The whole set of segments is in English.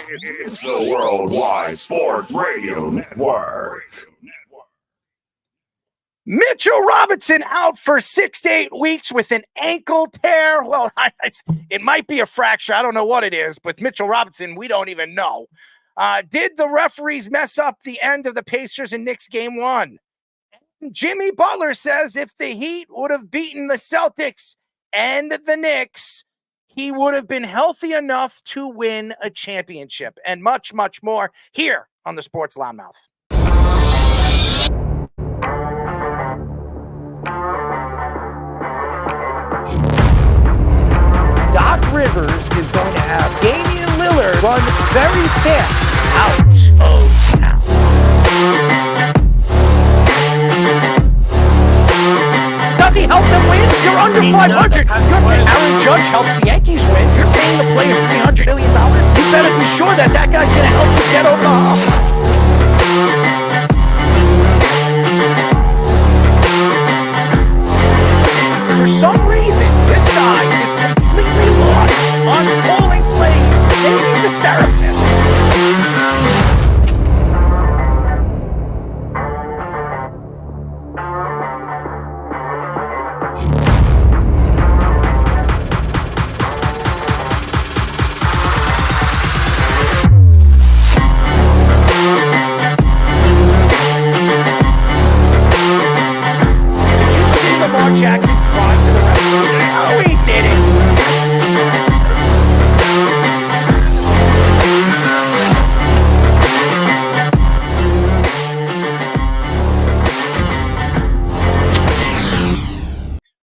It's the Worldwide Sports Radio Network. Mitchell Robinson out for 6 to 8 weeks with an ankle tear. Well, it might be a fracture. I don't know what it is, but Mitchell Robinson, we don't even know. Did the referees mess up the end of the Pacers and Knicks game 1? Jimmy Butler says if the Heat would have beaten the Celtics and the Knicks, he would have been healthy enough to win a championship, and much, much more here on the Sports Loudmouth. Doc Rivers is going to have Damian Lillard run very fast out of town. Does he help them win? You're under 500. Aaron Judge helps the Yankees win. You're paying the player $300 million. You better be sure that guy's going to help you get over the hump. For some reason, this guy is completely lost on calling plays. Maybe he's a therapist. Jackson cried to the referee. No, he didn't.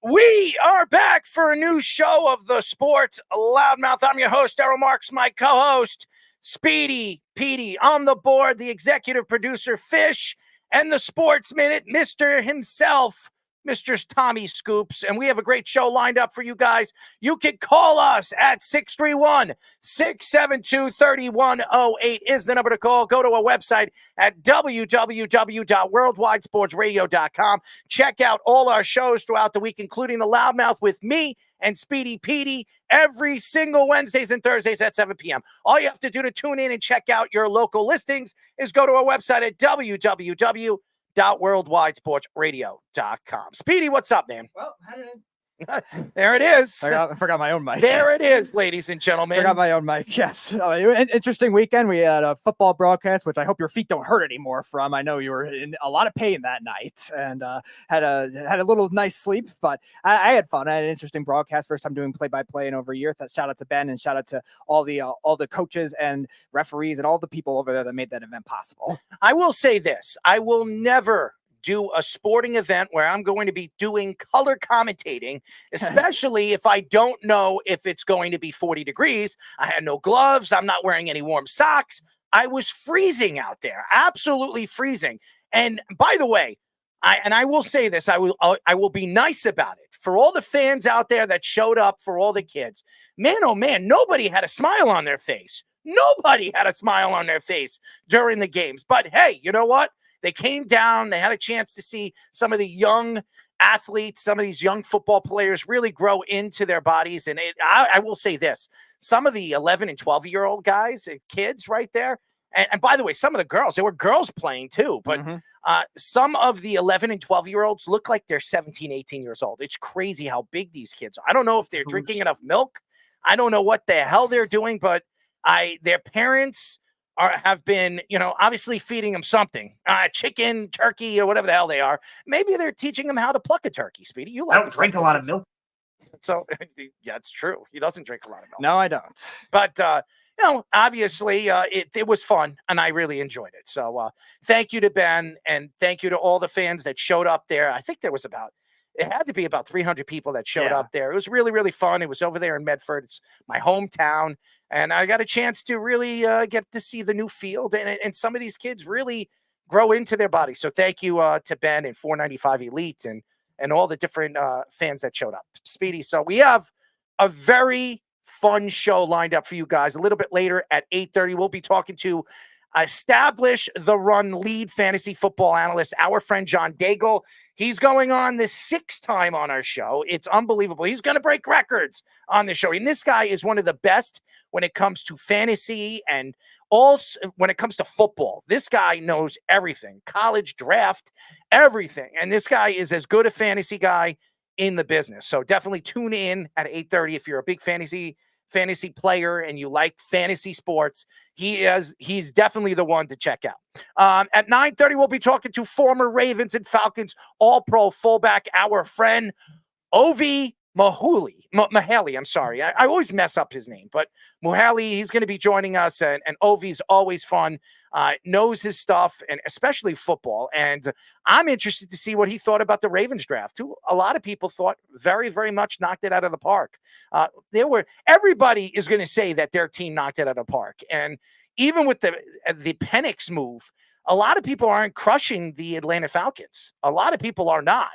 We are back for a new show of the Sports Loudmouth. I'm your host, Daryl Marks, my co-host, Speedy Petey on the board, the executive producer, Fish, and the Sports Minute, Mr. himself, Mr. Tommy Scoops, and we have a great show lined up for you guys. You can call us at 631-672-3108 is the number to call. Go to our website at www.worldwidesportsradio.com. Check out all our shows throughout the week, including the Loudmouth with me and Speedy Petey every single Wednesdays and Thursdays at 7 p.m. All you have to do to tune in and check out your local listings is go to our website at www.worldwidesportsradio.com. Speedy, what's up, man? Well, how did there it is. I forgot my own mic. There it is, ladies and gentlemen. Forgot my own mic. Yes. Interesting weekend. We had a football broadcast, which I hope your feet don't hurt anymore from. I know you were in a lot of pain that night and had a little nice sleep, but I had fun. I had an interesting broadcast. First time doing play-by-play in over a year. Shout out to Ben and shout out to all the coaches and referees and all the people over there that made that event possible. I will say this. I will never do a sporting event where I'm going to be doing color commentating, especially if I don't know if it's going to be 40 degrees. I had no gloves. I'm not wearing any warm socks. I was freezing out there, absolutely freezing. And by the way, I will say this, I will be nice about it. For all the fans out there that showed up, for all the kids, man, oh man, nobody had a smile on their face. Nobody had a smile on their face during the games. But hey, you know what? They came down. They had a chance to see some of the young athletes, some of these young football players really grow into their bodies. And I will say this, some of the 11 and 12-year-old guys, kids right there, and by the way, some of the girls, there were girls playing too, but some of the 11 and 12-year-olds look like they're 17, 18 years old. It's crazy how big these kids are. I don't know if they're drinking enough milk. I don't know what the hell they're doing, but their parents have been, obviously feeding them something, chicken, turkey, or whatever the hell they are. Maybe they're teaching them how to pluck a turkey, Speedy. I don't drink a lot of milk. So, yeah, it's true. He doesn't drink a lot of milk. No, I don't. But, obviously it was fun, and I really enjoyed it. So thank you to Ben, and thank you to all the fans that showed up there. I think it had to be about 300 people that showed up there. It was really, really fun. It was over there in Medford. It's my hometown. And I got a chance to really get to see the new field and some of these kids really grow into their bodies. So thank you to Ben and 495 Elite and all the different fans that showed up. Speedy. So we have a very fun show lined up for you guys. A little bit later at 8:30, we'll be talking to Establish the Run lead fantasy football analyst, our friend John Daigle. He's going on the 6th time on our show. It's unbelievable. He's going to break records on the show. And this guy is one of the best when it comes to fantasy and also when it comes to football. This guy knows everything, college draft, everything. And this guy is as good a fantasy guy in the business. So definitely tune in at 8:30 if you're a big fantasy player and you like fantasy sports. He's definitely the one to check out. At 9:30, we'll be talking to former Ravens and Falcons All-Pro fullback, our friend Ovi Mahali. I'm sorry. I always mess up his name, but Mahali, he's going to be joining us, and Ovi's always fun, knows his stuff, and especially football. And I'm interested to see what he thought about the Ravens draft, who a lot of people thought very, very much knocked it out of the park. Everybody is going to say that their team knocked it out of the park. And even with the Penix move, a lot of people aren't crushing the Atlanta Falcons. A lot of people are not.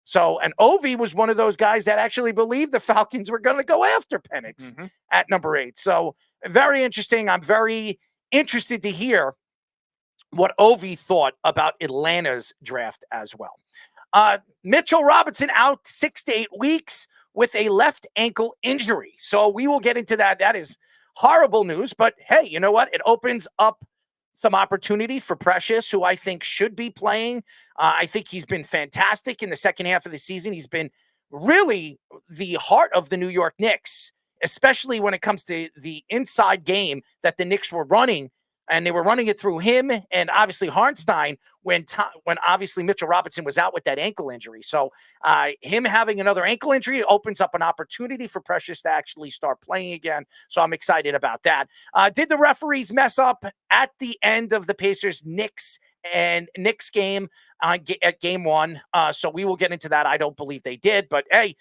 So, and Ovi was one of those guys that actually believed the Falcons were going to go after Penix at number 8. So, very interesting. I'm very interested to hear what Ovi thought about Atlanta's draft as well. Mitchell Robinson out 6 to 8 weeks with a left ankle injury. So, we will get into that. That is horrible news. But hey, you know what? It opens up some opportunity for Precious, who I think should be playing. I think he's been fantastic in the second half of the season. He's been really the heart of the New York Knicks, especially when it comes to the inside game that the Knicks were running. And they were running it through him and obviously Hartenstein when obviously Mitchell Robinson was out with that ankle injury. So him having another ankle injury opens up an opportunity for Precious to actually start playing again. So I'm excited about that. Did the referees mess up at the end of the Pacers-Knicks game at game 1? So we will get into that. I don't believe they did, but hey,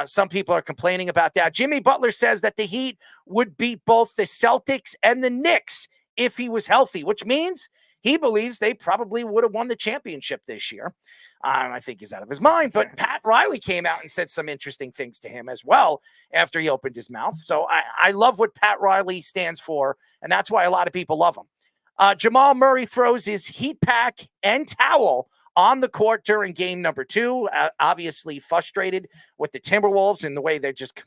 some people are complaining about that. Jimmy Butler says that the Heat would beat both the Celtics and the Knicks if he was healthy, which means he believes they probably would have won the championship this year. I think he's out of his mind, but Pat Riley came out and said some interesting things to him as well after he opened his mouth. So I love what Pat Riley stands for, and that's why a lot of people love him. Jamal Murray throws his heat pack and towel on the court during game number 2, obviously frustrated with the Timberwolves and the way they're just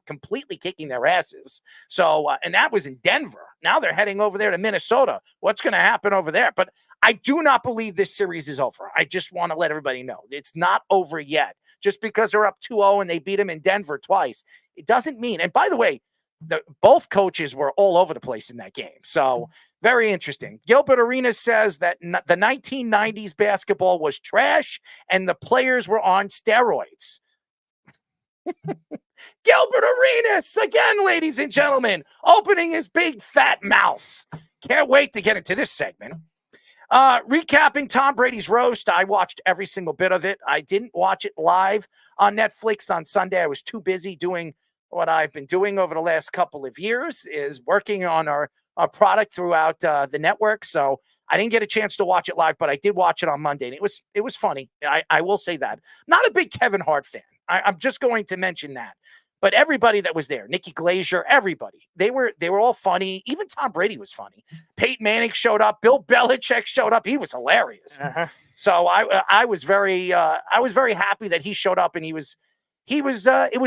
completely kicking their asses. So, and that was in Denver. Now they're heading over there to Minnesota. What's going to happen over there? But I do not believe this series is over. I just want to let everybody know it's not over yet. Just because they're up 2-0 and they beat them in Denver twice, it doesn't mean. And by the way, both coaches were all over the place in that game. So very interesting. Gilbert Arenas says that the 1990s basketball was trash and the players were on steroids. Gilbert Arenas, again, ladies and gentlemen, opening his big fat mouth. Can't wait to get into this segment. Recapping Tom Brady's roast. I watched every single bit of it. I didn't watch it live on Netflix on Sunday. I was too busy doing what I've been doing over the last couple of years, is working on our product throughout the network. So I didn't get a chance to watch it live, but I did watch it on Monday, and it was funny. I will say that. Not a big Kevin Hart fan. I'm just going to mention that. But everybody that was there, Nikki Glazer, everybody, they were all funny. Even Tom Brady was funny. Peyton Manning showed up. Bill Belichick showed up. He was hilarious. So I was very happy that he showed up, and it was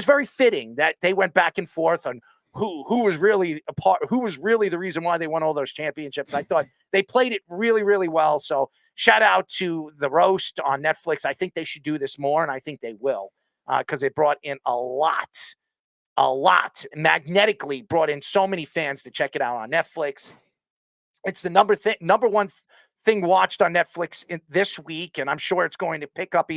very fitting that they went back and forth on who was really the reason why they won all those championships. I thought they played it really, really well. So shout out to the roast on Netflix. I think they should do this more, and I think they will, because it brought in a lot, magnetically brought in so many fans to check it out on Netflix. It's the number one thing watched on Netflix this week, and I'm sure it's going to pick up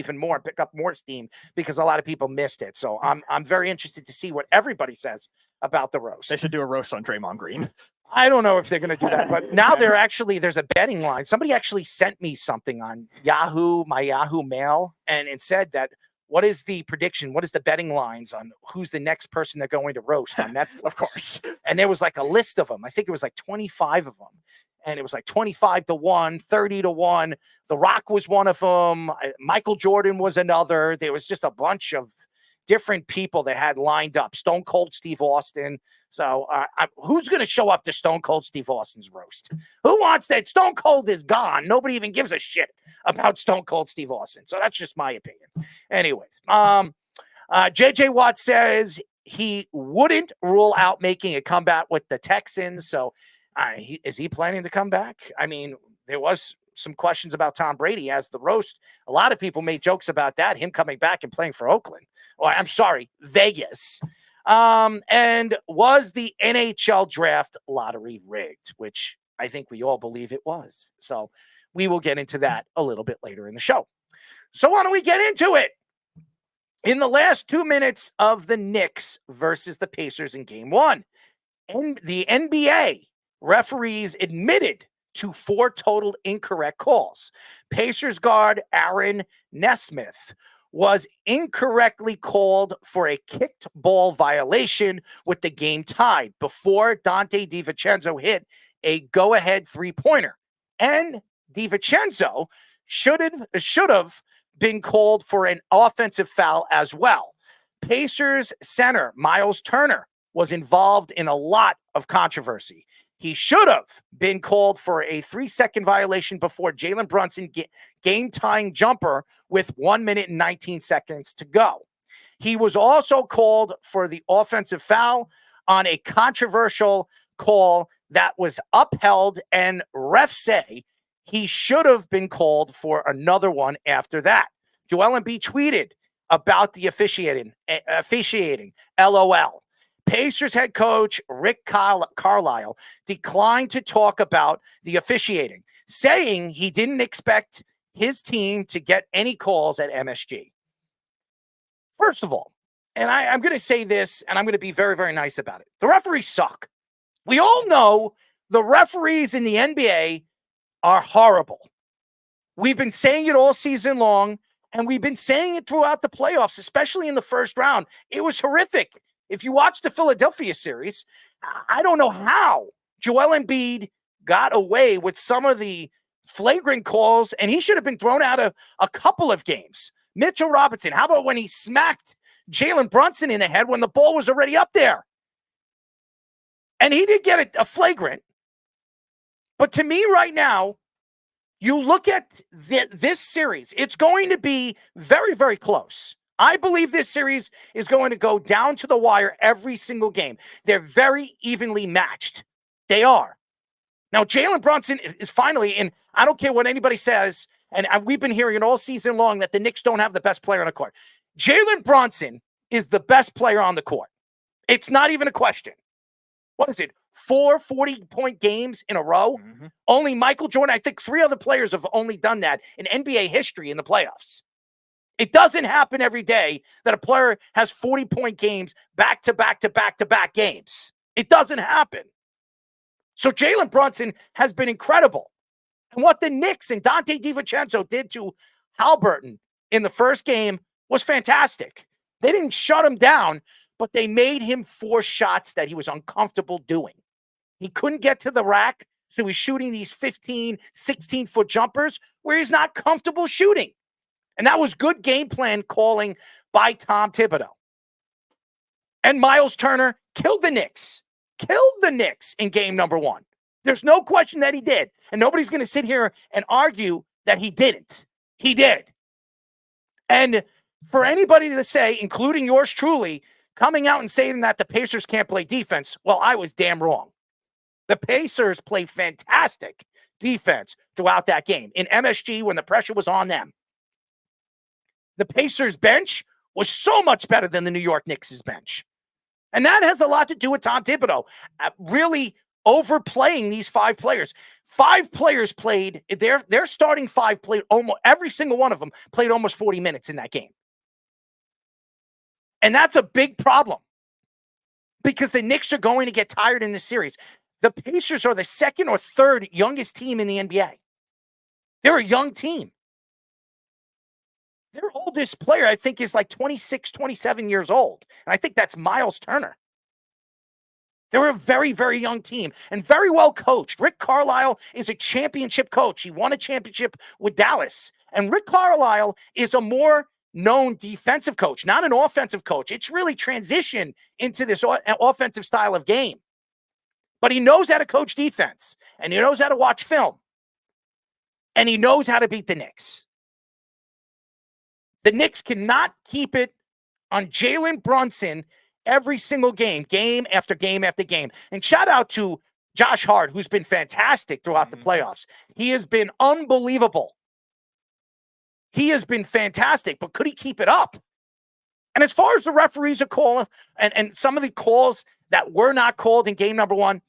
more steam because a lot of people missed it. So I'm very interested to see what everybody says about the roast. They should do a roast on Draymond Green. I don't know if they're going to do that, but now there's a betting line. Somebody actually sent me something on my Yahoo Mail, and it said that what is the prediction? What is the betting lines on who's the next person they're going to roast on Netflix? Of course. And there was like a list of them. I think it was like 25 of them. And it was like 25-1, 30-1. The Rock was one of them. Michael Jordan was another. There was just a bunch of different people they had lined up. Stone Cold Steve Austin. So who's going to show up to Stone Cold Steve Austin's roast? Who wants that? Stone Cold is gone. Nobody even gives a shit about Stone Cold Steve Austin. So that's just my opinion. Anyways, JJ Watt says he wouldn't rule out making a comeback with the Texans. So is he planning to come back? I mean, there was some questions about Tom Brady as the roast. A lot of people made jokes about that, him coming back and playing for Oakland. Or I'm sorry, Vegas. And was the NHL draft lottery rigged? Which I think we all believe it was. So we will get into that a little bit later in the show. So why don't we get into it? In the last 2 minutes of the Knicks versus the Pacers in Game 1, and the NBA referees admitted to 4 total incorrect calls. Pacers guard Aaron Nesmith was incorrectly called for a kicked ball violation with the game tied before Dante DiVincenzo hit a go-ahead three-pointer. And DiVincenzo should have been called for an offensive foul as well. Pacers center Miles Turner was involved in a lot of controversy. He should have been called for a 3-second violation before Jalen Brunson game-tying jumper with 1 minute and 19 seconds to go. He was also called for the offensive foul on a controversial call that was upheld, and refs say he should have been called for another one after that. Joel Embiid tweeted about the officiating, LOL. Pacers head coach Rick Carlisle declined to talk about the officiating, saying he didn't expect his team to get any calls at MSG. First of all, and I'm going to say this, and I'm going to be very, very nice about it. The referees suck. We all know the referees in the NBA are horrible. We've been saying it all season long, and we've been saying it throughout the playoffs, especially in the first round. It was horrific. If you watch the Philadelphia series, I don't know how Joel Embiid got away with some of the flagrant calls, and he should have been thrown out of a couple of games. Mitchell Robinson, how about when he smacked Jalen Brunson in the head when the ball was already up there? And he did get a flagrant. But to me right now, you look at this series, it's going to be very, very close. I believe this series is going to go down to the wire every single game. They're very evenly matched. They are. Now, Jalen Brunson is finally, and I don't care what anybody says, and we've been hearing it all season long that the Knicks don't have the best player on the court. Jalen Brunson is the best player on the court. It's not even a question. What is it? 4 40-point games in a row? Mm-hmm. Only Michael Jordan. I think 3 other players have only done that in NBA history in the playoffs. It doesn't happen every day that a player has 40-point games back-to-back games. It doesn't happen. So Jalen Brunson has been incredible. And what the Knicks and Dante DiVincenzo did to Haliburton in the first game was fantastic. They didn't shut him down, but they made him force shots that he was uncomfortable doing. He couldn't get to the rack, so he's shooting these 15, 16-foot jumpers where he's not comfortable shooting. And that was good game plan calling by Tom Thibodeau. And Miles Turner killed the Knicks in game number 1. There's no question that he did. And nobody's going to sit here and argue that he didn't. He did. And for anybody to say, including yours truly, coming out and saying that the Pacers can't play defense, well, I was damn wrong. The Pacers played fantastic defense throughout that game. In MSG, when the pressure was on them, the Pacers bench was so much better than the New York Knicks' bench. And that has a lot to do with Tom Thibodeau really overplaying these 5 players. 5 players played, their starting 5 played almost, every single one of them played almost 40 minutes in that game. And that's a big problem because the Knicks are going to get tired in this series. The Pacers are the 2nd or 3rd youngest team in the NBA. They're a young team. Their oldest player, I think, is like 26, 27 years old. And I think that's Miles Turner. They're a very, very young team and very well coached. Rick Carlisle is a championship coach. He won a championship with Dallas. And Rick Carlisle is a more known defensive coach, not an offensive coach. It's really transitioned into this offensive style of game. But he knows how to coach defense, and he knows how to watch film, and he knows how to beat the Knicks. The Knicks cannot keep it on Jalen Brunson every single game, game after game after game. And shout out to Josh Hart, who's been fantastic throughout the playoffs. He has been unbelievable. He has been fantastic, but could he keep it up? And as far as the referees are calling, and some of the calls that were not called in game number 1,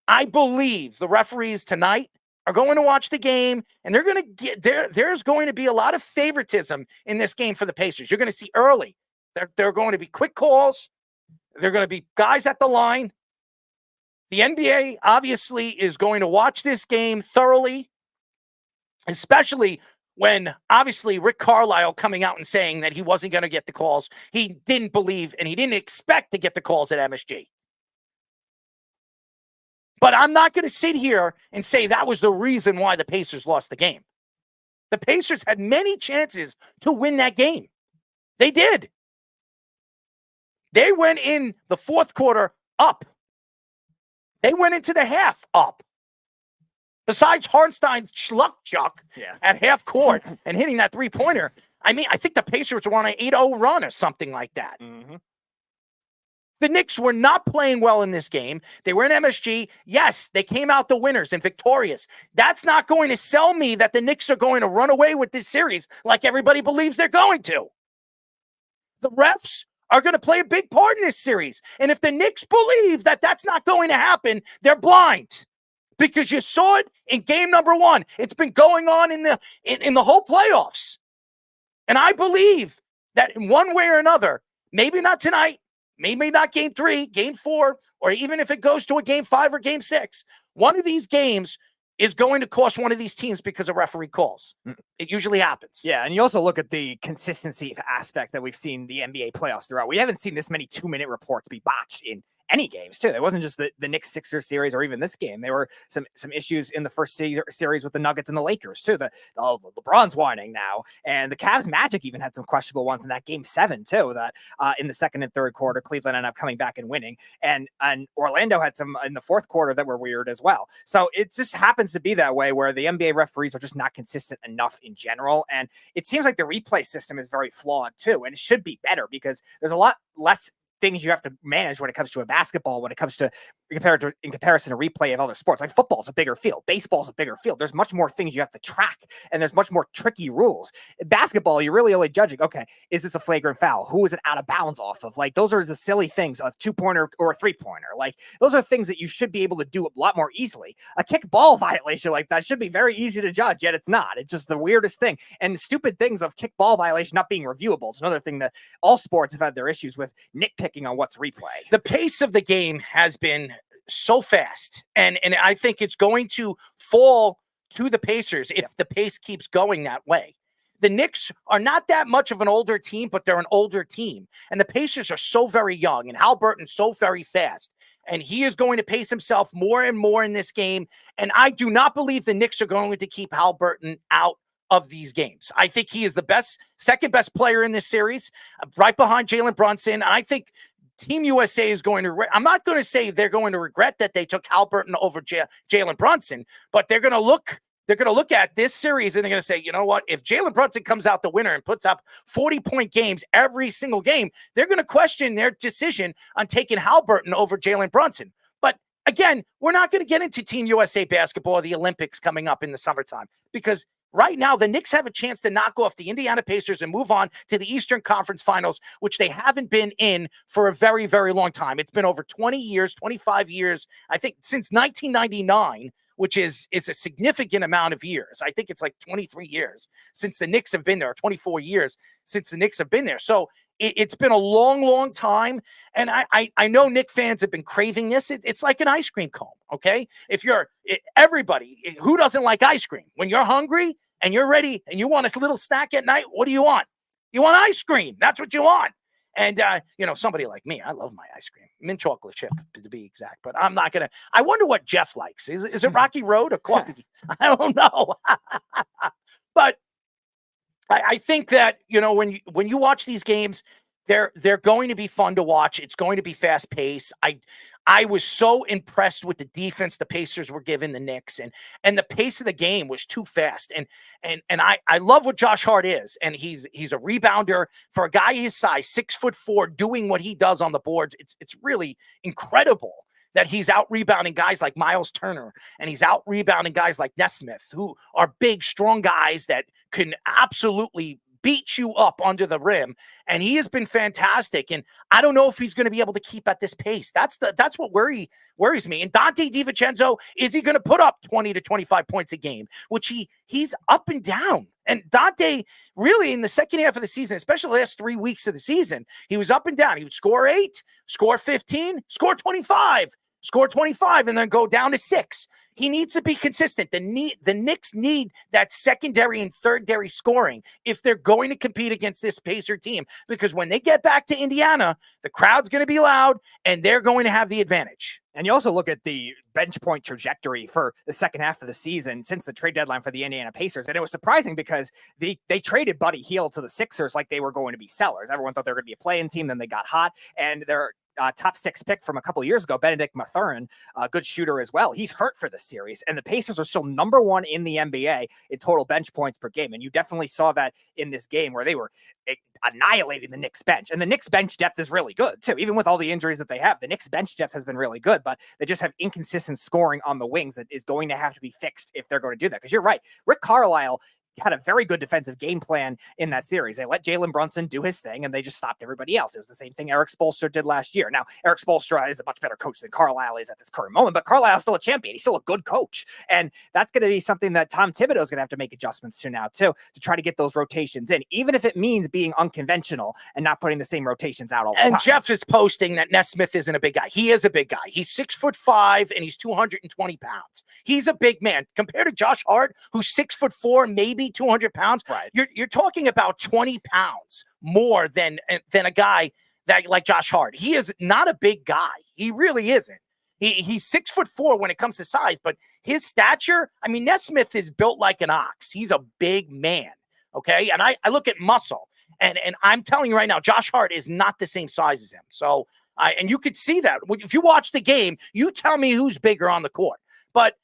I believe the referees tonight are going to watch the game, and they're going to get there's going to be a lot of favoritism in this game for the Pacers. You're going to see early. They're going to be quick calls. They're going to be guys at the line. The NBA obviously is going to watch this game thoroughly, especially when obviously Rick Carlisle coming out and saying that he wasn't going to get the calls. He didn't believe and he didn't expect to get the calls at MSG. But I'm not going to sit here and say that was the reason why the Pacers lost the game. The Pacers had many chances to win that game. They did. They went in the fourth quarter up. They went into the half up. Besides Hartenstein's schluck chuck at half court and hitting that three-pointer, I mean, I think the Pacers were on an 8-0 run or something like that. Mm-hmm. The Knicks were not playing well in this game. They were in MSG. Yes, they came out the winners and victorious. That's not going to sell me that the Knicks are going to run away with this series like everybody believes they're going to. The refs are going to play a big part in this series. And if the Knicks believe that that's not going to happen, they're blind. Because you saw it in game number 1. It's been going on in the whole playoffs. And I believe that in one way or another, maybe not tonight, maybe not game 3, game 4, or even if it goes to a game 5 or game 6, one of these games is going to cost one of these teams because of referee calls. It usually happens. Yeah, and you also look at the consistency aspect that we've seen the NBA playoffs throughout. We haven't seen this many 2-minute reports be botched in any games, too. It wasn't just the Knicks-Sixers series or even this game. There were some issues in the first series with the Nuggets and the Lakers, too. LeBron's whining now. And the Cavs Magic even had some questionable ones in that game 7, too, that in the second and third quarter, Cleveland ended up coming back and winning. And Orlando had some in the fourth quarter that were weird as well. So it just happens to be that way where the NBA referees are just not consistent enough in general. And it seems like the replay system is very flawed, too. And it should be better because there's a lot less things you have to manage when it comes to a basketball, when it comes to in comparison to replay of other sports. Like football's a bigger field, baseball's a bigger field. There's much more things you have to track, and there's much more tricky rules. In basketball, you're really only judging, okay, is this a flagrant foul? Who is it out of bounds off of? Like, those are the silly things, a 2-pointer or a 3-pointer. Like, those are things that you should be able to do a lot more easily. A kick ball violation like that should be very easy to judge, yet it's not. It's just the weirdest thing. And stupid things of kick ball violation not being reviewable. It's another thing that all sports have had their issues with, nitpicking on what's replay. The pace of the game has been so fast, and I think it's going to fall to the Pacers if the pace keeps going that way. The Knicks are not that much of an older team, but they're an older team, and the Pacers are so very young, and Haliburton's so very fast, and he is going to pace himself more and more in this game, and I do not believe the Knicks are going to keep Haliburton out of these games. I think he is the second best player in this series, right behind Jalen Brunson. I think Team USA is going to, I'm not going to say they're going to regret that they took Haliburton over Jalen Brunson, but they're going to look at this series and they're going to say, you know what, if Jalen Brunson comes out the winner and puts up 40-point games every single game, they're going to question their decision on taking Haliburton over Jalen Brunson. But again, we're not going to get into Team USA basketball or the Olympics coming up in the summertime, because right now, the Knicks have a chance to knock off the Indiana Pacers and move on to the Eastern Conference Finals, which they haven't been in for a very, very long time. It's been over 20 years, 25 years, I think since 1999, which is a significant amount of years. I think it's like 23 years since the Knicks have been there, or 24 years since the Knicks have been there. So it's been a long, long time. And I know Knicks fans have been craving this. It's like an ice cream cone, okay? Everybody, who doesn't like ice cream? When you're hungry and you're ready and you want a little snack at night, what do you want? You want ice cream. That's what you want. And, somebody like me, I love my ice cream. Mint chocolate chip, to be exact. But I'm not going to. I wonder what Jeff likes. Is it Rocky Road or coffee? I don't know. But I think that, when you watch these games, they're going to be fun to watch. It's going to be fast paced. I was so impressed with the defense the Pacers were giving the Knicks, and the pace of the game was too fast. And I love what Josh Hart is, and he's a rebounder for a guy his size, 6'4", doing what he does on the boards. It's really incredible that he's out rebounding guys like Miles Turner, and he's out rebounding guys like Nesmith, who are big, strong guys that can absolutely beat you up under the rim. And he has been fantastic. And I don't know if he's going to be able to keep at this pace. That's what worries me. And Dante DiVincenzo, is he going to put up 20 to 25 points a game? Which he's up and down. And Dante, really, in the second half of the season, especially the last 3 weeks of the season, he was up and down. He would score 8, score 15, score 25. Score 25 and then go down to 6. He needs to be consistent. The Knicks need that secondary and thirdary scoring if they're going to compete against this Pacer team, because when they get back to Indiana, the crowd's going to be loud and they're going to have the advantage. And you also look at the bench point trajectory for the second half of the season since the trade deadline for the Indiana Pacers. And it was surprising because they traded Buddy Hield to the Sixers like they were going to be sellers. Everyone thought they were going to be a play-in team. Then they got hot, and they're top 6 pick from a couple of years ago, Benedict Mathurin, a good shooter as well. He's hurt for this series, and the Pacers are still number 1 in the NBA in total bench points per game. And you definitely saw that in this game where they were annihilating the Knicks bench. And the Knicks bench depth is really good too. Even with all the injuries that they have, the Knicks bench depth has been really good, but they just have inconsistent scoring on the wings that is going to have to be fixed if they're going to do that. Because you're right, Rick Carlisle had a very good defensive game plan in that series. They let Jalen Brunson do his thing, and they just stopped everybody else. It was the same thing Eric Spoelstra did last year. Now, Eric Spoelstra is a much better coach than Carlisle is at this current moment, but Carlisle's still a champion. He's still a good coach, and that's going to be something that Tom Thibodeau is going to have to make adjustments to now, too, to try to get those rotations in, even if it means being unconventional and not putting the same rotations out all the time. And Jeff is posting that Nesmith isn't a big guy. He is a big guy. He's 6'5", and he's 220 pounds. He's a big man. Compared to Josh Hart, who's 6'4", maybe 200 pounds, right? You're talking about 20 pounds more than a guy that like Josh Hart. He is not a big guy. He really isn't. He's 6'4" when it comes to size, but his stature, I mean, Nesmith is built like an ox. He's a big man. Okay. And I look at muscle, and I'm telling you right now, Josh Hart is not the same size as him. So and you could see that if you watch the game, you tell me who's bigger on the court. But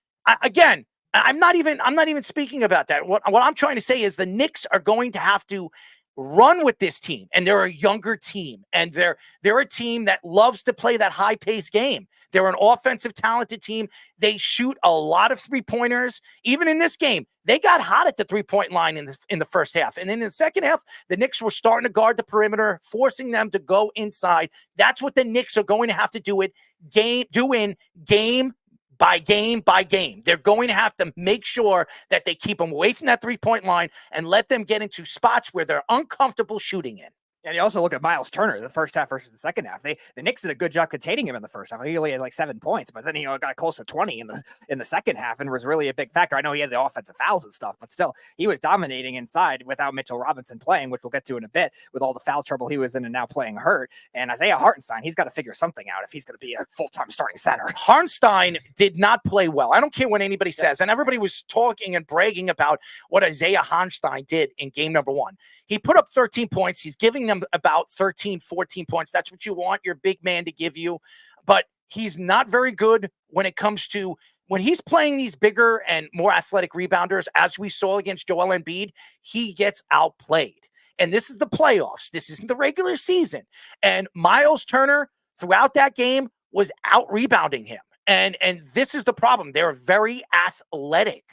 again, I'm not even speaking about that. What I'm trying to say is the Knicks are going to have to run with this team, and they're a younger team, and they're a team that loves to play that high-paced game. They're an offensive talented team. They shoot a lot of three-pointers. Even in this game, they got hot at the three-point line in the first half. And then in the second half, the Knicks were starting to guard the perimeter, forcing them to go inside. That's what the Knicks are going to have to do in game by game. They're going to have to make sure that they keep them away from that three-point line and let them get into spots where they're uncomfortable shooting in. And you also look at Miles Turner, the first half versus the second half. The Knicks did a good job containing him in the first half. I think he only had like 7 points, but then he got close to 20 in the second half and was really a big factor. I know he had the offensive fouls and stuff, but still, he was dominating inside without Mitchell Robinson playing, which we'll get to in a bit, with all the foul trouble he was in and now playing hurt. And Isaiah Hartenstein, he's got to figure something out if he's going to be a full-time starting center. Hartenstein did not play well. I don't care what anybody says. And everybody was talking and bragging about what Isaiah Hartenstein did in game number 1. He put up 13 points. He's giving them about 13, 14 points. That's what you want your big man to give you. But he's not very good when it comes to when he's playing these bigger and more athletic rebounders, as we saw against Joel Embiid, he gets outplayed. And this is the playoffs. This isn't the regular season. And Miles Turner, throughout that game, was out-rebounding him. And this is the problem. They're very athletic.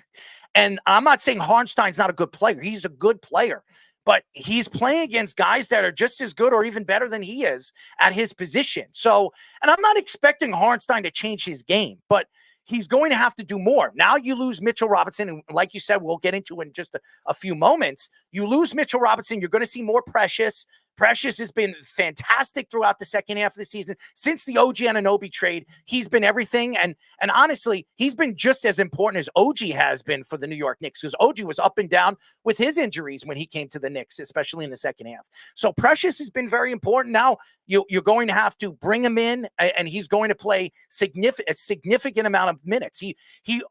And I'm not saying Hartenstein's not a good player. He's a good player. But he's playing against guys that are just as good or even better than he is at his position. So, and I'm not expecting Hartenstein to change his game, but he's going to have to do more. Now you lose Mitchell Robinson, and like you said, we'll get into in just a few moments. You lose Mitchell Robinson, you're going to see more Precious. Precious has been fantastic throughout the second half of the season. Since the OG Anunoby trade, he's been everything. And honestly, he's been just as important as OG has been for the New York Knicks, because OG was up and down with his injuries when he came to the Knicks, especially in the second half. So Precious has been very important. Now you're going to have to bring him in, and he's going to play a significant amount of minutes. He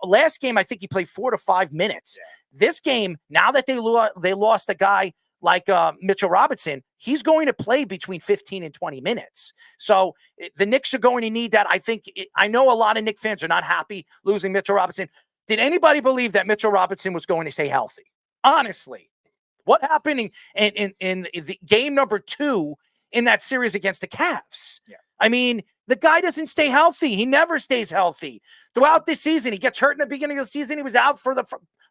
last game, I think he played 4 to 5 minutes. This game, now that they lost a guy like Mitchell Robinson, he's going to play between 15 and 20 minutes. So the Knicks are going to need that. I know a lot of Knicks fans are not happy losing Mitchell Robinson. Did anybody believe that Mitchell Robinson was going to stay healthy? Honestly, what happened in the game number 2 in that series against the Cavs? Yeah. I mean, the guy doesn't stay healthy. He never stays healthy. Throughout this season, he gets hurt in the beginning of the season. He was out for the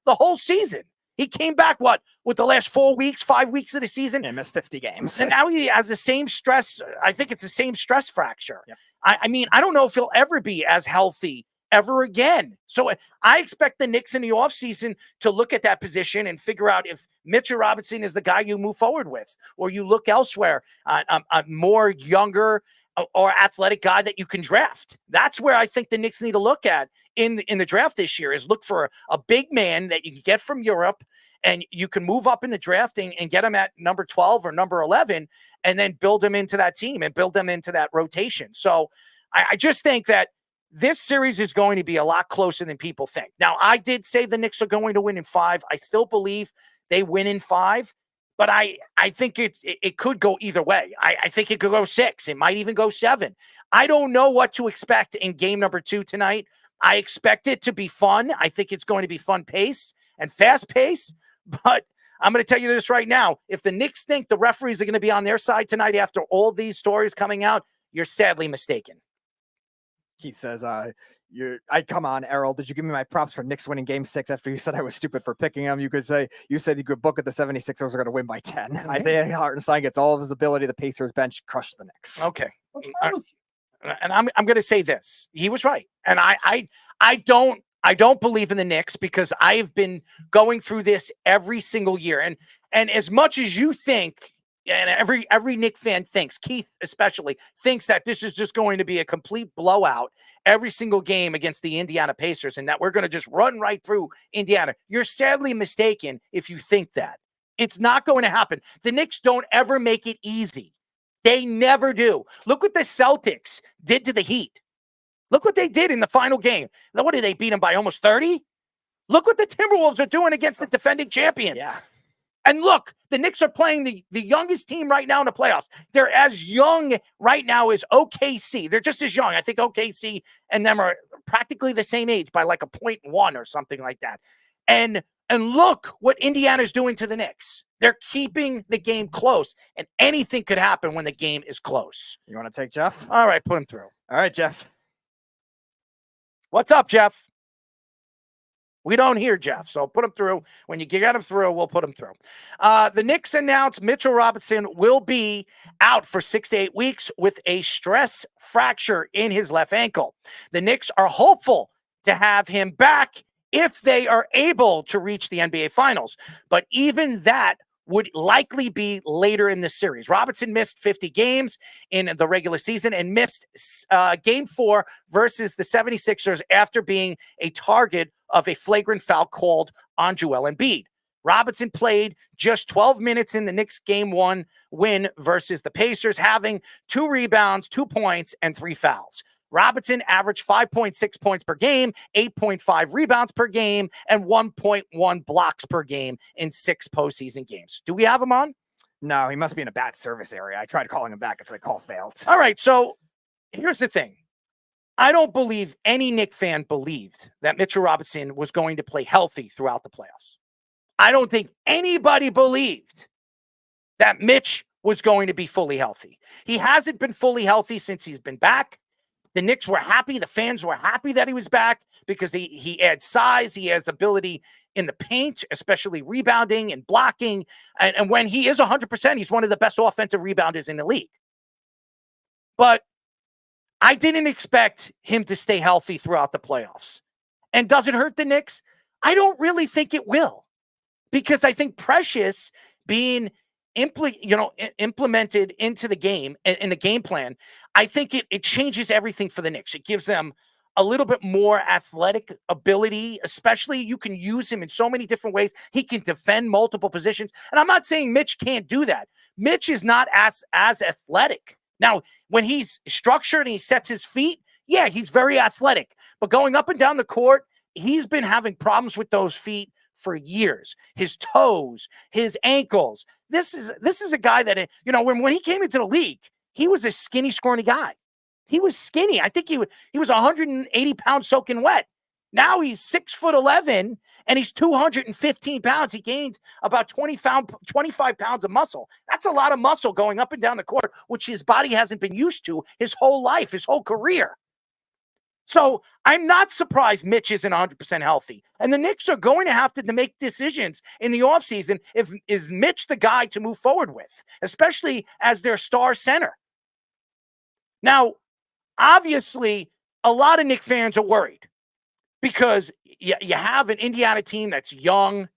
whole season. He came back, with the last 5 weeks of the season? And missed 50 games. And now he has the same stress. I think it's the same stress fracture. Yep. I mean, I don't know if he'll ever be as healthy ever again. So I expect the Knicks in the offseason to look at that position and figure out if Mitchell Robinson is the guy you move forward with, or you look elsewhere, a more younger or athletic guy that you can draft. That's where I think the Knicks need to look at in the draft this year, is look for a big man that you can get from Europe, and you can move up in the drafting and get him at number 12 or number 11, and then build him into that team and build them into that rotation. So I just think that this series is going to be a lot closer than people think. Now, I did say the Knicks are going to win in 5. I still believe they win in 5. But I think it could go either way. I think it could go 6. It might even go 7. I don't know what to expect in game number 2 tonight. I expect it to be fun. I think it's going to be fun pace and fast pace. But I'm going to tell you this right now. If the Knicks think the referees are going to be on their side tonight after all these stories coming out, you're sadly mistaken. Keith says, come on, Errol. Did you give me my props for Knicks winning game 6 after you said I was stupid for picking them? You said you could book it. The 76ers are going to win by 10. Mm-hmm. I think Hartenstein gets all of his ability. The Pacers bench crushed the Knicks. Okay. And I'm going to say this. He was right. And I don't believe in the Knicks, because I've been going through this every single year. And as much as you think, and every Knicks fan thinks, Keith especially, thinks that this is just going to be a complete blowout every single game against the Indiana Pacers, and that we're going to just run right through Indiana. You're sadly mistaken if you think that. It's not going to happen. The Knicks don't ever make it easy. They never do. Look what the Celtics did to the Heat. Look what they did in the final game. What did they beat them by, almost 30? Look what the Timberwolves are doing against the defending champions. Yeah. And look, the Knicks are playing the youngest team right now in the playoffs. They're as young right now as OKC. They're just as young. I think OKC and them are practically the same age by like a 0.1 or something like that. And look what Indiana's doing to the Knicks. They're keeping the game close, and anything could happen when the game is close. You want to take Jeff? All right, put him through. All right, Jeff. What's up, Jeff? We don't hear Jeff, so put him through. When you get him through, we'll put him through. The Knicks announced Mitchell Robinson will be out for 6 to 8 weeks with a stress fracture in his left ankle. The Knicks are hopeful to have him back if they are able to reach the NBA Finals. But even that would likely be later in the series. Robinson missed 50 games in the regular season and missed game 4 versus the 76ers after being a target of a flagrant foul called on Joel Embiid. Robinson played just 12 minutes in the Knicks game 1 win versus the Pacers, having 2 rebounds, 2 points, and 3 fouls. Robinson averaged 5.6 points per game, 8.5 rebounds per game, and 1.1 blocks per game in 6 postseason games. Do we have him on? No, he must be in a bad service area. I tried calling him back. It's like call failed. All right, so here's the thing. I don't believe any Knicks fan believed that Mitchell Robinson was going to play healthy throughout the playoffs. I don't think anybody believed that Mitch was going to be fully healthy. He hasn't been fully healthy since he's been back. The Knicks were happy. The fans were happy that he was back because he adds size. He has ability in the paint, especially rebounding and blocking. And when he is 100%, he's one of the best offensive rebounders in the league. But I didn't expect him to stay healthy throughout the playoffs. And does it hurt the Knicks? I don't really think it will. Because I think Precious being implemented into the game and in the game plan, I think it changes everything for the Knicks. It gives them a little bit more athletic ability, especially you can use him in so many different ways. He can defend multiple positions. And I'm not saying Mitch can't do that. Mitch is not as athletic. Now, when he's structured and he sets his feet, yeah, he's very athletic. But going up and down the court, he's been having problems with those feet for years. His toes, his ankles. This is a guy that, when he came into the league, he was a skinny, scrawny guy. He was skinny. I think he was 180 pounds soaking wet. Now he's 6'11" and he's 215 pounds. He gained about 25 pounds of muscle. That's a lot of muscle going up and down the court, which his body hasn't been used to his whole life, his whole career. So I'm not surprised Mitch isn't 100% healthy. And the Knicks are going to have to make decisions in the offseason. Is Mitch the guy to move forward with, especially as their star center? Now, obviously, a lot of Knicks fans are worried because you have an Indiana team that's young.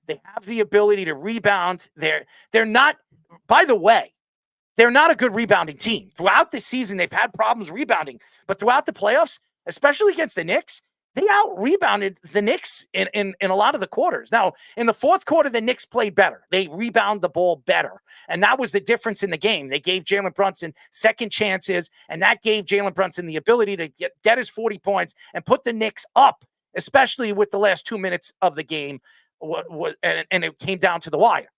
They have the ability to rebound. They're not, by the way, they're not a good rebounding team. Throughout the season, they've had problems rebounding. But throughout the playoffs, especially against the Knicks, they out-rebounded the Knicks in a lot of the quarters. Now, in the fourth quarter, the Knicks played better. They rebound the ball better. And that was the difference in the game. They gave Jalen Brunson second chances, and that gave Jalen Brunson the ability to get his 40 points and put the Knicks up, especially with the last 2 minutes of the game, and it came down to the wire.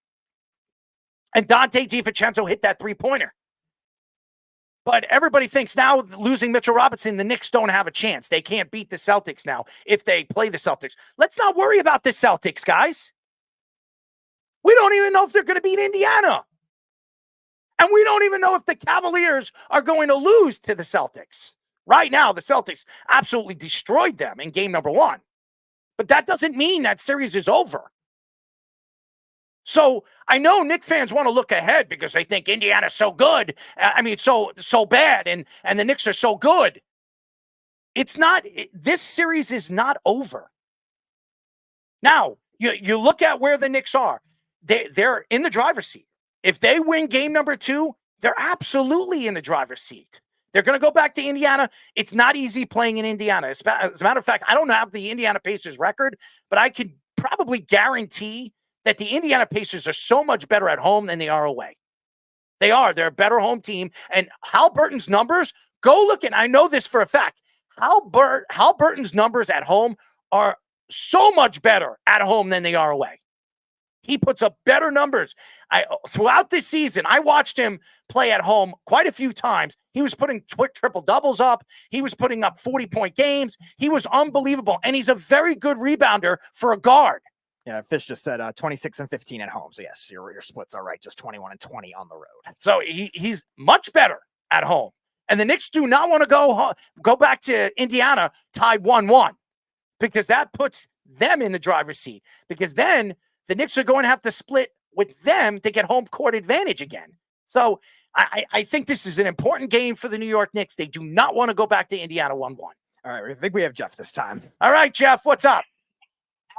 And Dante DiVincenzo hit that three-pointer. But everybody thinks now, losing Mitchell Robinson, the Knicks don't have a chance. They can't beat the Celtics now if they play the Celtics. Let's not worry about the Celtics, guys. We don't even know if they're going to beat Indiana. And we don't even know if the Cavaliers are going to lose to the Celtics. Right now, the Celtics absolutely destroyed them in game number 1. But that doesn't mean that series is over. So I know Knicks fans want to look ahead because they think Indiana's so good. So bad, and the Knicks are so good. It's not. This series is not over. Now, you look at where the Knicks are. They're in the driver's seat. If they win game number 2, they're absolutely in the driver's seat. They're going to go back to Indiana. It's not easy playing in Indiana. As a matter of fact, I don't have the Indiana Pacers record, but I can probably guarantee that the Indiana Pacers are so much better at home than they are away. They are. They're a better home team. And Halliburton's numbers, go look at, I know this for a fact, Halliburton's numbers at home are so much better at home than they are away. He puts up better numbers. Throughout this season, I watched him play at home quite a few times. He was putting triple doubles up. He was putting up 40-point games. He was unbelievable. And he's a very good rebounder for a guard. Yeah, Fish just said 26 and 15 at home. So yes, your splits are right. Just 21 and 20 on the road. So he's much better at home. And the Knicks do not want to go back to Indiana tied 1-1 because that puts them in the driver's seat. Because then the Knicks are going to have to split with them to get home court advantage again. So I think this is an important game for the New York Knicks. They do not want to go back to Indiana 1-1. All right, I think we have Jeff this time. All right, Jeff, what's up?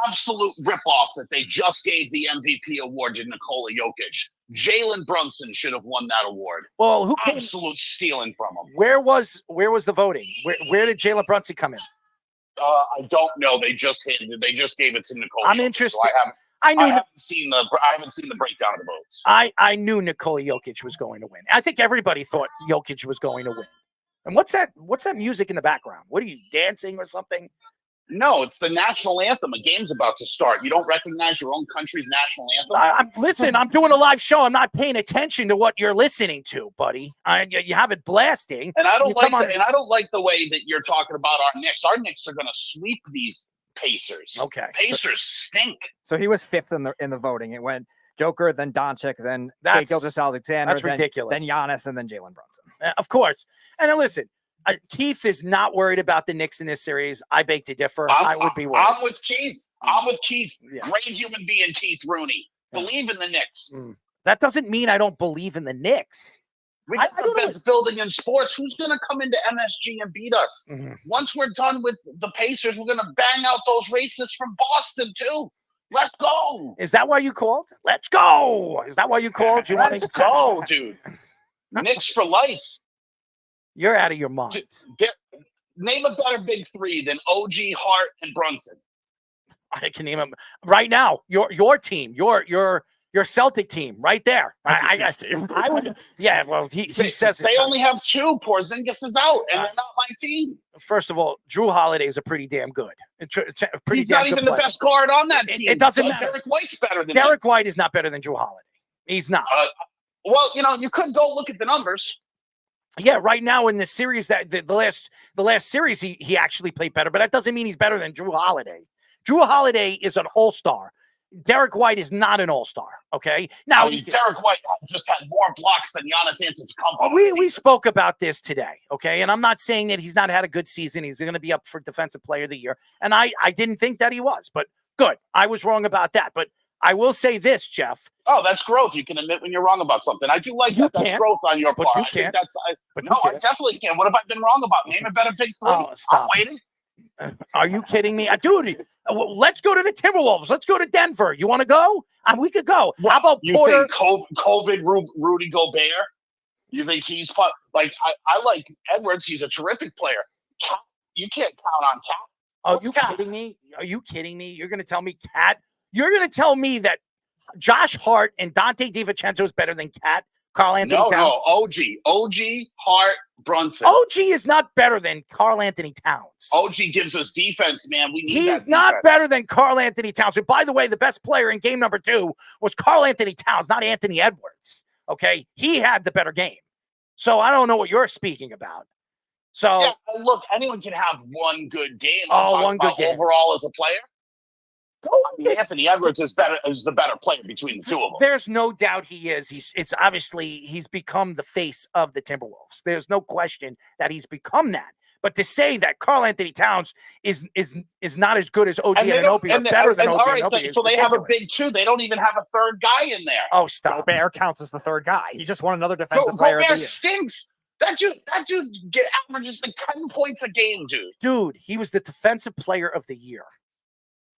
Absolute ripoff that they just gave the MVP award to Nikola Jokic. Jalen Brunson should have won that award. Well, who came? Absolute stealing from him. Where was the voting? Where did Jalen Brunson come in? I don't know. They just gave it to Nikola. I'm Jokic, interested. So I haven't seen the breakdown of the votes. I knew Nikola Jokic was going to win. I think everybody thought Jokic was going to win. And what's that music in the background? What are you dancing or something? No, it's the national anthem. A game's about to start. You don't recognize your own country's national anthem? I'm doing a live show. I'm not paying attention to what you're listening to, buddy. You have it blasting. And I don't like the way that you're talking about our Knicks. Our Knicks are going to sweep these Pacers. Okay. Pacers stink. So he was 5th in the voting. It went Joker, then Doncic, then Shai Gilgeous-Alexander, that's ridiculous. Then Giannis, and then Jalen Brunson. Of course. And then listen, Keith is not worried about the Knicks in this series. I beg to differ. I would be worried. I'm with Keith. Yeah. Great human being, Keith Rooney. Believe in the Knicks. That doesn't mean I don't believe in the Knicks. We got the best building in sports. Who's going to come into MSG and beat us? Mm-hmm. Once we're done with the Pacers, we're going to bang out those racists from Boston, too. Let's go. Is that why you called? Let's go. Is that why you called? You want Let's to go, dude. Knicks for life. You're out of your mind. Name a better big three than OG, Hart, and Brunson. I can name them right now. Your team, your Celtic team, right there. I would. Yeah. Well, he says they only have two. Porzingis is out, and they're not my team. First of all, Drew Holiday is a pretty damn good. He's not even the best guard on that team. It doesn't matter. Derek White's better than Derek White is not better than Drew Holiday. He's not. Well, you could go look at the numbers. Yeah, right now in the series that the last series he actually played better, but that doesn't mean he's better than Drew Holiday. Drew Holiday is an all-star. Derek White is not an all-star. Okay, now Derek White just had more blocks than Giannis Antetokounmpo. We spoke about this today. Okay, and I'm not saying that he's not had a good season. He's going to be up for Defensive Player of the Year, and I didn't think that he was, but good. I was wrong about that, but I will say this, Jeff. Oh, that's growth. You can admit when you're wrong about something. I do like that. That's growth on your part. You can't. I definitely can. What have I been wrong about? Name a better big three. Oh, stop. I'm waiting. Are you kidding me? Dude, let's go to the Timberwolves. Let's go to Denver. You want to go? We could go. How about Porter? You think COVID Rudy Gobert? You think he's fun? Like, I like Edwards. He's a terrific player. You can't count on Cat. Are you kidding me? Are you kidding me? You're going to tell me Cat? You're going to tell me that Josh Hart and Dante DiVincenzo is better than Cat? Karl Anthony Towns? No, OG, Hart, Brunson. OG is not better than Karl Anthony Towns. OG gives us defense, man. We need that. He's not better than Karl Anthony Towns. And by the way, the best player in game number 2 was Karl Anthony Towns, not Anthony Edwards. Okay? He had the better game. So I don't know what you're speaking about. So yeah, look, anyone can have one good game. One good game overall as a player. Anthony Edwards is the better player between the two of them. There's no doubt he is. He's become the face of the Timberwolves. There's no question that he's become that. But to say that Karl Anthony Towns is not as good as OG Anunoby or better than OG Anunoby, so they have a big two. They don't even have a third guy in there. Oh, stop! Gobert counts as the third guy. He just won another Defensive Player of the Year. Gobert stinks. That dude averages like 10 points a game, dude. Dude, he was the Defensive Player of the Year.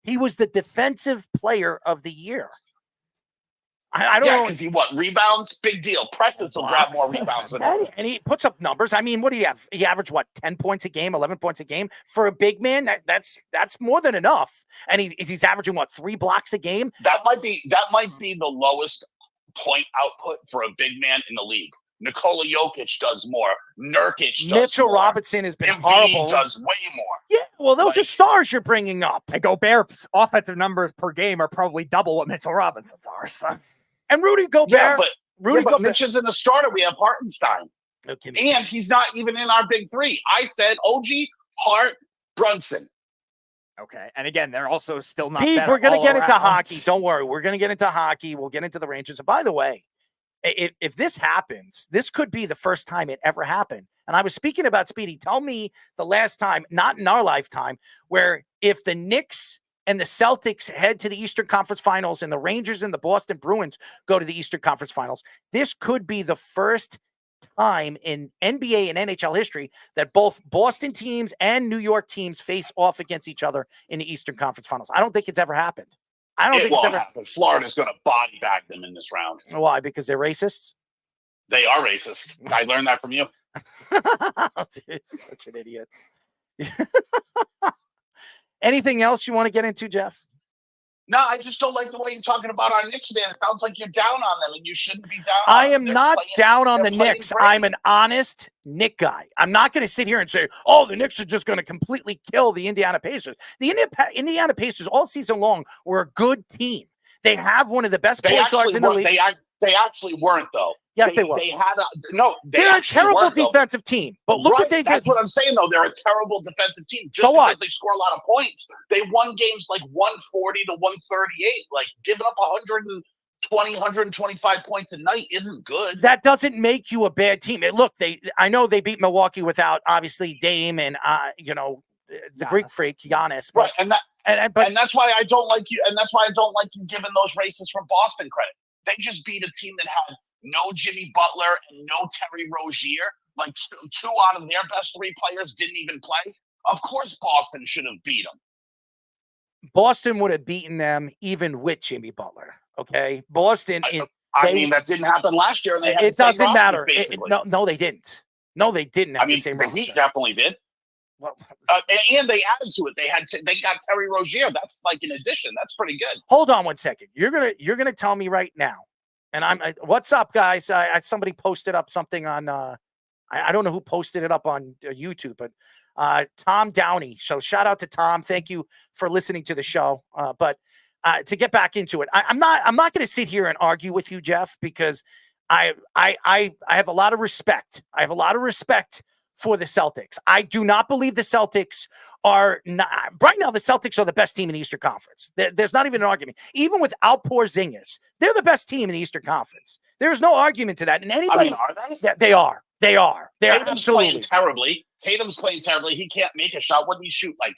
He was the Defensive Player of the Year. I don't know. Because he rebounds? Big deal. Precious will grab more rebounds than him. And he puts up numbers. I mean, what do you have? He averaged 10 points a game, 11 points a game for a big man. That's more than enough. And he's averaging 3 blocks a game. That might be the lowest point output for a big man in the league. Nikola Jokic does more. Nurkic does Mitchell more. Robinson has been Embiid horrible. Does way more. Yeah, well, those are stars you're bringing up. And Gobert's offensive numbers per game are probably double what Mitchell Robinson's are. So. And Rudy Gobert. But Mitch isn't a starter. We have Hartenstein. Okay, and he's not even in our big three. I said OG, Hart, Brunson. Okay. And again, they're also still not Pete, better we're going to get around. into hockey. Don't worry. We're going to get into hockey. We'll get into the Rangers. And by the way, if this happens, this could be the first time it ever happened. And I was speaking about Speedy. Tell me the last time, not in our lifetime, where if the Knicks and the Celtics head to the Eastern Conference Finals and the Rangers and the Boston Bruins go to the Eastern Conference Finals, this could be the first time in NBA and NHL history that both Boston teams and New York teams face off against each other in the Eastern Conference Finals. I don't think it's ever happened. I don't think it's ever happened. Florida's going to body bag them in this round. Why? Because they're racists? They are racist. I learned that from you. Dude, such an idiot. Anything else you want to get into, Jeff? No, I just don't like the way you're talking about our Knicks, man. It sounds like you're down on them, and you shouldn't be down I on them. am not down on the Knicks. Great. I'm an honest Knick guy. I'm not going to sit here and say, oh, the Knicks are just going to completely kill the Indiana Pacers. The Indiana Pacers all season long were a good team. They have one of the best point guards in the league. They actually weren't, though. Yes, they were. They're a terrible defensive team. But look what they did. That's what I'm saying, though. They're a terrible defensive team. Just so what? Because they score a lot of points. They won games like 140 to 138. Like, giving up 120, 125 points a night isn't good. That doesn't make you a bad team. Look, I know they beat Milwaukee without, obviously, Dame and, the Greek freak, Giannis. But, right, and that's why I don't like you. And that's why I don't like you giving those racists from Boston credit. They just beat a team that had no Jimmy Butler and no Terry Rozier. Like two out of their best 3 players didn't even play. Of course, Boston should have beat them. Boston would have beaten them even with Jimmy Butler. Okay, Boston. I mean, that didn't happen last year. And they had It the same doesn't rosters, matter. basically. No, they didn't. No, they didn't have I mean, the same the roster. Heat definitely did. Well, And they added to it. They got Terry Rozier. That's like an addition. That's pretty good. hold on one second. You're gonna tell me right now, and what's up, guys? Somebody posted up something on. I don't know who posted it up on YouTube, but Tom Downey. So shout out to Tom. Thank you for listening to the show. But to get back into it, I'm not going to sit here and argue with you, Jeff, because I have a lot of respect. I have a lot of respect for the Celtics. I do not believe the Celtics are not right now. The Celtics are the best team in the Eastern Conference. There's not even an argument. Even without Porzingis, they're the best team in the Eastern Conference. There's no argument to that. And anybody, are they? They are. They're Tatum's absolutely playing terribly. Tatum's playing terribly. He can't make a shot. What did he shoot? Like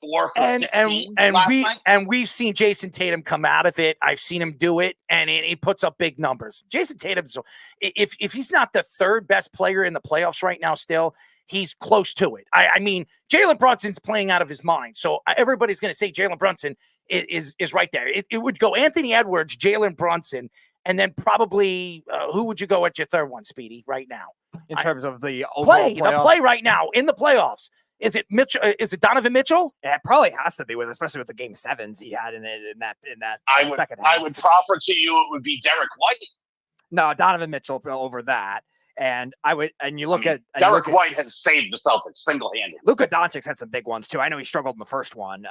4 for 16 last night? And we've seen Jason Tatum come out of it. I've seen him do it, and he puts up big numbers. Jason Tatum's, if he's not the third best player in the playoffs right now, still he's close to it. I mean, Jalen Brunson's playing out of his mind, so everybody's going to say Jalen Brunson is right there. It would go Anthony Edwards, Jalen Brunson, and then probably who would you go at your third one, Speedy, right now? In terms of the overall play right now in the playoffs. Is it Mitchell? Is it Donovan Mitchell? Yeah, it probably has to be especially with the game sevens he had in that second half. I would proffer to you it would be Derek White. No, Donovan Mitchell over that. And you look at Derek White has saved the Celtics single-handedly. Luka Doncic had some big ones too. I know he struggled in the first one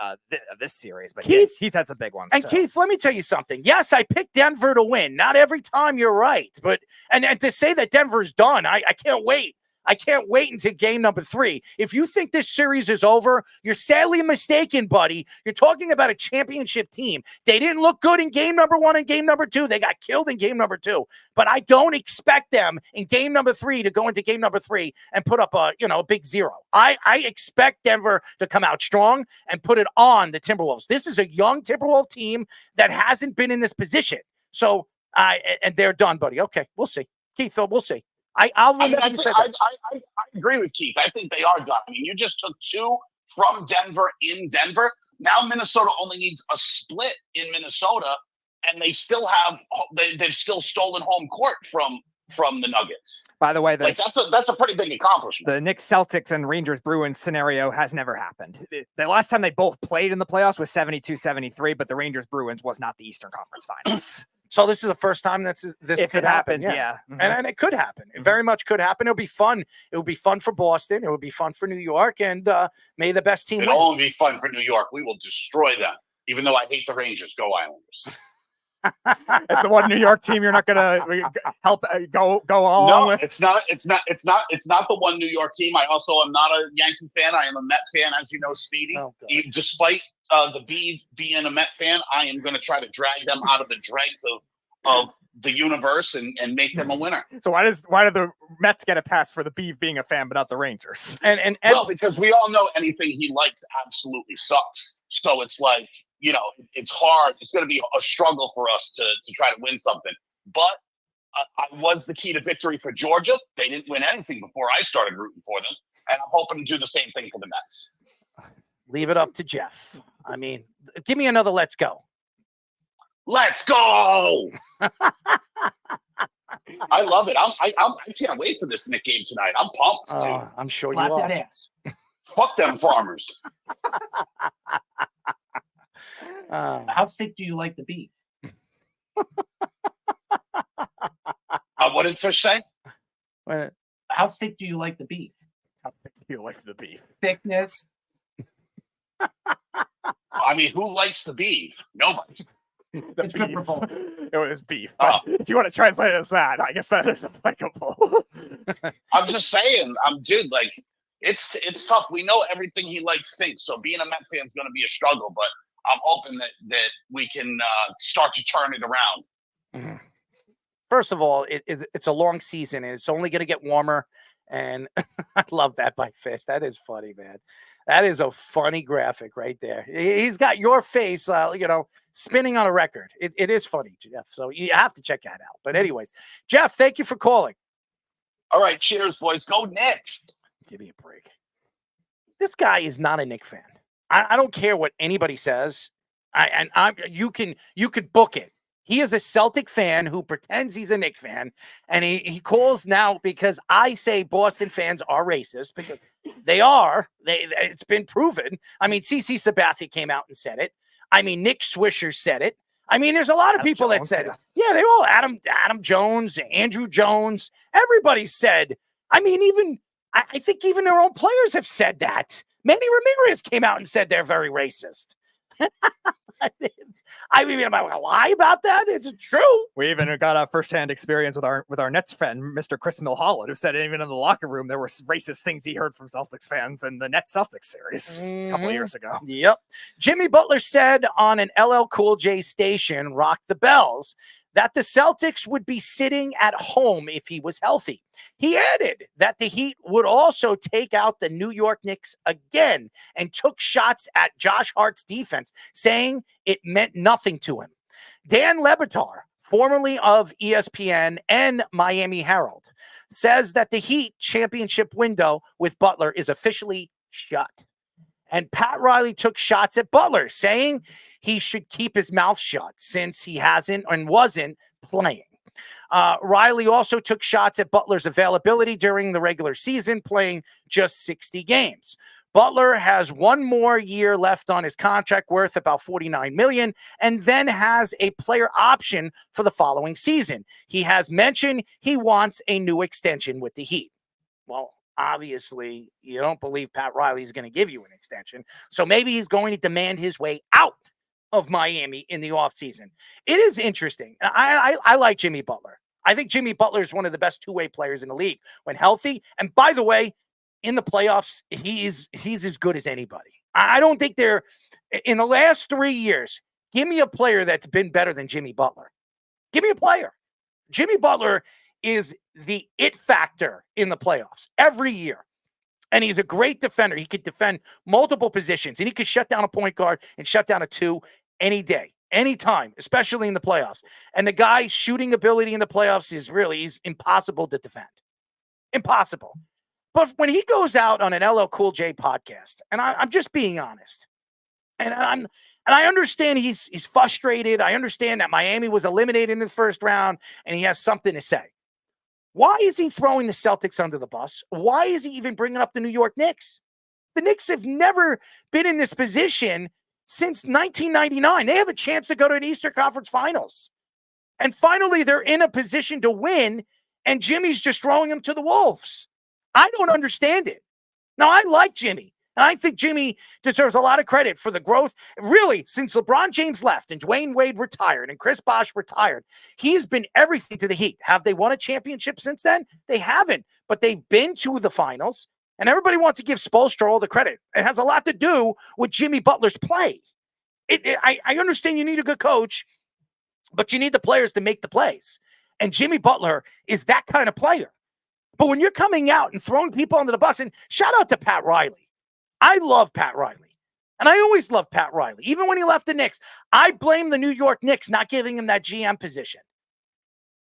this series, but he's had some big ones. And Keith, let me tell you something. Yes, I picked Denver to win. Not every time you're right, but and to say that Denver's done, I can't wait. I can't wait until game number 3. If you think this series is over, you're sadly mistaken, buddy. You're talking about a championship team. They didn't look good in game number 1 and game number 2. They got killed in game number 2. But I don't expect them in game number 3 to go into game number 3 and put up a big 0. I expect Denver to come out strong and put it on the Timberwolves. This is a young Timberwolves team that hasn't been in this position. So and they're done, buddy. Okay, we'll see. Keith, we'll see. I agree with Keith. I think they are done. I mean, you just took 2 from Denver in Denver. Now Minnesota only needs a split in Minnesota, and they still have they've still stolen home court from the Nuggets. By the way, that's a pretty big accomplishment. The Knicks, Celtics, and Rangers Bruins scenario has never happened. The last time they both played in the playoffs was 72-73, but the Rangers Bruins was not the Eastern Conference Finals. So this is the first time this could happen. Yeah. Mm-hmm. And it could happen. It very much could happen. It'll be fun. It will be fun for Boston. It will be fun for New York. And may the best team win. It'll only be fun for New York. We will destroy them. Even though I hate the Rangers. Go Islanders. It's the one New York team you're not going to help go along with. It's not the one New York team. I also am not a Yankee fan. I am a Met fan, as you know, Speedy. Oh, despite the B being a Met fan, I am going to try to drag them out of the dregs of the universe and make them a winner. So why do the Mets get a pass for the B being a fan, but not the Rangers? And well, because we all know anything he likes absolutely sucks. So it's like, it's hard. It's going to be a struggle for us to try to win something. But I was the key to victory for Georgia. They didn't win anything before I started rooting for them. And I'm hoping to do the same thing for the Mets. Leave it up to Jeff. I mean, give me another let's go. Let's go! I love it. I can't wait for this Knick game tonight. I'm pumped, dude. I'm sure Clap you are. that ass. Fuck them farmers. How thick do you like the beef? What did Fish say? How thick do you like the beef? How thick do you like the beef? Thickness. I mean, who likes the beef? Nobody. It's good for both. It was beef. If you want to translate it as that, I guess that is applicable. I'm just saying, dude, like, it's tough. We know everything he likes stinks, so being a Met fan is going to be a struggle, but I'm hoping that we can start to turn it around. Mm-hmm. First of all, it's a long season, and it's only going to get warmer, and I love that by Fish. That is funny, man. That is a funny graphic right there. He's got your face, spinning on a record. It is funny, Jeff, so you have to check that out. But anyways, Jeff, thank you for calling. All right, cheers, boys. Go Knicks. Give me a break. This guy is not a Knicks fan. I don't care what anybody says. You could book it. He is a Celtic fan who pretends he's a Knicks fan, and he calls now because I say Boston fans are racist, because they are. It's been proven. I mean, CC Sabathia came out and said it. I mean, Nick Swisher said it. I mean, there's a lot of people that said it. Yeah, they all Adam Jones, Andrew Jones, everybody said. I mean, even I think even their own players have said that. Manny Ramirez came out and said they're very racist. I mean, am I going to lie about that? It's true. We even got a firsthand experience with our Nets fan, Mr. Chris Milholland, who said even in the locker room there were racist things he heard from Celtics fans in the Nets Celtics series a couple of years ago. Yep. Jimmy Butler said on an LL Cool J station, Rock the Bells, that the Celtics would be sitting at home if he was healthy. He added that the Heat would also take out the New York Knicks again and took shots at Josh Hart's defense, saying it meant nothing to him. Dan Lebertar, formerly of ESPN and Miami Herald, says that the Heat championship window with Butler is officially shut. And Pat Riley took shots at Butler, saying he should keep his mouth shut since he hasn't and wasn't playing. Riley also took shots at Butler's availability during the regular season, playing just 60 games. Butler has one more year left on his contract worth about $49 million, and then has a player option for the following season. He has mentioned he wants a new extension with the Heat. Well, obviously, you don't believe Pat Riley's going to give you an extension. So maybe he's going to demand his way out of Miami in the offseason. It is interesting. I like Jimmy Butler. I think Jimmy Butler is one of the best two-way players in the league when healthy. And by the way, in the playoffs, he's as good as anybody. I don't think they're in the last 3 years. Give me a player that's been better than Jimmy Butler. Give me a player. Jimmy Butler is the it factor in the playoffs every year. And he's a great defender. He could defend multiple positions, and he could shut down a point guard and shut down a two any day, anytime, especially in the playoffs. And the guy's shooting ability in the playoffs he's impossible to defend. Impossible. But when he goes out on an LL Cool J podcast, and I'm just being honest, and I understand he's frustrated. I understand that Miami was eliminated in the first round, and he has something to say. Why is he throwing the Celtics under the bus? Why is he even bringing up the New York Knicks? The Knicks have never been in this position since 1999. They have a chance to go to an Eastern Conference Finals. And finally, they're in a position to win, and Jimmy's just throwing them to the Wolves. I don't understand it. Now, I like Jimmy, and I think Jimmy deserves a lot of credit for the growth. Really, since LeBron James left and Dwayne Wade retired and Chris Bosh retired, he's been everything to the Heat. Have they won a championship since then? They haven't, but they've been to the finals, and everybody wants to give Spoelstra all the credit. It has a lot to do with Jimmy Butler's play. I understand you need a good coach, but you need the players to make the plays. And Jimmy Butler is that kind of player. But when you're coming out and throwing people under the bus, and shout out to Pat Riley. I love Pat Riley. And I always loved Pat Riley. Even when he left the Knicks, I blame the New York Knicks not giving him that GM position.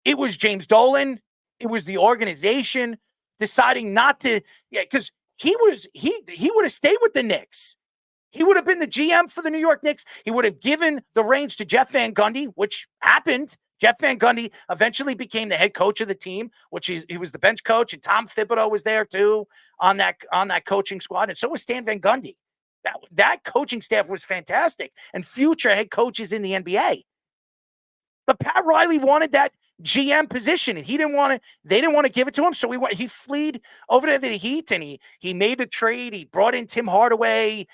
It was James Dolan. It was the organization deciding not to, because he would have stayed with the Knicks. He would have been the GM for the New York Knicks. He would have given the reins to Jeff Van Gundy, which happened. Jeff Van Gundy eventually became the head coach of the team, which he was the bench coach, and Tom Thibodeau was there too on that coaching squad, and so was Stan Van Gundy. That coaching staff was fantastic, and future head coaches in the NBA. But Pat Riley wanted that GM position, and they didn't want to give it to him, so he fled over to the Heat, and he made a trade. He brought in Tim Hardaway.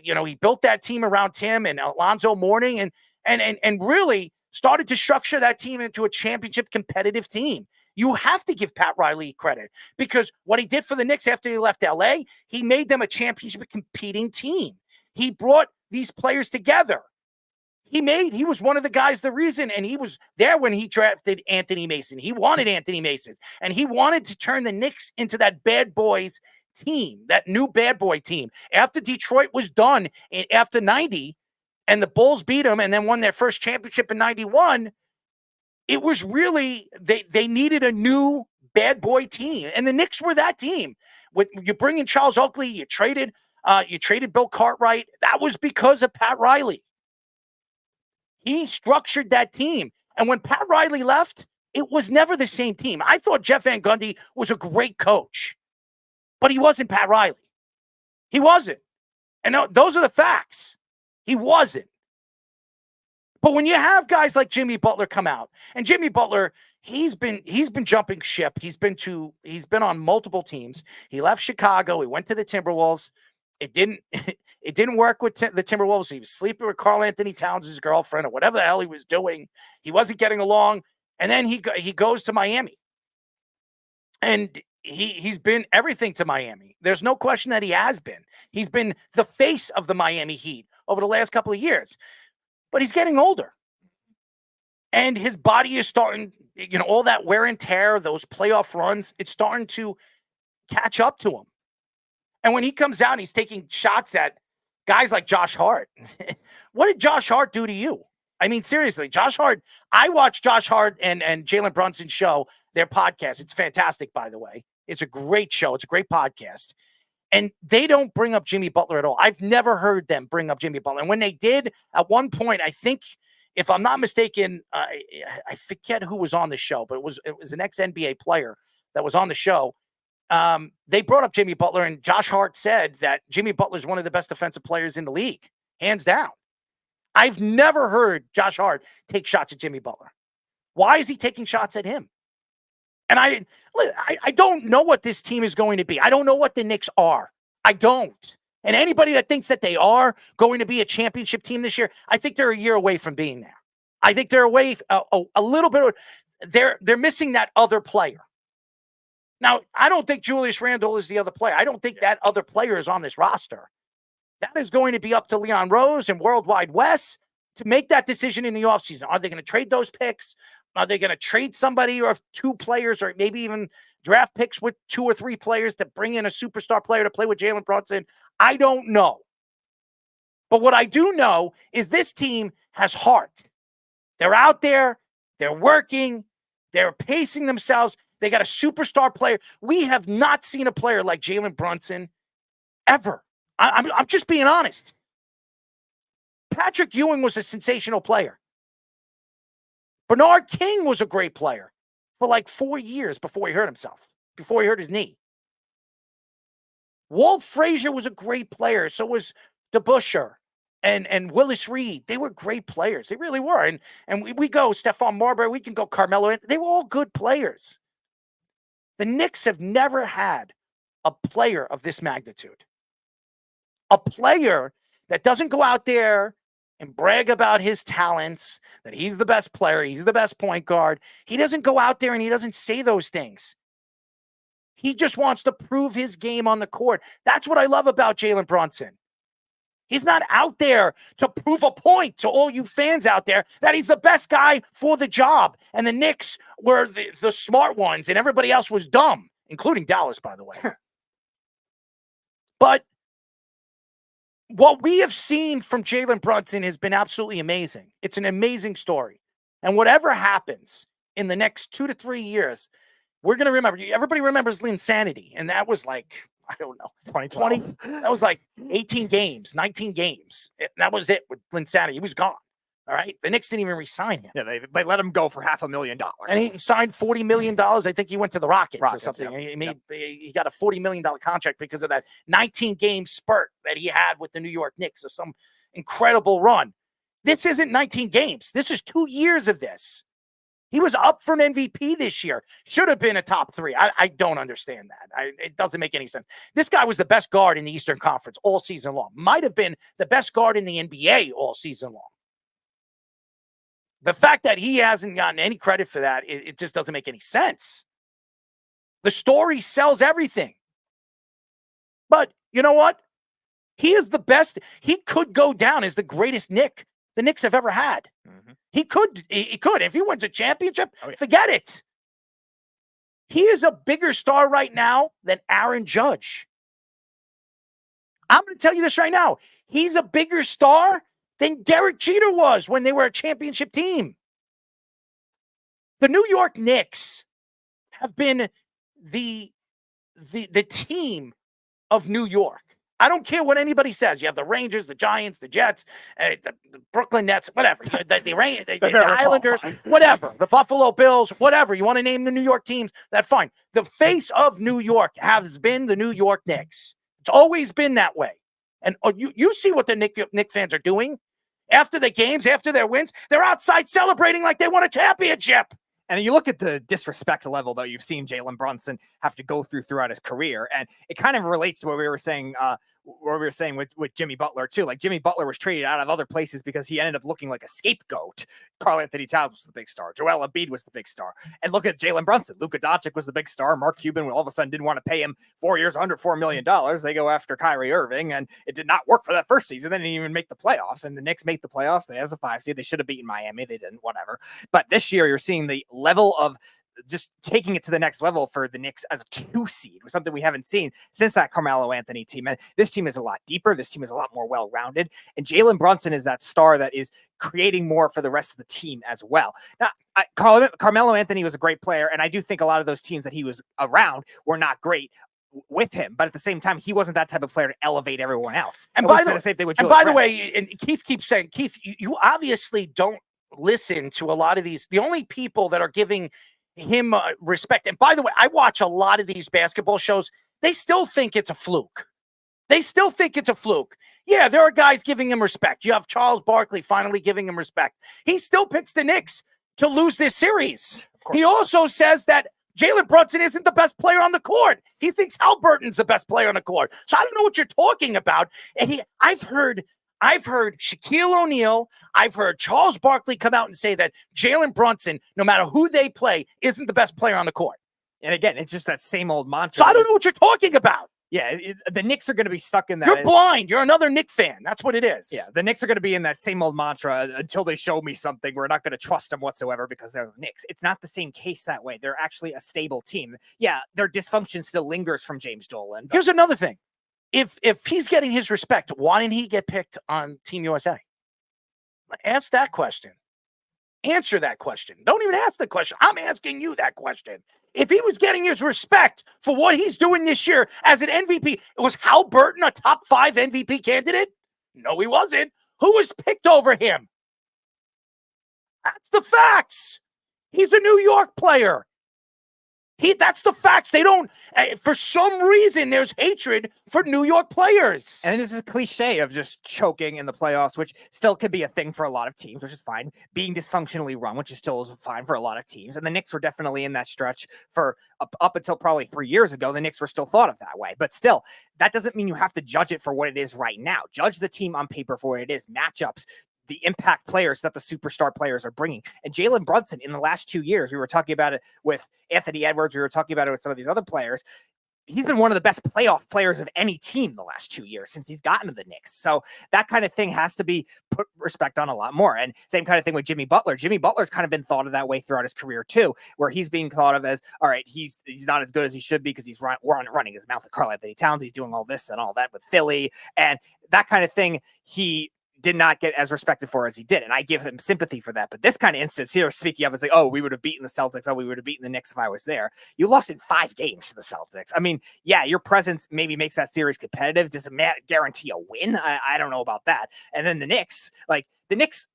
He built that team around Tim and Alonzo Mourning, and really started to structure that team into a championship competitive team. You have to give Pat Riley credit, because what he did for the Knicks after he left LA, he made them a championship competing team. He brought these players together. He was one of the guys, the reason, and he was there when he drafted Anthony Mason. He wanted Anthony Mason, and he wanted to turn the Knicks into that bad boys team, that new bad boy team. After Detroit was done after 90, and the Bulls beat them and then won their first championship in 91, it was really, they needed a new bad boy team. And the Knicks were that team. You bring in Charles Oakley, you traded You traded Bill Cartwright. That was because of Pat Riley. He structured that team. And when Pat Riley left, it was never the same team. I thought Jeff Van Gundy was a great coach, but he wasn't Pat Riley. He wasn't. And those are the facts. He wasn't. But when you have guys like Jimmy Butler come out, and Jimmy Butler, he's been jumping ship. He's been on multiple teams. He left Chicago. He went to the Timberwolves. It didn't work with the Timberwolves. He was sleeping with Karl Anthony Towns' girlfriend or whatever the hell he was doing. He wasn't getting along. And then he goes to Miami. And he's been everything to Miami. There's no question that he has been. He's been the face of the Miami Heat over the last couple of years. But he's getting older. And his body is starting, all that wear and tear, those playoff runs, it's starting to catch up to him. And when he comes out and he's taking shots at guys like Josh Hart, what did Josh Hart do to you? I mean, seriously, Josh Hart, I watched Josh Hart and Jalen Brunson's show, their podcast. It's fantastic, by the way. It's a great show. It's a great podcast. And they don't bring up Jimmy Butler at all. I've never heard them bring up Jimmy Butler. And when they did, at one point, I think, if I'm not mistaken, I forget who was on the show, but it was an ex-NBA player that was on the show. They brought up Jimmy Butler, and Josh Hart said that Jimmy Butler is one of the best defensive players in the league, hands down. I've never heard Josh Hart take shots at Jimmy Butler. Why is he taking shots at him? And I don't know what this team is going to be. I don't know what the Knicks are. I don't. And anybody that thinks that they are going to be a championship team this year, I think they're a year away from being there. I think they're away a little bit. They're missing that other player. Now, I don't think Julius Randle is the other player. I don't think that other player is on this roster. That is going to be up to Leon Rose and Worldwide Wes to make that decision in the offseason. Are they going to trade those picks? Are they going to trade somebody or two players or maybe even draft picks with 2 or 3 players to bring in a superstar player to play with Jalen Brunson? I don't know. But what I do know is this team has heart. They're out there. They're working. They're pacing themselves. They got a superstar player. We have not seen a player like Jalen Brunson ever. I'm just being honest. Patrick Ewing was a sensational player. Bernard King was a great player for like 4 years before he hurt himself, before he hurt his knee. Walt Frazier was a great player. So was DeBusschere and Willis Reed. They were great players. They really were. And we go Stephon Marbury. We can go Carmelo. They were all good players. The Knicks have never had a player of this magnitude. A player that doesn't go out there and brag about his talents, that he's the best player, he's the best point guard. He doesn't go out there and he doesn't say those things. He just wants to prove his game on the court. That's what I love about Jalen Brunson. He's not out there to prove a point to all you fans out there that he's the best guy for the job. And the Knicks were the smart ones and everybody else was dumb, including Dallas, by the way. But what we have seen from Jalen Brunson has been absolutely amazing. It's an amazing story. And whatever happens in the next 2 to 3 years, we're going to remember. Everybody remembers Linsanity. And that was like, I don't know, 2020. That was like 18 games, 19 games. That was it with Linsanity. He was gone. All right. The Knicks didn't even re-sign him. Yeah, they let him go for $500,000. And he signed $40 million. I think he went to the Rockets or something. Yeah. He got a $40 million contract because of that 19-game spurt that he had with the New York Knicks of some incredible run. This isn't 19 games. This is 2 years of this. He was up for an MVP this year. Should have been a top 3. I don't understand that. It doesn't make any sense. This guy was the best guard in the Eastern Conference all season long. Might have been the best guard in the NBA all season long. The fact that he hasn't gotten any credit for that, it just doesn't make any sense. The story sells everything. But you know what? He is the best. He could go down as the greatest Knick the Knicks have ever had. Mm-hmm. He could. If he wins a championship, forget it. He is a bigger star right now than Aaron Judge. I'm going to tell you this right now. He's a bigger star than Derek Jeter was when they were a championship team. The New York Knicks have been the team of New York. I don't care what anybody says. You have the Rangers, the Giants, the Jets, the Brooklyn Nets, whatever. The Islanders, whatever. The Buffalo Bills, whatever. You want to name the New York teams? That's fine. The face of New York has been the New York Knicks. It's always been that way. And you see what the Knicks fans are doing after the games, after their wins. They're outside celebrating like they won a championship. And you look at the disrespect level that you've seen Jalen Brunson have to go throughout his career, and it kind of relates to what we were saying. With Jimmy Butler too. Like Jimmy Butler was traded out of other places because he ended up looking like a scapegoat. Karl Anthony Towns was the big star. Joel Embiid was the big star. And look at Jalen Brunson. Luka Doncic was the big star. Mark Cuban all of a sudden didn't want to pay him 4 years, $104 million. They go after Kyrie Irving, and it did not work for that first season. They didn't even make the playoffs, and the Knicks made the playoffs. They as a 5 seed. They should have beaten Miami. They didn't, whatever. But this year you're seeing the level of just taking it to the next level for the Knicks as a 2 seed was something we haven't seen since that Carmelo Anthony team. And this team is a lot deeper. This team is a lot more well-rounded. And Jalen Brunson is that star that is creating more for the rest of the team as well. Now, Carmelo Anthony was a great player, and I do think a lot of those teams that he was around were not great with him, but at the same time, he wasn't that type of player to elevate everyone else. And by the way, and Keith keeps saying, Keith, you obviously don't listen to a lot of these. The only people that are giving him respect. And by the way, I watch a lot of these basketball shows. They still think it's a fluke. Yeah, there are guys giving him respect. You have Charles Barkley finally giving him respect. He still picks the Knicks to lose this series. He also says that Jalen Brunson isn't the best player on the court. He thinks Halliburton's the best player on the court. So I don't know what you're talking about. And I've heard Shaquille O'Neal, I've heard Charles Barkley come out and say that Jalen Brunson, no matter who they play, isn't the best player on the court. And again, it's just that same old mantra. So I don't know what you're talking about. Yeah, the Knicks are going to be stuck in that. You're blind. You're another Knicks fan. That's what it is. Yeah, the Knicks are going to be in that same old mantra until they show me something. We're not going to trust them whatsoever because they're the Knicks. It's not the same case that way. They're actually a stable team. Yeah, their dysfunction still lingers from James Dolan. Here's another thing. If he's getting his respect, why didn't he get picked on Team USA? Ask that question. Answer that question. Don't even ask the question. I'm asking you that question. If he was getting his respect for what he's doing this year as an MVP, was Halliburton a top 5 MVP candidate? No, he wasn't. Who was picked over him? That's the facts. He's a New York player. That's the facts. They don't, for some reason, there's hatred for New York players. And this is a cliche of just choking in the playoffs, which still could be a thing for a lot of teams, which is fine. Being dysfunctionally run, which is still fine for a lot of teams. And the Knicks were definitely in that stretch for up until probably 3 years ago. The Knicks were still thought of that way. But still, that doesn't mean you have to judge it for what it is right now. Judge the team on paper for what it is. Matchups, the impact players that the superstar players are bringing. And Jalen Brunson in the last 2 years, we were talking about it with Anthony Edwards. We were talking about it with some of these other players. He's been one of the best playoff players of any team the last 2 years since he's gotten to the Knicks. So that kind of thing has to be put respect on a lot more. And same kind of thing with Jimmy Butler. Jimmy Butler's kind of been thought of that way throughout his career too, where he's being thought of as, all right, he's not as good as he should be because he's running his mouth with Karl Anthony Towns. He's doing all this and all that with Philly and that kind of thing. He did not get as respected for as he did. And I give him sympathy for that. But this kind of instance here, speaking up and saying, oh, we would have beaten the Celtics. Oh, we would have beaten the Knicks if I was there. You lost in 5 games to the Celtics. I mean, yeah, your presence maybe makes that series competitive. Does it guarantee a win? I don't know about that. And then the Knicks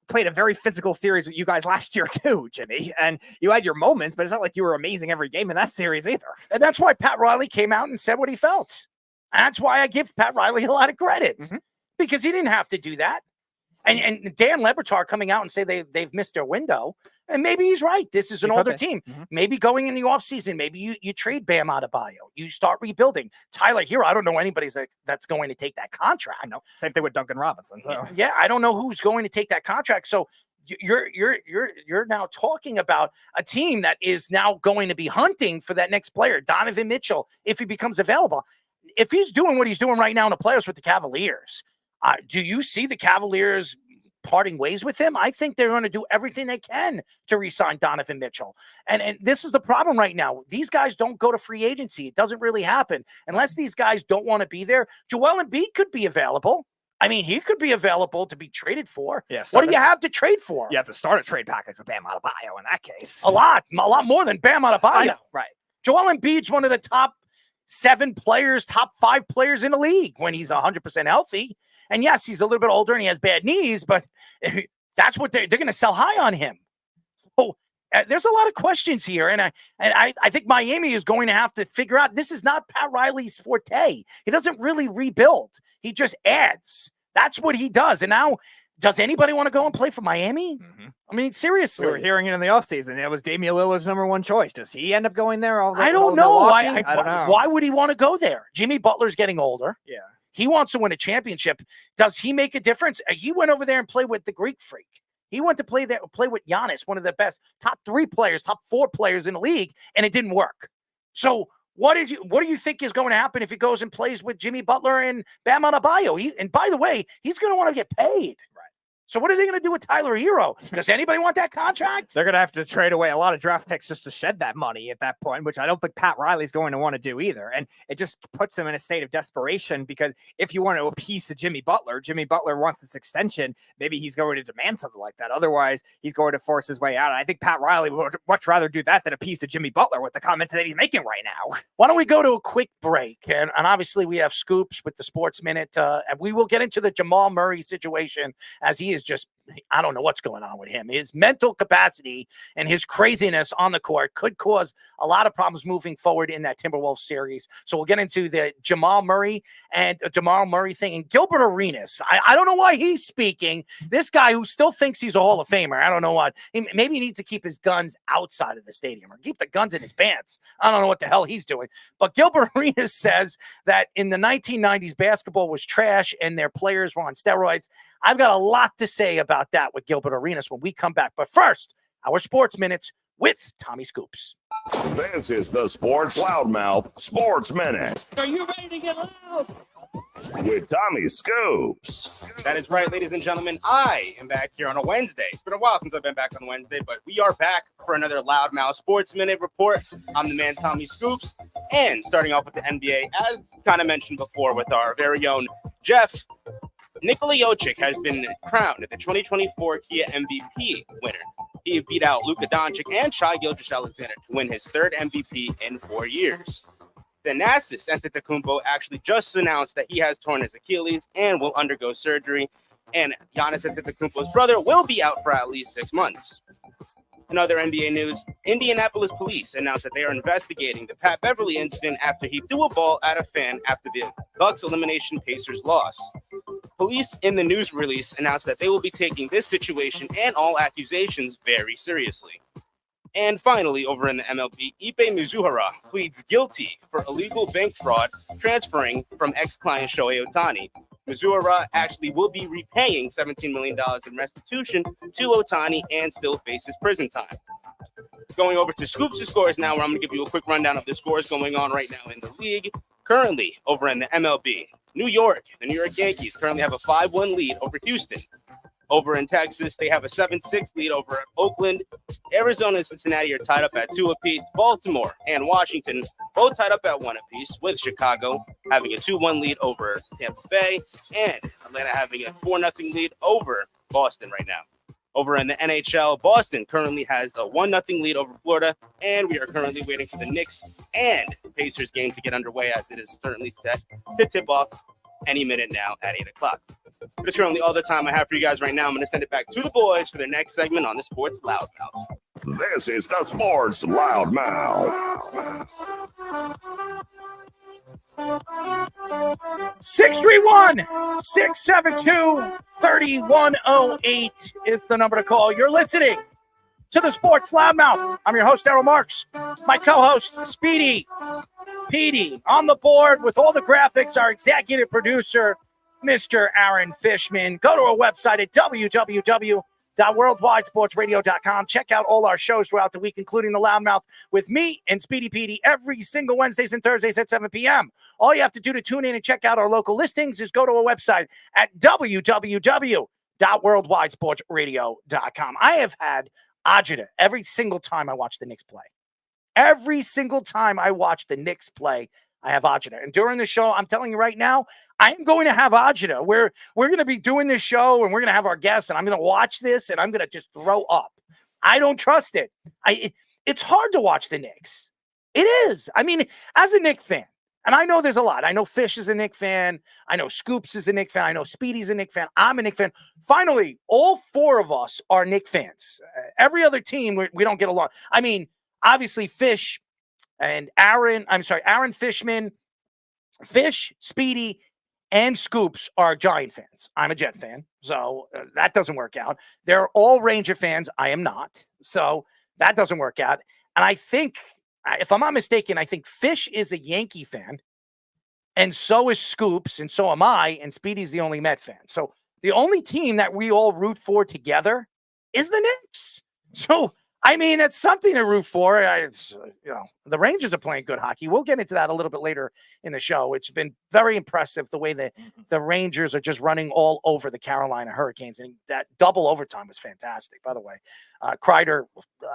played a very physical series with you guys last year too, Jimmy. And you had your moments, but it's not like you were amazing every game in that series either. And that's why Pat Riley came out and said what he felt. And that's why I give Pat Riley a lot of credit because he didn't have to do that. And Dan Le Batard coming out and say they've missed their window. And maybe he's right. This is an older team. Maybe going in the offseason, maybe you trade Bam Adebayo. You start rebuilding. Tyler Hero, I don't know anybody that's going to take that contract. No, same thing with Duncan Robinson. So yeah, I don't know who's going to take that contract. So you're now talking about a team that is now going to be hunting for that next player, Donovan Mitchell, if he becomes available. If he's doing what he's doing right now in the playoffs with the Cavaliers, do you see the Cavaliers parting ways with him? I think they're going to do everything they can to re-sign Donovan Mitchell. And this is the problem right now. These guys don't go to free agency. It doesn't really happen. Unless these guys don't want to be there. Joel Embiid could be available. I mean, he could be available to be traded for. Yeah, what do you have to trade for? You have to start a trade package with Bam Adebayo in that case. A lot more than Bam Adebayo. Right. Joel Embiid's one of the top 7 players, top 5 players in the league when he's 100% healthy. And yes, he's a little bit older and he has bad knees, but that's what they're going to sell high on him. So there's a lot of questions here. And I think Miami is going to have to figure out, this is not Pat Riley's forte. He doesn't really rebuild. He just adds. That's what he does. And now, does anybody want to go and play for Miami? Mm-hmm. I mean, seriously. We were hearing it in the offseason. It was Damian Lillard's #1 choice. Does he end up going there? I don't know. I don't know. Why would he want to go there? Jimmy Butler's getting older. Yeah. He wants to win a championship. Does he make a difference? He went over there and played with the Greek Freak. He went to play with Giannis, one of the best top 3 players, top 4 players in the league, and it didn't work. So what do you think is going to happen if he goes and plays with Jimmy Butler and Bam Adebayo? And by the way, he's going to want to get paid. So what are they going to do with Tyler Hero? Does anybody want that contract? They're going to have to trade away a lot of draft picks just to shed that money at that point, which I don't think Pat Riley's going to want to do either. And it just puts him in a state of desperation, because if you want to appease to Jimmy Butler wants this extension, maybe he's going to demand something like that. Otherwise, he's going to force his way out. And I think Pat Riley would much rather do that than appease to Jimmy Butler with the comments that he's making right now. Why don't we go to a quick break? And obviously we have scoops with the Sports Minute. And we will get into the Jamal Murray situation, as he is just, I don't know what's going on with him. His mental capacity and his craziness on the court could cause a lot of problems moving forward in that Timberwolves series. So we'll get into the Jamal Murray thing. And Gilbert Arenas, I don't know why he's speaking. This guy who still thinks he's a Hall of Famer, I don't know what. Maybe he needs to keep his guns outside of the stadium or keep the guns in his pants. I don't know what the hell he's doing. But Gilbert Arenas says that in the 1990s, basketball was trash and their players were on steroids. I've got a lot to say about that with Gilbert Arenas when we come back. But first, our Sports Minutes with Tommy Scoops. This is the Sports Loudmouth Sports Minute. Are you ready to get loud? With Tommy Scoops. That is right, ladies and gentlemen. I am back here on a Wednesday. It's been a while since I've been back on Wednesday, but we are back for another Loudmouth Sports Minute report. I'm the man, Tommy Scoops. And starting off with the NBA, as kind of mentioned before with our very own Jeff, Nikola Jokic has been crowned the 2024 Kia MVP winner. He beat out Luka Doncic and Shai Gilgeous-Alexander to win his 3rd MVP in 4 years. Thanasis Antetokounmpo actually just announced that he has torn his Achilles and will undergo surgery. And Giannis Antetokounmpo's brother will be out for at least 6 months. In other NBA news, Indianapolis police announced that they are investigating the Pat Beverly incident after he threw a ball at a fan after the Bucks elimination Pacers loss. Police in the news release announced that they will be taking this situation and all accusations very seriously. And finally, over in the MLB, Ippei Mizuhara pleads guilty for illegal bank fraud transferring from ex-client Shohei Ohtani. Mizuhara actually will be repaying $17 million in restitution to Ohtani and still faces prison time. Going over to Scoops' scores now, where I'm going to give you a quick rundown of the scores going on right now in the league. Currently, over in the MLB, the New York Yankees currently have a 5-1 lead over Houston. Over in Texas, they have a 7-6 lead over Oakland. Arizona and Cincinnati are tied up at 2 apiece. Baltimore and Washington both tied up at 1 apiece, with Chicago having a 2-1 lead over Tampa Bay, and Atlanta having a 4-0 lead over Boston right now. Over in the NHL, Boston currently has a 1-0 lead over Florida, and we are currently waiting for the Knicks and Pacers game to get underway, as it is certainly set to tip off any minute now at 8 o'clock. That's currently all the time I have for you guys right now. I'm going to send it back to the boys for their next segment on the Sports Loudmouth. This is the Sports Loudmouth. 631-672-3108 is the number to call. You're listening to the Sports Loudmouth. I'm your host, Daryl Marks. My co-host, Speedy Petey, on the board with all the graphics, our executive producer, Mr. Aaron Fishman. Go to our website at www.worldwidesportsradio.com. Check out all our shows throughout the week, including the Loudmouth with me and Speedy Petey every single Wednesdays and Thursdays at 7 p.m. All you have to do to tune in and check out our local listings is go to our website at www.worldwidesportsradio.com. I have had agita every single time I watch the Knicks play. Every single time I watch the Knicks play, I have agita. And during the show, I'm telling you right now, I am going to have agita. We're going to be doing this show, and we're going to have our guests, and I'm going to watch this, and I'm going to just throw up. I don't trust it. It's hard to watch the Knicks. It is. I mean, as a Knicks fan, And I know there's a lot. I know Fish is a Knick fan. I know Scoops is a Knick fan. I know Speedy's a Knick fan. I'm a Knick fan. Finally, all four of us are Knick fans. Every other team, we don't get along. I mean, obviously Fish and Aaron Fishman, Fish, Speedy, and Scoops are Giant fans. I'm a Jet fan, so that doesn't work out. They're all Ranger fans. I am not, so that doesn't work out. And I think, if I'm not mistaken, I think Fish is a Yankee fan, and so is Scoops, and so am I, and Speedy's the only Met fan. So the only team that we all root for together is the Knicks. So I mean, it's something to root for. The Rangers are playing good hockey. We'll get into that a little bit later in the show. It's been very impressive the way that the Rangers are just running all over the Carolina Hurricanes. And that double overtime was fantastic, by the way. Kreider,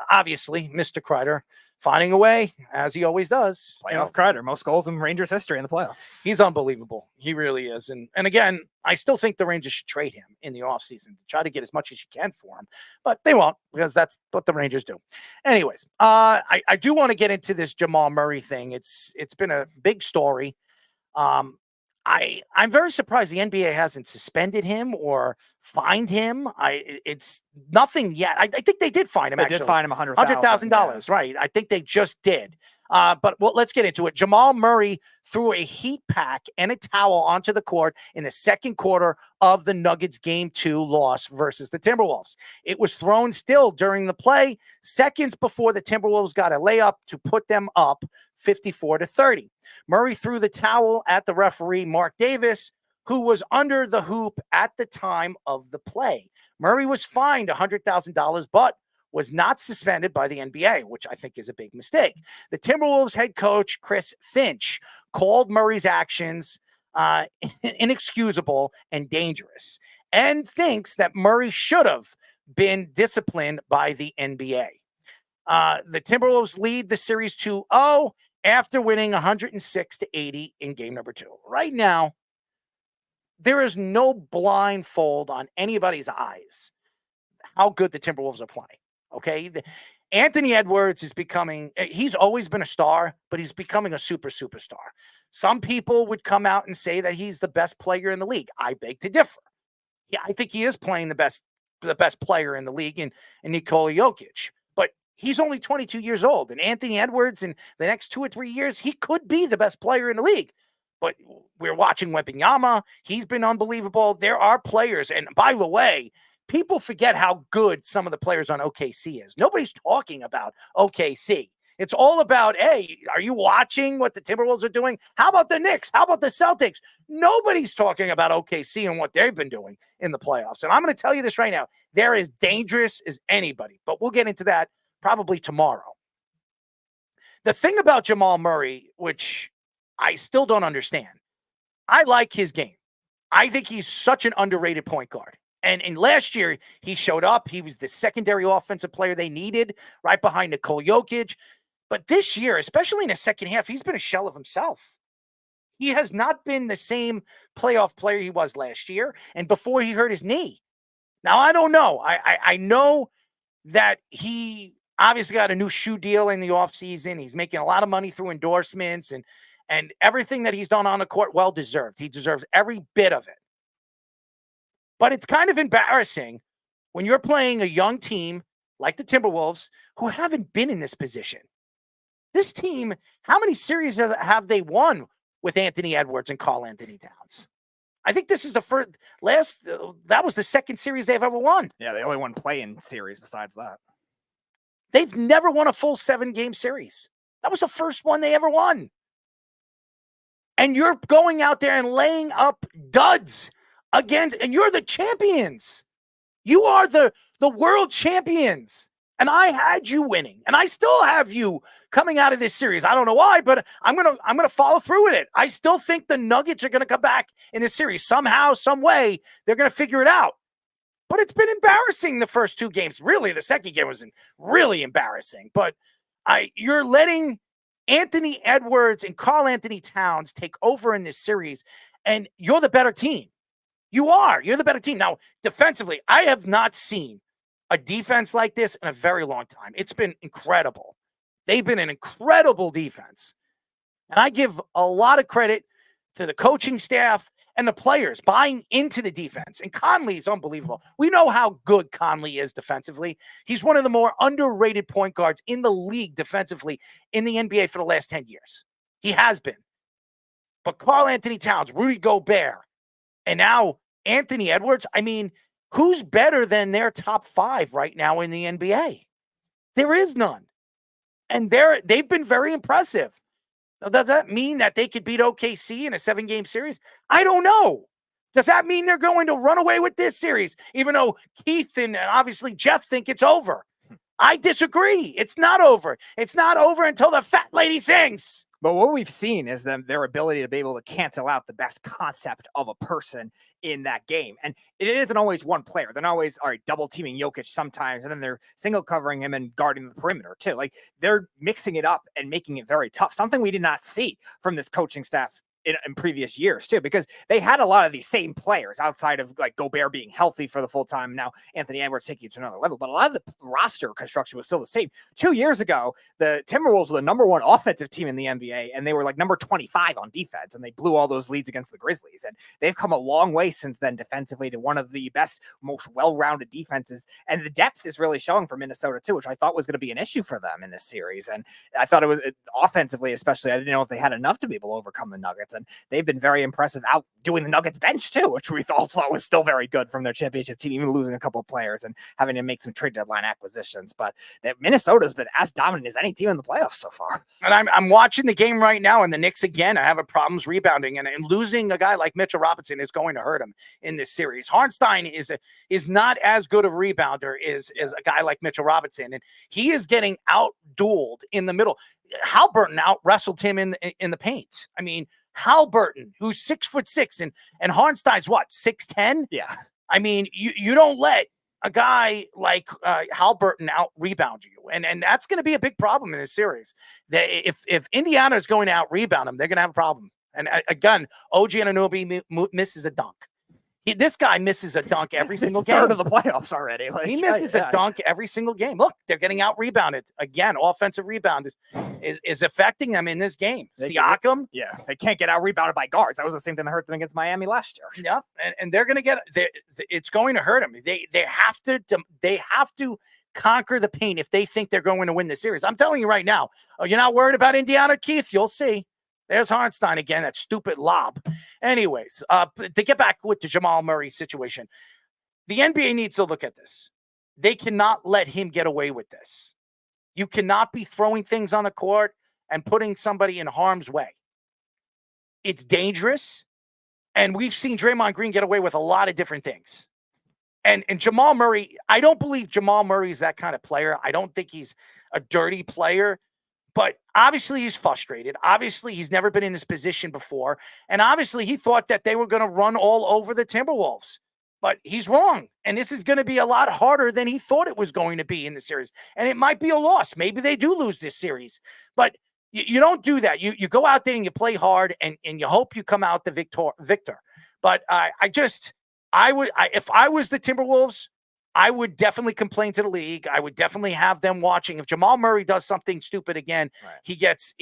obviously, Mr. Kreider, finding a way, as he always does. Playoff Kreider, most goals in Rangers history in the playoffs. He's unbelievable. He really is. And again, I still think the Rangers should trade him in the offseason to try to get as much as you can for him. But they won't, because that's what the Rangers do. Anyways, I do want to get into this Jamal Murray thing. It's been a big story. I'm very surprised the NBA hasn't suspended him or fined him. It's nothing yet. I think they did fine him. They did fine him $100,000, right? I think they just did. But let's get into it. Jamal Murray threw a heat pack and a towel onto the court in the second quarter of the Nuggets Game 2 loss versus the Timberwolves. It was thrown still during the play, seconds before the Timberwolves got a layup to put them up 54-30. Murray threw the towel at the referee, Mark Davis, who was under the hoop at the time of the play. Murray was fined $100,000, but was not suspended by the NBA, which I think is a big mistake. The Timberwolves head coach, Chris Finch, called Murray's actions inexcusable and dangerous, and thinks that Murray should have been disciplined by the NBA. The Timberwolves lead the series 2-0 after winning 106-80 in game number 2. Right now, there is no blindfold on anybody's eyes how good the Timberwolves are playing. Okay. Anthony Edwards is he's always been a star, but he's becoming a superstar. Some people would come out and say that he's the best player in the league. I beg to differ. Yeah, I think he is playing the best player in the league in Nikola Jokic, but he's only 22 years old, and Anthony Edwards in the next 2 or 3 years, he could be the best player in the league. But we're watching Wembanyama. He's been unbelievable. There are players, and by the way, people forget how good some of the players on OKC is. Nobody's talking about OKC. It's all about, hey, are you watching what the Timberwolves are doing? How about the Knicks? How about the Celtics? Nobody's talking about OKC and what they've been doing in the playoffs. And I'm going to tell you this right now. They're as dangerous as anybody. But we'll get into that probably tomorrow. The thing about Jamal Murray, which I still don't understand, I like his game. I think he's such an underrated point guard. And last year, he showed up. He was the secondary offensive player they needed, right behind Nikola Jokic. But this year, especially in the second half, he's been a shell of himself. He has not been the same playoff player he was last year and before he hurt his knee. Now, I don't know. I know that he obviously got a new shoe deal in the offseason. He's making a lot of money through endorsements and everything that he's done on the court, well-deserved. He deserves every bit of it. But it's kind of embarrassing when you're playing a young team like the Timberwolves who haven't been in this position. This team, how many series have they won with Anthony Edwards and Karl Anthony Towns? I think this is that was the second series they've ever won. Yeah, they only won play-in series besides that. They've never won a full 7-game series. That was the first one they ever won. And you're going out there and laying up duds again, and you're the champions. You are the world champions. And I had you winning. And I still have you coming out of this series. I don't know why, but I'm gonna follow through with it. I still think the Nuggets are gonna come back in this series. Somehow, some way, they're gonna figure it out. But it's been embarrassing the first 2 games. Really, the second game was really embarrassing. But you're letting Anthony Edwards and Karl Anthony Towns take over in this series, and you're the better team. You're the better team. Now, defensively, I have not seen a defense like this in a very long time. It's been incredible. They've been an incredible defense. And I give a lot of credit to the coaching staff and the players buying into the defense. And Conley is unbelievable. We know how good Conley is defensively. He's one of the more underrated point guards in the league defensively in the NBA for the last 10 years. He has been. But Karl Anthony Towns, Rudy Gobert, and now Anthony Edwards, I mean, who's better than their top 5 right now in the NBA? There is none. And they've been very impressive. Now, does that mean that they could beat OKC in a 7-game series? I don't know. Does that mean they're going to run away with this series, even though Keith and obviously Jeff think it's over? I disagree. It's not over. It's not over until the fat lady sings. But what we've seen is their ability to be able to cancel out the best concept of a person in that game. And it isn't always one player. They're not always double teaming Jokic sometimes, and then they're single covering him and guarding the perimeter too. Like, they're mixing it up and making it very tough. Something we did not see from this coaching staff in previous years too, because they had a lot of these same players outside of like Gobert being healthy for the full time. Now Anthony Edwards taking it to another level, but a lot of the roster construction was still the same. 2 years ago, the Timberwolves were the number 1 offensive team in the NBA, and they were like number 25 on defense, and they blew all those leads against the Grizzlies. And they've come a long way since then defensively to one of the best, most well-rounded defenses. And the depth is really showing for Minnesota too, which I thought was going to be an issue for them in this series. And I thought it was offensively, especially, I didn't know if they had enough to be able to overcome the Nuggets. And they've been very impressive outdoing the Nuggets bench too, which we all thought was still very good from their championship team, even losing a couple of players and having to make some trade deadline acquisitions. But Minnesota's been as dominant as any team in the playoffs so far. And I'm watching the game right now, and the Knicks again are having problems rebounding, and losing a guy like Mitchell Robinson is going to hurt him in this series. Hartenstein is not as good of a rebounder as a guy like Mitchell Robinson, and he is getting out-dueled in the middle. Halliburton out-wrestled him in the paint. I mean, Halliburton, who's 6'6", and Hartenstein's what, 6'10"? Yeah. I mean, you don't let a guy like Halliburton out rebound you, and that's going to be a big problem in this series. If Indiana is going to out rebound them, they're going to have a problem. And again, OG Anunoby misses a dunk. This guy misses a dunk every single game. Third of the playoffs already. Like, he misses a dunk every single game. Look, they're getting out rebounded again. Offensive rebound is affecting them in this game. Siakam, they can't get out rebounded by guards. That was the same thing that hurt them against Miami last year. Yeah, and they're going to get. It's going to hurt them. They have to conquer the paint if they think they're going to win the series. I'm telling you right now. Oh, you're not worried about Indiana, Keith? You'll see. There's Hartenstein again, that stupid lob. Anyways, to get back with the Jamal Murray situation, the NBA needs to look at this. They cannot let him get away with this. You cannot be throwing things on the court and putting somebody in harm's way. It's dangerous, and we've seen Draymond Green get away with a lot of different things. And Jamal Murray, I don't believe Jamal Murray is that kind of player. I don't think he's a dirty player. But obviously he's frustrated. Obviously he's never been in this position before. And obviously he thought that they were going to run all over the Timberwolves. But he's wrong. And this is going to be a lot harder than he thought it was going to be in the series. And it might be a loss. Maybe they do lose this series. But you don't do that. You go out there and you play hard, and you hope you come out the victor. But if I was the Timberwolves, I would definitely complain to the league. I would definitely have them watching. If Jamal Murray does something stupid again, right, he gets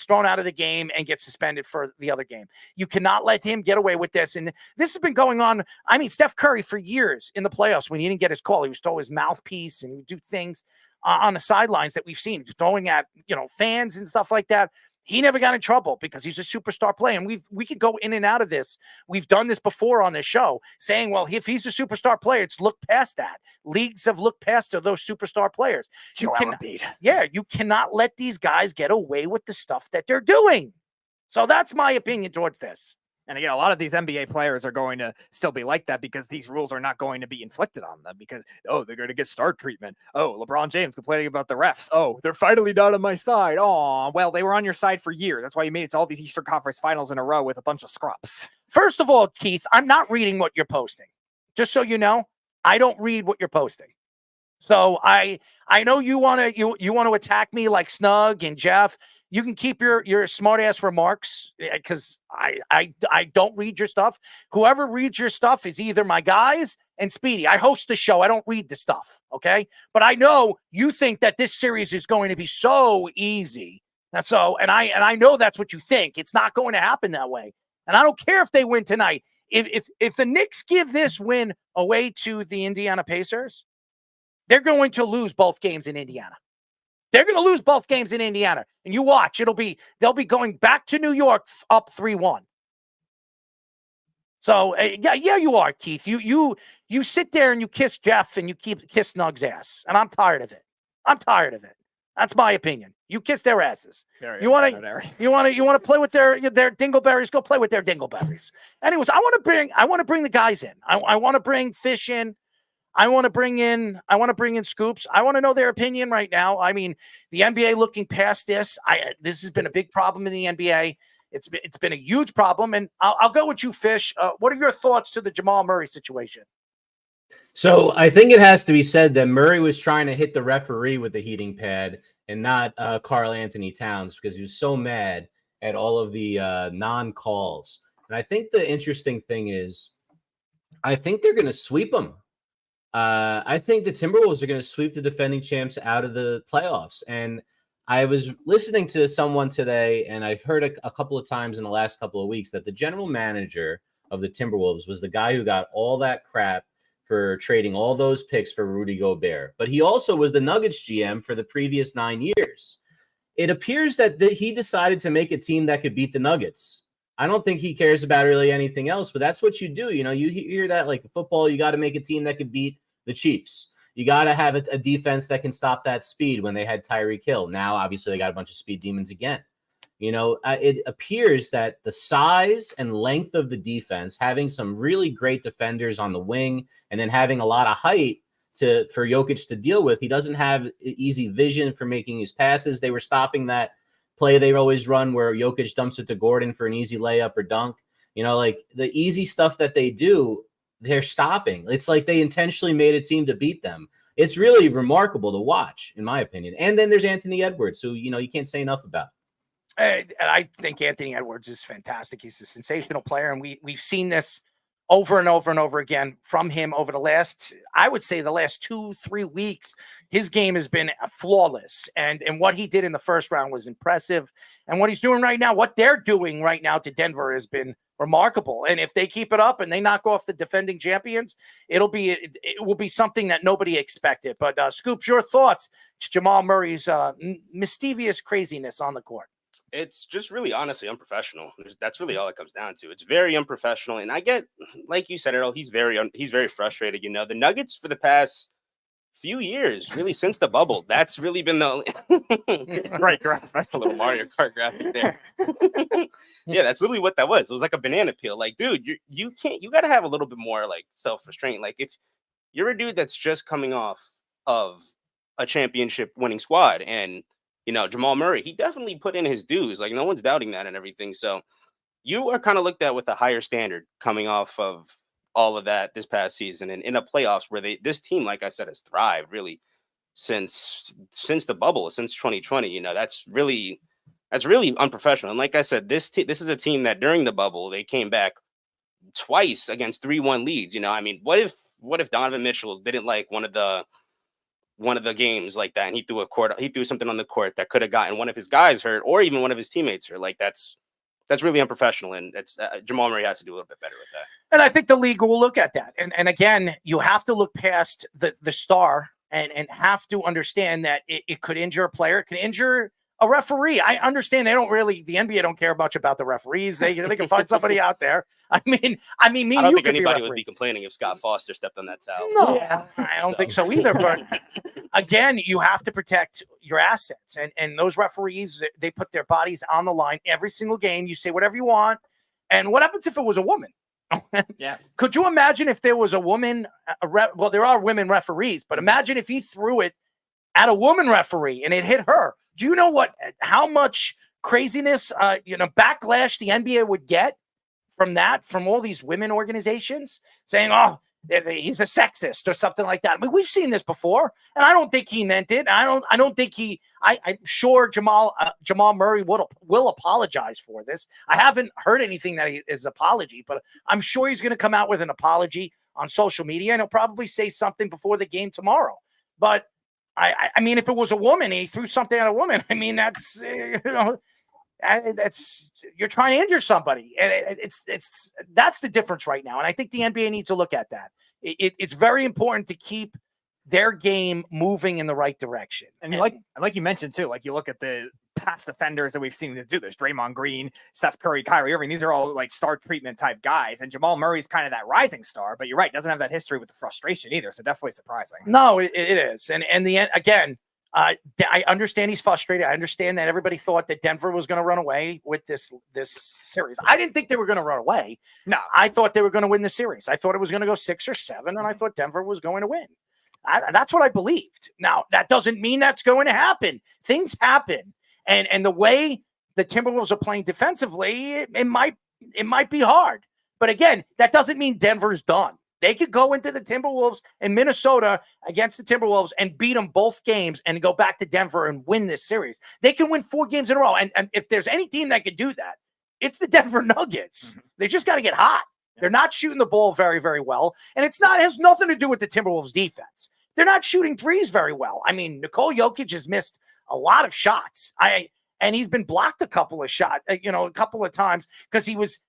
thrown out of the game and gets suspended for the other game. You cannot let him get away with this. And this has been going on. I mean, Steph Curry for years in the playoffs, when he didn't get his call, he would throw his mouthpiece and he would do things on the sidelines that we've seen, throwing at fans and stuff like that. He never got in trouble because he's a superstar player. And we could go in and out of this. We've done this before on this show, saying, well, if he's a superstar player, it's looked past that. Leagues have looked past those superstar players. You cannot let these guys get away with the stuff that they're doing. So that's my opinion towards this. And again, a lot of these NBA players are going to still be like that because these rules are not going to be inflicted on them because, they're going to get star treatment. LeBron James complaining about the refs. They're finally not on my side. Well, they were on your side for years. That's why you made it to all these Eastern Conference finals in a row with a bunch of scrubs. First of all, Keith, I'm not reading what you're posting. Just so you know, I don't read what you're posting. So I know you want to attack me like Snug and Jeff. You can keep your smart ass remarks because I don't read your stuff. Whoever reads your stuff is either my guys and Speedy. I host the show. I don't read the stuff. Okay. But I know you think that this series is going to be so easy. And so, and I know that's what you think. It's not going to happen that way. And I don't care if they win tonight. If the Knicks give this win away to the Indiana Pacers, they're going to lose both games in Indiana. They're going to lose both games in Indiana. And you watch, they'll be going back to New York up 3-1. So yeah, you are, Keith. You sit there and you kiss Jeff and you kiss Nug's ass. And I'm tired of it. That's my opinion. You kiss their asses. You want to play with their dingleberries? Go play with their dingleberries. Anyways, I want to bring the guys in. I want to bring Fish in. I want to bring in Scoops. I want to know their opinion right now. I mean, the NBA looking past this. This has been a big problem in the NBA. It's been a huge problem, and I'll go with you, Fish. What are your thoughts to the Jamal Murray situation? So I think it has to be said that Murray was trying to hit the referee with the heating pad and not Karl Anthony Towns, because he was so mad at all of the non-calls. And I think the interesting thing is, I think they're going to sweep them. I think the Timberwolves are going to sweep the defending champs out of the playoffs. And I was listening to someone today, and I've heard a couple of times in the last couple of weeks that the general manager of the Timberwolves was the guy who got all that crap for trading all those picks for Rudy Gobert. But he also was the Nuggets GM for the previous 9 years. It appears that he decided to make a team that could beat the Nuggets. I don't think he cares about really anything else, but that's what you do. You know, you hear that like football, you got to make a team that could beat the Chiefs. You got to have a defense that can stop that speed when they had Tyreek Hill. Now, obviously, they got a bunch of speed demons again. You know, it appears that the size and length of the defense, having some really great defenders on the wing, and then having a lot of height for Jokic to deal with. He doesn't have easy vision for making his passes. They were stopping that play they always run where Jokic dumps it to Gordon for an easy layup or dunk. You know, like the easy stuff that they do, they're stopping. It's like they intentionally made a team to beat them. It's really remarkable to watch, in my opinion. And then there's Anthony Edwards, who, you know, you can't say enough about. And I think Anthony Edwards is fantastic. He's a sensational player, and we've seen this over and over and over again from him over the last, I would say, the last 2-3 weeks. His game has been flawless, and what he did in the first round was impressive. And what he's doing right now, what they're doing right now to Denver, has been remarkable. And if they keep it up and they knock off the defending champions, it will be something that nobody expected. But Scoops, your thoughts to Jamal Murray's mischievous craziness on the court? It's just really honestly unprofessional. That's really all it comes down to. It's very unprofessional. And I get, like you said, Earl, he's very frustrated. You know, the Nuggets for the past few years, really since the bubble, that's really been the right. A little Mario Kart graphic there. Yeah, that's literally what that was. It was like a banana peel. Like, dude, you got to have a little bit more like self-restraint. Like, if you're a dude that's just coming off of a championship winning squad, and you know, Jamal Murray, he definitely put in his dues. Like, no one's doubting that and everything. So you are kind of looked at with a higher standard coming off of all of that this past season, and in a playoffs where this team, like I said, has thrived really since the bubble, since 2020. You know, that's really unprofessional. And like I said, this is a team that during the bubble, they came back twice against 3-1 leads. You know, I mean, what if Donovan Mitchell didn't like one of the games like that, and he threw something on the court that could have gotten one of his guys hurt, or even one of his teammates hurt? Like, that's really unprofessional, and it's Jamal Murray has to do a little bit better with that. And I think the league will look at that. And again, you have to look past the star and have to understand that it could injure a player, it could injure a referee. I understand the NBA don't care much about the referees. They can find somebody out there. I mean, I don't think anybody would be complaining if Scott Foster stepped on that towel. No, yeah. I don't think so either. But again, you have to protect your assets, and those referees, they put their bodies on the line every single game. You say whatever you want, and what happens if it was a woman? Yeah. Could you imagine if there was a woman? Well, there are women referees, but imagine if he threw it at a woman referee and it hit her. Do you know how much craziness, backlash the NBA would get from that, from all these women organizations saying, "Oh, he's a sexist" or something like that? I mean, we've seen this before, and I don't think he meant it. I don't think I'm sure Jamal Murray will apologize for this. I haven't heard anything that is apology, but I'm sure he's going to come out with an apology on social media, and he'll probably say something before the game tomorrow. But I mean, if it was a woman, he threw something at a woman. I mean, that's that's you're trying to injure somebody, and that's the difference right now. And I think the NBA needs to look at that. It's very important to keep their game moving in the right direction. And like you mentioned too, like you look at the past defenders that we've seen to do this: Draymond Green, Steph Curry, Kyrie Irving. These are all like star treatment type guys, and Jamal Murray's kind of that rising star. But you're right, doesn't have that history with the frustration either. So definitely surprising. No, it is, and the end again. I understand he's frustrated. I understand that everybody thought that Denver was going to run away with this series. I didn't think they were going to run away. No, I thought they were going to win the series. I thought it was going to go 6 or 7, and I thought Denver was going to win. That's what I believed. Now, that doesn't mean that's going to happen. Things happen, and the way the Timberwolves are playing defensively, it might be hard. But again, that doesn't mean Denver's done. They could go into the Timberwolves in Minnesota against the Timberwolves and beat them both games and go back to Denver and win this series. They can win 4 games in a row. And if there's any team that could do that, it's the Denver Nuggets. Mm-hmm. They just got to get hot. Yeah. They're not shooting the ball very, very well. And it has nothing to do with the Timberwolves defense. They're not shooting threes very well. I mean, Nikola Jokic has missed a lot of shots. And he's been blocked a couple of shots, a couple of times because he was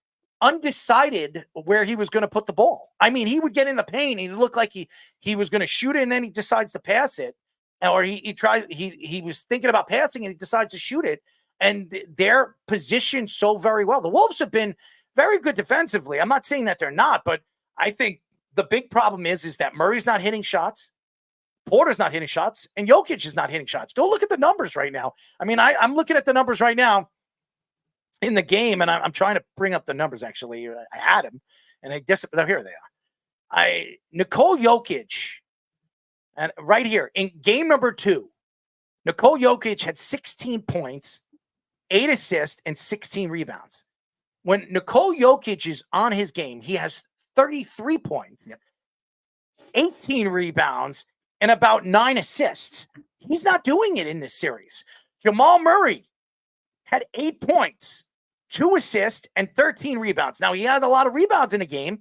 undecided where he was going to put the ball. I mean, he would get in the paint. He looked like he was going to shoot it, and then he decides to pass it. Or he was thinking about passing, and he decides to shoot it. And they're positioned so very well. The Wolves have been very good defensively. I'm not saying that they're not, but I think the big problem is that Murray's not hitting shots, Porter's not hitting shots, and Jokic is not hitting shots. Go look at the numbers right now. I mean, I'm looking at the numbers right now in the game, and I'm trying to bring up the numbers. Actually, I had them, and they disappeared. Here they are. Nikola Jokic, and right here in game number 2, Nikola Jokic had 16 points, 8 assists, and 16 rebounds. When Nikola Jokic is on his game, he has 33 points, 18 rebounds, and about 9 assists. He's not doing it in this series. Jamal Murray had 8 points, 2 assists, and 13 rebounds. Now, he had a lot of rebounds in a game,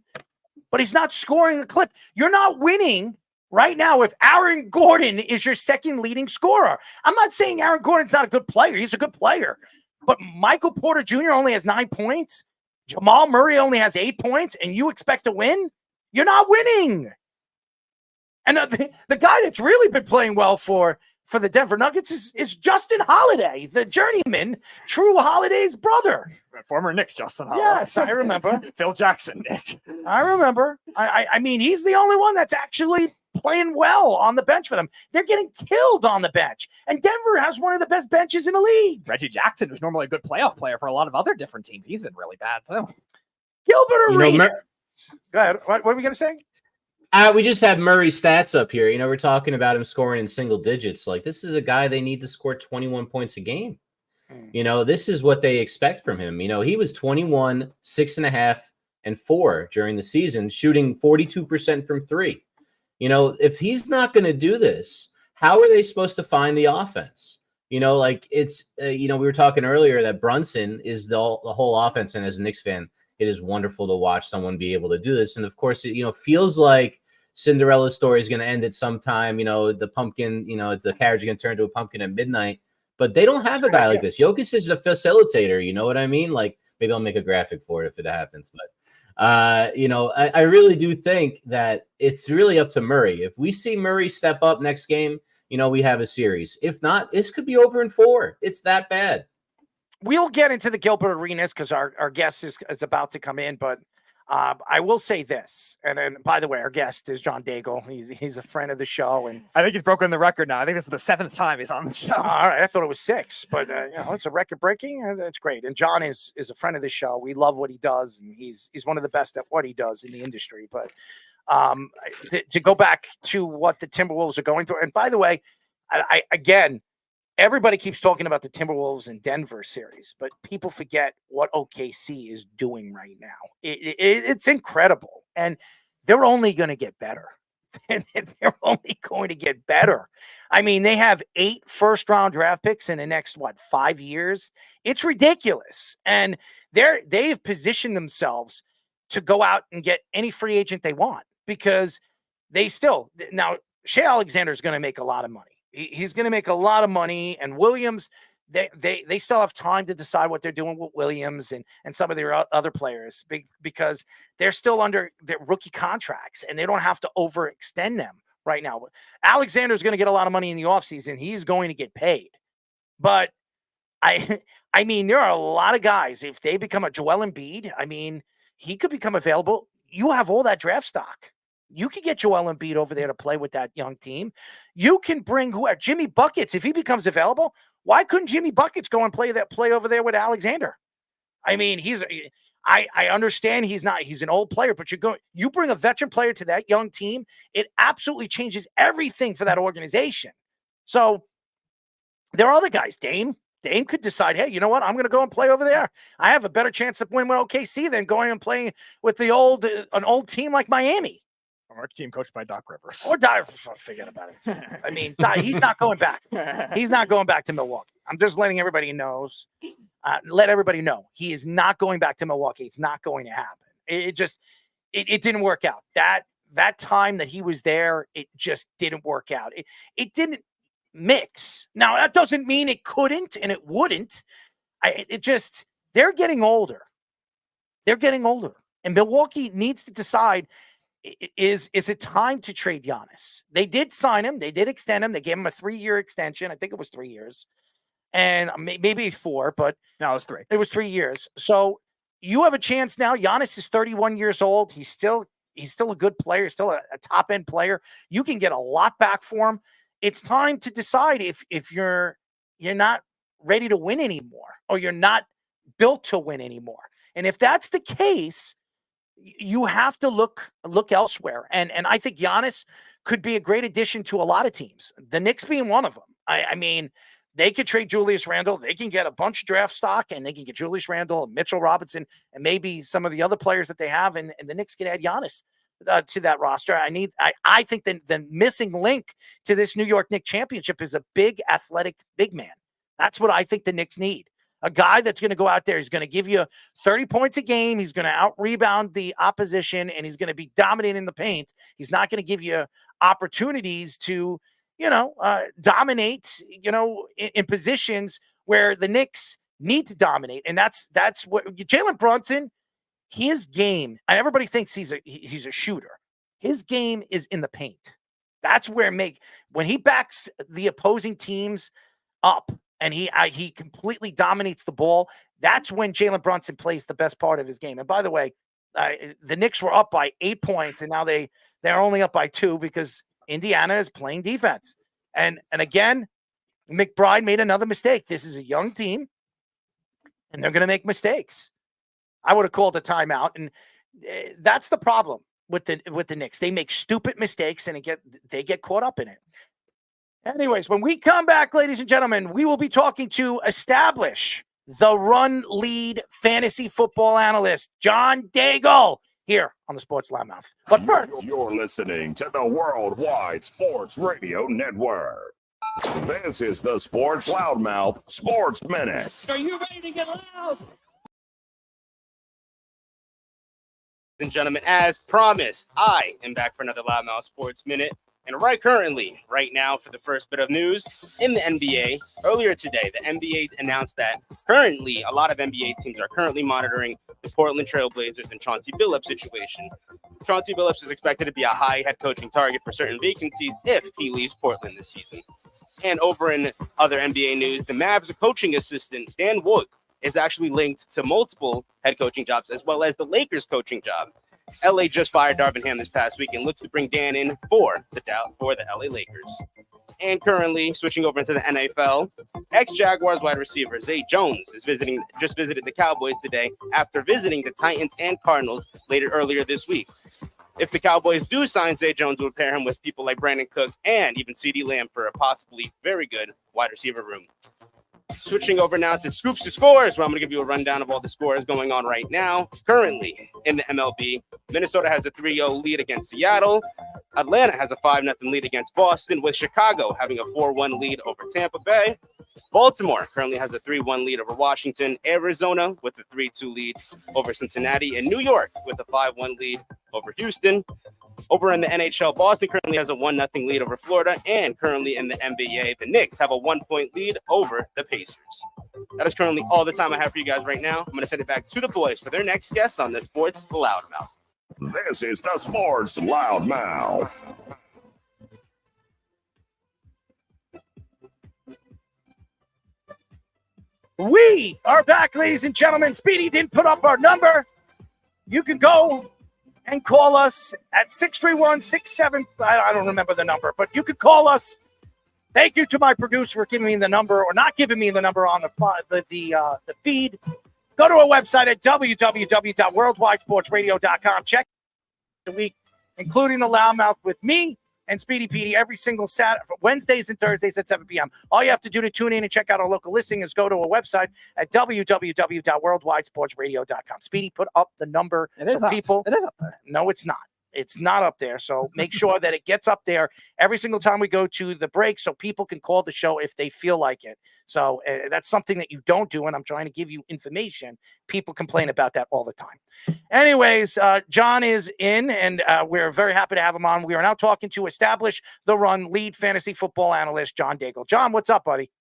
but he's not scoring a clip. You're not winning right now if Aaron Gordon is your second leading scorer. I'm not saying Aaron Gordon's not a good player. He's a good player. But Michael Porter Jr. only has 9 points. Jamal Murray only has 8 points, and you expect to win? You're not winning. And the guy that's really been playing well for the Denver Nuggets is Justin Holiday, the journeyman, True Holiday's brother. Former Knicks Justin Holiday. Yes, I remember. Phil Jackson, Nick. I remember. I mean, he's the only one that's actually playing well on the bench for them. They're getting killed on the bench. And Denver has one of the best benches in the league. Reggie Jackson, who's normally a good playoff player for a lot of other different teams, he's been really bad too. Gilbert Arenas. Go ahead. What were we going to say? We just have Murray's stats up here. We're talking about him scoring in single digits. Like, this is a guy they need to score 21 points a game. This is what they expect from him. He was 21, 6.5, and 4 during the season, shooting 42% from 3. If he's not going to do this, how are they supposed to find the offense? We were talking earlier that Brunson is the whole offense. And as a Knicks fan, it is wonderful to watch someone be able to do this. And of course, it feels like Cinderella story is going to end at some time. The pumpkin, the carriage is going to turn into a pumpkin at midnight. But they don't have a guy like this. Jokic is a facilitator. You know what I mean? Like, maybe I'll make a graphic for it if it happens. But, I really do think that it's really up to Murray. If we see Murray step up next game, we have a series. If not, this could be over in 4. It's that bad. We'll get into the Gilbert Arenas because our guest is about to come in. But I will say this, and by the way, our guest is John Daigle. He's a friend of the show, and I think he's broken the record now. I think this is the 7th time he's on the show. All right, I thought it was 6, but it's a record breaking. That's great. And John is a friend of the show. We love what he does, and he's one of the best at what he does in the industry. But to go back to what the Timberwolves are going through, and by the way, I again. Everybody keeps talking about the Timberwolves and Denver series, but people forget what OKC is doing right now. It's incredible, and they're only going to get better. They're only going to get better. I mean, they have 8 first-round draft picks in the next, 5 years? It's ridiculous, and they've positioned themselves to go out and get any free agent they want because they still – now, Shea Alexander is going to make a lot of money. He's going to make a lot of money. And Williams, they still have time to decide what they're doing with Williams and some of their other players because they're still under their rookie contracts and they don't have to overextend them right now. Alexander's going to get a lot of money in the offseason. He's going to get paid. But I mean, there are a lot of guys. If they become a Joel Embiid, I mean, he could become available. You have all that draft stock. You could get Joel Embiid over there to play with that young team. You can bring whoever. Jimmy Buckets, if he becomes available, why couldn't Jimmy Buckets go and play over there with Alexander? I mean, I understand he's an old player, but you bring a veteran player to that young team, it absolutely changes everything for that organization. So there are other guys. Dame could decide, hey, you know what? I'm going to go and play over there. I have a better chance of winning with OKC than going and playing with an old team like Miami. Or a team coached by Doc Rivers. Or forget about it. I mean, he's not going back. He's not going back to Milwaukee. I'm just letting everybody know. Let everybody know he is not going back to Milwaukee. It's not going to happen. It didn't work out. That time that he was there, it just didn't work out. It didn't mix. Now that doesn't mean it couldn't and it wouldn't. They're getting older. They're getting older, and Milwaukee needs to decide. Is it time to trade Giannis? They did sign him. They did extend him. They gave him a 3-year extension. I think it was 3 years. And maybe 4, but no, it was 3. It was 3 years. So you have a chance now. Giannis is 31 years old. He's still a good player, still a top-end player. You can get a lot back for him. It's time to decide if you're not ready to win anymore or you're not built to win anymore. And if that's the case, you have to look elsewhere. And I think Giannis could be a great addition to a lot of teams, the Knicks being one of them. I mean, they could trade Julius Randle. They can get a bunch of draft stock, and they can get Julius Randle and Mitchell Robinson and maybe some of the other players that they have, and the Knicks can add Giannis to that roster. I think the missing link to this New York Knicks championship is a big athletic big man. That's what I think the Knicks need. A guy that's going to go out there. He's going to give you 30 points a game. He's going to out-rebound the opposition, and he's going to be dominating the paint. He's not going to give you opportunities to, dominate, in positions where the Knicks need to dominate. And that's what Jalen Brunson, his game, and everybody thinks he's a shooter. His game is in the paint. That's where when he backs the opposing teams up, and he completely dominates the ball. That's when Jalen Brunson plays the best part of his game. And by the way, the Knicks were up by 8 points, and now they're only up by 2 because Indiana is playing defense. And again, McBride made another mistake. This is a young team, and they're going to make mistakes. I would have called a timeout, and that's the problem with the Knicks. They make stupid mistakes, and they get caught up in it. Anyways, when we come back, ladies and gentlemen, we will be talking to Establish, the Run Lead fantasy football analyst, John Daigle, here on the Sports Loudmouth. But first, you're listening to the Worldwide Sports Radio Network. This is the Sports Loudmouth Sports Minute. Are you ready to get loud? Ladies and gentlemen, as promised, I am back for another Loudmouth Sports Minute. And right now, for the first bit of news in the NBA, earlier today, the NBA announced that currently, a lot of NBA teams are currently monitoring the Portland Trail Blazers and Chauncey Billups situation. Chauncey Billups is expected to be a high head coaching target for certain vacancies if he leaves Portland this season. And over in other NBA news, the Mavs coaching assistant, Dan Wood, is actually linked to multiple head coaching jobs, as well as the Lakers coaching job. LA just fired Darvin Ham this past week and looks to bring Dan in for the LA Lakers. And currently, switching over into the NFL, ex-Jaguars wide receiver Zay Jones just visited the Cowboys today after visiting the Titans and Cardinals earlier this week. If the Cowboys do sign Zay Jones, it would pair him with people like Brandon Cook and even CeeDee Lamb for a possibly very good wide receiver room. Switching over now to Scoops to Scores, where I'm going to give you a rundown of all the scores going on right now. Currently in the MLB, Minnesota has a 3-0 lead against Seattle. Atlanta has a 5-0 lead against Boston, with Chicago having a 4-1 lead over Tampa Bay. Baltimore currently has a 3-1 lead over Washington. Arizona with a 3-2 lead over Cincinnati. And New York with a 5-1 lead over Houston. Over in the NHL, Boston currently has a 1-0 lead over Florida, and currently in the NBA, the Knicks have a 1-point lead over the Pacers. That is currently all the time I have for you guys right now. I'm going to send it back to the boys for their next guest on the Sports Loudmouth. This is the Sports Loudmouth. We are back, ladies and gentlemen. Speedy didn't put up our number. You can go and call us at 631-67. I don't remember the number, but you can call us. Thank you to my producer for giving me the number or not giving me the number on the feed. Go to our website at www.worldwidesportsradio.com. Check the week, including the Loudmouth with me and Speedy Petey every single Saturday, Wednesdays and Thursdays at 7 p.m. All you have to do to tune in and check out our local listing is go to our website at www.worldwidesportsradio.com. Speedy, put up the number. It is up. People. It is up there. No, it's not. It's not up there. So make sure that it gets up there every single time we go to the break so people can call the show if they feel like it. So that's something that you don't do, and I'm trying to give you information. People complain about that all the time. Anyways, John is in, and we're very happy to have him on. We are now talking to Establish the Run lead fantasy football analyst, John Daigle. John, what's up, buddy?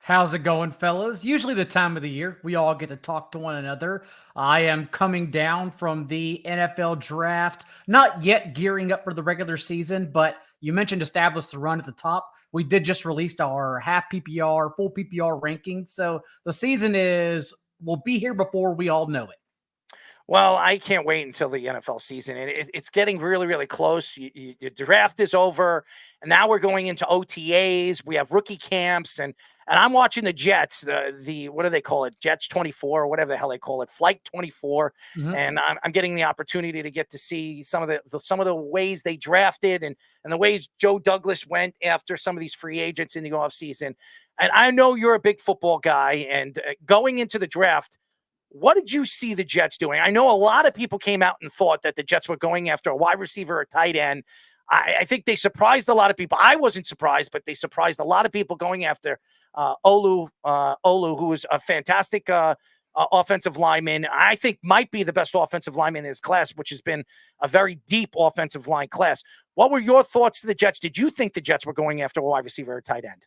How's it going, fellas? Usually the time of the year we all get to talk to one another. I am coming down from the NFL draft, not yet gearing up for the regular season, but you mentioned Establish the Run at the top. We did just release our half PPR, full PPR rankings. So the season will be here before we all know it. Well, I can't wait until the NFL season. It's getting really, really close. The draft is over, and now we're going into OTAs. We have rookie camps, and I'm watching the Jets. The what do they call it? Jets 24 or whatever the hell they call it, Flight 24. Mhm. And I'm getting the opportunity to get to see some of the ways they drafted and the ways Joe Douglas went after some of these free agents in the offseason. And I know you're a big football guy, and going into the draft, what did you see the Jets doing? I know a lot of people came out and thought that the Jets were going after a wide receiver or tight end. I think they surprised a lot of people. I wasn't surprised, but they surprised a lot of people going after Olu, who was a fantastic offensive lineman. I think might be the best offensive lineman in his class, which has been a very deep offensive line class. What were your thoughts to the Jets? Did you think the Jets were going after a wide receiver or tight end?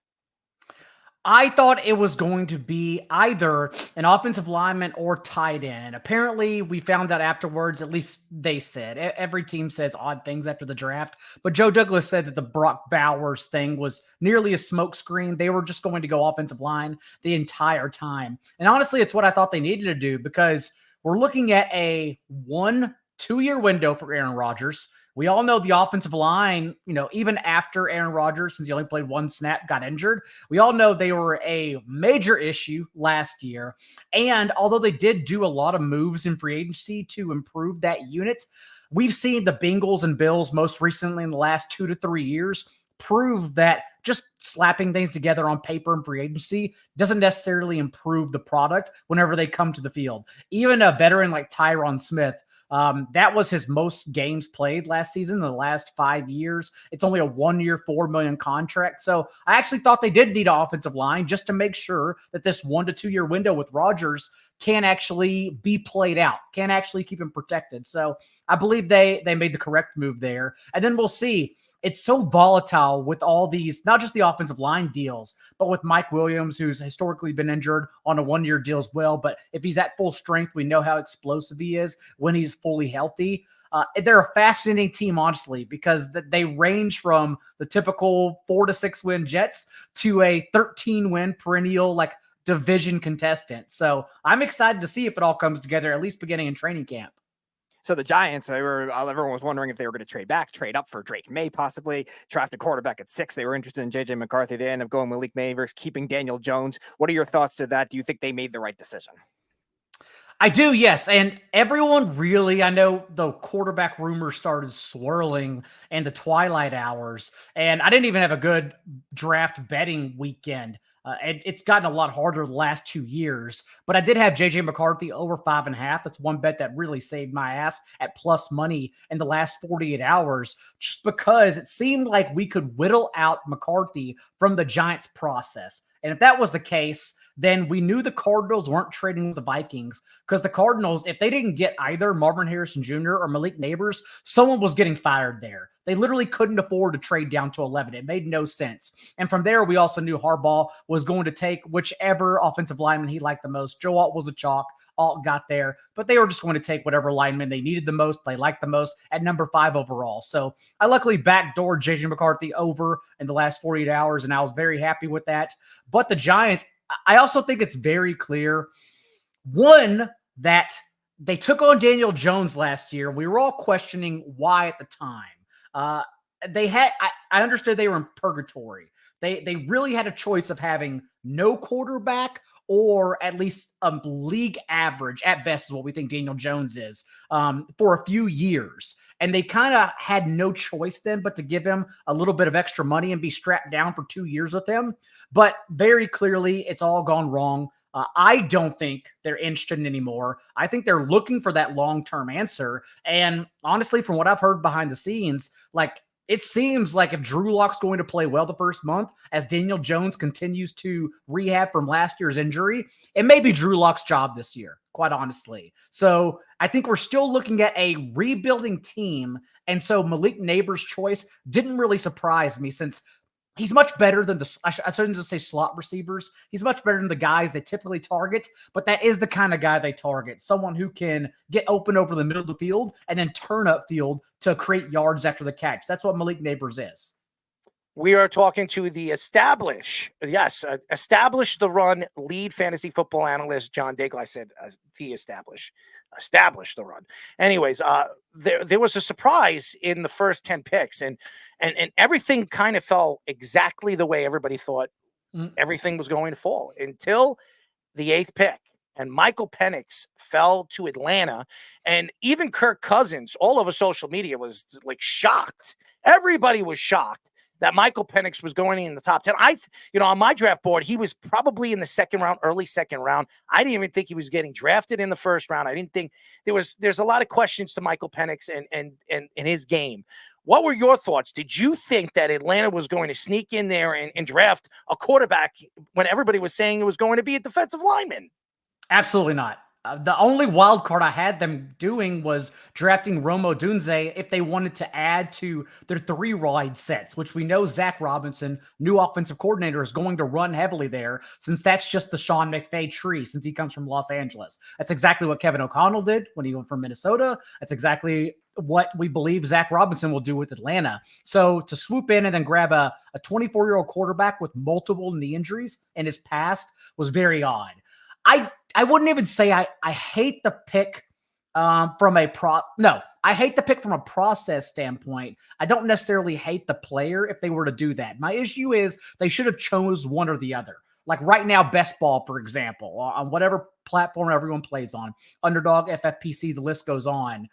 I thought it was going to be either an offensive lineman or tight end. Apparently, we found out afterwards, at least they said. Every team says odd things after the draft. But Joe Douglas said that the Brock Bowers thing was nearly a smokescreen. They were just going to go offensive line the entire time. And honestly, it's what I thought they needed to do because we're looking at a 1-2-year window for Aaron Rodgers. We all know the offensive line, even after Aaron Rodgers, since he only played one snap, got injured, we all know they were a major issue last year. And although they did do a lot of moves in free agency to improve that unit, we've seen the Bengals and Bills most recently in the last 2 to 3 years prove that just slapping things together on paper and free agency doesn't necessarily improve the product whenever they come to the field. Even a veteran like Tyron Smith, that was his most games played last season in the last 5 years. It's only a 1-year, $4 million contract. So I actually thought they did need an offensive line just to make sure that this 1 to 2 year window with Rodgers can actually be played out, can actually keep him protected. So I believe they made the correct move there. And then we'll see. It's so volatile with all these, not just the offensive line deals, but with Mike Williams, who's historically been injured on a 1-year deal as well. But if he's at full strength, we know how explosive he is when he's fully healthy. They're a fascinating team, honestly, because they range from the typical 4 to 6 win Jets to a 13-win perennial division contestant. So I'm excited to see if it all comes together, at least beginning in training camp. So the Giants, everyone was wondering if they were going to trade up for Drake May, possibly draft a quarterback at 6. They were interested in JJ McCarthy. They ended up going Malik May versus keeping Daniel Jones. What are your thoughts to that? Do you think they made the right decision? I do, yes. And everyone really, I know the quarterback rumors started swirling in the twilight hours, and I didn't even have a good draft betting weekend. It's gotten a lot harder the last 2 years, but I did have JJ McCarthy over 5.5. That's one bet that really saved my ass at plus money in the last 48 hours, just because it seemed like we could whittle out McCarthy from the Giants process. And if that was the case, then we knew the Cardinals weren't trading with the Vikings, because the Cardinals, if they didn't get either Marvin Harrison Jr. or Malik Neighbors, someone was getting fired there. They literally couldn't afford to trade down to 11. It made no sense. And from there, we also knew Harbaugh was going to take whichever offensive lineman he liked the most. Joe Alt was a chalk. Alt got there, but they were just going to take whatever lineman they needed the most, they liked the most at number 5 overall. So I luckily backdoored JJ McCarthy over in the last 48 hours, and I was very happy with that. But the Giants, I also think it's very clear, one, that they took on Daniel Jones last year. We were all questioning why at the time. I understood they were in purgatory. They really had a choice of having no quarterback or at least a league average at best is what we think Daniel Jones is for a few years. And they kind of had no choice then but to give him a little bit of extra money and be strapped down for 2 years with him. But very clearly, it's all gone wrong. I don't think they're interested in anymore. I think they're looking for that long-term answer. And honestly, from what I've heard behind the scenes, like, it seems like if Drew Lock's going to play well the first month, as Daniel Jones continues to rehab from last year's injury, it may be Drew Lock's job this year, quite honestly. So I think we're still looking at a rebuilding team. And so Malik Neighbors' choice didn't really surprise me, since he's much better than I shouldn't just say slot receivers. He's much better than the guys they typically target, but that is the kind of guy they target. Someone who can get open over the middle of the field and then turn up field to create yards after the catch. That's what Malik Neighbors is. We are talking to the establish the run lead fantasy football analyst, John Daigle. I said establish the run. Anyways, there was a surprise in the first 10 picks, and everything kind of fell exactly the way everybody thought everything was going to fall until the 8th pick. And Michael Penix fell to Atlanta, and even Kirk Cousins, all over social media, was like shocked. Everybody was shocked that Michael Penix was going in the top 10. On my draft board, he was probably in the second round, early second round. I didn't even think he was getting drafted in the first round. I didn't think there's a lot of questions to Michael Penix and his game. What were your thoughts? Did you think that Atlanta was going to sneak in there and draft a quarterback when everybody was saying it was going to be a defensive lineman? Absolutely not. The only wild card I had them doing was drafting Rome Odunze if they wanted to add to their 3 wide sets, which we know Zach Robinson, new offensive coordinator, is going to run heavily there, since that's just the Sean McVay tree, since he comes from Los Angeles. That's exactly what Kevin O'Connell did when he went from Minnesota. That's exactly what we believe Zach Robinson will do with Atlanta. So to swoop in and then grab a 24-year-old quarterback with multiple knee injuries in his past was very odd. I wouldn't even say I hate the pick from a process standpoint. I don't necessarily hate the player if they were to do that. My issue is they should have chose one or the other. Like right now, Best Ball, for example, on whatever platform everyone plays on, Underdog, FFPC, the list goes on.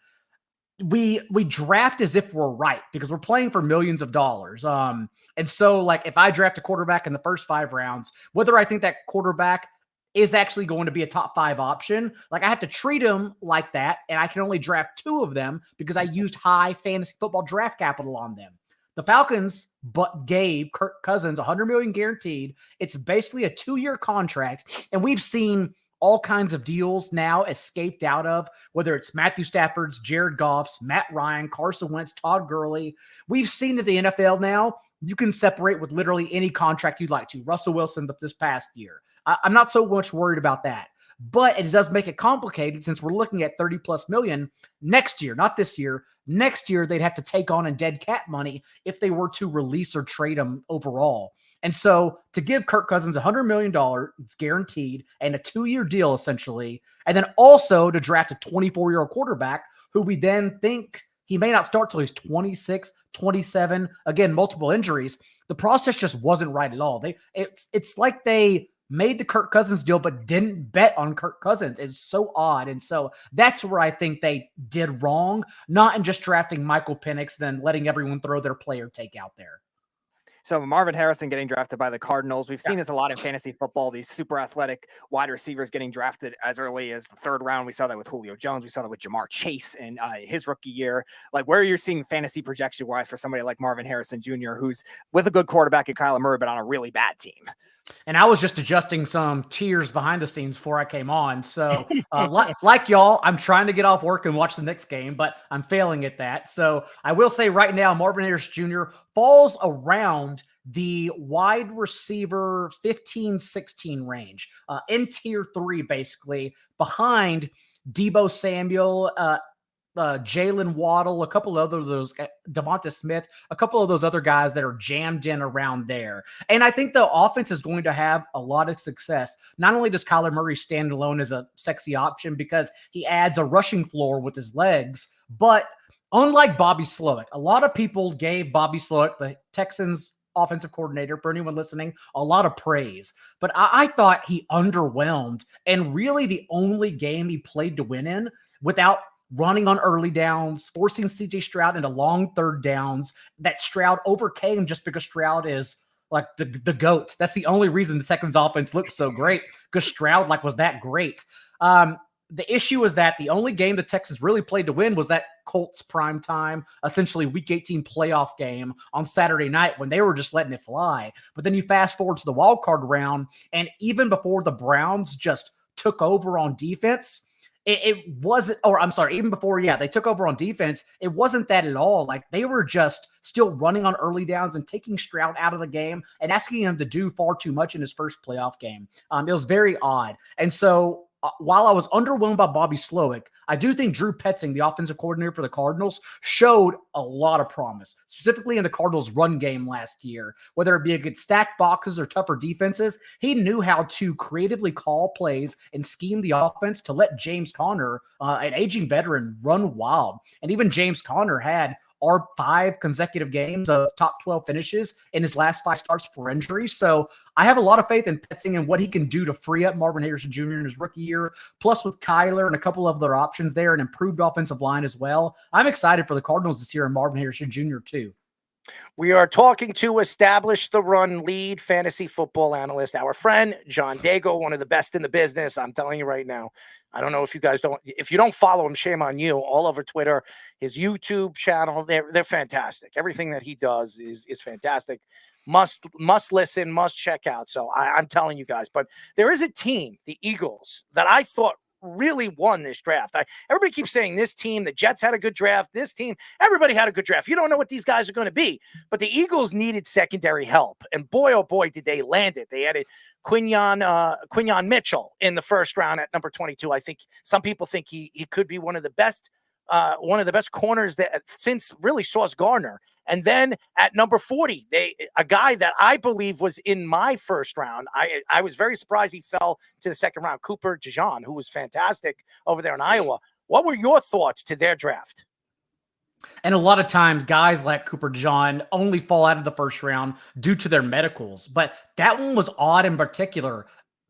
We draft as if we're right because we're playing for millions of dollars. And so, like, if I draft a quarterback in the first 5 rounds, whether I think that quarterback is actually going to be a top 5 option, like, I have to treat him like that, and I can only draft 2 of them because I used high fantasy football draft capital on them. The Falcons gave Kirk Cousins $100 million guaranteed. It's basically a 2-year contract, and we've seen all kinds of deals now escaped out of, whether it's Matthew Stafford's, Jared Goff's, Matt Ryan, Carson Wentz, Todd Gurley. We've seen that the NFL now, you can separate with literally any contract you'd like to. Russell Wilson this past year. I'm not so much worried about that, but it does make it complicated since we're looking at 30 plus million next year, not this year. Next year, they'd have to take on in dead cat money if they were to release or trade him overall. And so to give Kirk Cousins $100 million, it's guaranteed, and a 2-year deal essentially, and then also to draft a 24-year-old quarterback who we then think he may not start till he's 26, 27, again, multiple injuries. The process just wasn't right at all. It's like they made the Kirk Cousins deal, but didn't bet on Kirk Cousins. It's so odd. And so that's where I think they did wrong, not in just drafting Michael Penix, then letting everyone throw their player take out there. So Marvin Harrison getting drafted by the Cardinals. We've seen this a lot in fantasy football, these super athletic wide receivers getting drafted as early as the 3rd round. We saw that with Julio Jones. We saw that with Jamar Chase in his rookie year. Like, where you're seeing fantasy projection wise for somebody like Marvin Harrison Jr., who's with a good quarterback in Kyler Murray, but on a really bad team. And I was just adjusting some tears behind the scenes before I came on. So, like y'all, I'm trying to get off work and watch the Knicks game, but I'm failing at that. So, I will say right now, Marvin Harris Jr. falls around the wide receiver 15-16 range, in tier 3, basically, behind Debo Samuel, Jalen Waddle, a couple of those, Devonta Smith, a couple of those other guys that are jammed in around there. And I think the offense is going to have a lot of success. Not only does Kyler Murray stand alone as a sexy option because he adds a rushing floor with his legs, but unlike Bobby Slowick, a lot of people gave Bobby Slowick, the Texans offensive coordinator, for anyone listening, a lot of praise. But I thought he underwhelmed, and really the only game he played to win in without running on early downs, forcing CJ Stroud into long third downs that Stroud overcame just because Stroud is like the GOAT. That's the only reason the Texans offense looked so great, because Stroud was that great. The issue is that the only game the Texans really played to win was that Colts primetime, essentially Week 18 playoff game on Saturday night when they were just letting it fly. But then you fast forward to the wild card round, and even before the Browns just took over on defense, it wasn't, or I'm sorry, even before, they took over on defense, it wasn't that at all. Like, they were just still running on early downs and taking Stroud out of the game and asking him to do far too much in his first playoff game. It was very odd. And so while I was underwhelmed by Bobby Slowick, I do think Drew Petzing, the offensive coordinator for the Cardinals, showed a lot of promise, specifically in the Cardinals' run game last year. Whether it be against stacked boxes or tougher defenses, he knew how to creatively call plays and scheme the offense to let James Conner, an aging veteran, run wild. And even James Conner had are 5 consecutive games of top 12 finishes in his last 5 starts for injury. So I have a lot of faith in Petzing and what he can do to free up Marvin Harrison Jr. in his rookie year. Plus, with Kyler and a couple of other options there, an improved offensive line as well. I'm excited for the Cardinals this year and Marvin Harrison Jr. too. We are talking to Establish the Run lead fantasy football analyst, our friend John Dago, one of the best in the business. I'm telling you right now. I don't know if you don't follow him, shame on you. All over Twitter, his YouTube channel, they're fantastic. Everything that he does is fantastic. Must listen, must check out. So I'm telling you guys. But there is a team, the Eagles, that I thought really won this draft. Everybody keeps saying this team, the Jets had a good draft. This team, everybody had a good draft. You don't know what these guys are going to be. But the Eagles needed secondary help. And boy, oh boy, did they land it. They added Quinyon Mitchell in the first round at number 22. I think some people think he could be one of the best corners that since really Sauce Gardner. And then at number 40, a guy that I believe was in my first round. I was very surprised he fell to the second round, Cooper DeJean, who was fantastic over there in Iowa. What were your thoughts to their draft? And a lot of times guys like Cooper DeJean only fall out of the first round due to their medicals. But that one was odd in particular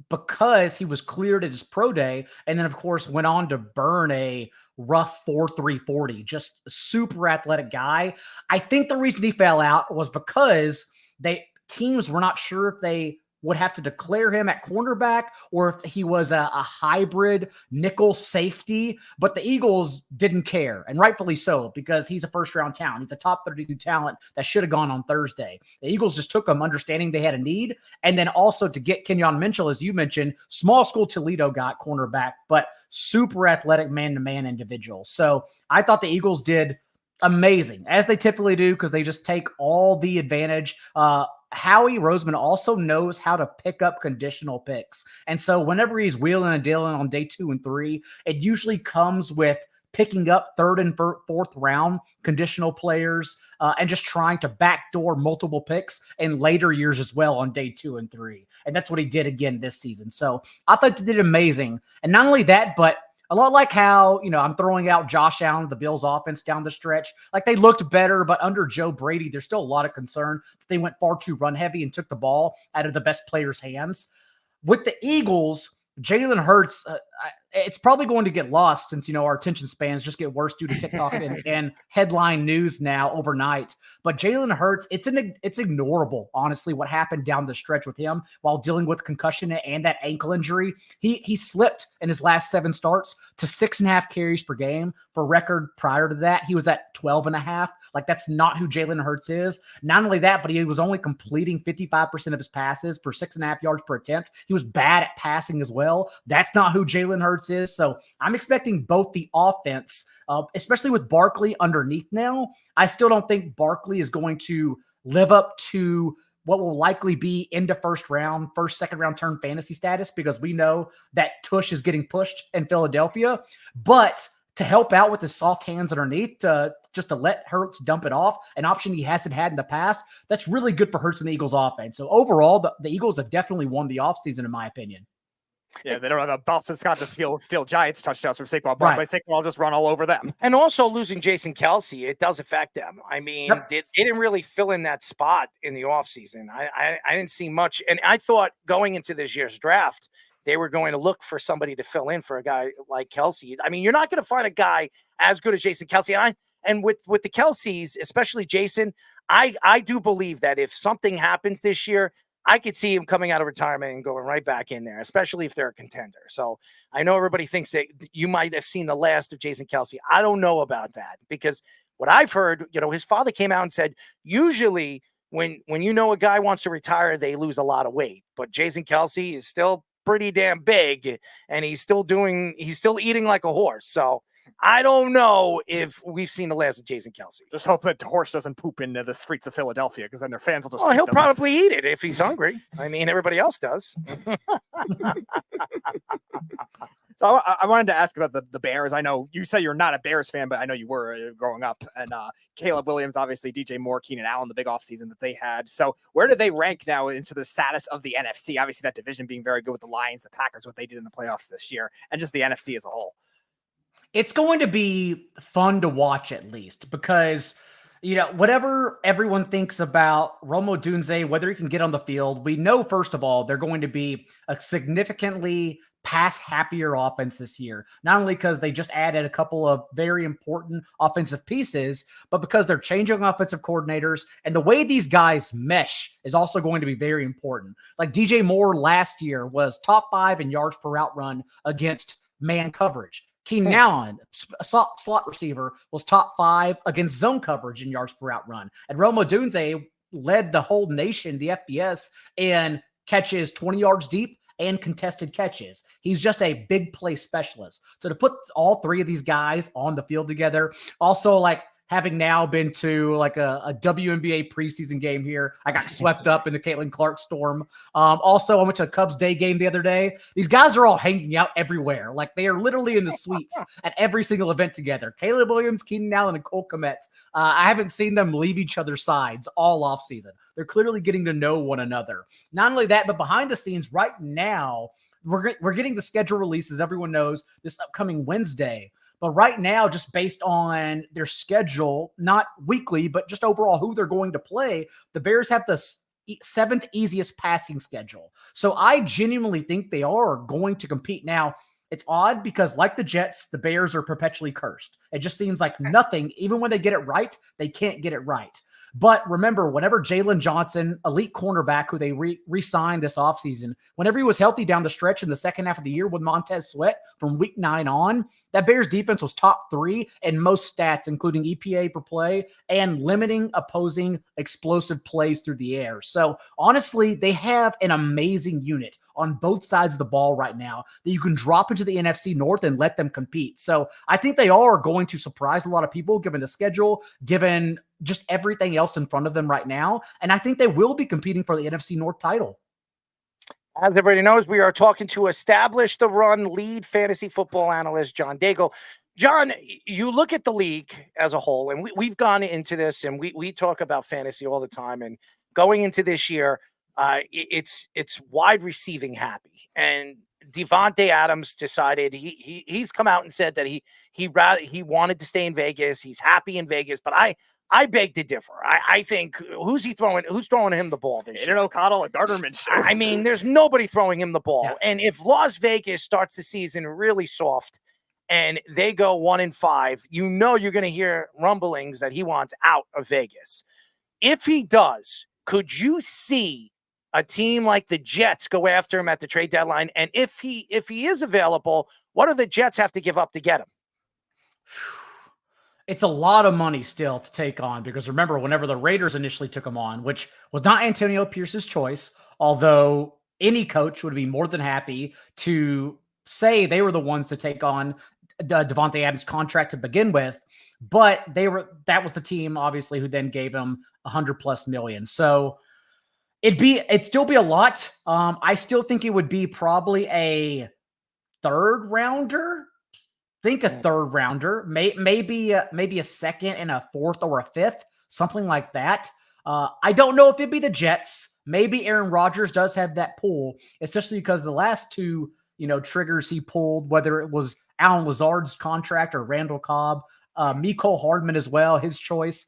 because he was cleared at his pro day and then, of course, went on to burn a rough 4.340, just a super athletic guy. I think the reason he fell out was because teams were not sure if they would have to declare him at cornerback or if he was a hybrid nickel safety, but the Eagles didn't care, and rightfully so, because he's a first-round talent. He's a top 32 talent that should have gone on Thursday. The Eagles just took him understanding they had a need, and then also to get Quinyon Mitchell, as you mentioned, small school Toledo got cornerback, but super athletic man-to-man individual. So I thought the Eagles did amazing, as they typically do, because they just take all the advantage. Howie Roseman also knows how to pick up conditional picks. And so whenever he's wheeling and dealing on day 2 and 3, it usually comes with picking up 3rd and 4th round conditional players and just trying to backdoor multiple picks in later years as well on day 2 and 3. And that's what he did again this season. So I thought he did amazing. And not only that, but a lot like how, I'm throwing out Josh Allen, the Bills offense down the stretch. Like, they looked better, but under Joe Brady, there's still a lot of concern that they went far too run heavy and took the ball out of the best player's hands. With the Eagles, Jalen Hurts, it's probably going to get lost since, our attention spans just get worse due to TikTok and headline news now overnight. But Jalen Hurts, it's ignorable, honestly, what happened down the stretch with him while dealing with concussion and that ankle injury. He slipped in his last 7 starts to 6.5 carries per game. For record, prior to that, he was at 12.5. Like, that's not who Jalen Hurts is. Not only that, but he was only completing 55% of his passes for 6.5 yards per attempt. He was bad at passing as well. That's not who Jalen Hurts is. So I'm expecting both the offense, especially with Barkley underneath now. I still don't think Barkley is going to live up to what will likely be into first, second round turn fantasy status, because we know that Tush is getting pushed in Philadelphia. But to help out with the soft hands underneath, just to let Hurts dump it off, an option he hasn't had in the past, that's really good for Hurts and the Eagles offense. So overall, the Eagles have definitely won the offseason, in my opinion. Yeah, they don't have a Boston Scott to steal Giants touchdowns from Saquon Barkley. Right. Saquon will just run all over them. And also losing Jason Kelsey, it does affect them. I mean, they didn't really fill in that spot in the offseason. I didn't see much. And I thought going into this year's draft, they were going to look for somebody to fill in for a guy like Kelsey. I mean, you're not going to find a guy as good as Jason Kelsey. And with the Kelseys, especially Jason, I do believe that if something happens this year, I could see him coming out of retirement and going right back in there, especially if they're a contender. So I know everybody thinks that you might have seen the last of Jason Kelsey. I don't know about that, because what I've heard, his father came out and said, usually when a guy wants to retire, they lose a lot of weight. But Jason Kelsey is still pretty damn big, and he's still eating like a horse. So I don't know if we've seen the last of Jason Kelsey. Just hope that the horse doesn't poop into the streets of Philadelphia, because then their fans will just. Oh, he'll probably eat it if he's hungry. I mean, everybody else does. So I wanted to ask about the Bears. I know you say you're not a Bears fan, but I know you were growing up. And Caleb Williams, obviously, DJ Moore, Keenan Allen, the big offseason that they had. So where do they rank now into the status of the NFC? Obviously, that division being very good with the Lions, the Packers, what they did in the playoffs this year, and just the NFC as a whole. It's going to be fun to watch, at least, because, whatever everyone thinks about Romo Dunze, whether he can get on the field, we know, first of all, they're going to be a significantly pass-happier offense this year. Not only because they just added a couple of very important offensive pieces, but because they're changing offensive coordinators, and the way these guys mesh is also going to be very important. Like DJ Moore last year was top 5 in yards per route run against man coverage. Keenan Allen, a slot receiver, was top 5 against zone coverage in yards per route run. And Romo Dunze led the whole nation, the FBS, in catches 20 yards deep and contested catches. He's just a big play specialist. So to put all 3 of these guys on the field together, also having now been to a WNBA preseason game here, I got swept up in the Caitlin Clark storm. Also, I went to a Cubs day game the other day. These guys are all hanging out everywhere. They are literally in the suites at every single event together. Caleb Williams, Keenan Allen, and Cole Kmet. I haven't seen them leave each other's sides all offseason. They're clearly getting to know one another. Not only that, but behind the scenes right now, we're getting the schedule releases, everyone knows, this upcoming Wednesday. But right now, just based on their schedule, not weekly, but just overall who they're going to play, the Bears have the 7th easiest passing schedule. So I genuinely think they are going to compete. Now, it's odd because, like the Jets, the Bears are perpetually cursed. It just seems like nothing, even when they get it right, they can't get it right. But remember, whenever Jalen Johnson, elite cornerback who they re-signed this offseason, whenever he was healthy down the stretch in the second half of the year with Montez Sweat from week 9 on, that Bears defense was top 3 in most stats, including EPA per play and limiting opposing explosive plays through the air. So honestly, they have an amazing unit on both sides of the ball right now that you can drop into the NFC North and let them compete. So I think they are going to surprise a lot of people given the schedule, given just everything else in front of them right now. And I think they will be competing for the NFC North title. As everybody knows, we are talking to Establish the Run lead fantasy football analyst, John Daigle. John, you look at the league as a whole, and we've gone into this, and we talk about fantasy all the time. And going into this year, it's wide receiving happy. And Devontae Adams decided he's come out and said that he wanted to stay in Vegas. He's happy in Vegas, but I beg to differ. I think who's throwing him the ball this year? Aiden O'Connell and Gardner Minshew. I mean, there's nobody throwing him the ball. Yeah. And if Las Vegas starts the season really soft and they go 1-5, you're going to hear rumblings that he wants out of Vegas. If he does, could you see a team like the Jets go after him at the trade deadline? And if he is available, what do the Jets have to give up to get him? It's a lot of money still to take on, because remember, whenever the Raiders initially took him on, which was not Antonio Pierce's choice, although any coach would be more than happy to say they were the ones to take on Devontae Adams' contract to begin with, but that was the team, obviously, who then gave him $100+ million. So it'd still be a lot. I still think it would be probably a third rounder. Think a third rounder, maybe a second and a fourth or a fifth, something like that. I don't know if it'd be the Jets. Maybe Aaron Rodgers does have that pull, especially because the last two, triggers he pulled, whether it was Alan Lazard's contract or Randall Cobb, Mecole Hardman as well, his choice,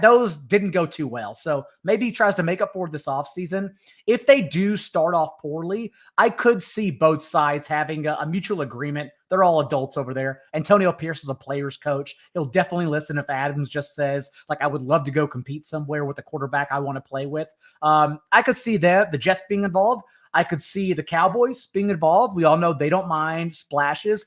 those didn't go too well. So maybe he tries to make up for it this offseason. If they do start off poorly, I could see both sides having a mutual agreement. They're all adults over there. Antonio Pierce is a player's coach. He'll definitely listen if Adams just says, I would love to go compete somewhere with the quarterback I want to play with. I could see the Jets being involved. I could see the Cowboys being involved. We all know they don't mind splashes,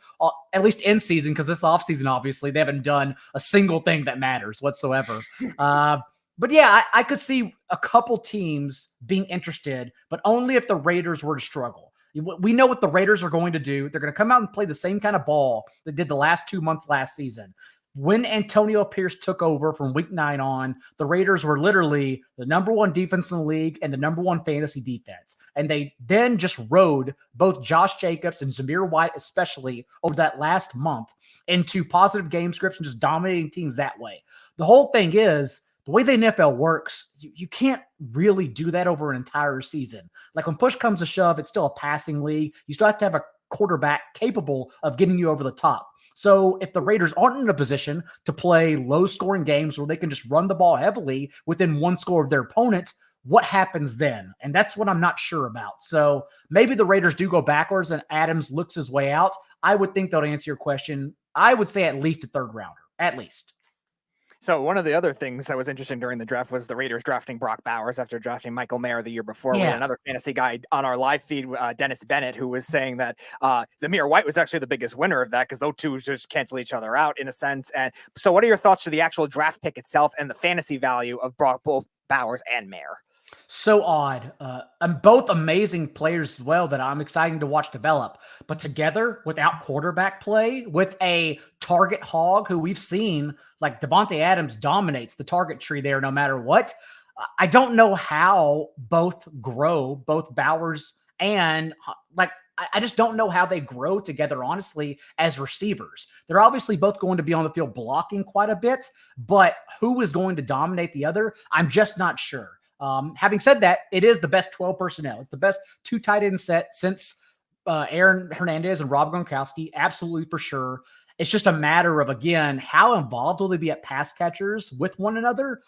at least in season, because this offseason, obviously, they haven't done a single thing that matters whatsoever. But yeah, I could see a couple teams being interested, but only if the Raiders were to struggle. We know what the Raiders are going to do. They're going to come out and play the same kind of ball that did the last 2 months last season. When Antonio Pierce took over from week 9 on, the Raiders were literally the number 1 defense in the league and the number 1 fantasy defense. And they then just rode both Josh Jacobs and Zamir White, especially over that last month, into positive game scripts and just dominating teams that way. The whole thing is, the way the NFL works, you can't really do that over an entire season. When push comes to shove, it's still a passing league. You still have to have a quarterback capable of getting you over the top. So if the Raiders aren't in a position to play low-scoring games where they can just run the ball heavily within 1 score of their opponent, what happens then? And that's what I'm not sure about. So maybe the Raiders do go backwards and Adams looks his way out. I would think, though, to answer your question, I would say at least a third rounder, at least. So one of the other things that was interesting during the draft was the Raiders drafting Brock Bowers after drafting Michael Mayer the year before. Yeah. We had another fantasy guy on our live feed, Dennis Bennett, who was saying that Zamir White was actually the biggest winner of that because those two just cancel each other out in a sense. And so what are your thoughts to the actual draft pick itself and the fantasy value of both Bowers and Mayer? So odd. And both amazing players as well that I'm excited to watch develop. But together, without quarterback play, with a target hog who we've seen, Devontae Adams dominates the target tree there no matter what. I don't know how both grow, both Bowers and I just don't know how they grow together, honestly, as receivers. They're obviously both going to be on the field blocking quite a bit, but who is going to dominate the other? I'm just not sure. Having said that, it is the best 12 personnel. It's the best 2 tight end set since Aaron Hernandez and Rob Gronkowski, absolutely for sure. It's just a matter of, again, how involved will they be at pass catchers with one another?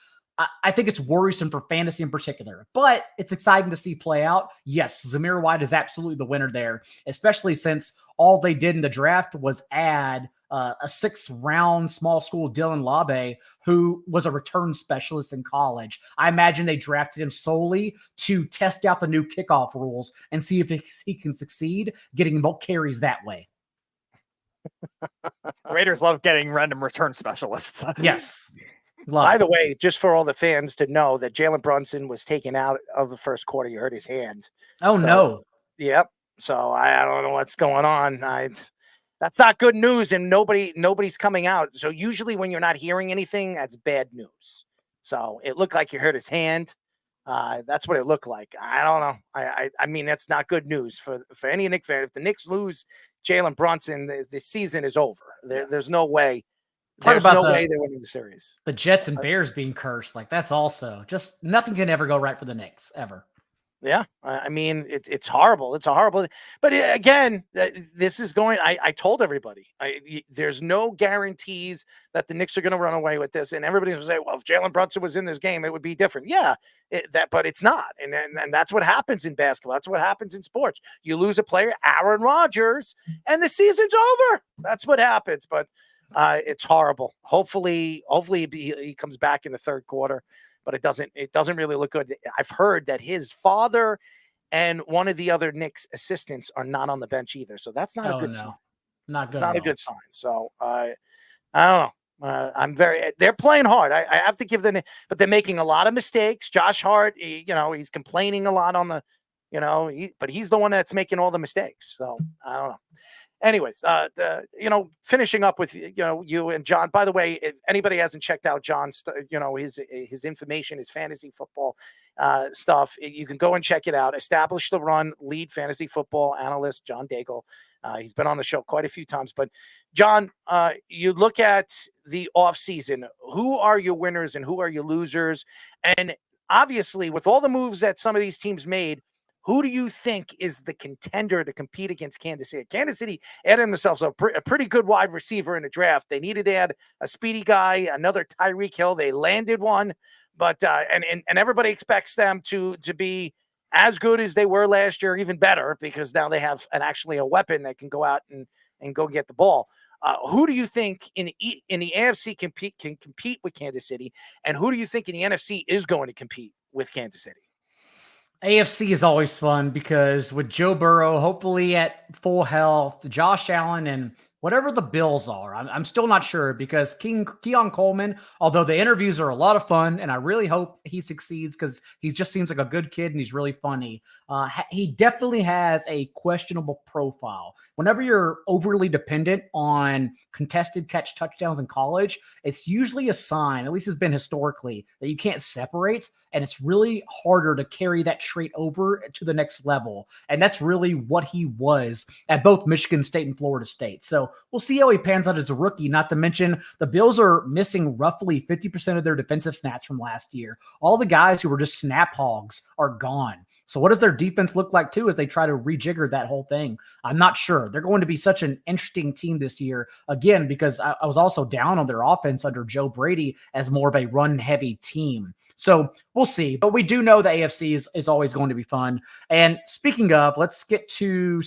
I think it's worrisome for fantasy in particular, but it's exciting to see play out. Yes, Zamir White is absolutely the winner there, especially since all they did in the draft was add a 6th-round small school Dylan Labe, who was a return specialist in college. I imagine they drafted him solely to test out the new kickoff rules and see if he can succeed getting more carries that way. Raiders love getting random return specialists. Yes. By the way, just for all the fans to know that Jalen Brunson was taken out of the first quarter. You hurt his hand. Oh, no. Yep. So I don't know what's going on. That's not good news, and nobody's coming out. So usually when you're not hearing anything, that's bad news. So it looked like you hurt his hand. That's what it looked like. I don't know. I mean, that's not good news for any Knicks fan. If the Knicks lose Jalen Brunson, the season is over. There's no way. There's no way they're winning the series. The Jets and Bears being cursed. That's also just nothing can ever go right for the Knicks ever. Yeah, I mean, it's horrible. It's a horrible, but again, this is going. I told everybody, there's no guarantees that the Knicks are going to run away with this, and everybody's going to say, well, if Jalen Brunson was in this game, it would be different. Yeah, but it's not, and that's what happens in basketball. That's what happens in sports. You lose a player, Aaron Rodgers, and the season's over. That's what happens. But it's horrible. Hopefully, he comes back in the third quarter. But it doesn't really look good. I've heard that his father and one of the other Knicks assistants are not on the bench either. So that's not a good sign. Not good. It's not a good sign. So I don't know. They're playing hard. I have to give them, but they're making a lot of mistakes. Josh Hart, he's complaining a lot on the, but he's the one that's making all the mistakes. So I don't know. Anyways, finishing up with you and John. By the way, if anybody hasn't checked out John's, his information, his fantasy football stuff, you can go and check it out. Establish the Run, lead fantasy football analyst John Daigle. He's been on the show quite a few times. But John, you look at the offseason. Who are your winners and who are your losers? And obviously, with all the moves that some of these teams made, who do you think is the contender to compete against Kansas City? Kansas City added themselves a pretty good wide receiver in the draft. They needed to add a speedy guy, another Tyreek Hill. They landed one, but and everybody expects them to be as good as they were last year, even better, because now they have actually a weapon that can go out and go get the ball. Who do you think in the AFC can compete with Kansas City, and who do you think in the NFC is going to compete with Kansas City? AFC is always fun because with Joe Burrow, hopefully at full health, Josh Allen, and whatever the Bills are, I'm still not sure because Keon Coleman, although the interviews are a lot of fun, and I really hope he succeeds because he just seems like a good kid and he's really funny. He definitely has a questionable profile. Whenever you're overly dependent on contested catch touchdowns in college, it's usually a sign, at least it's been historically, that you can't separate. And it's really harder to carry that trait over to the next level. And that's really what he was at both Michigan State and Florida State. So we'll see how he pans out as a rookie, not to mention the Bills are missing roughly 50% of their defensive snaps from last year. All the guys who were just snap hogs are gone. So what does their defense look like too as they try to rejigger that whole thing? I'm not sure. They're going to be such an interesting team this year, again, because I was also down on their offense under Joe Brady as more of a run-heavy team. So we'll see. But we do know the AFC is always going to be fun. And speaking of, let's get to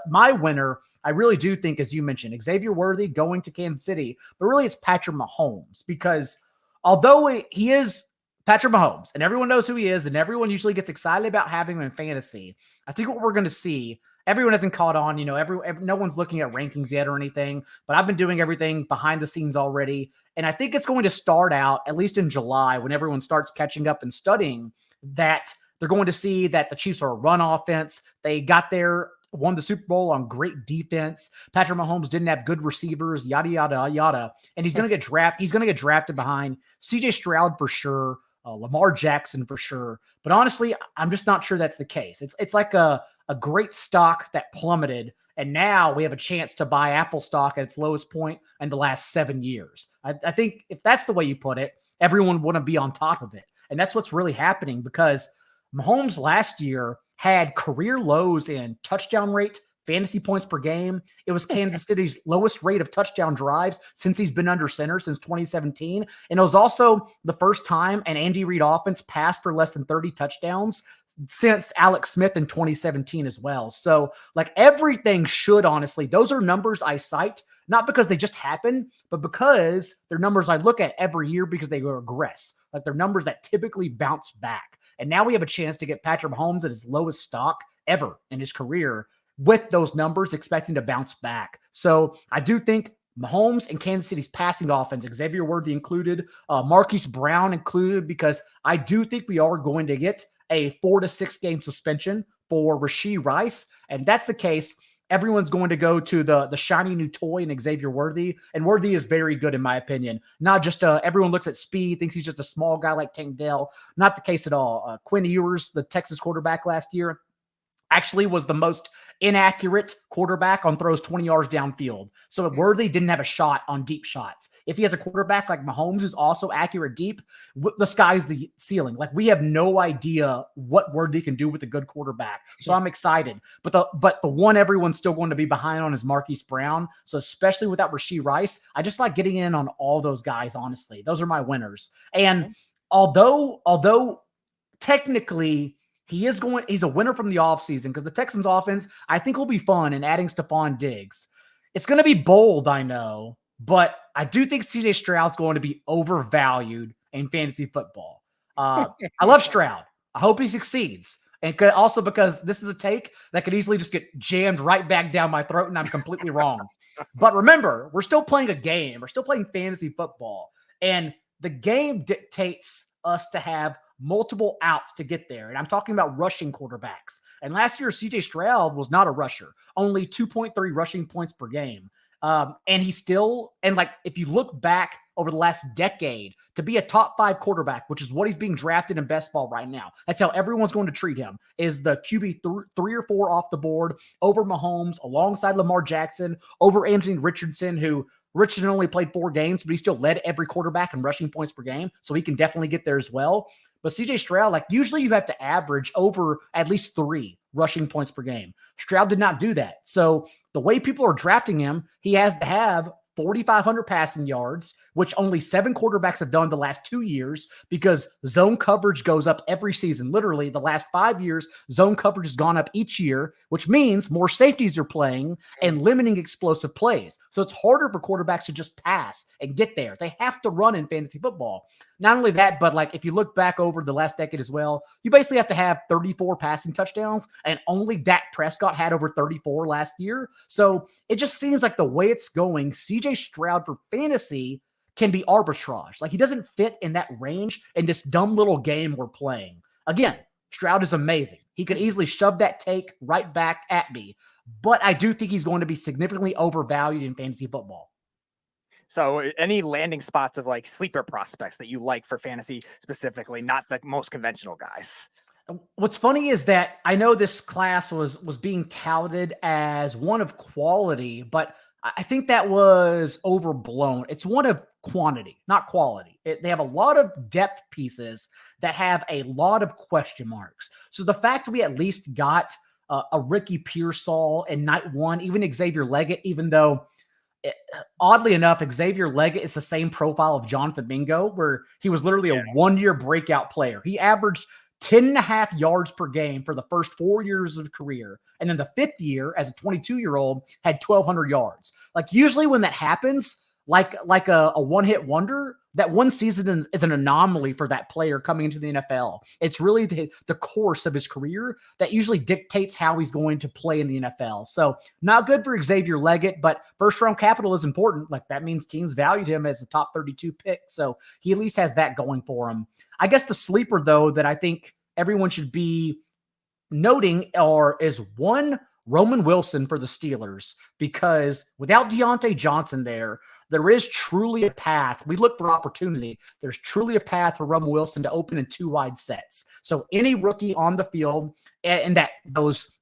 my winner. I really do think, as you mentioned, Xavier Worthy going to Kansas City, but really it's Patrick Mahomes because although he is Patrick Mahomes, and everyone knows who he is, and everyone usually gets excited about having him in fantasy. I think what we're going to see, everyone hasn't caught on, no one's looking at rankings yet or anything, but I've been doing everything behind the scenes already, and I think it's going to start out, at least in July, when everyone starts catching up and studying, that they're going to see that the Chiefs are a run offense. They got there, won the Super Bowl on great defense. Patrick Mahomes didn't have good receivers, yada, yada, yada, and he's going to get drafted. He's going to get drafted behind CJ Stroud for sure, Lamar Jackson for sure. But honestly, I'm just not sure that's the case. It's like a great stock that plummeted, and now we have a chance to buy Apple stock at its lowest point in the last 7 years. I think if that's the way you put it, everyone wouldn't be on top of it. And that's what's really happening because Mahomes last year had career lows in touchdown rate, fantasy points per game. It was Kansas City's lowest rate of touchdown drives since he's been under center since 2017. And it was also the first time an Andy Reid offense passed for less than 30 touchdowns since Alex Smith in 2017 as well. So like everything should honestly, those are numbers I cite, not because they just happen, but because they're numbers I look at every year because they regress. Like they're numbers that typically bounce back. And now we have a chance to get Patrick Mahomes at his lowest stock ever in his career with those numbers expecting to bounce back. So I do think Mahomes and Kansas City's passing offense, Xavier Worthy included, Marquise Brown included, because I do think we are going to get a 4 to 6 game suspension for Rashee Rice. And that's the case. Everyone's going to go to the shiny new toy in Xavier Worthy. And Worthy is very good, in my opinion. Not just everyone looks at speed, thinks he's just a small guy like Tank Dell. Not the case at all. Quinn Ewers, the Texas quarterback last year, actually was the most inaccurate quarterback on throws 20 yards downfield. So Worthy didn't have a shot on deep shots. If he has a quarterback like Mahomes, who's also accurate deep, the sky's the ceiling. Like, we have no idea what Worthy can do with a good quarterback. So I'm excited. But the one everyone's still going to be behind on is Marquise Brown. So especially without Rashee Rice, I just like getting in on all those guys, honestly. Those are my winners. And although technically he's a winner from the offseason, because the Texans offense, I think, will be fun, and adding Stephon Diggs. It's going to be bold, I know, but I do think CJ Stroud's going to be overvalued in fantasy football. I love Stroud. I hope he succeeds. And also because this is a take that could easily just get jammed right back down my throat and I'm completely wrong. But remember, we're still playing a game. We're still playing fantasy football. And the game dictates us to have multiple outs to get there. And I'm talking about rushing quarterbacks. And last year, CJ Stroud was not a rusher, only 2.3 rushing points per game. And if you look back over the last decade, to be a top 5 quarterback, which is what he's being drafted in best ball right now, that's how everyone's going to treat him, is the QB 3 or 4 off the board over Mahomes, alongside Lamar Jackson, over Anthony Richardson, who Richardson only played 4 games, but he still led every quarterback in rushing points per game. So he can definitely get there as well. But CJ Stroud, usually you have to average over at least 3 rushing points per game. Stroud did not do that. So the way people are drafting him, he has to have 4,500 passing yards, which only 7 quarterbacks have done the last 2 years, because zone coverage goes up every season. Literally, the last 5 years, zone coverage has gone up each year, which means more safeties are playing and limiting explosive plays. So it's harder for quarterbacks to just pass and get there. They have to run in fantasy football. Not only that, but if you look back over the last decade as well, you basically have to have 34 passing touchdowns, and only Dak Prescott had over 34 last year. So it just seems like the way it's going, CJ Stroud for fantasy can be arbitrage. He doesn't fit in that range in this dumb little game we're playing. Again, Stroud is amazing. He could easily shove that take right back at me, but I do think he's going to be significantly overvalued in fantasy football. So any landing spots of sleeper prospects that you like for fantasy specifically, not the most conventional guys? What's funny is that I know this class was being touted as one of quality, but I think that was overblown. It's one of quantity, not quality. They have a lot of depth pieces that have a lot of question marks. So the fact we at least got a Ricky Pearsall in night 1, even Xavier Leggett, even though oddly enough, Xavier Leggett is the same profile of Jonathan Mingo, where he was literally a 1-year breakout player. He averaged 10.5 yards per game for the first 4 years of career. And then the 5th year, as a 22-year-old, had 1,200 yards. Usually when that happens, like a one-hit wonder, that one season is an anomaly for that player coming into the NFL. It's really the course of his career that usually dictates how he's going to play in the NFL. So not good for Xavier Leggett, but first-round capital is important. That means teams valued him as a top 32 pick. So he at least has that going for him. I guess the sleeper, though, that I think everyone should be noting is one Roman Wilson for the Steelers, because without Deontay Johnson there is truly a path. We look for opportunity. There's truly a path for Roman Wilson to open in 2 wide sets. So any rookie on the field, and that those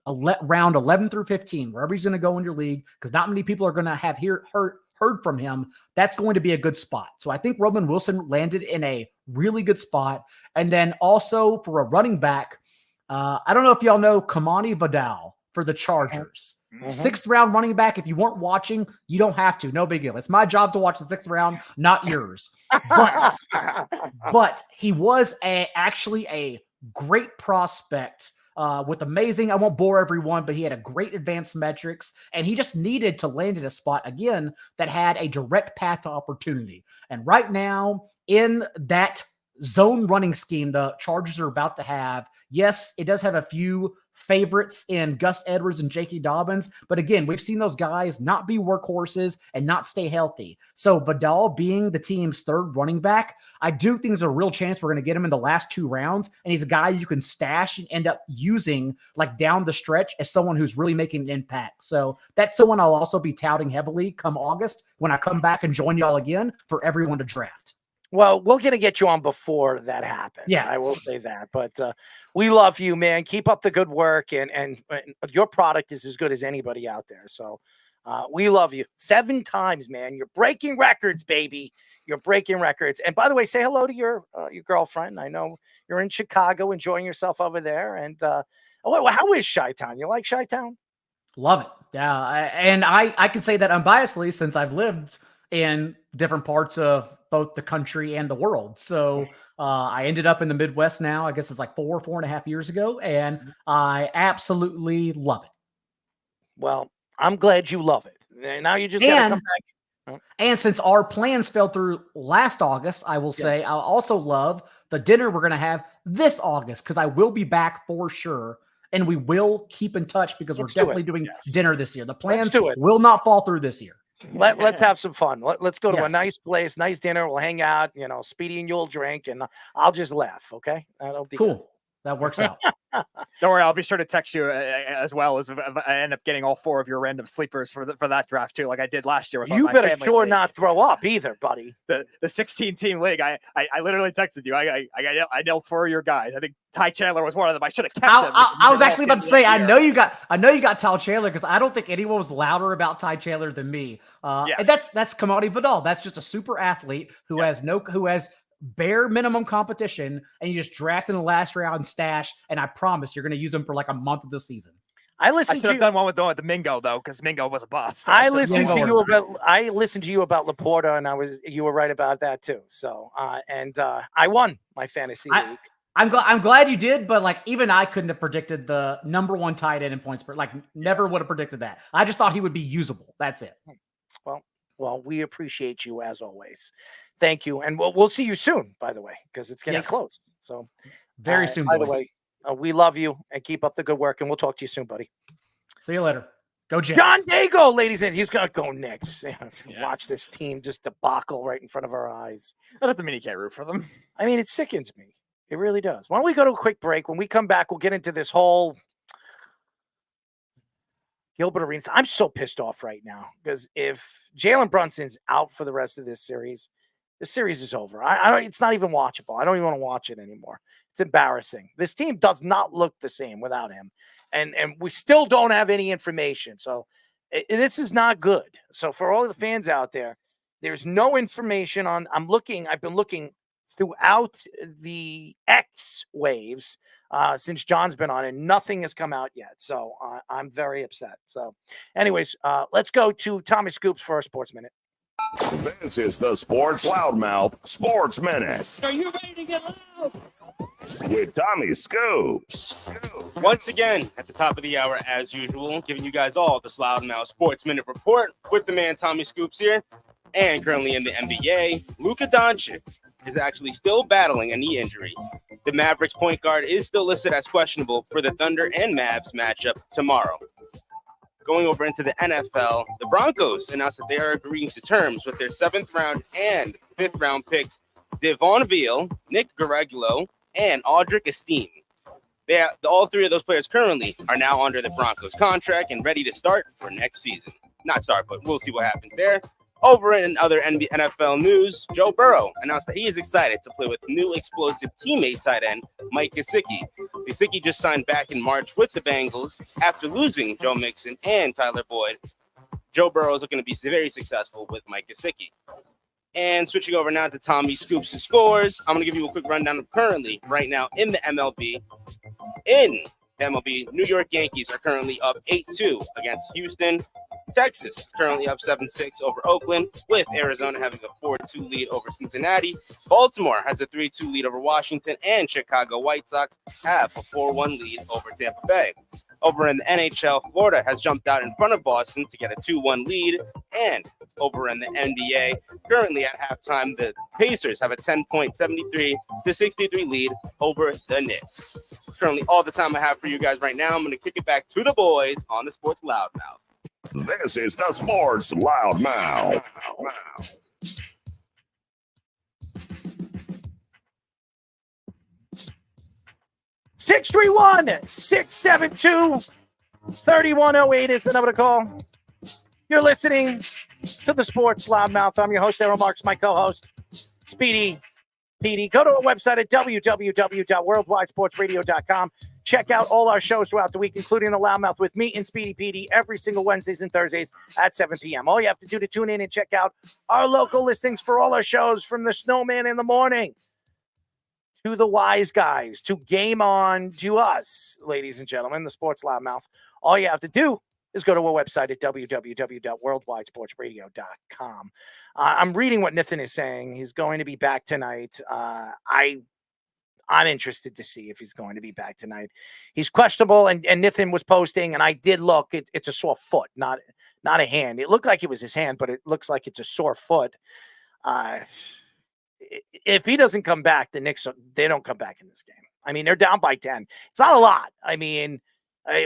round 11 through 15, wherever he's going to go in your league, because not many people are going to have heard from him, that's going to be a good spot. So I think Roman Wilson landed in a really good spot. And then also for a running back, I don't know if y'all know Kamani Vidal for the Chargers. 6th round running back. If you weren't watching, you don't have to. No big deal. It's my job to watch the 6th round, not yours. But he was actually a great prospect with amazing, I won't bore everyone, but he had a great advanced metrics, and he just needed to land in a spot, again, that had a direct path to opportunity. And right now, in that zone running scheme the Chargers are about to have, yes, it does have a few favorites in Gus Edwards and J.K. Dobbins, but again, we've seen those guys not be workhorses and not stay healthy. So Vidal being the team's 3rd running back, I do think there's a real chance we're going to get him in the last 2 rounds, and he's a guy you can stash and end up using down the stretch as someone who's really making an impact. So that's someone I'll also be touting heavily come August when I come back and join y'all again for everyone to draft. Well, we're going to get you on before that happens. Yeah. I will say that. But we love you, man. Keep up the good work. And your product is as good as anybody out there. So we love you. 7 times, man. You're breaking records, baby. You're breaking records. And by the way, say hello to your girlfriend. I know you're in Chicago enjoying yourself over there. And how is Chi-Town? You like Chi-Town? Love it. Yeah. I can say that unbiasedly since I've lived in different parts of both the country and the world. So I ended up in the Midwest now. I guess it's like 4.5 years ago. And I absolutely love it. Well, I'm glad you love it. Now you just got to come back. And since our plans fell through last August, I will say I'll also love the dinner we're going to have this August because I will be back for sure. And we will keep in touch because we're definitely doing dinner this year. The plans will not fall through this year. Let's have some fun. Let's go to a nice place, nice dinner. We'll hang out. Speedy and you'll drink, and I'll just laugh. Okay, that'll be cool. Good. That works out. Don't worry, I'll be sure to text you as well as if I end up getting all 4 of your random sleepers for that draft too, like I did last year. You better sure not throw up either, buddy. The 16-team league. I literally texted you. I nailed 4 of your guys. I think Ty Chandler was one of them. I should have kept him. I was actually about to say I know you got Ty Chandler because I don't think anyone was louder about Ty Chandler than me. And that's Kamani Vidal. That's just a super athlete who has bare minimum competition, and you just draft in the last round stash, and I promise you're going to use them for like a month of the season. I should have done one with the Mingo though, because Mingo was a bust. I listened to you about Laporta, and you were right about that too. So I won my fantasy league. I'm glad you did, but like even I couldn't have predicted the number 1 tight end in points per. Like never would have predicted that. I just thought he would be usable. That's it. Well, we appreciate you as always. Thank you. And we'll see you soon, by the way, because it's getting close. So very soon, by boys. the way, we love you and keep up the good work, and we'll talk to you soon, buddy. See you later. Go Jets. John Dago, ladies and he's going to go next. Watch this team just debacle right in front of our eyes. That doesn't mean you can't root for them. I mean, it sickens me. It really does. Why don't we go to a quick break? When we come back, we'll get into this whole Gilbert Arenas. I'm so pissed off right now because if Jalen Brunson's out for the rest of this series, the series is over. I don't. It's not even watchable. I don't even want to watch it anymore. It's embarrassing. This team does not look the same without him, and we still don't have any information. So this is not good. So for all the fans out there, there's no information on. I've been looking throughout the X waves since John's been on, and nothing has come out yet. So I'm very upset. So, anyways, let's go to Tommy Scoops for a Sports Minute. This is the Sports Loudmouth Sports Minute Are you ready to get loud? with Tommy Scoops. Once again, at the top of the hour, as usual, giving you guys all the Loudmouth Sports Minute report with the man Tommy Scoops here. And currently in the NBA, Luka Doncic is actually still battling a knee injury. The Mavericks point guard is still listed as questionable for the Thunder and Mavs matchup tomorrow. Going over into the NFL, the Broncos announced that they are agreeing to terms with their 7th round and 5th round picks, Devon Veal, Nick Garagolo, and Audric Esteen. All 3 of those players currently are now under the Broncos contract and ready to start for next season. Not start, but we'll see what happens there. Over in other NFL news, Joe Burrow announced that he is excited to play with new explosive teammate tight end Mike Gesicki. Gesicki just signed back in March with the Bengals after losing Joe Mixon and Tyler Boyd. Joe Burrow is looking to be very successful with Mike Gesicki. And switching over now to Tommy Scoops and Scores, I'm going to give you a quick rundown of currently right now in the MLB. In the MLB, New York Yankees are currently up 8-2 against Houston. Texas is currently up 7-6 over Oakland, with Arizona having a 4-2 lead over Cincinnati. Baltimore has a 3-2 lead over Washington, and Chicago White Sox have a 4-1 lead over Tampa Bay. Over in the NHL, Florida has jumped out in front of Boston to get a 2-1 lead. And over in the NBA, currently at halftime, the Pacers have a 10.73-63 lead over the Knicks. Currently all the time I have for you guys right now. I'm going to kick it back to the boys on the Sports Loudmouth. This is the Sports Loudmouth. 631-672-3108 is the number to call. You're listening to the Sports Loudmouth. I'm your host, Errol Marks, my co-host, Speedy PD. Go to our website at www.worldwidesportsradio.com. Check out all our shows throughout the week, including the Loudmouth with me and Speedy PD every single Wednesdays and Thursdays at 7 p.m. All you have to do to tune in and check out our local listings for all our shows, from the Snowman in the Morning to the Wise Guys to Game On to us, ladies and gentlemen, the Sports Loudmouth. All you have to do is go to our website at www.worldwidesportsradio.com. I'm reading what Nathan is saying. He's going to be back tonight. I'm interested to see if he's going to be back tonight. He's questionable, and Nathan was posting, and I did look. It's a sore foot, not a hand. It looked like it was his hand, but it looks like it's a sore foot. If he doesn't come back, the Knicks, they don't come back in this game. I mean, they're down by 10. It's not a lot. I mean,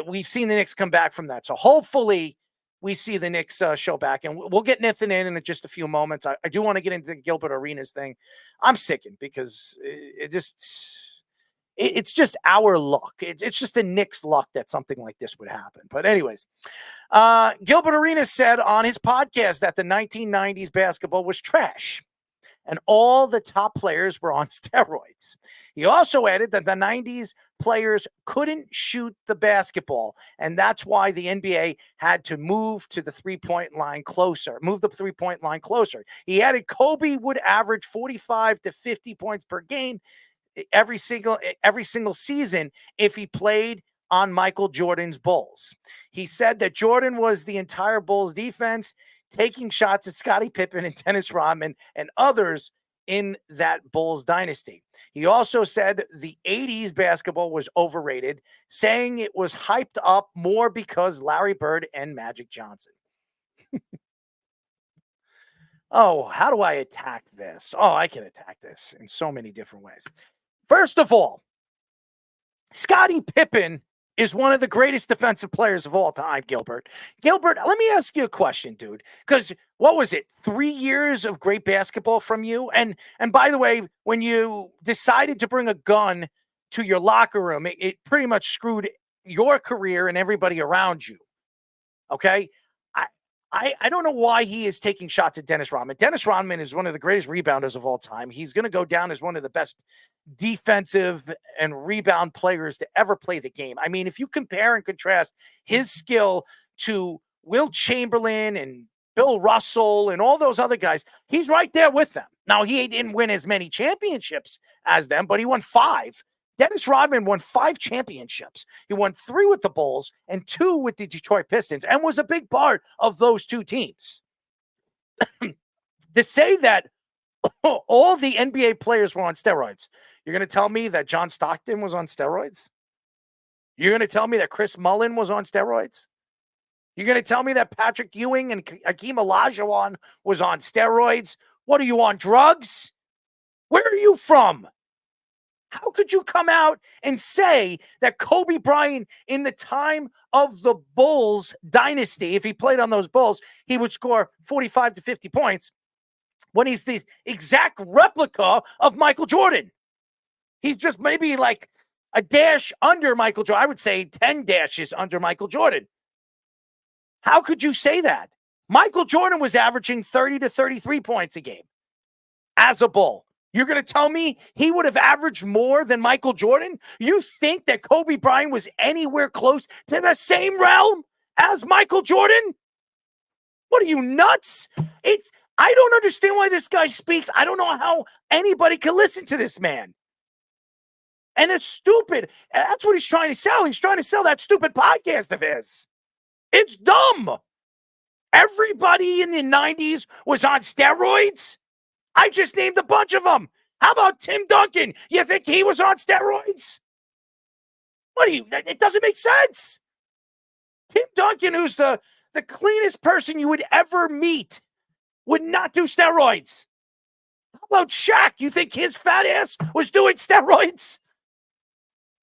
we've seen the Knicks come back from that. So hopefully we see the Knicks show back, and we'll get Nathan in just a few moments. I do want to get into the Gilbert Arenas thing. I'm sickened because it's just our luck. It's just a Knicks luck that something like this would happen. But anyways, Gilbert Arenas said on his podcast that the 1990s basketball was trash and all the top players were on steroids. He also added that the 90s players couldn't shoot the basketball, and that's why the NBA had to move the three-point line closer. He added Kobe would average 45 to 50 points per game every single season if he played on Michael Jordan's Bulls. He said that Jordan was the entire Bulls defense, taking shots at Scottie Pippen and Dennis Rodman and others in that Bulls dynasty. He also said the 80s basketball was overrated, saying it was hyped up more because Larry Bird and Magic Johnson. Oh, how do I attack this? Oh, I can attack this in so many different ways. First of all, Scottie Pippen is one of the greatest defensive players of all time, Gilbert. Gilbert, let me ask you a question, dude. Because what was it, 3 years of great basketball from you? And by the way, when you decided to bring a gun to your locker room, it pretty much screwed your career and everybody around you. Okay? I don't know why he is taking shots at Dennis Rodman. Dennis Rodman is one of the greatest rebounders of all time. He's going to go down as one of the best defensive and rebound players to ever play the game. I mean, if you compare and contrast his skill to Will Chamberlain and Bill Russell and all those other guys, he's right there with them. Now, he didn't win as many championships as them, but he won 5. Dennis Rodman won 5 championships. He won 3 with the Bulls and 2 with the Detroit Pistons and was a big part of those 2 teams. To say that all the NBA players were on steroids, you're going to tell me that John Stockton was on steroids? You're going to tell me that Chris Mullin was on steroids? You're going to tell me that Patrick Ewing and Hakeem Olajuwon was on steroids? What are you, on drugs? Where are you from? How could you come out and say that Kobe Bryant, in the time of the Bulls dynasty, if he played on those Bulls, he would score 45 to 50 points when he's the exact replica of Michael Jordan? He's just maybe like a dash under Michael Jordan. I would say 10 dashes under Michael Jordan. How could you say that? Michael Jordan was averaging 30 to 33 points a game as a Bull. You're going to tell me he would have averaged more than Michael Jordan? You think that Kobe Bryant was anywhere close to the same realm as Michael Jordan? What are you, nuts? I don't understand why this guy speaks. I don't know how anybody can listen to this man. And it's stupid. That's what he's trying to sell. He's trying to sell that stupid podcast of his. It's dumb. Everybody in the 90s was on steroids. I just named a bunch of them. How about Tim Duncan? You think he was on steroids? It doesn't make sense. Tim Duncan, who's the cleanest person you would ever meet, would not do steroids. How about Shaq? You think his fat ass was doing steroids?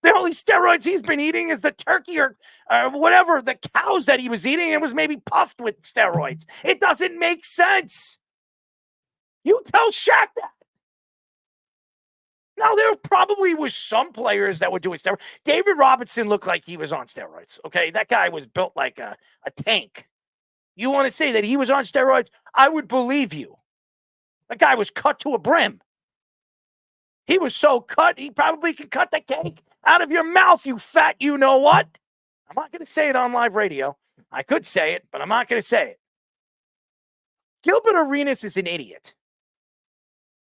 The only steroids he's been eating is the turkey or whatever, the cows that he was eating, and was maybe puffed with steroids. It doesn't make sense. You tell Shaq that. Now, there probably was some players that were doing steroids. David Robinson looked like he was on steroids, okay? That guy was built like a tank. You want to say that he was on steroids? I would believe you. The guy was cut to a brim. He was so cut, he probably could cut the cake out of your mouth, you fat you-know-what. I'm not going to say it on live radio. I could say it, but I'm not going to say it. Gilbert Arenas is an idiot.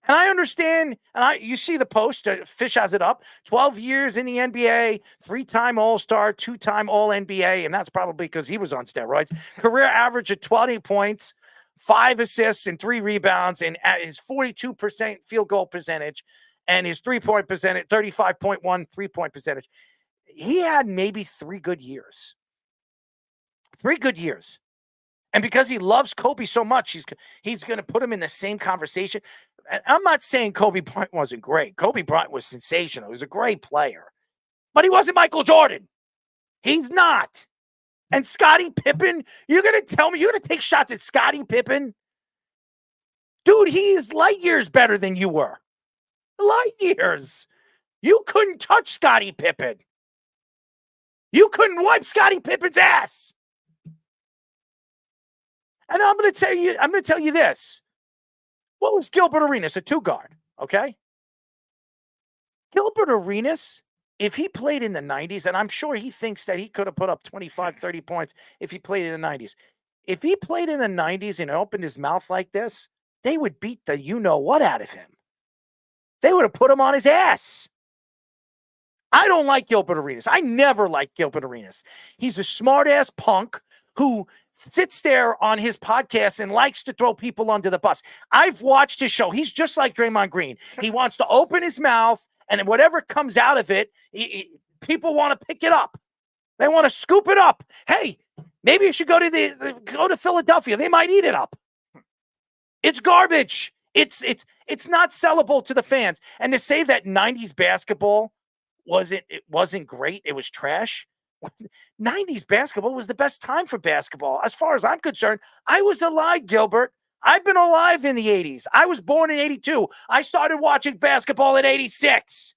And I understand, and you see the post, Fish has it up, 12 years in the NBA, 3-time All-Star, 2-time All-NBA, and that's probably because he was on steroids. Career average of 20 points, 5 assists, and 3 rebounds, and his 42% field goal percentage, and his 3-point percentage, 35.1 3-point percentage. He had maybe 3 good years. 3 good years. And because he loves Kobe so much, he's going to put him in the same conversation. I'm not saying Kobe Bryant wasn't great. Kobe Bryant was sensational. He was a great player. But he wasn't Michael Jordan. He's not. And Scottie Pippen, you're going to tell me, you're going to take shots at Scottie Pippen? Dude, he is light years better than you were. Light years. You couldn't touch Scottie Pippen. You couldn't wipe Scottie Pippen's ass. And I'm going to tell you this. What was Gilbert Arenas? A 2-guard, okay? Gilbert Arenas, if he played in the 90s, and I'm sure he thinks that he could have put up 25, 30 points if he played in the 90s. If he played in the 90s and opened his mouth like this, they would beat the you-know-what out of him. They would have put him on his ass. I don't like Gilbert Arenas. I never liked Gilbert Arenas. He's a smart-ass punk who sits there on his podcast and likes to throw people under the bus. I've watched his show. He's just like Draymond Green. He wants to open his mouth, and whatever comes out of it, people want to pick it up. They want to scoop it up. Hey, maybe you should go to Philadelphia. They might eat it up. It's garbage. It's not sellable to the fans. And to say that 90s basketball wasn't great, it was trash. 90s basketball was the best time for basketball. As far as I'm concerned, I was alive, Gilbert. I've been alive in the 80s. I was born in 82. I started watching basketball in 86.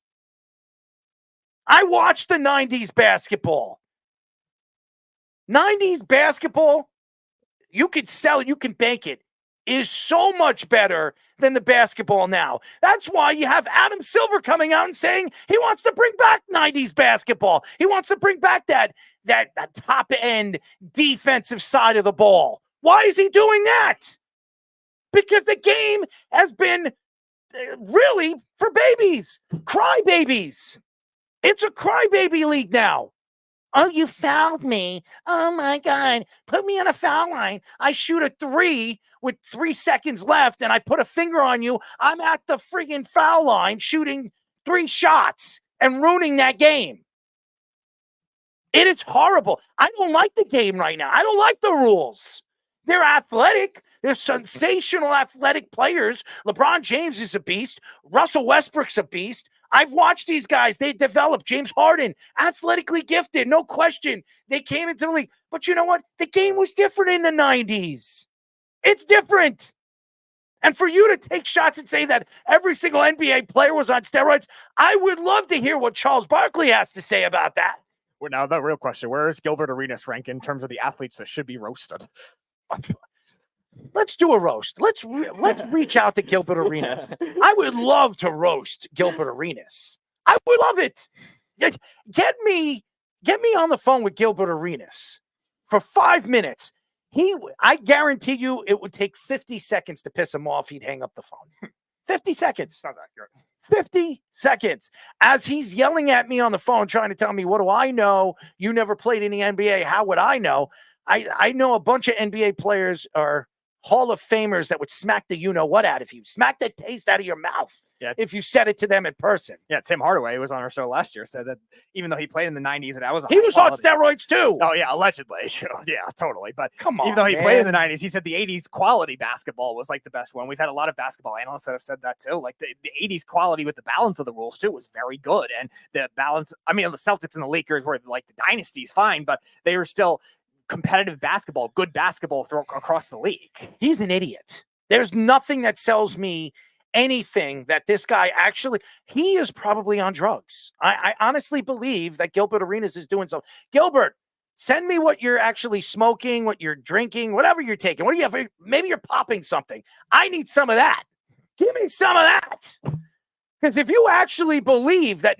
I watched the 90s basketball. 90s basketball, you could sell it, you can bank it, is so much better than the basketball now. That's why you have Adam Silver coming out and saying he wants to bring back 90s basketball. He wants to bring back that top-end defensive side of the ball. Why is he doing that? Because the game has been really for babies, crybabies. It's a crybaby league now. Oh, you fouled me. Oh, my God. Put me on a foul line. I shoot a 3 with 3 seconds left, and I put a finger on you. I'm at the friggin' foul line shooting 3 shots and ruining that game. It is horrible. I don't like the game right now. I don't like the rules. They're athletic. They're sensational athletic players. LeBron James is a beast. Russell Westbrook's a beast. I've watched these guys. They developed. James Harden, athletically gifted, no question. They came into the league. But you know what? The game was different in the 90s. It's different. And for you to take shots and say that every single NBA player was on steroids, I would love to hear what Charles Barkley has to say about that. Well, now the real question, where is Gilbert Arenas rank in terms of the athletes that should be roasted? Let's do a roast. Let's reach out to Gilbert Arenas. I would love to roast Gilbert Arenas. I would love it. Get me on the phone with Gilbert Arenas for 5 minutes. I guarantee you it would take 50 seconds to piss him off. He'd hang up the phone. 50 seconds. Not accurate. 50 seconds. As he's yelling at me on the phone, trying to tell me, what do I know? You never played in the NBA. How would I know? I know a bunch of NBA players are Hall of Famers that would smack the you-know-what out of you. Smack the taste out of your mouth if you said it to them in person. Yeah, Tim Hardaway, who was on our show last year, said that even though he played in the 90s and that was he was on steroids too. Oh, yeah, allegedly. Yeah, totally. But come on, even though he played in the 90s, he said the 80s quality basketball was like the best one. We've had a lot of basketball analysts that have said that too. Like the 80s quality with the balance of the rules too was very good. And the balance, I mean, the Celtics and the Lakers were like the dynasties fine, but they were still competitive basketball, good basketball across the league. He's an idiot. There's nothing that sells me anything that this guy he is probably on drugs. I honestly believe that Gilbert Arenas is doing something. Gilbert, send me what you're actually smoking, what you're drinking, whatever you're taking. What do you have? Maybe you're popping something. I need some of that. Give me some of that. Because if you actually believe that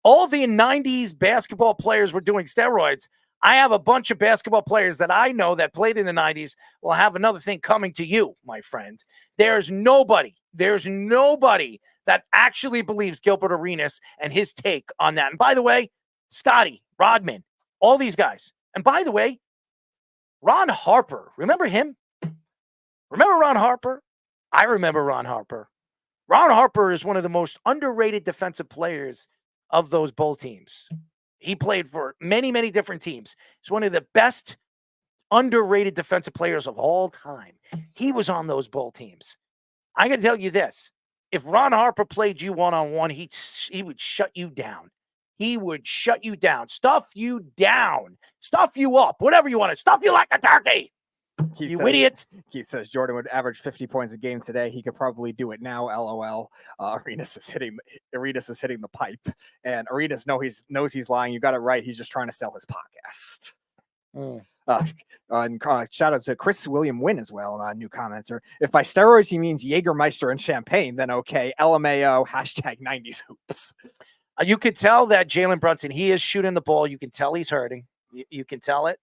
all the 90s basketball players were doing steroids, I have a bunch of basketball players that I know that played in the 90s will have another thing coming to you, my friend. There's nobody that actually believes Gilbert Arenas and his take on that. And by the way, Scotty, Rodman, all these guys. And by the way, Ron Harper, remember him? Remember Ron Harper? I remember Ron Harper. Ron Harper is one of the most underrated defensive players of those Bull teams. He played for many, many different teams. He's one of the best underrated defensive players of all time. He was on those Bull teams. I'm going to tell you this. If Ron Harper played you one-on-one, he would shut you down. He would shut you down, stuff you down, stuff you up, whatever you want to, stuff you like a turkey. Idiot. Keith says Jordan would average 50 points a game today. He could probably do it now. LOL. Arenas is hitting the pipe, and Arenas knows he's lying. You got it right. He's just trying to sell his podcast. And shout out to Chris William Wynn as well, new commenter. If by steroids he means Jägermeister and champagne, then okay. LMAO #90s hoops. You could tell that Jalen Brunson, he is shooting the ball. You can tell he's hurting. You can tell it.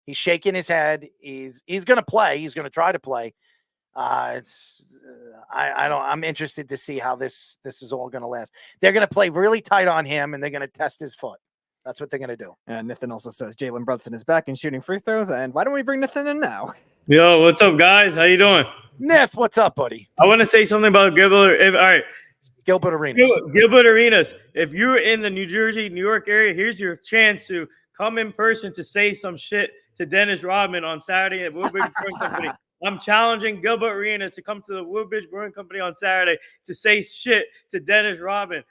He's shaking his head. He's going to play. He's going to try to play. I'm interested to see how this is all going to last. They're going to play really tight on him, and they're going to test his foot. That's what they're going to do. And Nathan also says Jalen Brunson is back and shooting free throws. And why don't we bring Nathan in now? Yo, what's up, guys? How you doing? Nif, what's up, buddy? I want to say something about Gilbert. All right. Gilbert Arenas. Gilbert Arenas. If you're in the New Jersey, New York area, here's your chance to come in person to say some shit to Dennis Rodman on Saturday at Woodbridge Brewing Company. I'm challenging Gilbert Arenas to come to the Woodbridge Brewing Company on Saturday to say shit to Dennis Rodman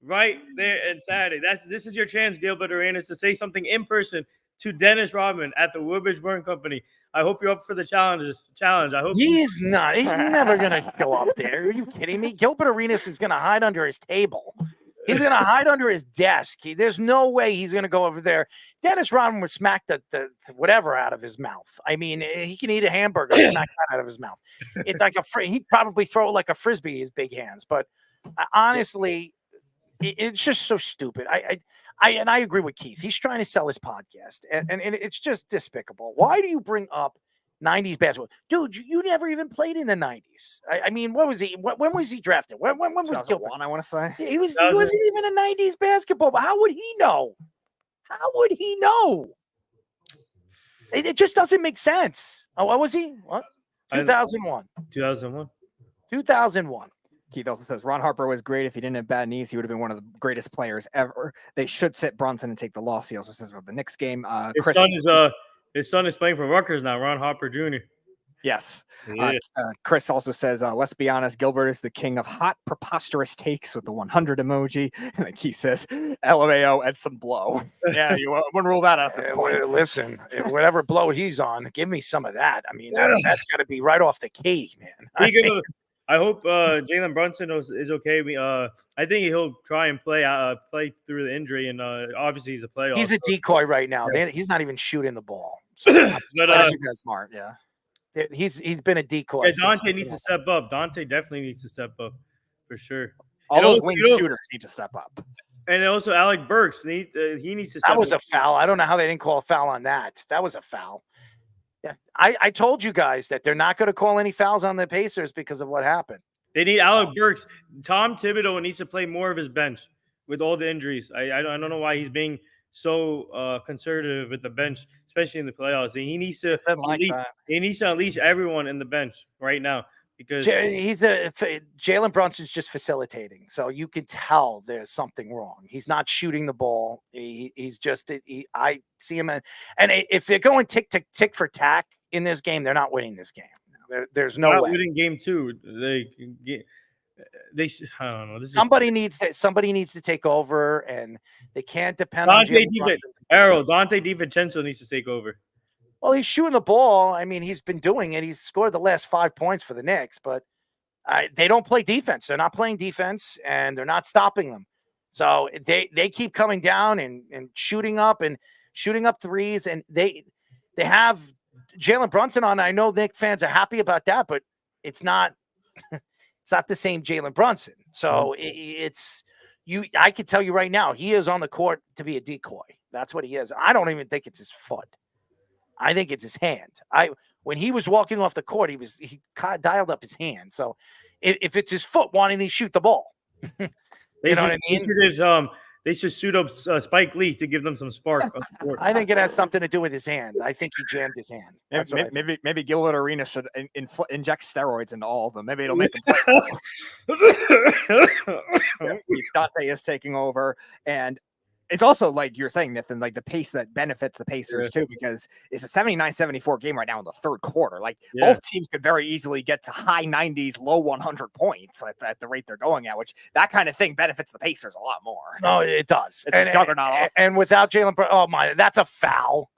right there on Saturday. This is your chance, Gilbert Arenas, to say something in person to Dennis Rodman at the Woodbridge Brewing Company. I hope you're up for the challenge. I hope he's not. He's never going to go up there. Are you kidding me? Gilbert Arenas is going to hide under his table. He's going to hide under his desk. There's no way he's going to go over there. Dennis Rodman would smack the whatever out of his mouth. I mean, he can eat a hamburger, smack that out of his mouth. It's like he'd probably throw it like a Frisbee, his big hands. But honestly, it's just so stupid. I agree with Keith. He's trying to sell his podcast, and it's just despicable. Why do you bring up 90s basketball? Dude, you never even played in the 90s. I mean, what was he? When was he drafted? When was Gilbert? I want to say he wasn't even a 90s basketball. But how would he know? How would he know? It just doesn't make sense. Oh, what was he? What? 2001. 2001. 2001. Keith also says Ron Harper was great. If he didn't have bad knees, he would have been one of the greatest players ever. They should sit Brunson and take the loss. He also says about the Knicks game. His son is playing for Rutgers now, Ron Harper Jr. Yes. Yeah. Chris also says, let's be honest, Gilbert is the king of hot, preposterous takes with the 100 emoji. And then Keith says, LMAO and some blow. Yeah, you wouldn't rule that out. Listen, whatever blow he's on, give me some of that. I mean, that's got to be right off the key, man. I hope Jalen Brunson is okay. I think he'll try and play through the injury, and obviously he's a player. He's a decoy right now. Yeah. He's not even shooting the ball. So but I think that's smart. Yeah, he's been a decoy. Yeah, Dante needs to step up. Dante definitely needs to step up for sure. All those wing shooters need to step up. And also Alec Burks, he needs to. That was a foul. I don't know how they didn't call a foul on that. That was a foul. Yeah, I told you guys that they're not going to call any fouls on the Pacers because of what happened. They need Alec Burks. Tom Thibodeau needs to play more of his bench with all the injuries. I don't know why he's being so conservative with the bench, especially in the playoffs. And he needs to unleash everyone in the bench right now because Jalen Brunson's just facilitating. So you can tell there's something wrong. He's not shooting the ball. He's just I see him and if they're going tick for tack in this game, they're not winning this game. There's no way. Winning game 2. They I don't know. Somebody needs to take over, and they can't depend on Dante DiVincenzo needs to take over. Well, he's shooting the ball. I mean, he's been doing it. He's scored the last 5 points for the Knicks, but they don't play defense. They're not playing defense, and they're not stopping them. So they keep coming down and shooting up threes, and they have Jalen Brunson on. I know Knicks fans are happy about that, but it's not It's not the same Jalen Brunson. So it's you. I can tell you right now, he is on the court to be a decoy. That's what he is. I don't even think it's his foot. I think it's his hand. When he was walking off the court, he dialed up his hand. So if it's his foot, why didn't he shoot the ball? You know what I mean? They should suit up Spike Lee to give them some spark. I think it has something to do with his hand. I think he jammed his hand. Maybe Gilbert Arenas should inject steroids into all of them. Maybe it'll make them play. Dante is taking over, and it's also like you're saying, Nathan, like the pace that benefits the Pacers too, because it's a 79-74 game right now in the third quarter. Like both teams could very easily get to high 90s, low 100 points at the rate they're going at, which that kind of thing benefits the Pacers a lot more. No, it does. It's a juggernaut. And without Jalen, oh my, that's a foul.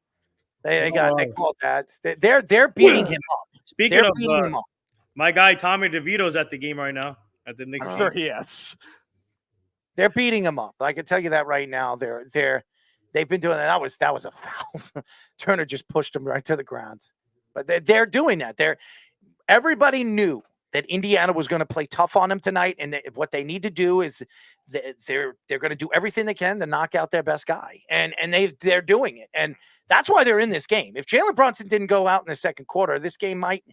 They called that. They're beating him up. Speaking of my guy Tommy DeVito's at the game right now at the Knicks. Sure, yes. They're beating him up. I can tell you that right now. They've been doing that. That was a foul. Turner just pushed him right to the ground. But they're doing that. Everybody knew that Indiana was going to play tough on them tonight, and what they need to do is they're going to do everything they can to knock out their best guy, and they're doing it, and that's why they're in this game. If Jalen Brunson didn't go out in the second quarter, this game might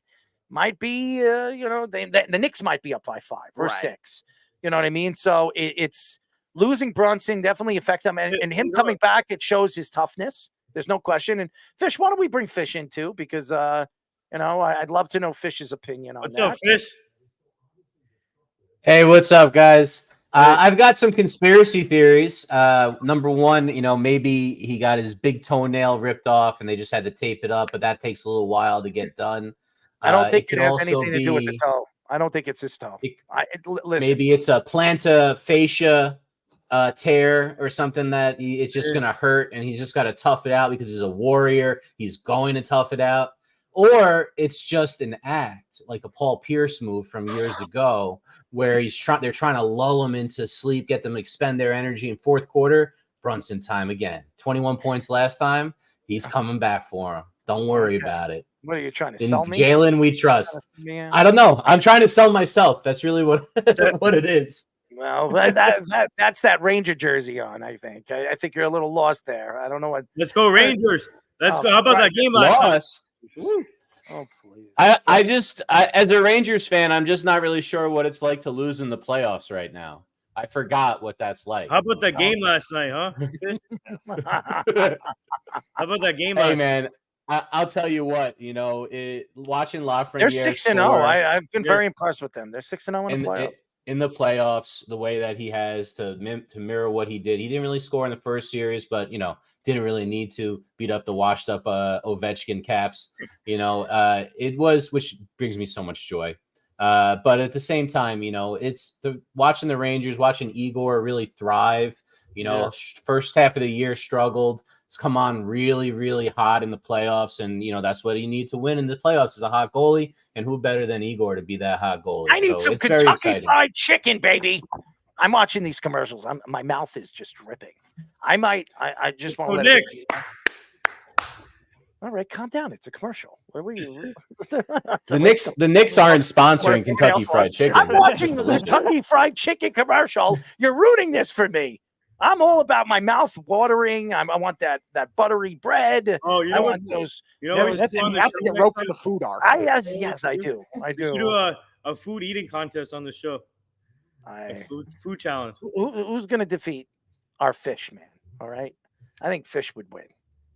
be the Knicks might be up by 5 or 6. You know what I mean? So it's losing Brunson definitely affects him, and him coming back, it shows his toughness. There's no question. And Fish, why don't we bring Fish in too? Because I'd love to know Fish's opinion on What's that. up, Fish? Hey, what's up, guys? I've got some conspiracy theories. Number one, maybe he got his big toenail ripped off and they just had to tape it up, but that takes a little while to get done. I don't think it has anything to do with the toe. I don't think it's his toe. Listen. Maybe it's a plantar fascia tear or something that it's just going to hurt, and he's just got to tough it out because he's a warrior. He's going to tough it out. Or it's just an act, like a Paul Pierce move from years ago, where they're trying to lull him into sleep, get them to expend their energy in fourth quarter. Brunson time again. 21 points last time. He's coming back for him. Don't worry about it. What are you trying to sell me? Jalen, we trust. I don't know. I'm trying to sell myself. That's really what it is. Well, that's that Ranger jersey on, I think. I think you're a little lost there. I don't know what. Let's go Rangers. Let's go. How about that game last night? Oh, please. I as a Rangers fan, I'm just not really sure what it's like to lose in the playoffs right now. I forgot what that's like. How about that game last night, huh? How about that game last night? Hey, man. I'll tell you what, watching Lafreniere. They're 6-0. I've been very impressed with them. They're 6-0 in the playoffs. In the playoffs, the way that he has to mirror what he did. He didn't really score in the first series, but didn't really need to beat up the washed up Ovechkin Caps. It was, which brings me so much joy. But at the same time, it's watching the Rangers, watching Igor really thrive. First half of the year struggled. It's come on really, really hot in the playoffs, and that's what you need to win in the playoffs is a hot goalie, and who better than Igor to be that hot goalie? I need some Kentucky Fried Chicken, baby. I'm watching these commercials. My mouth is just dripping. I just want to let Knicks. All right, calm down. It's a commercial. Where were you? The Knicks aren't sponsoring Kentucky Fried Chicken. I'm watching the Kentucky Fried Chicken commercial. You're ruining this for me. I'm all about my mouth watering. I want that buttery bread. Oh, I want those. You have to get roped to the food art. Yes, I do. I do. We should do a food eating contest on the show. Food challenge. Who's going to defeat our Fish, man? All right. I think Fish would win.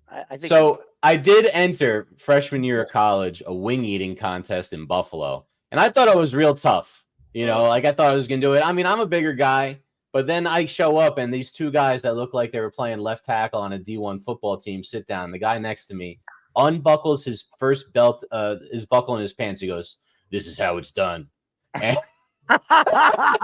I think so. I did enter freshman year of college a wing eating contest in Buffalo, and I thought it was real tough. I thought I was going to do it. I mean, I'm a bigger guy. But then I show up, and these two guys that look like they were playing left tackle on a D1 football team sit down. The guy next to me unbuckles his first belt, his buckle in his pants. He goes, "This is how it's done." And I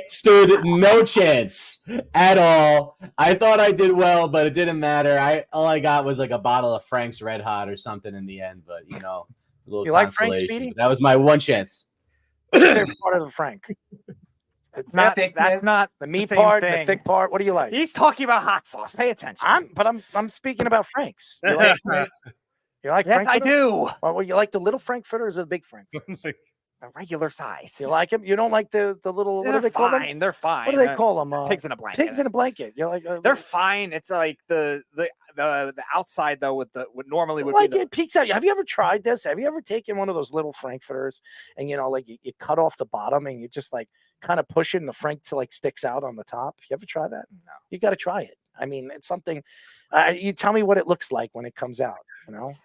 stood no chance at all. I thought I did well, but it didn't matter. All I got was like a bottle of Frank's Red Hot or something in the end. But a little you like Frank Speedy? That was my one chance. They're part of the Frank. It's not. That's not the meat part, the thick part. What do you like? He's talking about hot sauce. Pay attention. I'm speaking about Franks. You like Franks? You like yes, Frankfurter? I do. Or you like the little Frankfurter or the big Frankfurter? The regular size. You like them? You don't like the little, what do they call them? They're fine. What do they call them? Pigs in a blanket. Pigs in a blanket. You're like, They're fine. It's like the outside though with what normally would like be it peeks out. Have you ever tried this? Have you ever taken one of those little frankfurters and like you cut off the bottom and you just like kind of push it and the frank to like sticks out on the top? You ever try that? No. You got to try it. I mean, it's something. You tell me what it looks like when it comes out.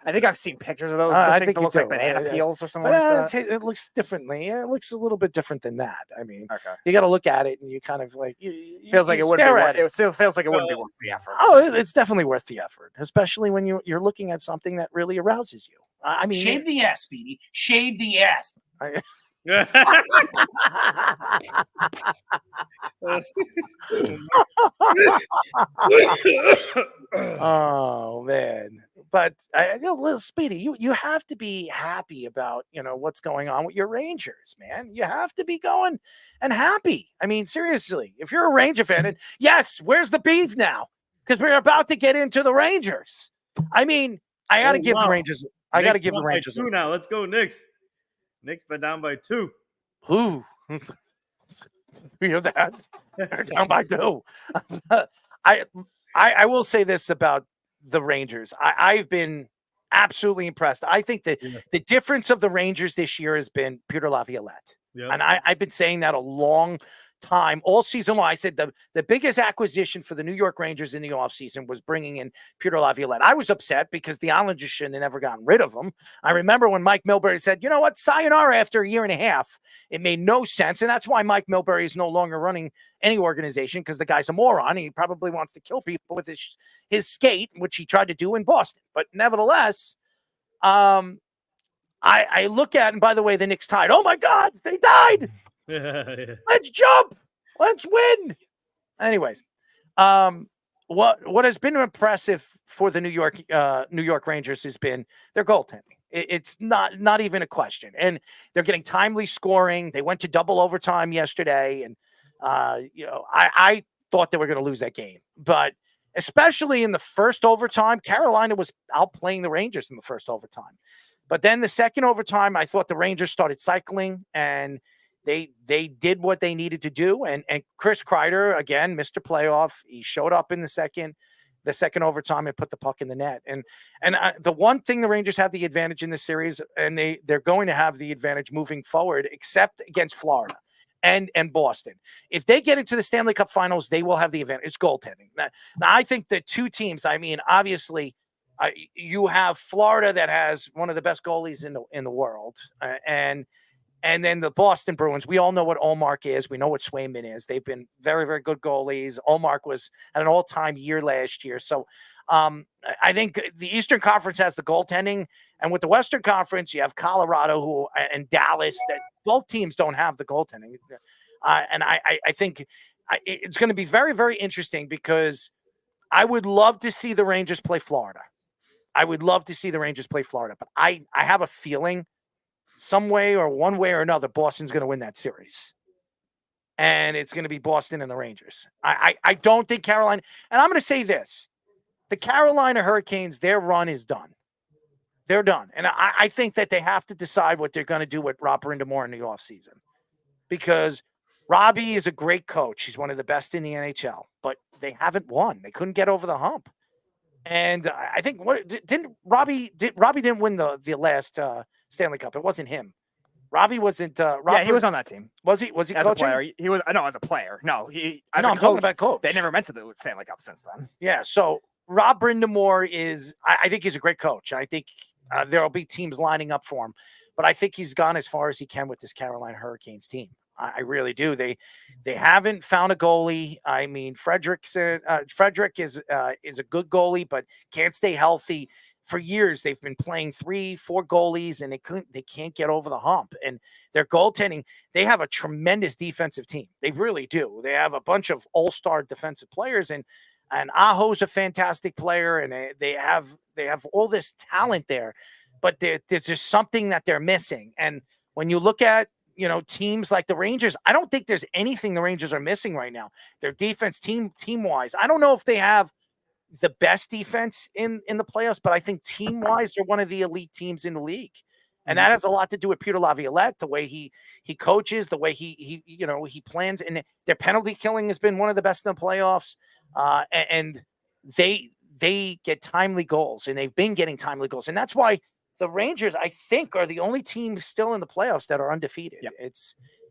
I think I've seen pictures of those. I think think it you looks like do. banana peels or something But, like that. it looks differently. It looks a little bit different than that. I mean, Okay. you got to look at it and you kind of like Feels like it wouldn't be stare worth at it. it. Still feels like it wouldn't be worth the effort. Oh, it's definitely worth the effort, especially when you're looking at something that really arouses you. I mean, Shave the ass, Speedy. Shave the ass. Oh man, but little Speedy, you have to be happy about what's going on with your Rangers, man. You have to be going and happy. I mean, seriously, if you're a Ranger fan, and yes, where's the beef now? Because we're about to get into the Rangers. I mean, I got to give the Rangers. I got to give the Rangers 2 now. Let's go, Knicks. Knicks by down by 2. Who? You know that they're down by 2. I will say this about the Rangers. I've been absolutely impressed. I think that the difference of the Rangers this year has been Peter Laviolette. Yep. And I've been saying that a long time, all season long. I said the biggest acquisition for the New York Rangers in the offseason was bringing in Peter Laviolette. I was upset because the Islanders shouldn't have never gotten rid of him. I remember when Mike Milbury said, you know what, sayonara after a year and a half. It made no sense. And that's why Mike Milbury is no longer running any organization, because the guy's a moron. He probably wants to kill people with his skate, which he tried to do in Boston. But nevertheless, I look at, and by the way, the Knicks tied. Oh my God, they died. Let's jump. Let's win. Anyways, what has been impressive for the New York Rangers has been their goaltending. It's not even a question, and they're getting timely scoring. They went to double overtime yesterday, and I thought they were going to lose that game, but especially in the first overtime, Carolina was outplaying the Rangers in the first overtime. But then the second overtime, I thought the Rangers started cycling, and they did what they needed to do. And Chris Kreider, again, Mr. Playoff, he showed up in the second overtime and put the puck in the net. And the one thing the Rangers have the advantage in this series, and they're going to have the advantage moving forward, except against Florida and Boston. If they get into the Stanley Cup Finals, they will have the advantage. It's goaltending. Now I think the two teams, I mean, obviously, you have Florida that has one of the best goalies in the world, and then the Boston Bruins. We all know what Ullmark is. We know what Swayman is. They've been very, very good goalies. Ullmark was at an all-time year last year. So I think the Eastern Conference has the goaltending, and with the Western Conference, you have Colorado and Dallas. That both teams don't have the goaltending, and I think it's going to be very, very interesting, because I would love to see the Rangers play Florida. But I have a feeling some way or one way or another, Boston's going to win that series. And it's going to be Boston and the Rangers. I don't think Carolina, and I'm going to say this, the Carolina Hurricanes, their run is done. They're done. And I think that they have to decide what they're going to do with Rob Brind'Amour in the offseason, because Robbie is a great coach. He's one of the best in the NHL, but they haven't won. They couldn't get over the hump. And I think Robbie didn't win the last Stanley Cup. It wasn't him. Robbie wasn't. Yeah, he was on that team. Was he? Was he as coaching? a player? He was. No, as a player. No, he. No, I'm talking about coach. They never went to the Stanley Cup since then. Yeah. So Rob Brind'Amour is. I think he's a great coach. I think there will be teams lining up for him, but I think he's gone as far as he can with this Carolina Hurricanes team. I really do. They haven't found a goalie. I mean, Frederick is a good goalie, but can't stay healthy. For years, they've been playing 3-4 goalies, and they can't get over the hump. And their goaltending, they have a tremendous defensive team. They really do. They have a bunch of all-star defensive players, and Aho's a fantastic player, and they have all this talent there. But there's just something that they're missing. And when you look at teams like the Rangers, I don't think there's anything the Rangers are missing right now. Their defense, team-wise, I don't know if they have the best defense in the playoffs, but I think team-wise, they're one of the elite teams in the league. And that has a lot to do with Peter Laviolette, the way he coaches, the way he plans, and their penalty killing has been one of the best in the playoffs. And they get timely goals, and they've been getting timely goals, and that's why the Rangers, I think, are the only team still in the playoffs that are undefeated. Yep.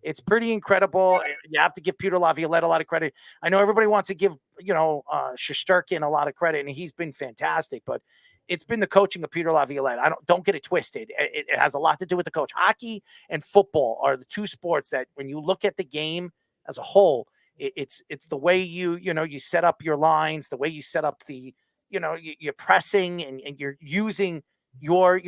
It's pretty incredible. You have to give Peter Laviolette a lot of credit. I know everybody wants to give Shesterkin a lot of credit, and he's been fantastic, but it's been the coaching of Peter Laviolette. Don't get it twisted. It has a lot to do with the coach. Hockey and football are the two sports that, when you look at the game as a whole, it's the way you set up your lines, the way you set up you're pressing and you're using your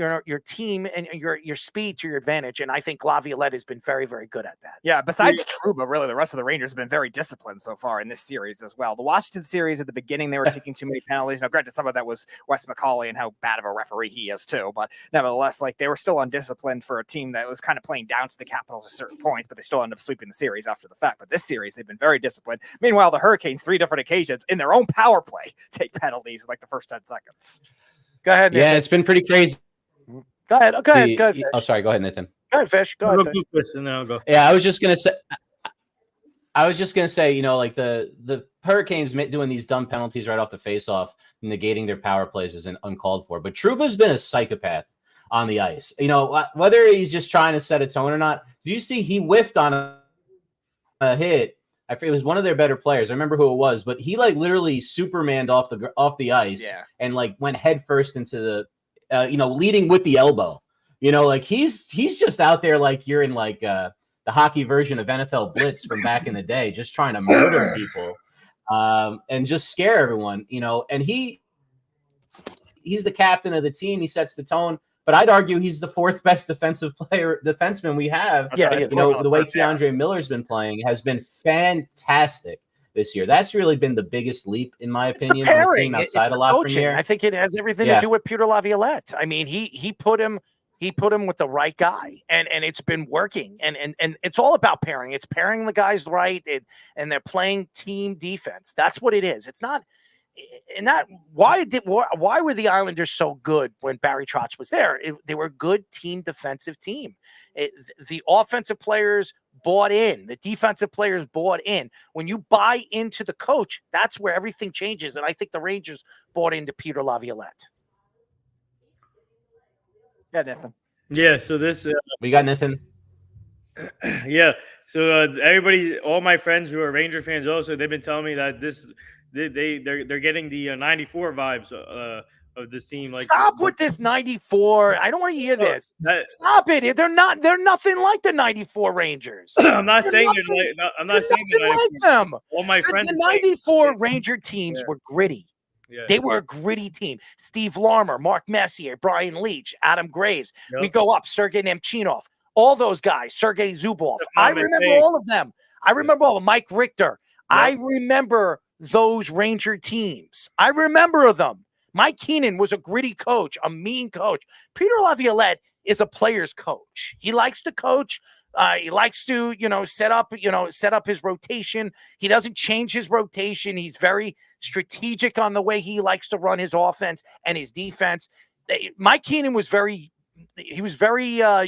team and your speed to your advantage. And I think Laviolette has been very, very good at that. Yeah, besides Trouba, really, the rest of the Rangers have been very disciplined so far in this series as well. The Washington series at the beginning, they were taking too many penalties. Now, granted, some of that was Wes McCauley and how bad of a referee he is too. But nevertheless, they were still undisciplined for a team that was kind of playing down to the Capitals at certain points, but they still ended up sweeping the series after the fact. But this series, they've been very disciplined. Meanwhile, the Hurricanes, 3 different occasions in their own power play, take penalties in the first 10 seconds. Go ahead, Nathan. Yeah, it's been pretty crazy. Go ahead. Fish. Oh, sorry. Go ahead, Nathan. Go ahead, Fish. Go ahead, Fish. And then I'll go. Yeah, I was just gonna say, the Hurricanes doing these dumb penalties right off the face-off, negating their power plays isn't uncalled for. But Trouba's been a psychopath on the ice. Whether he's just trying to set a tone or not. Did you see he whiffed on a hit? I forget, it was one of their better players. I remember who it was, but he literally Supermaned off the ice and went head first into the leading with the elbow. He's just out there like you're in the hockey version of NFL Blitz from back in the day, just trying to murder people and just scare everyone. And he's the captain of the team. He sets the tone. But I'd argue he's the 4th best defenseman we have. Yeah, the way Keandre Miller's been playing has been fantastic this year. That's really been the biggest leap, in my opinion, on the team outside of Lafreniere. I think it has everything to do with Peter Laviolette. I mean, he put him with the right guy, and it's been working. And it's all about pairing. It's pairing the guys right, and they're playing team defense. That's what it is. It's not. And that why were the Islanders so good when Barry Trotz was there? They were a good defensive team. The offensive players bought in. The defensive players bought in. When you buy into the coach, that's where everything changes. And I think the Rangers bought into Peter Laviolette. Yeah, Nathan. Yeah, so this we got Nathan. Yeah, so everybody, all my friends who are Ranger fans, also they've been telling me that they're getting the 94 vibes of this team. Stop with this 94. I don't want to hear this. Stop it. They're nothing like the 94 Rangers. I'm not saying I'm not saying they're like them. All my friends. The 94 Ranger teams were gritty. Yeah. They were a gritty team. Steve Larmer, Mark Messier, Brian Leach, Adam Graves. Yep. We go up, Sergei Nemchinov. All those guys, Sergei Zubov. I remember all of them. I remember all of them. Mike Richter. Yep. I remember those Ranger teams. I remember them. Mike Keenan was a gritty coach, a mean coach. Peter Laviolette is a player's coach. He likes to coach. He likes to, set up his rotation. He doesn't change his rotation. He's very strategic on the way he likes to run his offense and his defense. Mike Keenan was very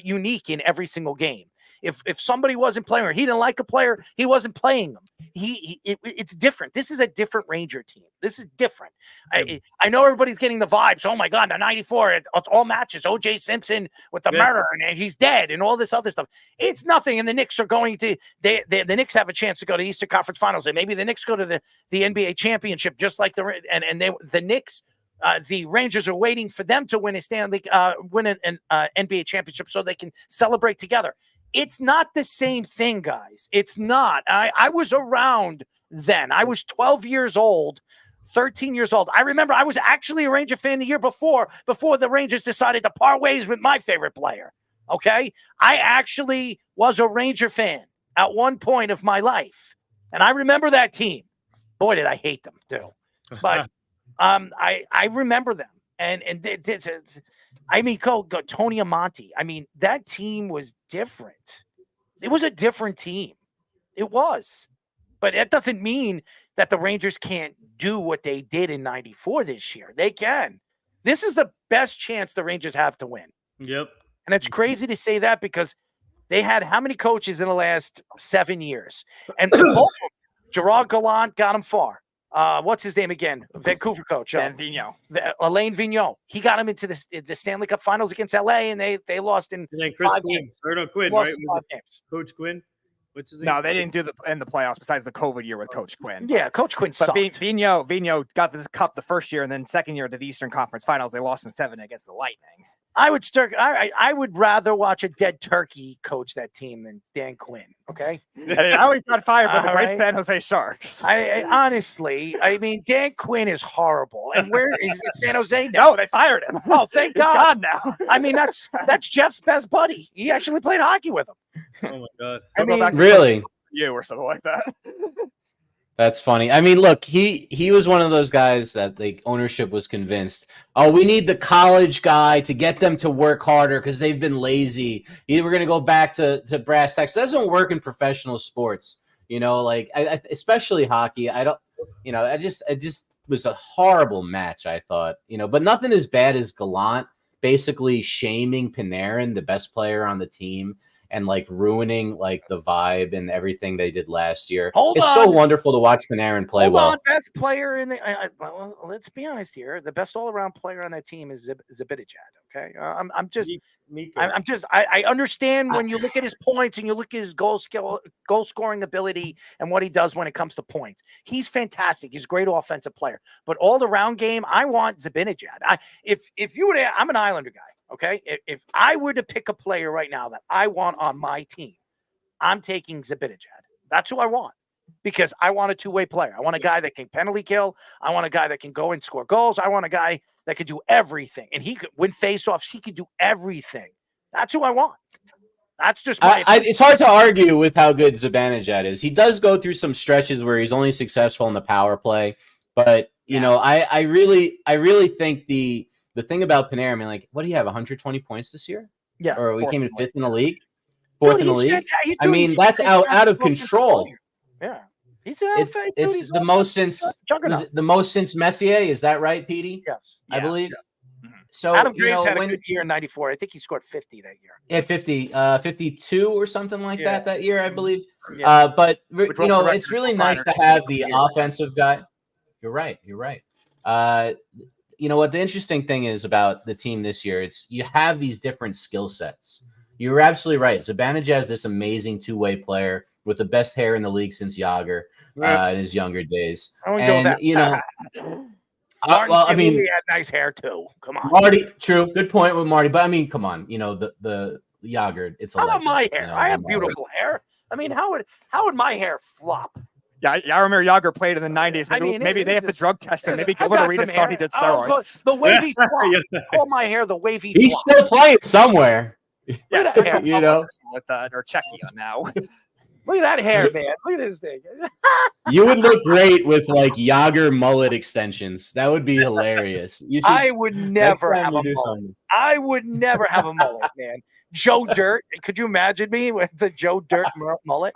unique in every single game. If somebody wasn't playing or he didn't like a player, he wasn't playing them. It's different. This is a different Ranger team. This is different. I know everybody's getting the vibes. Oh my God, the 94, it's all matches. O.J. Simpson with the murder and he's dead and all this other stuff. It's nothing. And the Knicks are going to the Knicks have a chance to go to the Eastern Conference Finals, and maybe the Knicks go to the NBA championship, just like the Knicks. The Rangers are waiting for them to win an NBA championship so they can celebrate together. It's not the same thing, guys. It's not. I was around then. I was 12 years old, 13 years old. I remember I was actually a Ranger fan the year before the Rangers decided to part ways with my favorite player. Okay? I actually was a Ranger fan at one point of my life. And I remember that team. Boy, did I hate them too. But I remember them. And go Tony Amonte. I mean, that team was different. It was a different team. It was. But that doesn't mean that the Rangers can't do what they did in 94 this year. They can. This is the best chance the Rangers have to win. Yep. And it's crazy to say that because they had how many coaches in the last 7 years? And both of them, Gerard Gallant got him far. What's his name again? Vancouver coach. Ben Vigneault. Alain Vigneault. He got him into the Stanley Cup Finals against LA, and they lost in Chris 5 Quinn. games. Or no, Quinn, Lost right? in 5 games. Coach Quinn? What's his name? No, they didn't do in the playoffs besides the COVID year with Coach Quinn. Yeah, Coach Quinn But sucked. Vigneault got this cup the first year, and then second year to the Eastern Conference Finals, they lost in 7 against the Lightning. I would rather watch a dead turkey coach that team than Dan Quinn. Okay. I always got fired by the All great right. San Jose Sharks. I honestly, Dan Quinn is horrible. And where is it? San Jose now? No, they fired him. Oh, thank He's God. gone now. I mean, that's Jeff's best buddy. He actually played hockey with him. Oh my God. I He'll go mean, back to Really? you or something like that. That's funny. I mean, look, he was one of those guys that the ownership was convinced, oh, we need the college guy to get them to work harder because they've been lazy. We're going to go back to brass tacks. That doesn't work in professional sports, like especially hockey. It just was a horrible match, I thought, but nothing as bad as Gallant basically shaming Panarin, the best player on the team, and like ruining like the vibe and everything they did last year. It's so wonderful to watch Panarin play well. Best player in the. Well, let's be honest here. The best all-around player on that team is Zibanejad. Okay, I'm just. I understand when you look at his points and you look at his goal scoring ability and what he does when it comes to points. He's fantastic. He's a great offensive player. But all-around game, I want Zibanejad. If you were to, I'm an Islander guy. Okay, if I were to pick a player right now that I want on my team, I'm taking Zibanejad. That's who I want because I want a two-way player. I want a guy that can penalty kill. I want a guy that can go and score goals. I want a guy that can do everything, and he could win faceoffs. He could do everything. That's who I want. That's just my. It's hard to argue with how good Zibanejad is. He does go through some stretches where he's only successful in the power play, but I really think the thing about Panarin, I mean, like, what do you have? 120 points this year? Yes. Or we came in 5th in the league? Dude, 4th in the league? fantastic. I mean, that's out of control. Yeah. He's an alpha. It's the most since Messier. Is that right, Petey? Yes. I believe. Yeah. So Adam Graves had a good year in 94. I think he scored 50 that year. Yeah, 52 or something like that year, I believe. Yes. But it's really nice to have the offensive guy. You're right. What the interesting thing is about the team this year, it's you have these different skill sets. You're absolutely right. Zibanejad is this amazing two-way player with the best hair in the league since Yager in his younger days. Martin he had nice hair too. Come on, Marty. True, good point with Marty. But I mean, come on, the Yager. It's how about my hair? I have beautiful hair. I mean, how would my hair flop? Yeah, I remember Yager played in the 90s. Maybe they have to drug test him. Maybe Gilbert Arenas thought he did steroids. The wavy flop. All my hair, the wavy flop. He's still playing somewhere. Yeah, with that or Czechia now. Look at that hair, man. Look at this thing. You would look great with like Yager mullet extensions. That would be hilarious. I would never have a mullet. I would never have a mullet, man. Joe Dirt. Could you imagine me with the Joe Dirt mullet?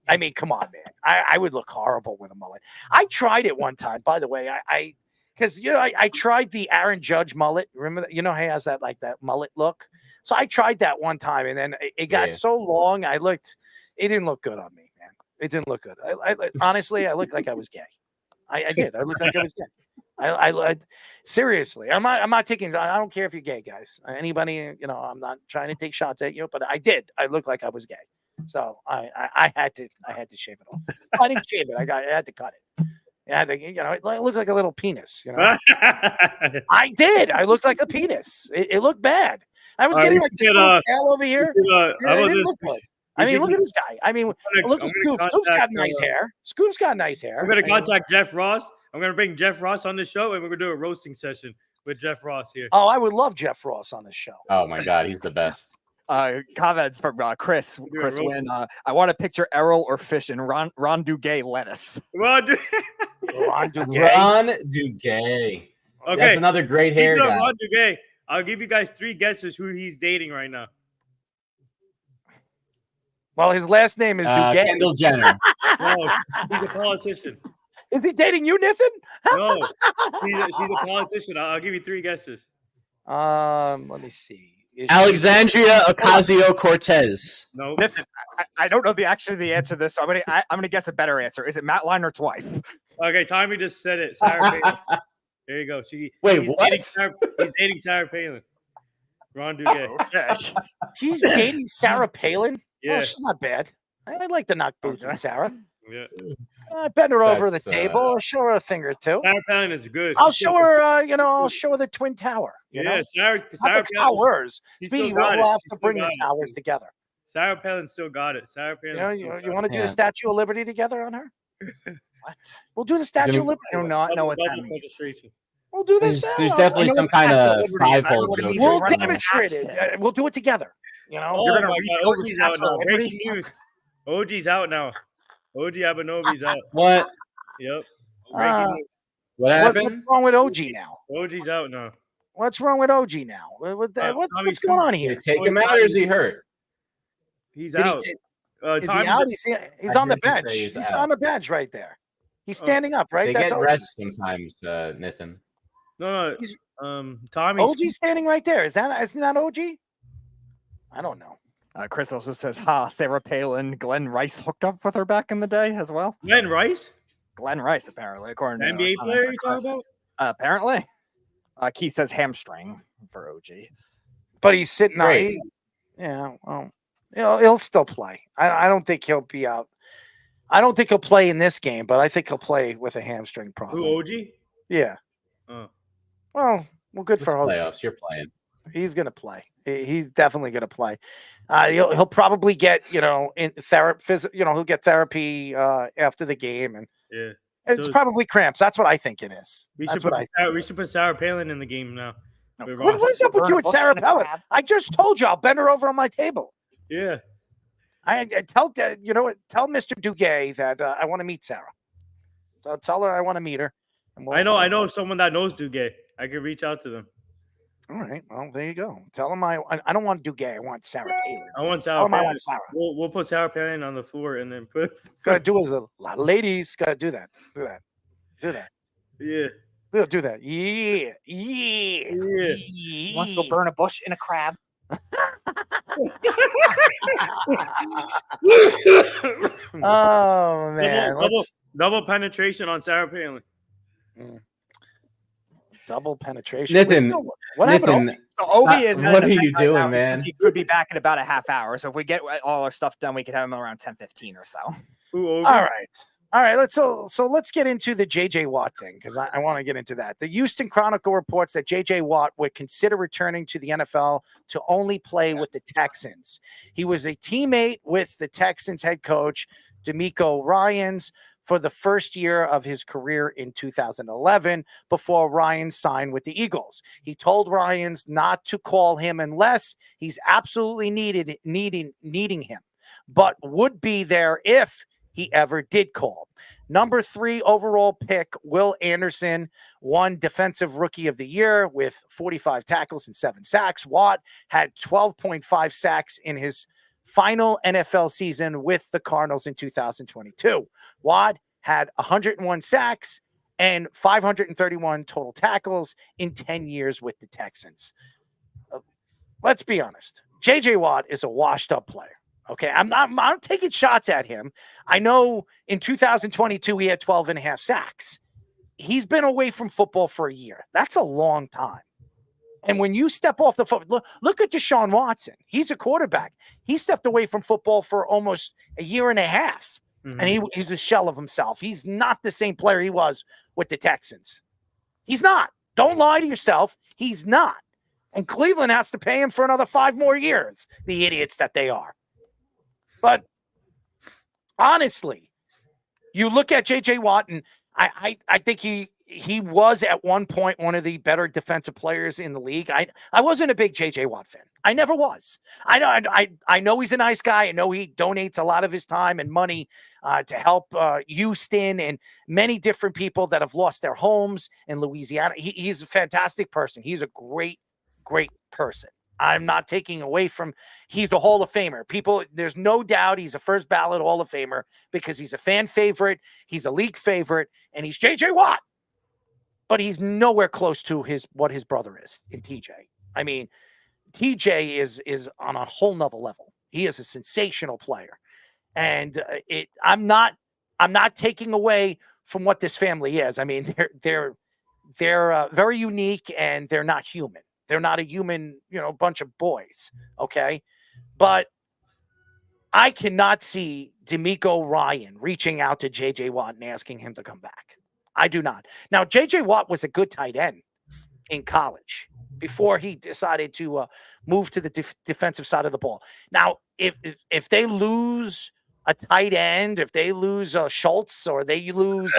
I mean, come on, man. I would look horrible with a mullet. I tried it one time, by the way. I tried the Aaron Judge mullet. Remember that? He has that mullet look. So I tried that one time, and then it got so long. It didn't look good on me, man. It didn't look good. Honestly, I looked like I was gay. I did. I looked like I was gay. I seriously. I'm not taking. I don't care if you're gay, guys. Anybody, I'm not trying to take shots at you, but I did. I looked like I was gay. So I had to shave it off. I didn't shave it. I had to cut it. I had to, it looked like a little penis. I did. I looked like a penis. It looked bad. I was getting like this little tail over here. It didn't look good. I mean, look at this guy. I mean, look at Scoop. Scoop's got nice hair. Scoop's got nice hair. I'm going to contact Jeff Ross. I'm going to bring Jeff Ross on the show, and we're going to do a roasting session with Jeff Ross here. Oh, I would love Jeff Ross on the show. Oh, my God. He's the best. Comments from Chris Wynn. I want to picture Errol or Fish in Ron Duguay lettuce. Ron Duguay. Okay. That's another great hair guy. Ron Duguay. I'll give you guys 3 guesses who he's dating right now. Well, his last name is Duguay. Kendall Jenner. No, he's a politician. Is he dating you, Nathan? No, she's a politician. I'll give you 3 guesses. Let me see. Alexandria Ocasio-Cortez. No. Listen, I don't know the answer to this, so I'm gonna guess a better answer. Is it Matt Leinert's wife? Okay, Tommy just said it. Sarah Palin. There you go. Wait, he's what? He's dating Sarah Palin. Ron Duguay. He's dating Sarah Palin. Yeah. Oh, she's not bad. I'd like to knock boots with Sarah. Yeah. Bend her over the That's, table. Show her a thing or two. Sarah Palin is good. I'll show her. I'll show her the Twin Tower. You know? Sarah Not the Palin. towers. She still Speedy, got we'll it. have She to still bring got the it. towers together. Sarah Palin still got it. Sarah Palin. You want to do Yeah. the Statue of Liberty together on her? What? We'll do the Statue of Liberty. I do not know what that means. We'll do this. There's definitely some kind of five-hole joke. We'll Right. demonstrate it. We'll do it together. You know. Oh You're my gonna God, rebuild the OG's out Statue now. of Breaking Liberty? news. OG's out now. OG Abenovi's out. What? Yep. Uh, Breaking news. What What's happened? wrong with OG now? OG's out now. What's wrong with OG now? What's Tommy's going on They here? take him out, or is he hurt? He's Did he out. t- Is Is he out? He's I on the heard you bench. say He's he's out. on the bench right there. He's standing up, right? They That's get OG. rest sometimes, Nathan. No. He's- Tommy's OG's standing right there. Isn't that OG? I don't know. Chris also says, Sarah Palin, Glenn Rice hooked up with her back in the day as well. Glenn Rice. Glenn Rice, apparently, according to NBA player you talking about? Apparently. Keith says hamstring for OG. But he's sitting on. Great. Yeah, well, he'll still play. I don't think he'll be out. I don't think he'll play in this game, but I think he'll play with a hamstring problem. Who, OG? Yeah. Oh. Well, good This for OG. playoffs, you're playing. He's gonna play. He's definitely gonna play. He'll probably get in therapy. He'll get therapy after the game, and Yeah. it's So- probably cramps. That's what I think it is. We That's should, what we should put Sarah Palin in the game now. With What Ross. is up with you and Burn a Sarah bush in a Palin? crab. I just told you I'll bend her over on my table. Yeah. I tell Mr. Duguay that I want to meet Sarah. So tell her I want to meet her. And I know someone that knows Duguay. I could reach out to them. All right. Well, there you go. Tell him I don't want Duguay. I want Sarah Palin. I want Tell Sarah him I Palin. want Sarah. We'll put Sarah Palin on the floor and then put. Gotta do as a lot of ladies. Gotta do that. Do that. Do that. Yeah. Do that. Yeah. Yeah. Yeah. Wants to go burn a bush in a crab. Oh man. Double penetration on Sarah Palin. Double penetration. Nathan, What happened? Nathan, So Obi is not what in are effect you right doing, now. He says man? He could be back in about a half hour. So if we get all our stuff done, we could have him around 10:15 or so. Who? Obi? All right. Let's get into the JJ Watt thing because I want to get into that. The Houston Chronicle reports that JJ Watt would consider returning to the NFL to only play with the Texans. He was a teammate with the Texans head coach DeMeco Ryans for the first year of his career in 2011 before Ryans signed with the Eagles. He told Ryans not to call him unless he's absolutely needing him, but would be there if he ever did call. Number 3 overall pick, Will Anderson, won Defensive Rookie of the Year with 45 tackles and 7 sacks. Watt had 12.5 sacks in his final NFL season with the Cardinals in 2022. Watt had 101 sacks and 531 total tackles in 10 years with the Texans. Let's be honest. JJ Watt is a washed up player. Okay, I'm not taking shots at him. I know in 2022 he had 12 and a half sacks. He's been away from football for a year. That's a long time. And when you step off the foot, look at Deshaun Watson. He's a quarterback. He stepped away from football for almost a year and a half, and he's a shell of himself. He's not the same player he was with the Texans. He's not. Don't lie to yourself. He's not. And Cleveland has to pay him for another 5 more years, the idiots that they are. But honestly, you look at JJ Watt, and I think he was at one point one of the better defensive players in the league. I wasn't a big JJ Watt fan. I never was. I know he's a nice guy. I know he donates a lot of his time and money to help Houston and many different people that have lost their homes in Louisiana. He's a fantastic person. He's a great person. I'm not taking away from he's a Hall of Famer. People, there's no doubt he's a first ballot Hall of Famer because he's a fan favorite, he's a league favorite, and he's JJ Watt. But he's nowhere close to what his brother is in TJ. I mean, TJ is on a whole nother level. He is a sensational player, and I'm not taking away from what this family is. I mean, they're very unique, and they're not human. They're not a human, bunch of boys. Okay, but I cannot see D'Amico Ryan reaching out to J.J. Watt and asking him to come back. I do not. Now, J.J. Watt was a good tight end in college before he decided to move to the defensive side of the ball. Now, if they lose a tight end, if they lose Schultz, or they lose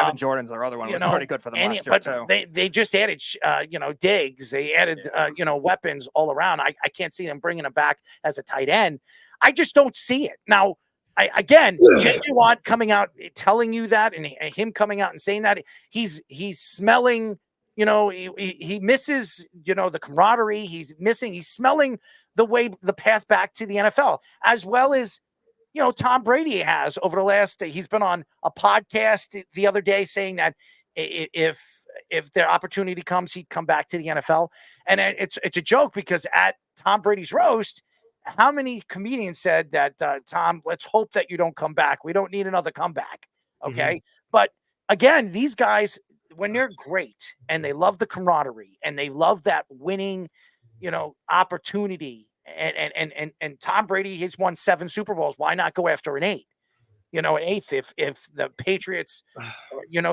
Evan Jordan's their other one, was pretty good for them last year too. They just added, Diggs. They added, weapons all around. I can't see them bringing him back as a tight end. I just don't see it. Now, J.J. Watt coming out telling you that, and him coming out and saying that, he's smelling, he misses, the camaraderie. He's smelling the path back to the NFL, as well as, Tom Brady has over the last. He's been on a podcast the other day saying that if the opportunity comes, he'd come back to the NFL. And it's a joke, because at Tom Brady's roast, how many comedians said that, Tom, let's hope that you don't come back. We don't need another comeback. Okay. But again, these guys, when they're great and they love the camaraderie and they love that winning, opportunity, and Tom Brady has won 7 Super Bowls. Why not go after an 8? An 8th if the Patriots,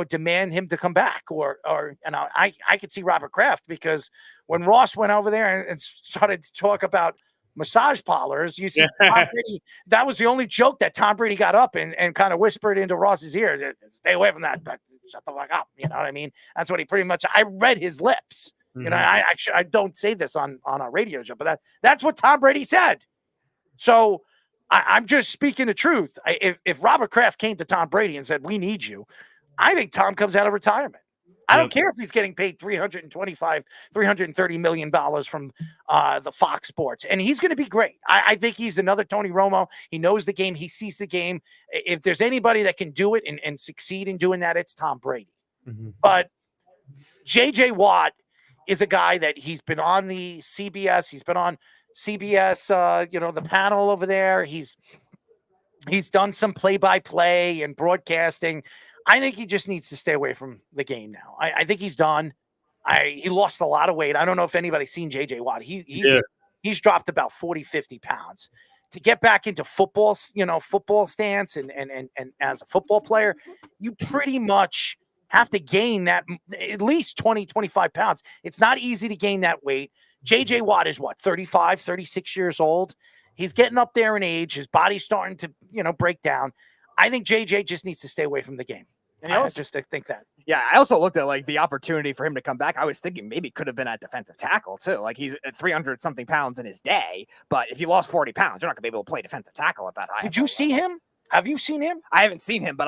demand him to come back, I could see Robert Kraft, because when Ross went over there and started to talk about massage parlors, you see Tom Brady, that was the only joke that Tom Brady got up and kind of whispered into Ross's ear, stay away from that, but shut the fuck up. You know what I mean? That's what he pretty much, I read his lips. I don't say this on a radio show, but that's what Tom Brady said. So I'm just speaking the truth. If Robert Kraft came to Tom Brady and said, we need you, I think Tom comes out of retirement. I don't care if he's getting paid $330 million from the Fox Sports, and he's going to be great. I think he's another Tony Romo. He knows the game. He sees the game. If there's anybody that can do it and succeed in doing that, it's Tom Brady. But J.J. Watt is a guy that he's been on the CBS. He's been on CBS, the panel over there. He's done some play-by-play and broadcasting. I think he just needs to stay away from the game now. I think he's done. He lost a lot of weight. I don't know if anybody's seen J.J. Watt. He's dropped about 40, 50 pounds. To get back into football, football stance and as a football player, you pretty much have to gain that at least 20, 25 pounds. It's not easy to gain that weight. J.J. Watt is 35, 36 years old. He's getting up there in age. His body's starting to, break down. I think JJ just needs to stay away from the game. And I just think that. Yeah, I also looked at the opportunity for him to come back. I was thinking maybe could have been at defensive tackle too. He's at 300 something pounds in his day, but if you lost 40 pounds, you're not gonna be able to play defensive tackle at that high. Did you see him? Have you seen him? I haven't seen him, but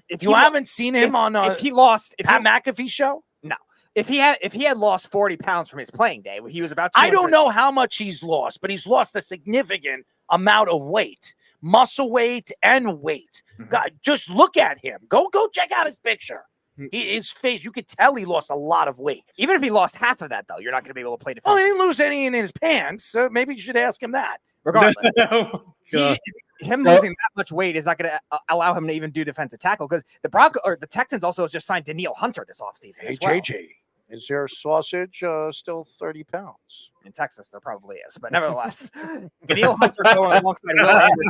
if you haven't seen him on if he lost Pat McAfee show, no. If he had lost 40 pounds from his playing day, he was about. I don't know how much he's lost, but he's lost a significant amount of weight, muscle weight and weight. God, just look at him. Go check out his picture. His face, you could tell he lost a lot of weight. Even if he lost half of that, though, you're not going to be able to play defense. Well, he didn't lose any in his pants, so maybe you should ask him that. Regardless, him losing that much weight is not going to allow him to even do defensive tackle, because the Texans also just signed Danielle Hunter this offseason. Hey, JJ, is your sausage still 30 pounds? In Texas, there probably is, but nevertheless, Danielle Hunter going alongside Will Anderson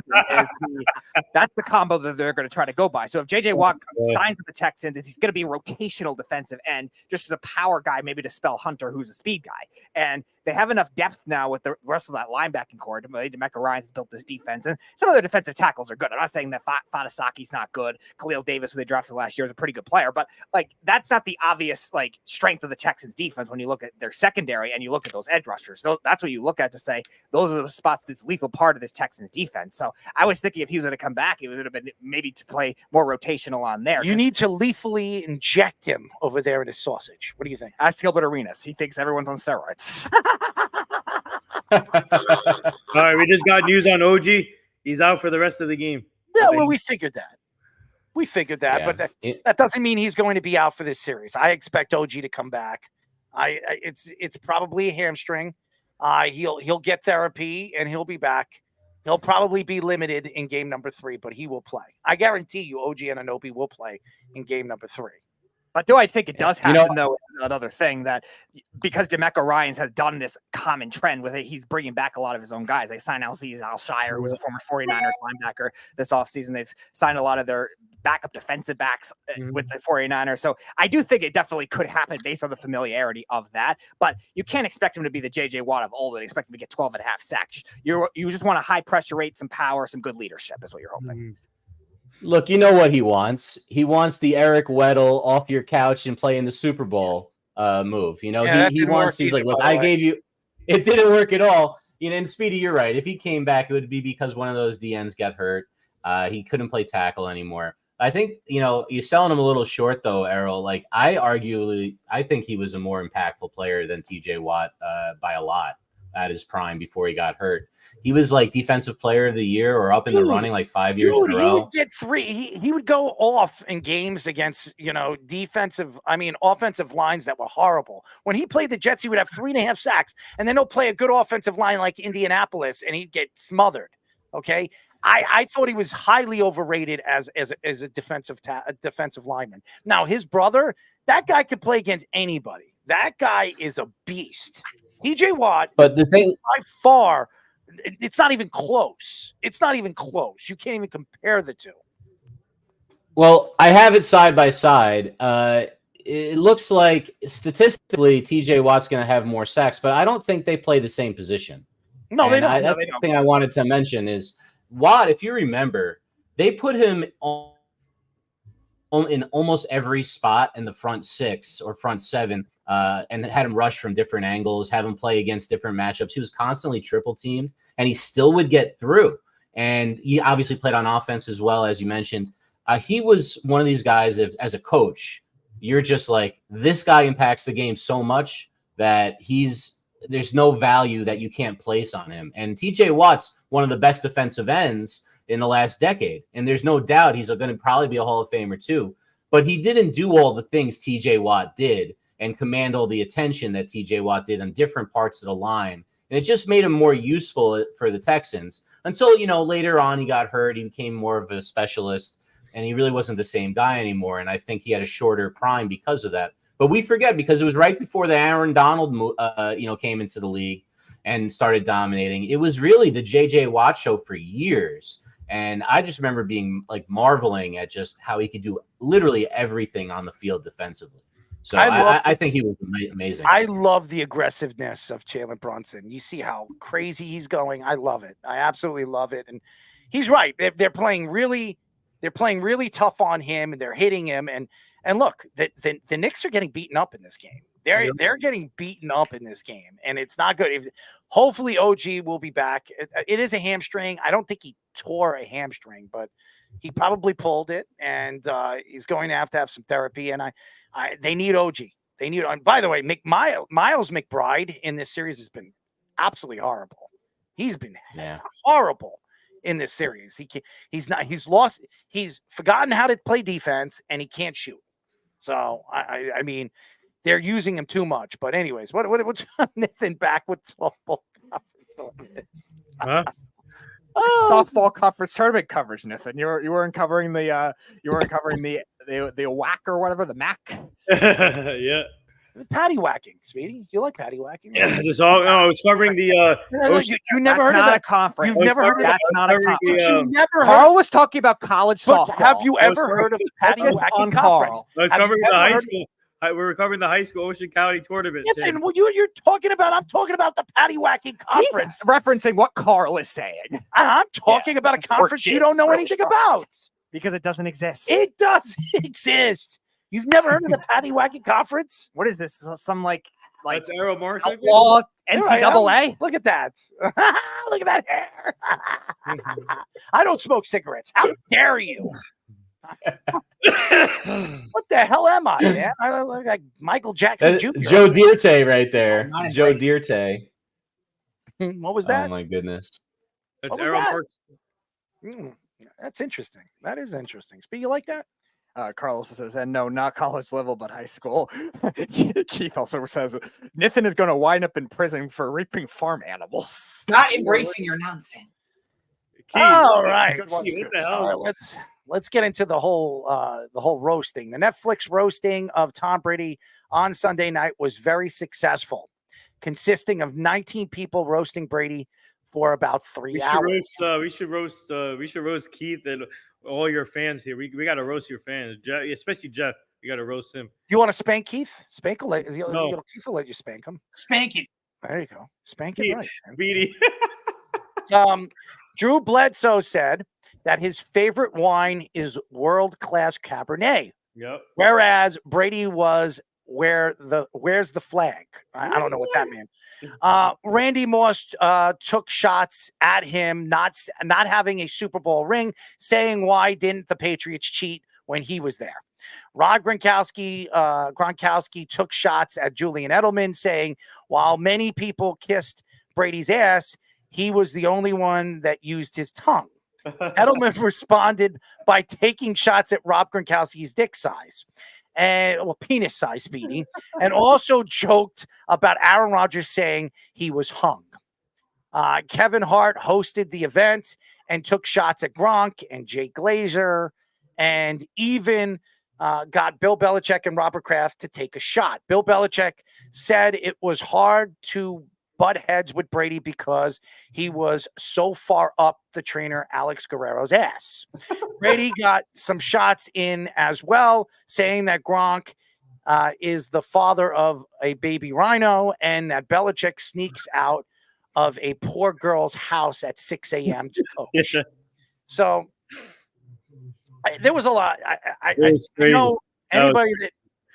that's the combo that they're going to try to go by. So if JJ Watt signs with the Texans, he's going to be a rotational defensive end, just as a power guy, maybe to spell Hunter, who's a speed guy. And they have enough depth now with the rest of that linebacking core. DeMecca Ryan's built this defense, and some of their defensive tackles are good. I'm not saying that Fadasaki's not good. Khalil Davis, who they drafted last year, is a pretty good player, but that's not the obvious strength of the Texans defense when you look at their secondary and you look at those edge rushers. So that's what you look at to say those are the spots that's lethal part of this Texans defense. So I was thinking if he was going to come back, it would have been maybe to play more rotational on there. You need to lethally inject him over there in his sausage. What do you think? Ask Gilbert Arenas. He thinks everyone's on steroids. All right, we just got news on OG. He's out for the rest of the game. Yeah, well, we figured that. Yeah. But that doesn't mean he's going to be out for this series. I expect OG to come back. It's probably a hamstring. He'll get therapy and he'll be back. He'll probably be limited in game number 3, but he will play. I guarantee you, OG Anunoby will play in game number 3. But do I think it does You happen, know- though? It's another thing that because DeMeco Ryans has done this common trend with it, he's bringing back a lot of his own guys. They signed Aziz Al-Shire, who was a former 49ers linebacker this offseason. They've signed a lot of their backup defensive backs with the 49ers. So I do think it definitely could happen based on the familiarity of that. But you can't expect him to be the J.J. Watt of old and expect him to get 12 and a half sacks. You just want a high pressure rate, some power, some good leadership is what you're hoping. Look, you know what he wants. He wants the Eric Weddle off your couch and play in the Super Bowl move. You know, Yeah, that he didn't wants. work He's like, either, look, by the I way. gave you. It didn't work at all. You know, and Speedy, you're right. If he came back, it would be because one of those DNs got hurt. He couldn't play tackle anymore. I think, you know, you're selling him a little short though, Errol. Like I think he was a more impactful player than TJ Watt by a lot at his prime before he got hurt. He was like defensive player of the year or up in the running like 5 years in a He row. would get 3. He would go off in games against, offensive lines that were horrible. When he played the Jets, he would have 3.5 sacks, and then he'll play a good offensive line like Indianapolis, and he'd get smothered. Okay. I thought he was highly overrated as a defensive lineman. Now, his brother, that guy could play against anybody. That guy is a beast. TJ Watt, But the thing, by far, it's not even close. It's not even close. You can't even compare the two. well, I have it side by side. It looks like statistically TJ Watt's going to have more sacks, but I don't think they play the same position. No, they And don't. That's the thing I wanted to mention is Watt, if you remember, they put him in almost every spot in the front 6 or front 7 and had him rush from different angles, have him play against different matchups. He was constantly triple teamed, and he still would get through. And he obviously played on offense as well, as you mentioned. He was one of these guys, as a coach, you're just like, this guy impacts the game so much that there's no value that you can't place on him. And TJ Watt's one of the best defensive ends in the last decade. And there's no doubt he's going to probably be a Hall of Famer too. But he didn't do all the things TJ Watt did and command all the attention that TJ Watt did on different parts of the line. And it just made him more useful for the Texans until, later on he got hurt. He became more of a specialist and he really wasn't the same guy anymore. And I think he had a shorter prime because of that. But we forget because it was right before the Aaron Donald, came into the league and started dominating. It was really the J.J. Watt show for years. And I just remember being like marveling at just how he could do literally everything on the field defensively. So I think he was amazing. I love the aggressiveness of Jalen Brunson. You see how crazy he's going. I love it. I absolutely love it. And he's right. They're playing really tough on him, and they're hitting him. And look, the Knicks are getting beaten up in this game. They're getting beaten up in this game, and it's not good. Hopefully OG will be back. It is a hamstring. I don't think he tore a hamstring, but he probably pulled it, and he's going to have some therapy. And they need OG. They need. And by the way, Miles McBride in this series has been absolutely horrible. He's been horrible in this series. He's forgotten how to play defense, and he can't shoot. So I mean, they're using him too much. But anyways, what's Nathan back with softball? Huh? Softball conference tournament coverage, Nathan. You weren't covering the whack or whatever, the MAC. Yeah. Patty whacking, Speedy. You like patty whacking? Yeah, I was covering the you never heard of that conference. You've never heard of that. That's not a conference. You never Carl was talking about college softball. Have you ever heard of patty Focus whacking on conference? Carl. I was covering the high school. We were covering the high school Ocean County tournament. Listen, what you're talking about, I'm talking about the patty whacking conference. He's referencing what Carl is saying. I'm talking about a conference you don't know anything about. Because it doesn't exist. It does exist. You've never heard of the patty whacking conference? What is this? Some like That's Arrow Mark. outlaw NCAA? Look at that. Look at that hair. I don't smoke cigarettes. How dare you? What the hell am I, man? I look like Michael Jackson Jr. Joe Dierte right there. Not Joe embraced. Dierte. What was that? Oh my goodness. That's What was Arrow that? Mark. That's interesting. That is interesting. Speedy, you like that? Carlos says, and no, not college level, but high school. Keith also says, Nathan is going to wind up in prison for raping farm animals. Not embracing your nonsense. Keith, All right. Good one, Keith, what the Scoops. hell? All right, let's get into the whole roasting. The Netflix roasting of Tom Brady on Sunday night was very successful, consisting of 19 people roasting Brady for about 3 hours. We should roast Keith and all your fans here. We got to roast your fans, Jeff, especially Jeff. You got to roast him. You want to spank Keith? Spank will let, No. Keith will let you spank him. Spank it. There you go. Spank it Keith, right. man. Beady. Drew Bledsoe said that his favorite wine is world-class Cabernet, Yep. whereas Brady was where's the flag? I don't know what that meant. Randy Moss took shots at him, not having a Super Bowl ring, saying why didn't the Patriots cheat when he was there. Rod Gronkowski took shots at Julian Edelman, saying while many people kissed Brady's ass, he was the only one that used his tongue. Edelman responded by taking shots at Rob Gronkowski's dick size and penis size, Speedy, and also joked about Aaron Rodgers saying he was hung. Kevin Hart hosted the event and took shots at Gronk and Jake Glazer, and even got Bill Belichick and Robert Kraft to take a shot. Bill Belichick said it was hard to butt heads with Brady because he was so far up the trainer Alex Guerrero's ass. Brady got some shots in as well, saying that Gronk is the father of a baby rhino and that Belichick sneaks out of a poor girl's house at 6 a.m. to coach. So there was a lot. I know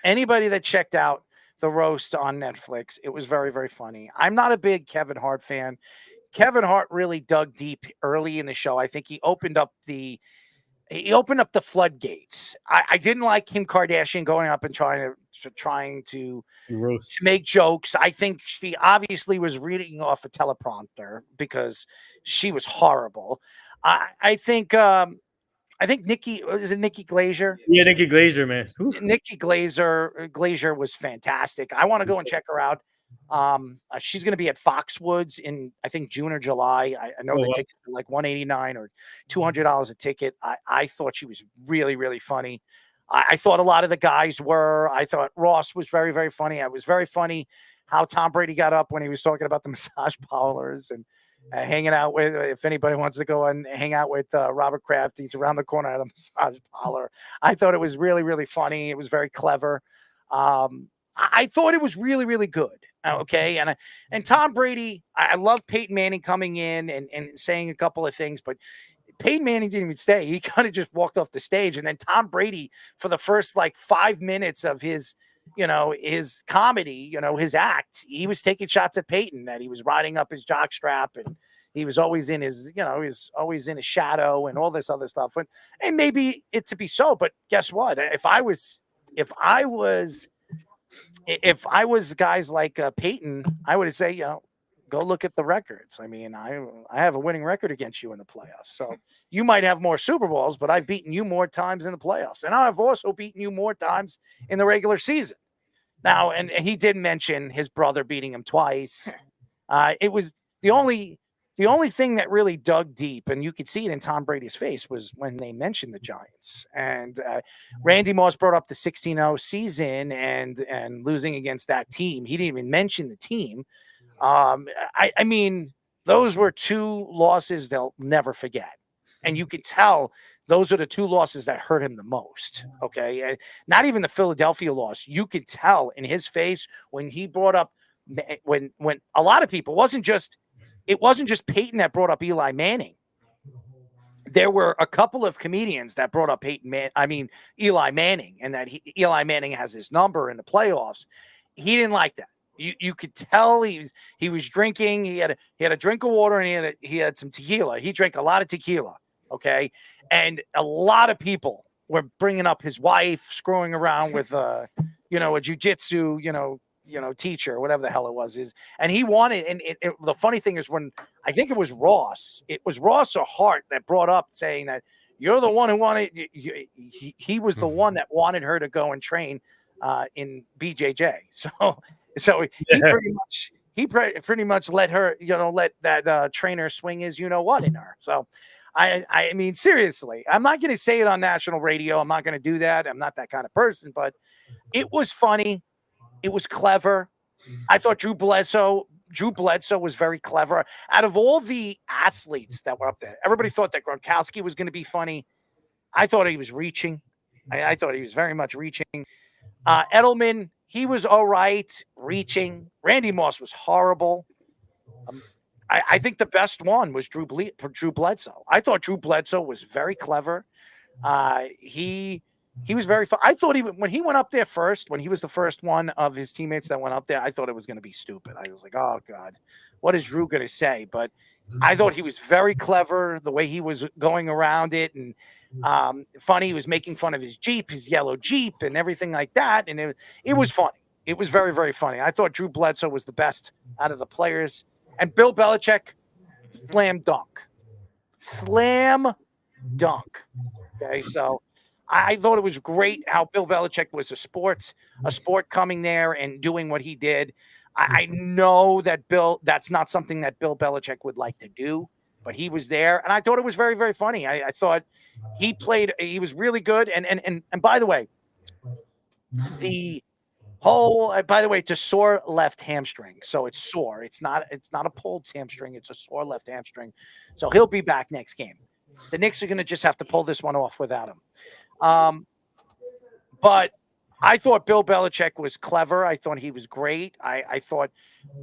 anybody that checked out the roast on Netflix, it was very, very funny. I'm not a big Kevin Hart fan. Kevin Hart really dug deep early in the show. I think he opened up the floodgates. I didn't like Kim Kardashian going up and trying to make jokes. I think she obviously was reading off a teleprompter because she was horrible. I think Nikki Glazer? Yeah, Nikki Glazer, man. Nikki Glazer was fantastic. I want to go and check her out. She's going to be at Foxwoods in, I think, June or July. I know the tickets are like $189 or $200 a ticket. I thought she was really, really funny. I thought a lot of the guys were. I thought Ross was very, very funny. It was very funny how Tom Brady got up when he was talking about the massage parlors and hanging out with, if anybody wants to go and hang out with Robert Kraft, he's around the corner at a massage parlor. I thought it was really, really funny. It was very clever. I thought it was really, really good. Okay. And Tom Brady, I love Peyton Manning coming in and saying a couple of things, but Peyton Manning didn't even stay. He kind of just walked off the stage. And then Tom Brady, for the first like 5 minutes of his comedy, his act, he was taking shots at Peyton, that he was riding up his jockstrap and he was always in his, he was always in his shadow and all this other stuff. And maybe it to be so, but guess what? If I was guys like Peyton, I would say, go look at the records. I mean, I have a winning record against you in the playoffs. So you might have more Super Bowls, but I've beaten you more times in the playoffs. And I've also beaten you more times in the regular season. Now, and he did mention his brother beating him twice. It was the only thing that really dug deep, and you could see it in Tom Brady's face, was when they mentioned the Giants. And Randy Moss brought up the 16-0 season and losing against that team. He didn't even mention the team. I mean, those were two losses they'll never forget. And you could tell those are the two losses that hurt him the most. Okay. Not even the Philadelphia loss. You could tell in his face when he brought up, when a lot of people, it wasn't just Peyton that brought up Eli Manning. There were a couple of comedians that brought up Eli Manning, and that Eli Manning has his number in the playoffs. He didn't like that. You could tell he was drinking. He had a drink of water and he had some tequila. He drank a lot of tequila. Okay. And a lot of people were bringing up his wife, screwing around with, a jujitsu, teacher, or whatever the hell it was. And he wanted, and the funny thing is, when I think it was Ross or Hart that brought up saying that, You're the one who wanted. He was the one that wanted her to go and train in BJJ. So he pretty much let her, let that trainer swing his in her. So I mean, seriously, I'm not going to say it on national radio. I'm not going to do that. I'm not that kind of person. But it was funny. It was clever. I thought Drew Bledsoe was very clever. Out of all the athletes that were up there, everybody thought that Gronkowski was going to be funny. I thought he was reaching. I thought he was very much reaching. Edelman, he was all right, reaching. Randy Moss was horrible. I think the best one was Drew Bledsoe. I thought Drew Bledsoe was very clever. He was very fun. I thought when he went up there first, when he was the first one of his teammates that went up there, I thought it was going to be stupid. I was like, oh, God, what is Drew going to say? But I thought he was very clever, the way he was going around it. And funny, he was making fun of his Jeep, his yellow Jeep and everything like that. And it was funny. It was very, very funny. I thought Drew Bledsoe was the best out of the players. And Bill Belichick, slam dunk. Slam dunk. Okay, so I thought it was great how Bill Belichick was a sport coming there and doing what he did. I know that that's not something that Bill Belichick would like to do, but he was there. And I thought it was very, very funny. I thought he was really good. And by the way, it's a sore left hamstring. So it's sore. It's not a pulled hamstring. It's a sore left hamstring. So he'll be back next game. The Knicks are going to just have to pull this one off without him. But I thought Bill Belichick was clever. I thought he was great. I thought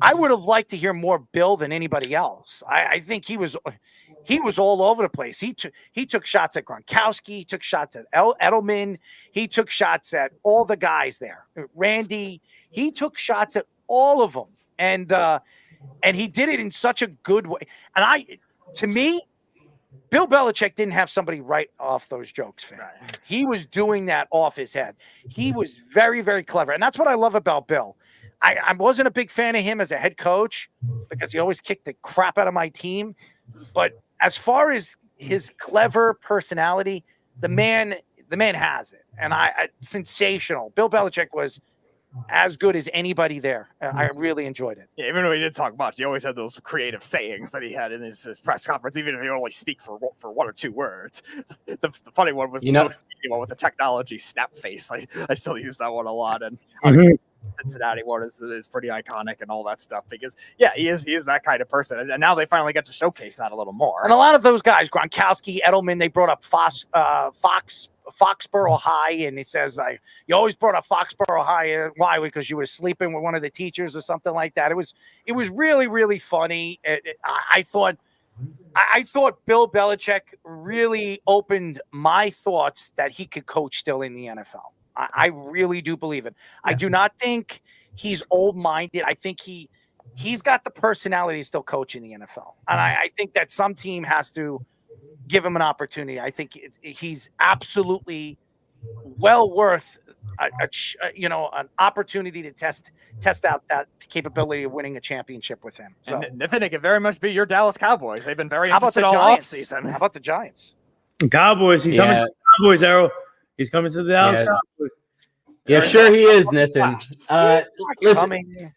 I would have liked to hear more Bill than anybody else. I think he was all over the place. He took shots at Gronkowski. He took shots at Edelman. He took shots at all the guys there. Randy. He took shots at all of them, and he did it in such a good way. And to me, Bill Belichick didn't have somebody write off those jokes for him. Right. He was doing that off his head. He was very, very clever. And that's what I love about Bill. I wasn't a big fan of him as a head coach because he always kicked the crap out of my team. But as far as his clever personality, the man has it. And sensational. Bill Belichick was as good as anybody there. I really enjoyed it. Yeah, even though he didn't talk much, he always had those creative sayings that he had in his press conference, even if he only speak for one or two words. The funny one was the one with the technology snap face. I still use that one a lot, and obviously Cincinnati one is pretty iconic and all that stuff because he is that kind of person, and now they finally get to showcase that a little more. And a lot of those guys, Gronkowski, Edelman, they brought up Foxborough High, and he says you always brought up Foxborough High. Why? Because you were sleeping with one of the teachers or something like that. It was really, really funny. I thought Bill Belichick really opened my thoughts that he could coach still in the NFL. I really do believe it. Yeah. I do not think he's old-minded. I think he's got the personality to still coach in the NFL. And I think that some team has to give him an opportunity. I think he's absolutely well worth an opportunity to test out that capability of winning a championship with him. So, and Nathan, it could very much be your Dallas Cowboys. They've been very interested all offseason. How about the Giants? Cowboys. He's coming to the Cowboys, Arrow. He's coming to the Dallas Cowboys. Yeah, sure he is, Nathan. Listen,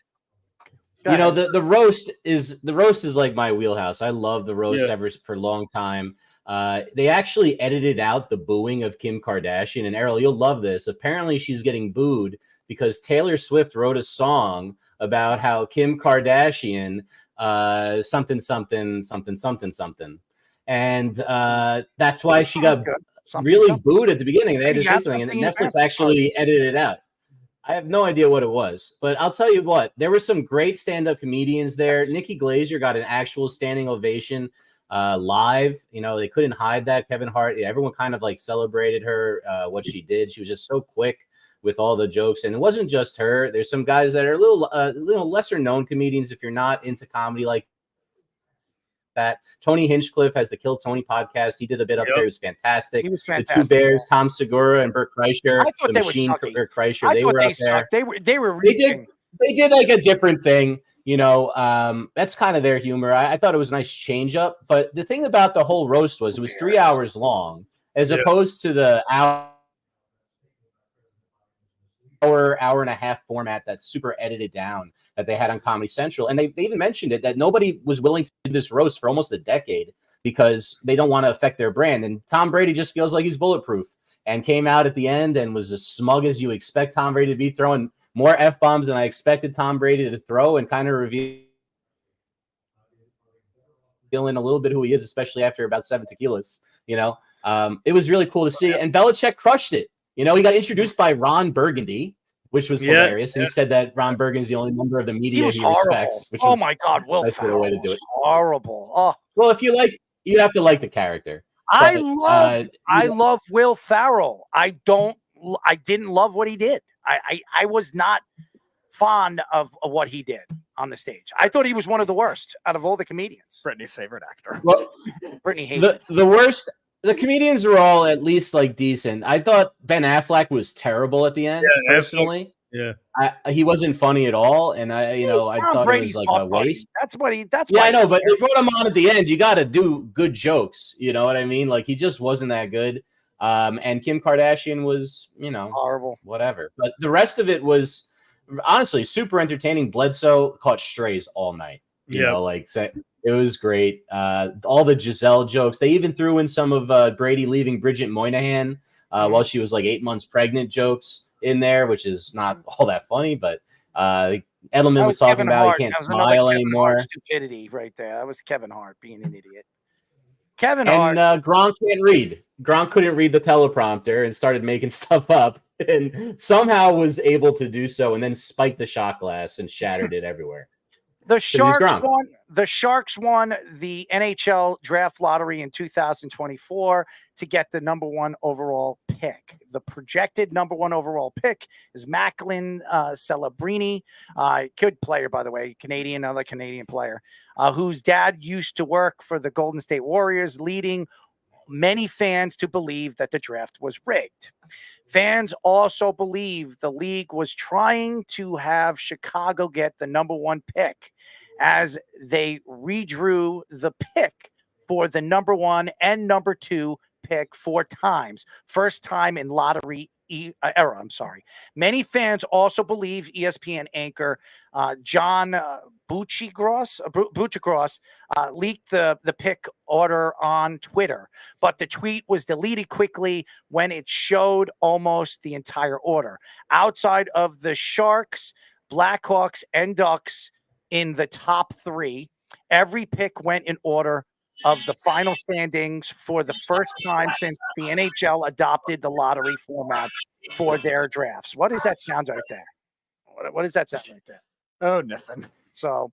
the roast is like my wheelhouse. I love the roast ever for a long time. They actually edited out the booing of Kim Kardashian. And Errol, you'll love this. Apparently she's getting booed because Taylor Swift wrote a song about how Kim Kardashian something. And that's why she got really booed at the beginning. They had to say something, and Netflix actually edited it out. I have no idea what it was, but I'll tell you what, there were some great stand-up comedians there. Nikki Glazer got an actual standing ovation live. They couldn't hide that. Kevin Hart, everyone kind of celebrated her, what she did. She was just so quick with all the jokes, and it wasn't just her. There's some guys that are a little lesser known comedians if you're not into comedy like that. Tony Hinchcliffe has the Kill Tony podcast. He did a bit up there. It was fantastic. He was fantastic. The Two Bears, Tom Segura and Bert Kreischer. I thought the machine Bert Kreischer. They were up there. They were reaching. They did a different thing. That's kind of their humor. I thought it was a nice change up. But the thing about the whole roast was it was 3 hours long. as opposed to the hour and a half format that's super edited down that they had on Comedy Central. And they even mentioned it that nobody was willing to do this roast for almost a decade because they don't want to affect their brand. And Tom Brady just feels like he's bulletproof and came out at the end and was as smug as you expect Tom Brady to be, throwing more F-bombs than I expected Tom Brady to throw, and kind of revealing a little bit who he is, especially after about 7 tequilas. It was really cool to see. And Belichick crushed it. He got introduced by Ron Burgundy, which was hilarious. And he said that Ron Burgundy's the only member of the media he respects. Which oh was my God, Will nice Ferrell way to do it. horrible. Oh, well, if you have to like the character. I love Will Ferrell. I didn't love what he did. I was not fond of what he did on the stage. I thought he was one of the worst out of all the comedians. Brittany's favorite actor. Well, Brittany hates it. The worst. The comedians were all at least like decent. I thought Ben Affleck was terrible at the end. Personally, he wasn't funny at all, and I thought Brady's it was like a waste. That's what he. That's I know, but they brought him on at the end. You got to do good jokes. You know what I mean? Like he just wasn't that good. And Kim Kardashian was, horrible. Whatever. But the rest of it was honestly super entertaining. Bledsoe caught strays all night. It was great. All the Giselle jokes. They even threw in some of Brady leaving Bridget Moynihan while she was like 8 months pregnant jokes in there, which is not all that funny. But Edelman was talking about he can't smile anymore. Stupidity right there. That was Kevin Hart being an idiot. Kevin Hart. And Gronk can't read. Gronk couldn't read the teleprompter and started making stuff up and somehow was able to do so and then spiked the shot glass and shattered it everywhere. The Sharks won the NHL draft lottery in 2024 to get the number 1 overall pick. The projected number 1 overall pick is Macklin Celebrini, good player, by the way, another Canadian player, whose dad used to work for the Golden State Warriors, leading many fans to believe that the draft was rigged. Fans also believe the league was trying to have Chicago get the number 1 pick as they redrew the pick for the number 1 and number 2 pick 4 times. First time in lottery era. Many fans also believe ESPN anchor John Buccigross leaked the pick order on Twitter, but the tweet was deleted quickly when it showed almost the entire order. Outside of the Sharks, Blackhawks, and Ducks in the top 3, every pick went in order of the final standings for the first time since the NHL adopted the lottery format for their drafts. What does that sound right there? What does that sound right there? Oh, nothing. So,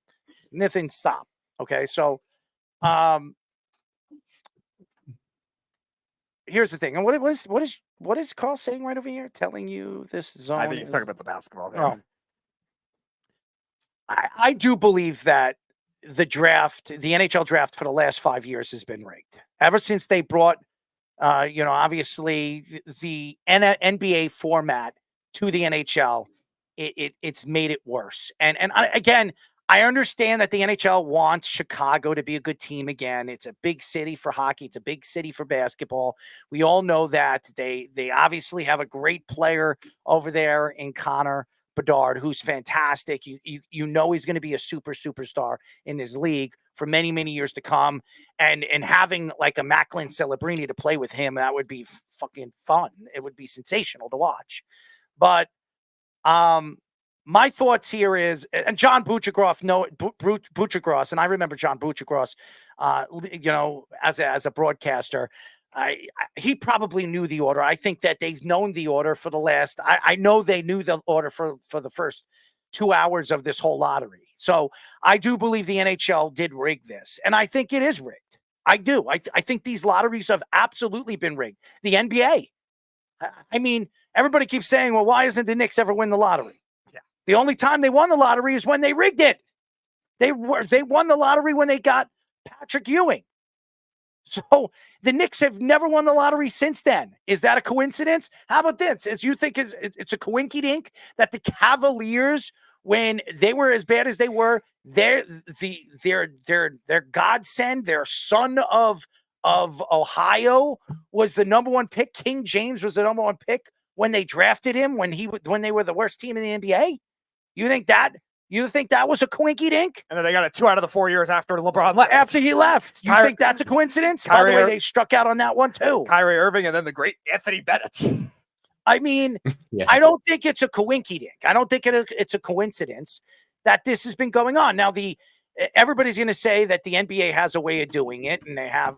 nothing. Stop. Okay, so here's the thing. And what is Carl saying right over here? Telling you this zone? I think he's talking about the basketball game. Oh. I do believe that the NHL draft for the last 5 years has been rigged. Ever since they brought, obviously the NBA format to the NHL, it's made it worse. And I understand that the NHL wants Chicago to be a good team again. It's a big city for hockey. It's a big city for basketball. We all know that. They obviously have a great player over there in Connor Bedard, who's fantastic. You know he's going to be a superstar in this league for many, many years to come. And having like a Macklin Celebrini to play with him, that would be fucking fun. It would be sensational to watch. But my thoughts here is, and John Buccigross, and I remember John Buccigross, as a broadcaster, he probably knew the order. I think that they've known the order for the last. I know they knew the order for the first 2 hours of this whole lottery. So I do believe the NHL did rig this, and I think it is rigged. I do. I think these lotteries have absolutely been rigged. The NBA. I mean, everybody keeps saying, "Well, why isn't the Knicks ever win the lottery?" Yeah. The only time they won the lottery is when they rigged it. They won the lottery when they got Patrick Ewing. So the Knicks have never won the lottery since then. Is that a coincidence? How about this? As you think it's a coinkydink that the Cavaliers, when they were as bad as they were, their godsend, their son of of Ohio was the number 1 pick. King James was the number 1 pick when they drafted him, when they were the worst team in the NBA? You think that was a coinky dink? And then they got it 2 out of the 4 years after LeBron left. After he left. You think that's a coincidence? By the way, they struck out on that one too. Kyrie Irving and then the great Anthony Bennett. I mean, I don't think it's a coinky dink. I don't think it's a coincidence that this has been going on. Now, everybody's going to say that the NBA has a way of doing it, and they have,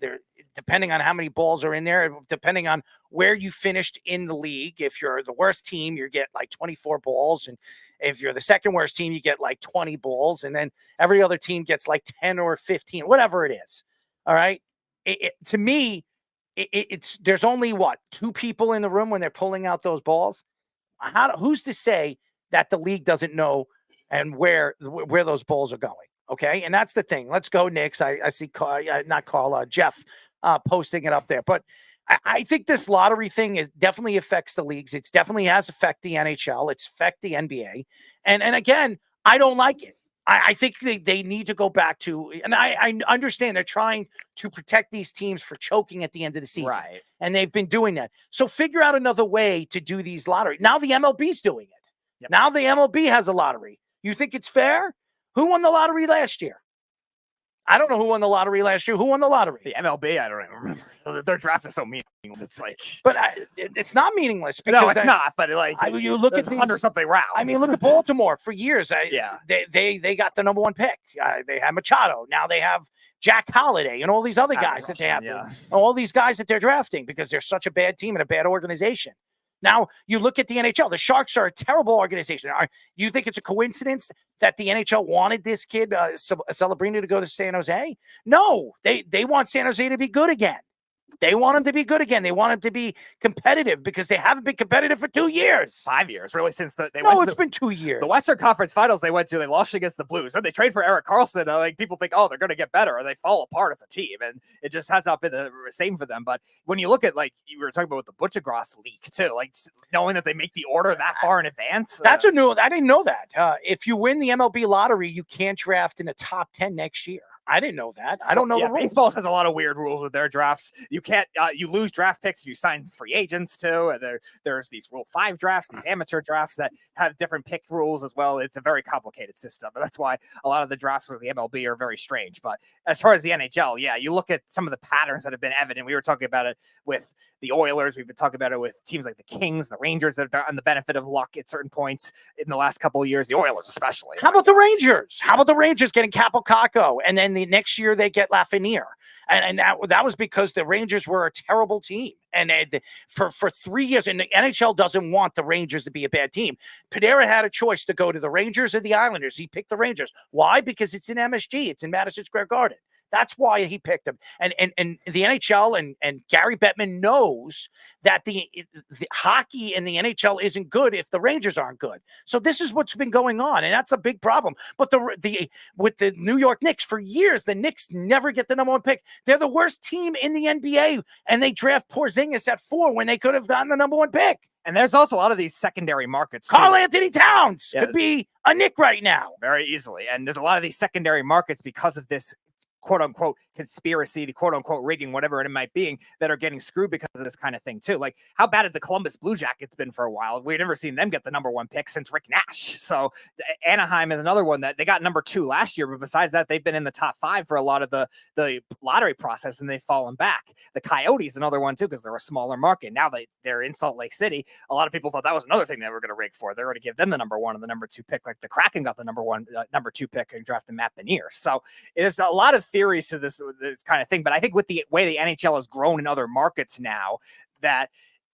they're depending on how many balls are in there, depending on where you finished in the league. If you're the worst team, you get like 24 balls, and if you're the second worst team, you get like 20 balls, and then every other team gets like 10 or 15, whatever it is. All right. To me, there's only 2 people in the room when they're pulling out those balls. Who's to say that the league doesn't know and where those balls are going? Okay, and that's the thing. Let's go, Knicks. I see Jeff posting it up there, but I think this lottery thing definitely affects the leagues. It's definitely has affected the NHL. It's affected the NBA, and again, I don't like it. I think they need to go back to, and I understand they're trying to protect these teams for choking at the end of the season. Right. And they've been doing that. So figure out another way to do these lottery. Now the MLB's doing it. Yep. Now the MLB has a lottery. You think it's fair? Who won the lottery last year? I don't know who won the lottery last year. Who won the lottery? The MLB, I don't even remember. Their draft is so meaningless. It's like, but it's not meaningless because no, it's not. But you look at these, 100-something rounds. I mean, look at Baltimore for years. Yeah, they got the number 1 pick. They had Machado. Now they have Jack Holiday and all these other guys that they have. Yeah. All these guys that they're drafting because they're such a bad team and a bad organization. Now, you look at the NHL. The Sharks are a terrible organization. You think it's a coincidence that the NHL wanted this kid, Celebrini, to go to San Jose? No, they want San Jose to be good again. They want him to be good again. They want him to be competitive because they haven't been competitive for 2 years. 5 years, really, since they went to it's been 2 years. The Western Conference Finals they lost against the Blues. And they trade for Erik Karlsson. People think, oh, they're going to get better, and they fall apart as a team. And it just has not been the same for them. But when you look at, you were talking about with the Butchergross leak, too, knowing that they make the order that far in advance. I didn't know that. If you win the MLB lottery, you can't draft in the top 10 next year. I didn't know that. I don't know the rules. Baseball has a lot of weird rules with their drafts. You can't, you lose draft picks if you sign free agents too. There's these Rule 5 drafts, these amateur drafts that have different pick rules as well. It's a very complicated system. And that's why a lot of the drafts for the MLB are very strange. But as far as the NHL, you look at some of the patterns that have been evident. We were talking about it with the Oilers. We've been talking about it with teams like the Kings, the Rangers that have gotten the benefit of luck at certain points in the last couple of years, the Oilers especially. How about the Rangers? How about the Rangers getting Capo Caco and then the next year they get Lafreniere? And that was because the Rangers were a terrible team. And for 3 years, and the NHL doesn't want the Rangers to be a bad team. Panarin had a choice to go to the Rangers or the Islanders. He picked the Rangers. Why? Because it's in MSG. It's in Madison Square Garden. That's why he picked him. And the NHL and Gary Bettman knows that the hockey in the NHL isn't good if the Rangers aren't good. So this is what's been going on, and that's a big problem. But with the New York Knicks, for years, the Knicks never get the number 1 pick. They're the worst team in the NBA, and they draft Porzingis at 4 when they could have gotten the number 1 pick. And there's also a lot of these secondary markets. Karl Anthony Towns could be a Knick right now. Very easily. And there's a lot of these secondary markets because of this quote unquote conspiracy, the quote unquote rigging, whatever it might be, that are getting screwed because of this kind of thing too. How bad have the Columbus Blue Jackets been for a while? We've never seen them get the number 1 pick since Rick Nash. So Anaheim is another one that they got number 2 last year, but besides that, they've been in the top 5 for a lot of the lottery process, and they've fallen back. The Coyotes, another one too, because they're a smaller market. Now they're in Salt Lake City. A lot of people thought that was another thing they were going to rig for. They were going to give them the number 1 and the number 2 pick, like the Kraken got the number 2 pick and drafted Matt Beniers. So there's a lot of theories to this kind of thing, but I think with the way the NHL has grown in other markets now, that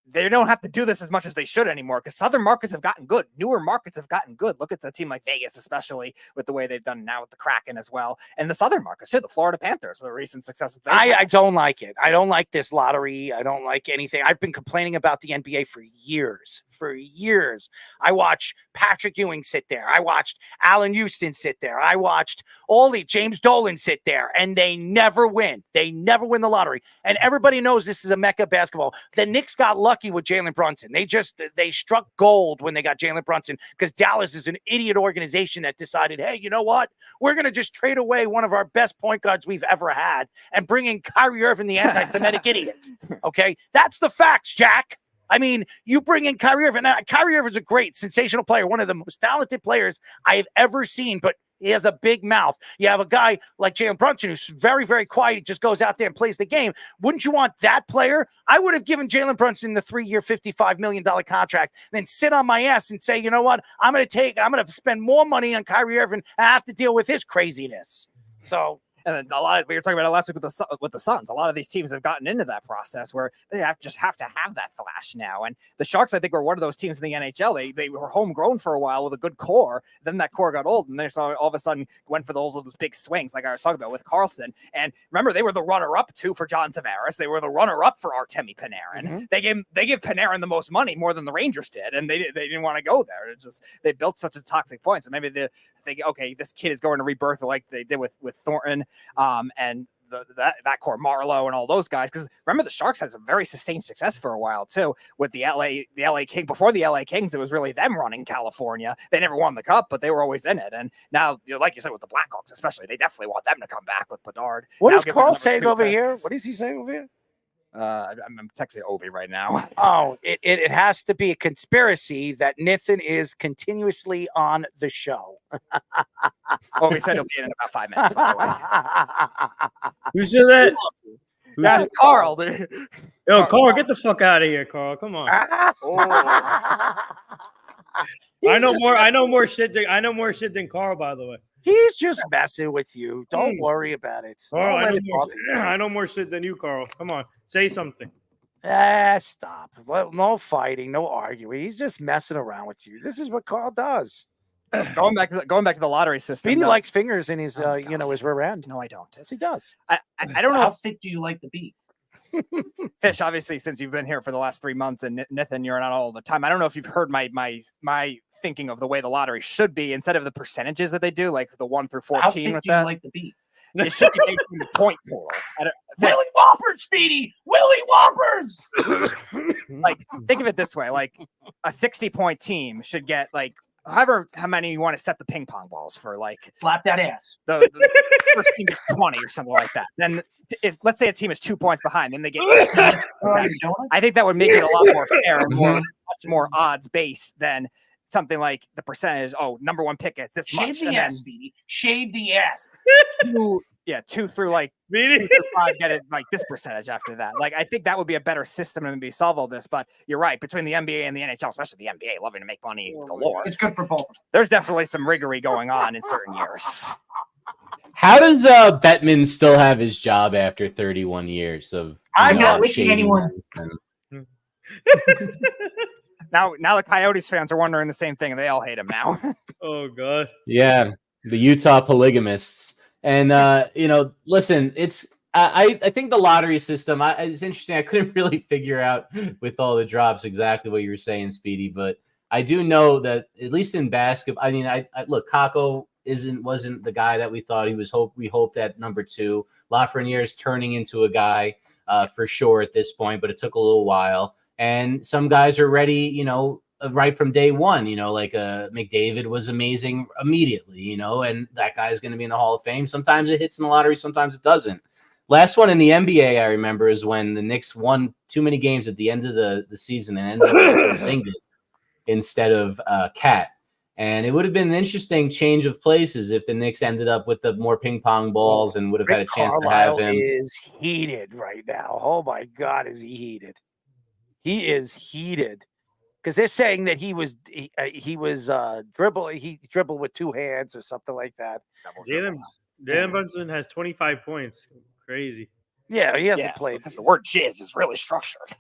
they don't have to do this as much as they should anymore, because southern markets have gotten good. Newer markets have gotten good. Look at a team like Vegas, especially with the way they've done now with the Kraken as well. And the southern markets too, the Florida Panthers, the recent success. I don't like it. I don't like this lottery. I don't like anything. I've been complaining about the NBA for years. I watched Patrick Ewing sit there. I watched Allen Houston sit there. I watched James Dolan sit there, and they never win. They never win the lottery. And everybody knows this is a mecca basketball. The Knicks got lucky lucky with Jalen Brunson. They struck gold when they got Jalen Brunson because Dallas is an idiot organization that decided, hey, you know what? We're going to just trade away one of our best point guards we've ever had and bring in Kyrie Irving, the anti-Semitic idiot. Okay? That's the facts, Jack. I mean, you bring in Kyrie Irving. Now, Kyrie Irving's a great, sensational player, one of the most talented players I have ever seen, but he has a big mouth. You have a guy like Jalen Brunson who's very, very quiet. He just goes out there and plays the game. Wouldn't you want that player? I would have given Jalen Brunson the 3-year, $55 million contract, then sit on my ass and say, you know what? I'm going to spend more money on Kyrie Irving and have to deal with his craziness. So. And then we were talking about it last week with the Suns. A lot of these teams have gotten into that process where they have to have that flash now. And the Sharks, I think, were one of those teams in the NHL. They were homegrown for a while with a good core. Then that core got old, and they saw all of a sudden went for those big swings, like I was talking about with Carlson. And remember, they were the runner-up too for John Tavares. They were the runner-up for Artemi Panarin. Mm-hmm. They give Panarin the most money, more than the Rangers did, and they didn't want to go there. It's just they built such a toxic point. So maybe they think, okay, this kid is going to rebirth like they did with Thornton. And that core, Marlowe and all those guys, because remember the Sharks had some very sustained success for a while too with the LA King. Before the LA Kings, it was really them running California. They never won the cup, but they were always in it. And now, like you said, with the Blackhawks especially, they definitely want them to come back with Bedard. What is Carl saying over here? What is he saying over here? I'm texting Ovi right now. Oh, it has to be a conspiracy that Nathan is continuously on the show. Ovi said he'll be in about 5 minutes, by the way. Who said that? That's Carl. Dude. Yo, Carl, get the fuck out of here, Carl. Come on. I know more shit than Carl, by the way. He's just messing with you. Don't worry about it. Carl, I know more shit than you, Carl. Come on, say something. Stop. No fighting, no arguing. He's just messing around with you. This is what Carl does. Going back to the lottery system. Speedy likes fingers in his his rear end. No, I don't. Yes, he does. I don't know. How thick do you like the beef? Fish, obviously, since you've been here for the last 3 months, and Nathan, you're not all the time. I don't know if you've heard my thinking of the way the lottery should be instead of the percentages that they do, like the 1 through 14. How thick with do that, you like the beef? it should be based on the point total. Willy Whoppers, Speedy! Willy Whoppers! Like, think of it this way: like a 60-point team should get like how many you want to set the ping pong balls for. Like, slap that ass. The first team gets 20 or something like that. Then, if let's say a team is 2 points behind, then they get 18. I think that would make it a lot more fair and much more odds based than something like the percentage. Oh, number one pick gets this much. Shave the ass, Speedy. Shave the ass. 2 through like 2 through 5 get it like this percentage after that. Like, I think that would be a better system and maybe solve all this. But you're right, between the NBA and the NHL, especially the NBA, loving to make money galore. It's good for both. There's definitely some riggery going on in certain years. How does Bettman still have his job after 31 years of? I'm not wishing anyone. Now the Coyotes fans are wondering the same thing, and they all hate him now. Oh God. Yeah, the Utah polygamists. And listen, it's I think the lottery system. It's interesting. I couldn't really figure out with all the drops exactly what you were saying, Speedy, but I do know that at least in basketball. I mean, I look, Kako wasn't the guy that we thought he was. We hoped at number 2. Lafreniere is turning into a guy for sure at this point, but it took a little while. And some guys are ready, right from day one, like McDavid was amazing immediately, and that guy's going to be in the Hall of Fame. Sometimes it hits in the lottery, sometimes it doesn't. Last one in the NBA, I remember, is when the Knicks won too many games at the end of the season and ended up with Porzingis instead of Cat. And it would have been an interesting change of places if the Knicks ended up with the more ping pong balls and would have had a chance to have him. He is heated right now. Oh my God, is he heated? He is heated because they're saying that he dribbled with 2 hands or something like that. Jalen Brunson has 25 points. Crazy. Yeah, he hasn't played. Because the word jizz is really structured.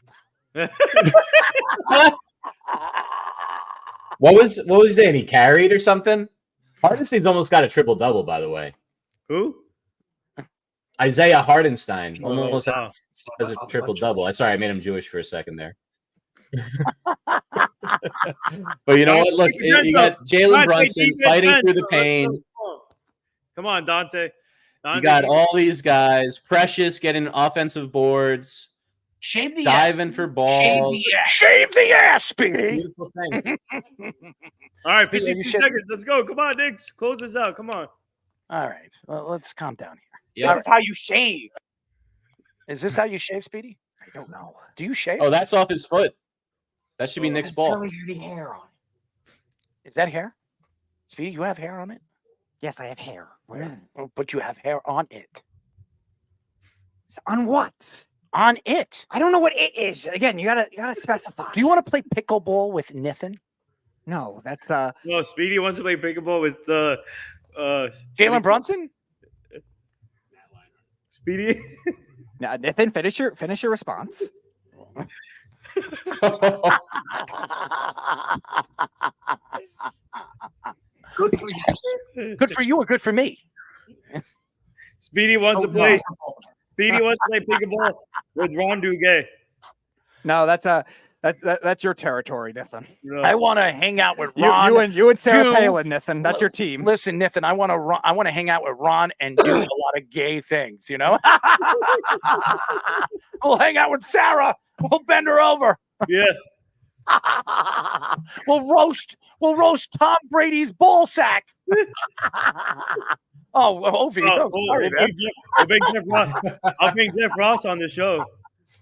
What was he saying? He carried or something? Hardenstein's almost got a triple double, by the way. Who? Isaiah Hardenstein almost wow. has a triple double. Sorry, I made him Jewish for a second there. But you know what? Look, you got Jalen Brunson fighting through the pain. Come on, Dante. You got all these guys. Precious getting offensive boards. Shave the ass. Diving for Shave balls. the ass. Shave the ass, Speedy. Beautiful thing. All right, Speedy, are you 52 shit- seconds. Let's go. Come on, Nick. Close this out. Come on. All right, well, let's calm down here. Yeah. This is how you shave. Is this how you shave, Speedy? I don't know. Do you shave? Oh, that's off his foot. That should be Nick's ball. Really heavy hair on it. Is that hair? Speedy, you have hair on it? Yes, I have hair. Where? Oh, but you have hair on it. On what? On it. I don't know what it is. Again, you gotta specify. Do you want to play pickleball with Nathan? No, that's No, Speedy wants to play pickleball with Jalen Brunson? Speedy. now, Nathan. Finish your response. Good for you. Good for you or good for me? Speedy wants Oh, to play. no. Speedy wants to play pickleball with Ron Duguay. No, that's your territory, Nathan. No. I want to hang out with Ron. You and Sarah do- Palin, Nathan. That's your team. Listen, Nathan, I want to hang out with Ron and do a lot of gay things, you know? We'll hang out with Sarah. We'll bend her over. Yeah. We'll roast Tom Brady's ball sack. Oh, Ovi. Oh, Oh, sorry, man. we'll bring Jeff Ross. I'll bring Jeff Ross on the show.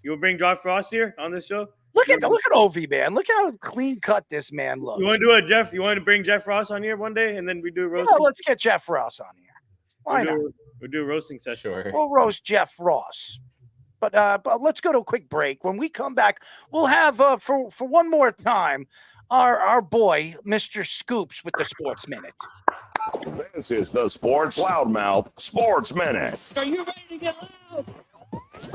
You'll bring Jeff Ross here on this show. Look at Ovi, man. Look how clean cut this man looks. You want to do a Jeff? You want to bring Jeff Ross on here one day, and then we do a Yeah, roasting. let's get Jeff Ross on here. Why not? We'll do a roasting session. Sure. We'll roast Jeff Ross. But let's go to a quick break. When we come back, we'll have for one more time our boy Mr. Scoops with the Sports Minute. This is the Sports Loudmouth Sports Minute Are you ready to get loud?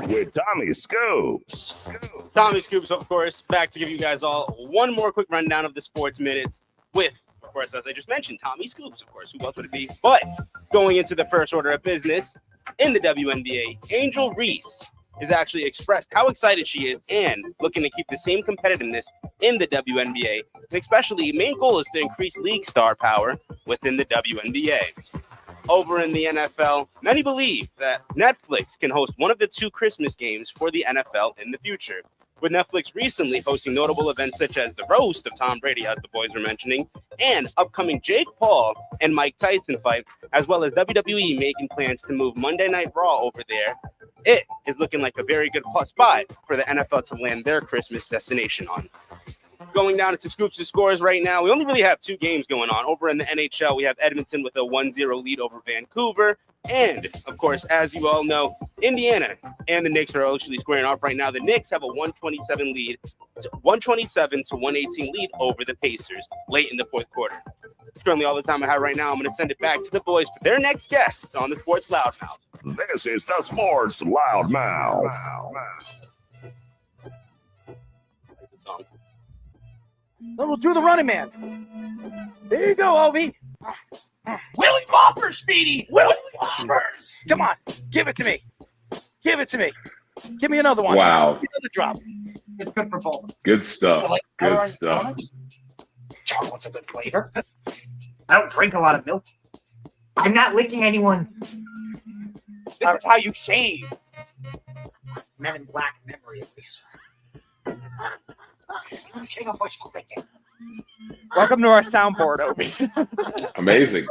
with Tommy Scoops. Tommy Scoops, of course, back to give you guys all one more quick rundown of the sports minutes with, of course, as I just mentioned, Tommy Scoops, of course. Who else would it be? But going into the first order of business in the WNBA, Angel Reese has actually expressed how excited she is and looking to keep the same competitiveness in the WNBA. And especially, main goal is to increase league star power within the WNBA. Over in the NFL, many believe that Netflix can host one of the 2 Christmas games for the NFL in the future. With Netflix recently hosting notable events such as the roast of Tom Brady, as the boys were mentioning, and upcoming Jake Paul and Mike Tyson fight, as well as WWE making plans to move Monday Night Raw over there, it is looking like a very good spot for the NFL to land their Christmas destination on. Going down into Scoops' scores right now, we only really have 2 games going on. Over in the NHL, we have Edmonton with a 1-0 lead over Vancouver. And, of course, as you all know, Indiana and the Knicks are actually squaring off right now. The Knicks have a 127 lead, 127 to 118 lead over the Pacers late in the fourth quarter. That's currently all the time I have right now. I'm going to send it back to the boys for their next guest on the Sports Loudmouth. This is the Sports Loudmouth. Then we'll do the running man. There you go, Ovi. Willie Whopper, Speedy. Willie Whoppers. Come on, give it to me. Give it to me. Give me another one. Wow. Another drop. It's good for both. Good stuff. I like Good butter on stuff. donuts. Chocolate's a good flavor. I don't drink a lot of milk. I'm not licking anyone. This is how you shave. Men in Black memory, at least. I'm taking a wishful thinking. Welcome to our soundboard, Obi. Amazing.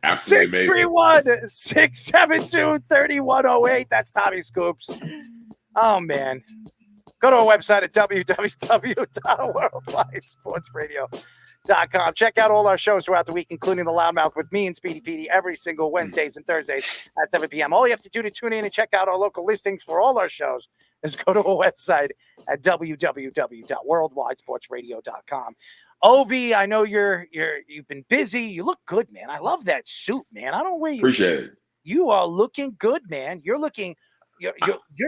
Absolutely amazing. 631-672-3108. That's Tommy Scoops. Oh, man. Go to our website at www.worldwidesportsradio.com. Check out all our shows throughout the week, including The Loudmouth with me and Speedy Petey every single Wednesdays and Thursdays at 7 p.m. All you have to do to tune in and check out our local listings for all our shows is go to our website at www.worldwidesportsradio.com. Ovi, I know you've been busy. You look good, man. I love that suit, man. I don't know where you Appreciate it. You are looking good, man. You're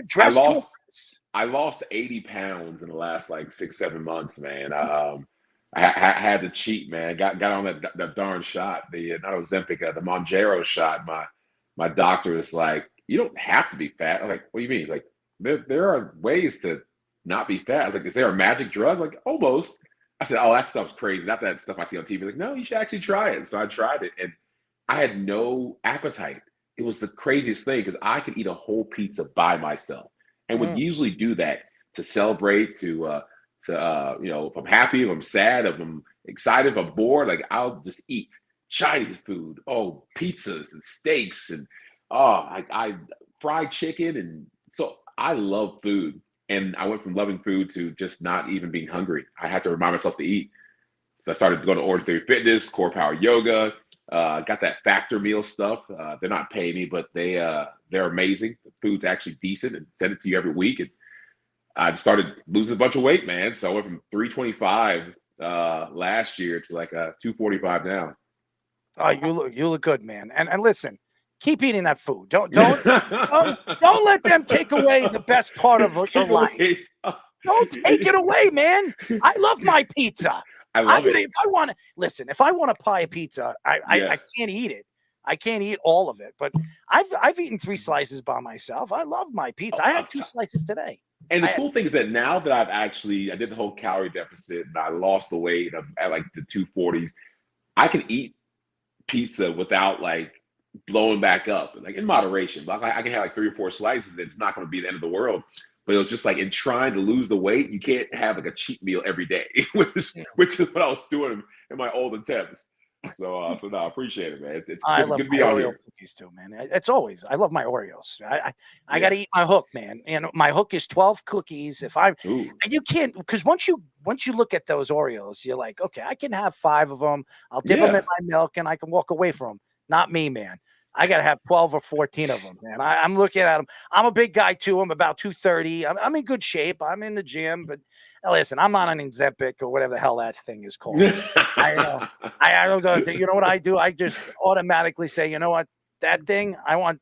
dressed. I lost 80 pounds in the last like 6-7 months, man. I had to cheat, man. Got on that darn shot, the not Ozempic, the Mounjaro shot. My doctor was like, "You don't have to be fat." I'm like, "What do you mean?" He's like, there are ways to not be fat. I was like, "Is there a magic drug?" Like, almost. I said, "Oh, that stuff's crazy. Not that stuff I see on TV." Like, no, you should actually try it. So I tried it, and I had no appetite. It was the craziest thing because I could eat a whole pizza by myself. and would usually do that to celebrate, if I'm happy, if I'm sad, if I'm excited, if I'm bored, like I'll just eat Chinese food, pizzas and steaks, and I fried chicken, and so I love food. And I went from loving food to just not even being hungry. I had to remind myself to eat. So I started going to Orange Theory Fitness, Core Power Yoga, got that Factor meal stuff. They're not paying me, but they're amazing. The food's actually decent, and send it to you every week. And I started losing a bunch of weight, man. So I went from 325 last year to like 245 now. Oh, you look good, man. And listen, keep eating that food. Don't let them take away the best part of your life. Don't take it away, man. I love my pizza. I love it. If I want a pie of pizza, I can't eat it. I can't eat all of it, but I've eaten 3 slices by myself. I love my pizza. I had 2 slices today. And the cool thing is that now that I did the whole calorie deficit and I lost the weight, I'm at like the 240s, I can eat pizza without like blowing back up, like in moderation. Like I can have like 3 or 4 slices, and it's not going to be the end of the world. But it was just like in trying to lose the weight, you can't have like a cheat meal every day, which is what I was doing in my old attempts. So no, I appreciate it, man. It's I good, love good to be my on Oreo here. cookies too, man. It's always I love my Oreos. I got to eat my hook, man. And my hook is 12 cookies. And you can't, because once you look at those Oreos, you're like, okay, I can have 5 of them. I'll dip them in my milk, and I can walk away from them. Not me, man. I got to have 12 or 14 of them, man. I'm looking at them. I'm a big guy, too. I'm about 230. I'm in good shape. I'm in the gym. But listen, I'm on an Ozempic or whatever the hell that thing is called. I know. I don't. You know what I do? I just automatically say, you know what? That thing, I want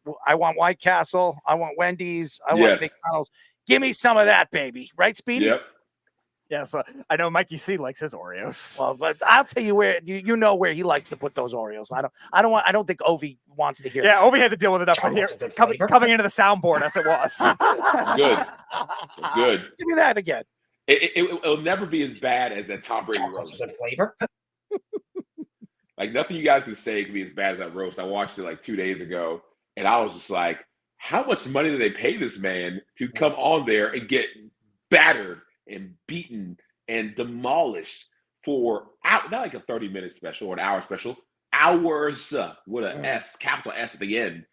White Castle. I want Wendy's. I want McDonald's. Give me some of that, baby. Right, Speedy? Yep. Yeah, so I know Mikey C likes his Oreos. Well, but I'll tell you where you know where he likes to put those Oreos. I don't think Ovi wants to hear. Yeah, that. Ovi had to deal with enough here coming into the soundboard as it was. Good. Give me that again. It'll never be as bad as that Tom Brady roast. Good flavor. Like nothing you guys can say can be as bad as that roast. I watched it like 2 days ago, and I was just like, how much money do they pay this man to come on there and get battered and beaten and demolished for not like a 30-minute special or an hour special, hours with an S, capital S at the end.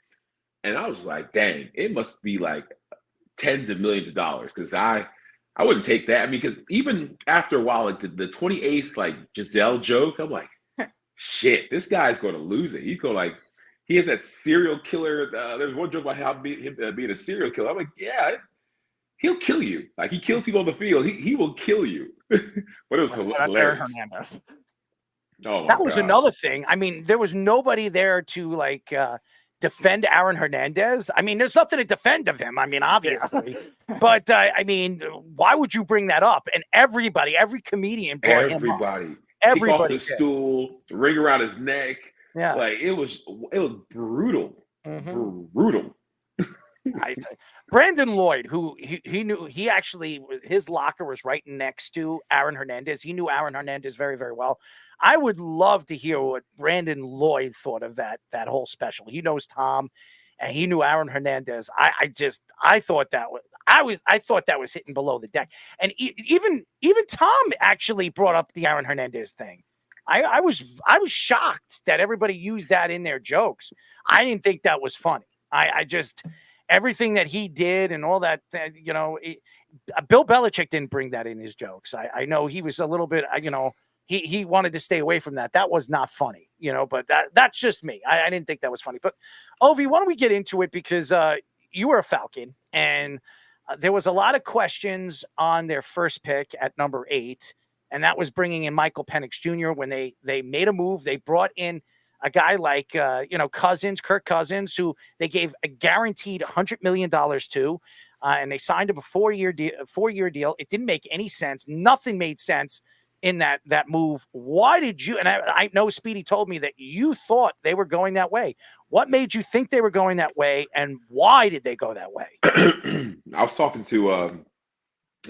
And I was like, dang, it must be like tens of millions of dollars, because I wouldn't take that. I mean, because even after a while, like the 28th like Giselle joke, I'm like, shit, this guy's going to lose it. He's going he has that serial killer. There's one joke about him being a serial killer. I'm like, yeah, he'll kill you. Like he kills people on the field. He will kill you. But it was hilarious. That's Aaron Hernandez. Oh, that was another thing. I mean, there was nobody there to defend Aaron Hernandez. I mean, there's nothing to defend of him. I mean, obviously, but I mean, why would you bring that up? And every comedian brought him up. Everybody kick off the stool, ring around his neck. Yeah, like it was brutal. Brutal. Brandon Lloyd, who he knew, he actually, his locker was right next to Aaron Hernandez. He knew Aaron Hernandez very, very well. I would love to hear what Brandon Lloyd thought of that whole special. He knows Tom, and he knew Aaron Hernandez. I thought that was hitting below the deck. And even Tom actually brought up the Aaron Hernandez thing. I was shocked that everybody used that in their jokes. I didn't think that was funny. I just everything that he did and all that, Bill Belichick didn't bring that in his jokes. I know he was a little bit, he wanted to stay away from that. That was not funny, but that's just me. I didn't think that was funny. But Ovi, why don't we get into it? Because you were a Falcon, and there was a lot of questions on their first pick at number 8, and that was bringing in Michael Penix Jr. when they made a move. They brought in a guy like, Kirk Cousins, who they gave a guaranteed $100 million to, and they signed him a 4-year deal. It didn't make any sense. Nothing made sense in that move. Why did you, and I know Speedy told me that you thought they were going that way. What made you think they were going that way, and why did they go that way? I was talking to a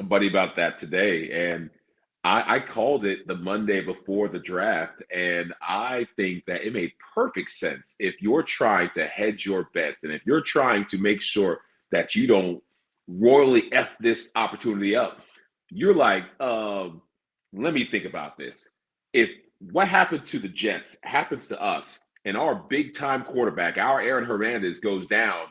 buddy about that today, and I called it the Monday before the draft, and I think that it made perfect sense if you're trying to hedge your bets and if you're trying to make sure that you don't royally F this opportunity up. You're like, let me think about this. If what happened to the Jets happens to us and our big time quarterback, our Aaron Hernandez, goes down,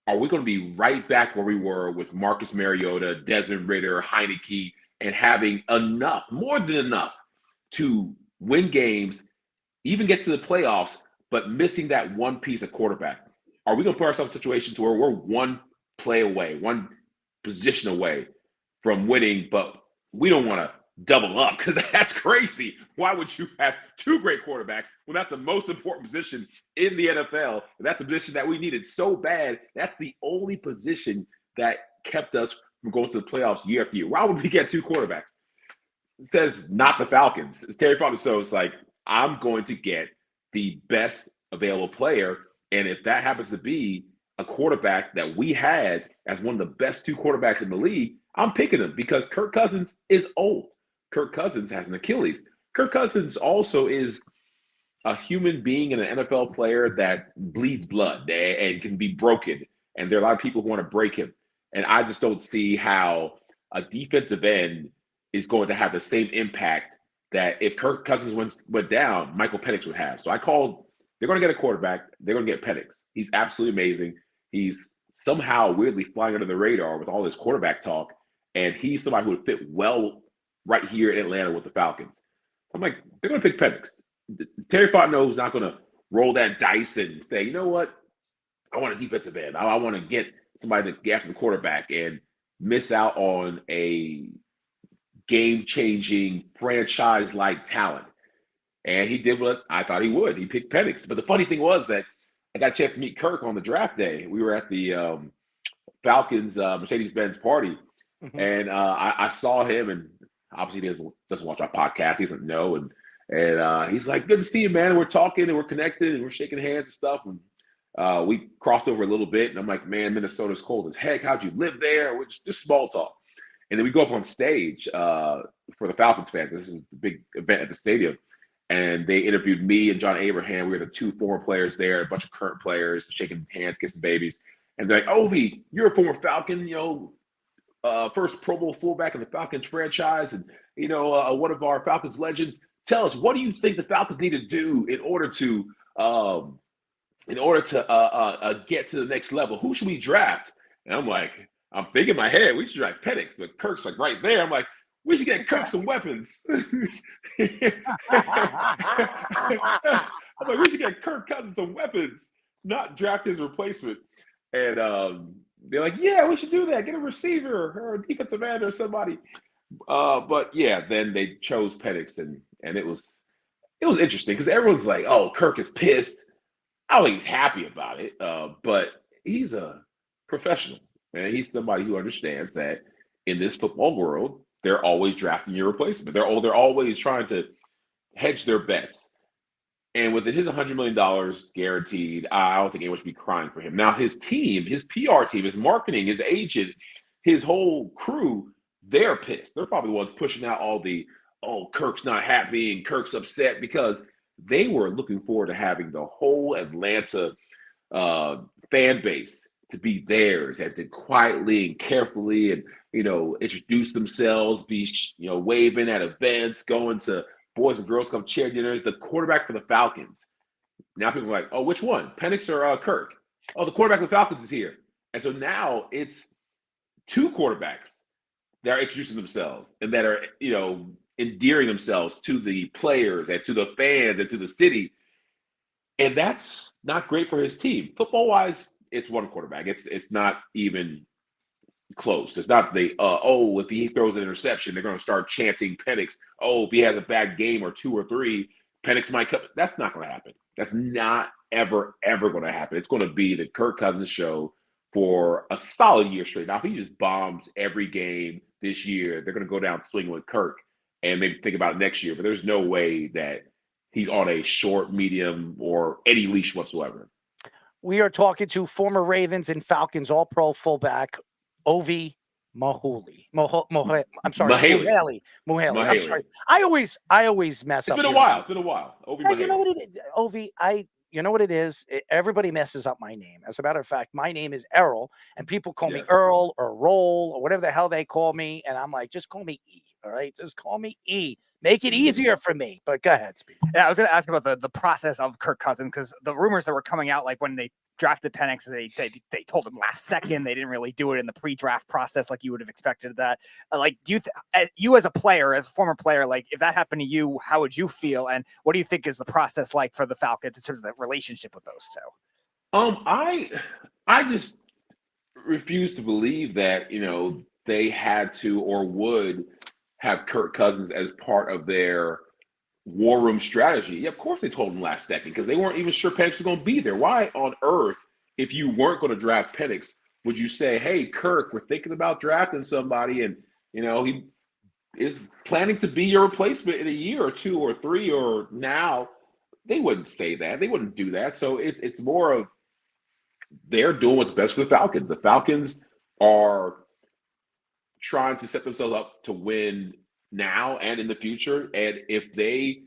are we going to be right back where we were with Marcus Mariota, Desmond Ridder, Heineke, and having enough, more than enough, to win games, even get to the playoffs, but missing that one piece of quarterback? Are we going to put ourselves in situations where we're one play away, one position away from winning, but we don't want to double up because that's crazy? Why would you have two great quarterbacks when that's the most important position in the NFL? That's the position that we needed so bad. That's the only position that kept us from going to the playoffs year after year. Why would we get two quarterbacks? It says not the Falcons. It's Terry Fontenot. So it's like, I'm going to get the best available player. And if that happens to be a quarterback that we had as one of the best two quarterbacks in the league, I'm picking him because Kirk Cousins is old. Kirk Cousins has an Achilles. Kirk Cousins also is a human being and an NFL player that bleeds blood and can be broken. And there are a lot of people who want to break him. And I just don't see how a defensive end is going to have the same impact that if Kirk Cousins went down, Michael Penix would have. So I called, they're going to get a quarterback. They're going to get Penix. He's absolutely amazing. He's somehow weirdly flying under the radar with all this quarterback talk. And he's somebody who would fit well right here in Atlanta with the Falcons. I'm like, they're going to pick Penix. Terry Fontenot is not going to roll that dice and say, you know what? I want a defensive end. I want to get somebody to get after the quarterback and miss out on a game-changing franchise-like talent. And he did what I thought he would. He picked Penix. But the funny thing was that I got a chance to meet Kirk on the draft day. We were at the Falcons Mercedes-Benz party. Mm-hmm. And I saw him, and obviously he doesn't watch our podcast. He doesn't know. And he's like, good to see you, man. And we're talking, and we're connected, and we're shaking hands and stuff. And we crossed over a little bit. And I'm like, man, Minnesota's cold as heck. How'd you live there? We're just small talk. And then we go up on stage for the Falcons fans. This is a big event at the stadium. And they interviewed me and John Abraham. We were the two former players there, a bunch of current players, shaking hands, kissing babies. And they're like, Ovi, you're a former Falcon, first Pro Bowl fullback in the Falcons franchise. And, one of our Falcons legends. Tell us, what do you think the Falcons need to do in order to get to the next level? Who should we draft? And I'm like, I'm thinking in my head, we should draft Penix, but Kirk's like right there. I'm like, we should get Kirk some weapons. I'm like, we should get Kirk Cousins some weapons, not draft his replacement. And they're like, yeah, we should do that. Get a receiver or a defensive end or somebody. But yeah, then they chose Penix, and it was interesting because everyone's like, oh, Kirk is pissed. I don't think he's happy about it, but he's a professional, and he's somebody who understands that in this football world, they're always drafting your replacement. They're always trying to hedge their bets. And with his $100 million guaranteed, I don't think anyone should be crying for him. Now, his team, his PR team, his marketing, his agent, his whole crew, they're pissed. They're probably the ones pushing out all the, oh, Kirk's not happy and Kirk's upset, because they were looking forward to having the whole Atlanta fan base to be theirs and to quietly and carefully and, introduce themselves, be, waving at events, going to Boys and Girls Club cheer dinners, the quarterback for the Falcons. Now people are like, oh, which one? Penix or Kirk? Oh, the quarterback of the Falcons is here. And so now it's two quarterbacks that are introducing themselves and that are, endearing themselves to the players and to the fans and to the city. And that's not great for his team. Football-wise, it's one quarterback. It's not even close. It's not if he throws an interception, they're going to start chanting Penix. Oh, if he has a bad game or two or three, Penix might come. That's not going to happen. That's not ever going to happen. It's going to be the Kirk Cousins show for a solid year straight. Now, if he just bombs every game this year, they're going to go down swinging with Kirk and maybe think about it next year. But there's no way that he's on a short, medium, or any leash whatsoever. We are talking to former Ravens and Falcons All-Pro fullback Ovi Mahuli. I'm sorry, Muhali. I'm sorry. I always mess up. It's been a while. Ovi You know what it is, Ovi? you know what it is? Everybody messes up my name. As a matter of fact, my name is Errol, and people call me Yes. Earl or Roll or whatever the hell they call me. And I'm like, just call me E. All right. Just call me E. Make it easier for me. But go ahead, Speed. Yeah, I was going to ask about the process of Kirk Cousins, because the rumors that were coming out, like when they drafted Penix, they told him last second. They didn't really do it in the pre-draft process like you would have expected that. Like, do you as a player, as a former player, like if that happened to you, how would you feel? And what do you think is the process like for the Falcons in terms of the relationship with those two? I just refuse to believe that, they had to or would have Kirk Cousins as part of their war room strategy. Yeah, of course they told him last second because they weren't even sure Penix was going to be there. Why on earth, if you weren't going to draft Penix, would you say, hey, Kirk, we're thinking about drafting somebody and, he is planning to be your replacement in a year or two or three or now? They wouldn't say that. They wouldn't do that. So it's more of they're doing what's best for the Falcons. The Falcons are trying to set themselves up to win now and in the future. And if they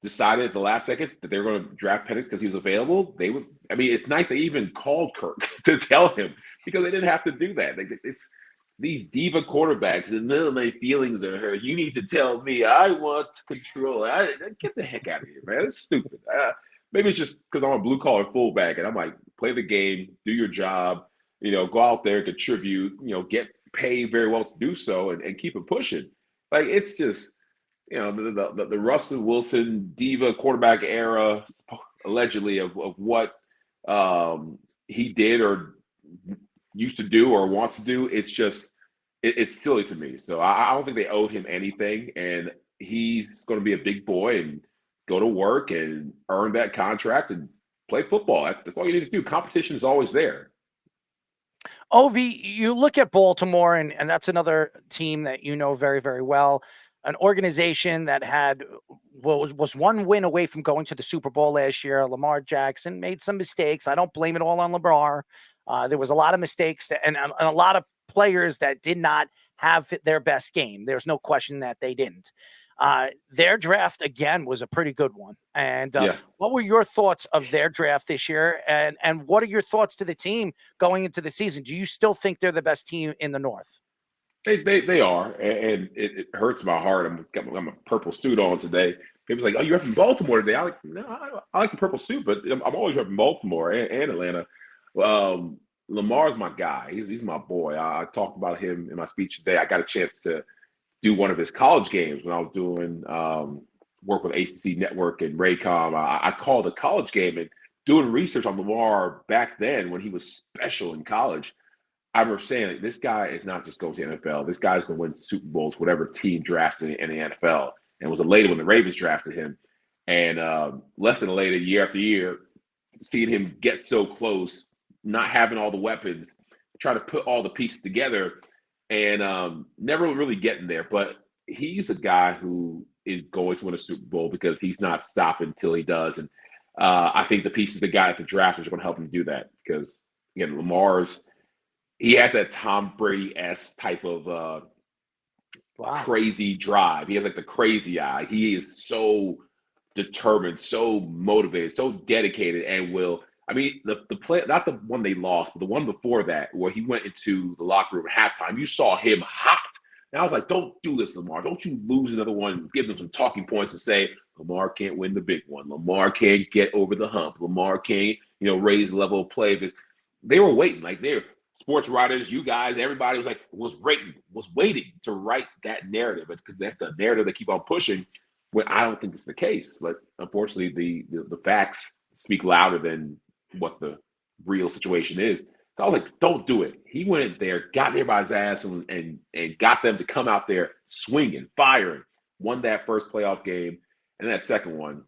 decided at the last second that they're going to draft Penix because he was available, they would. I mean, it's nice they even called Kirk to tell him because they didn't have to do that. It's these diva quarterbacks and none of my feelings are hurt. You need to tell me. I want control. Get the heck out of here, man. It's stupid. Maybe it's just because I'm a blue collar fullback and I'm like, play the game, do your job, go out there, contribute, get paid very well to do so and keep it pushing. Like it's just, the Russell Wilson diva quarterback era, allegedly of what he did or used to do or wants to do. It's just, it's silly to me. So I don't think they owed him anything, and he's going to be a big boy and go to work and earn that contract and play football. That's all you need to do. Competition is always there. Ovi, you look at Baltimore, and that's another team that you know very, very well. An organization that was one win away from going to the Super Bowl last year. Lamar Jackson made some mistakes. I don't blame it all on Lamar. There was a lot of mistakes and a lot of players that did not have their best game. There's no question that they didn't. Their draft, again, was a pretty good one. And what were your thoughts of their draft this year? And what are your thoughts to the team going into the season? Do you still think they're the best team in the North? They are, and it hurts my heart. I'm a purple suit on today. People's like, oh, you're up in Baltimore today. I'm like, no, I like the purple suit, but I'm always up in Baltimore and Atlanta. Lamar's my guy. He's my boy. I talked about him in my speech today. I got a chance to do one of his college games when I was doing work with ACC Network and Raycom. I called a college game and doing research on Lamar back then when he was special in college. I remember saying, like, this guy is not just going to the NFL. This guy's going to win Super Bowls, whatever team drafted in the NFL. And it was elated when the Ravens drafted him. And less than elated year after year, seeing him get so close, not having all the weapons, try to put all the pieces together, and never really getting there. But he's a guy who is going to win a Super Bowl because he's not stopping until he does. And I think the pieces they got at the draft are going to help him do that because, again, he has that Tom Brady-esque type of crazy drive. He has like the crazy eye. He is so determined, so motivated, so dedicated, and the play, not the one they lost, but the one before that, where he went into the locker room at halftime, you saw him hot. And I was like, don't do this, Lamar. Don't you lose another one. Give them some talking points and say, Lamar can't win the big one. Lamar can't get over the hump. Lamar can't, raise the level of play. Because they were waiting. Like, they're sports writers, you guys, everybody was waiting to write that narrative, because that's a narrative they keep on pushing when I don't think it's the case. But unfortunately, the facts speak louder than what the real situation is. So I was like, don't do it. He went there, got there by his ass, and got them to come out there swinging, firing, won that first playoff game. And that second one,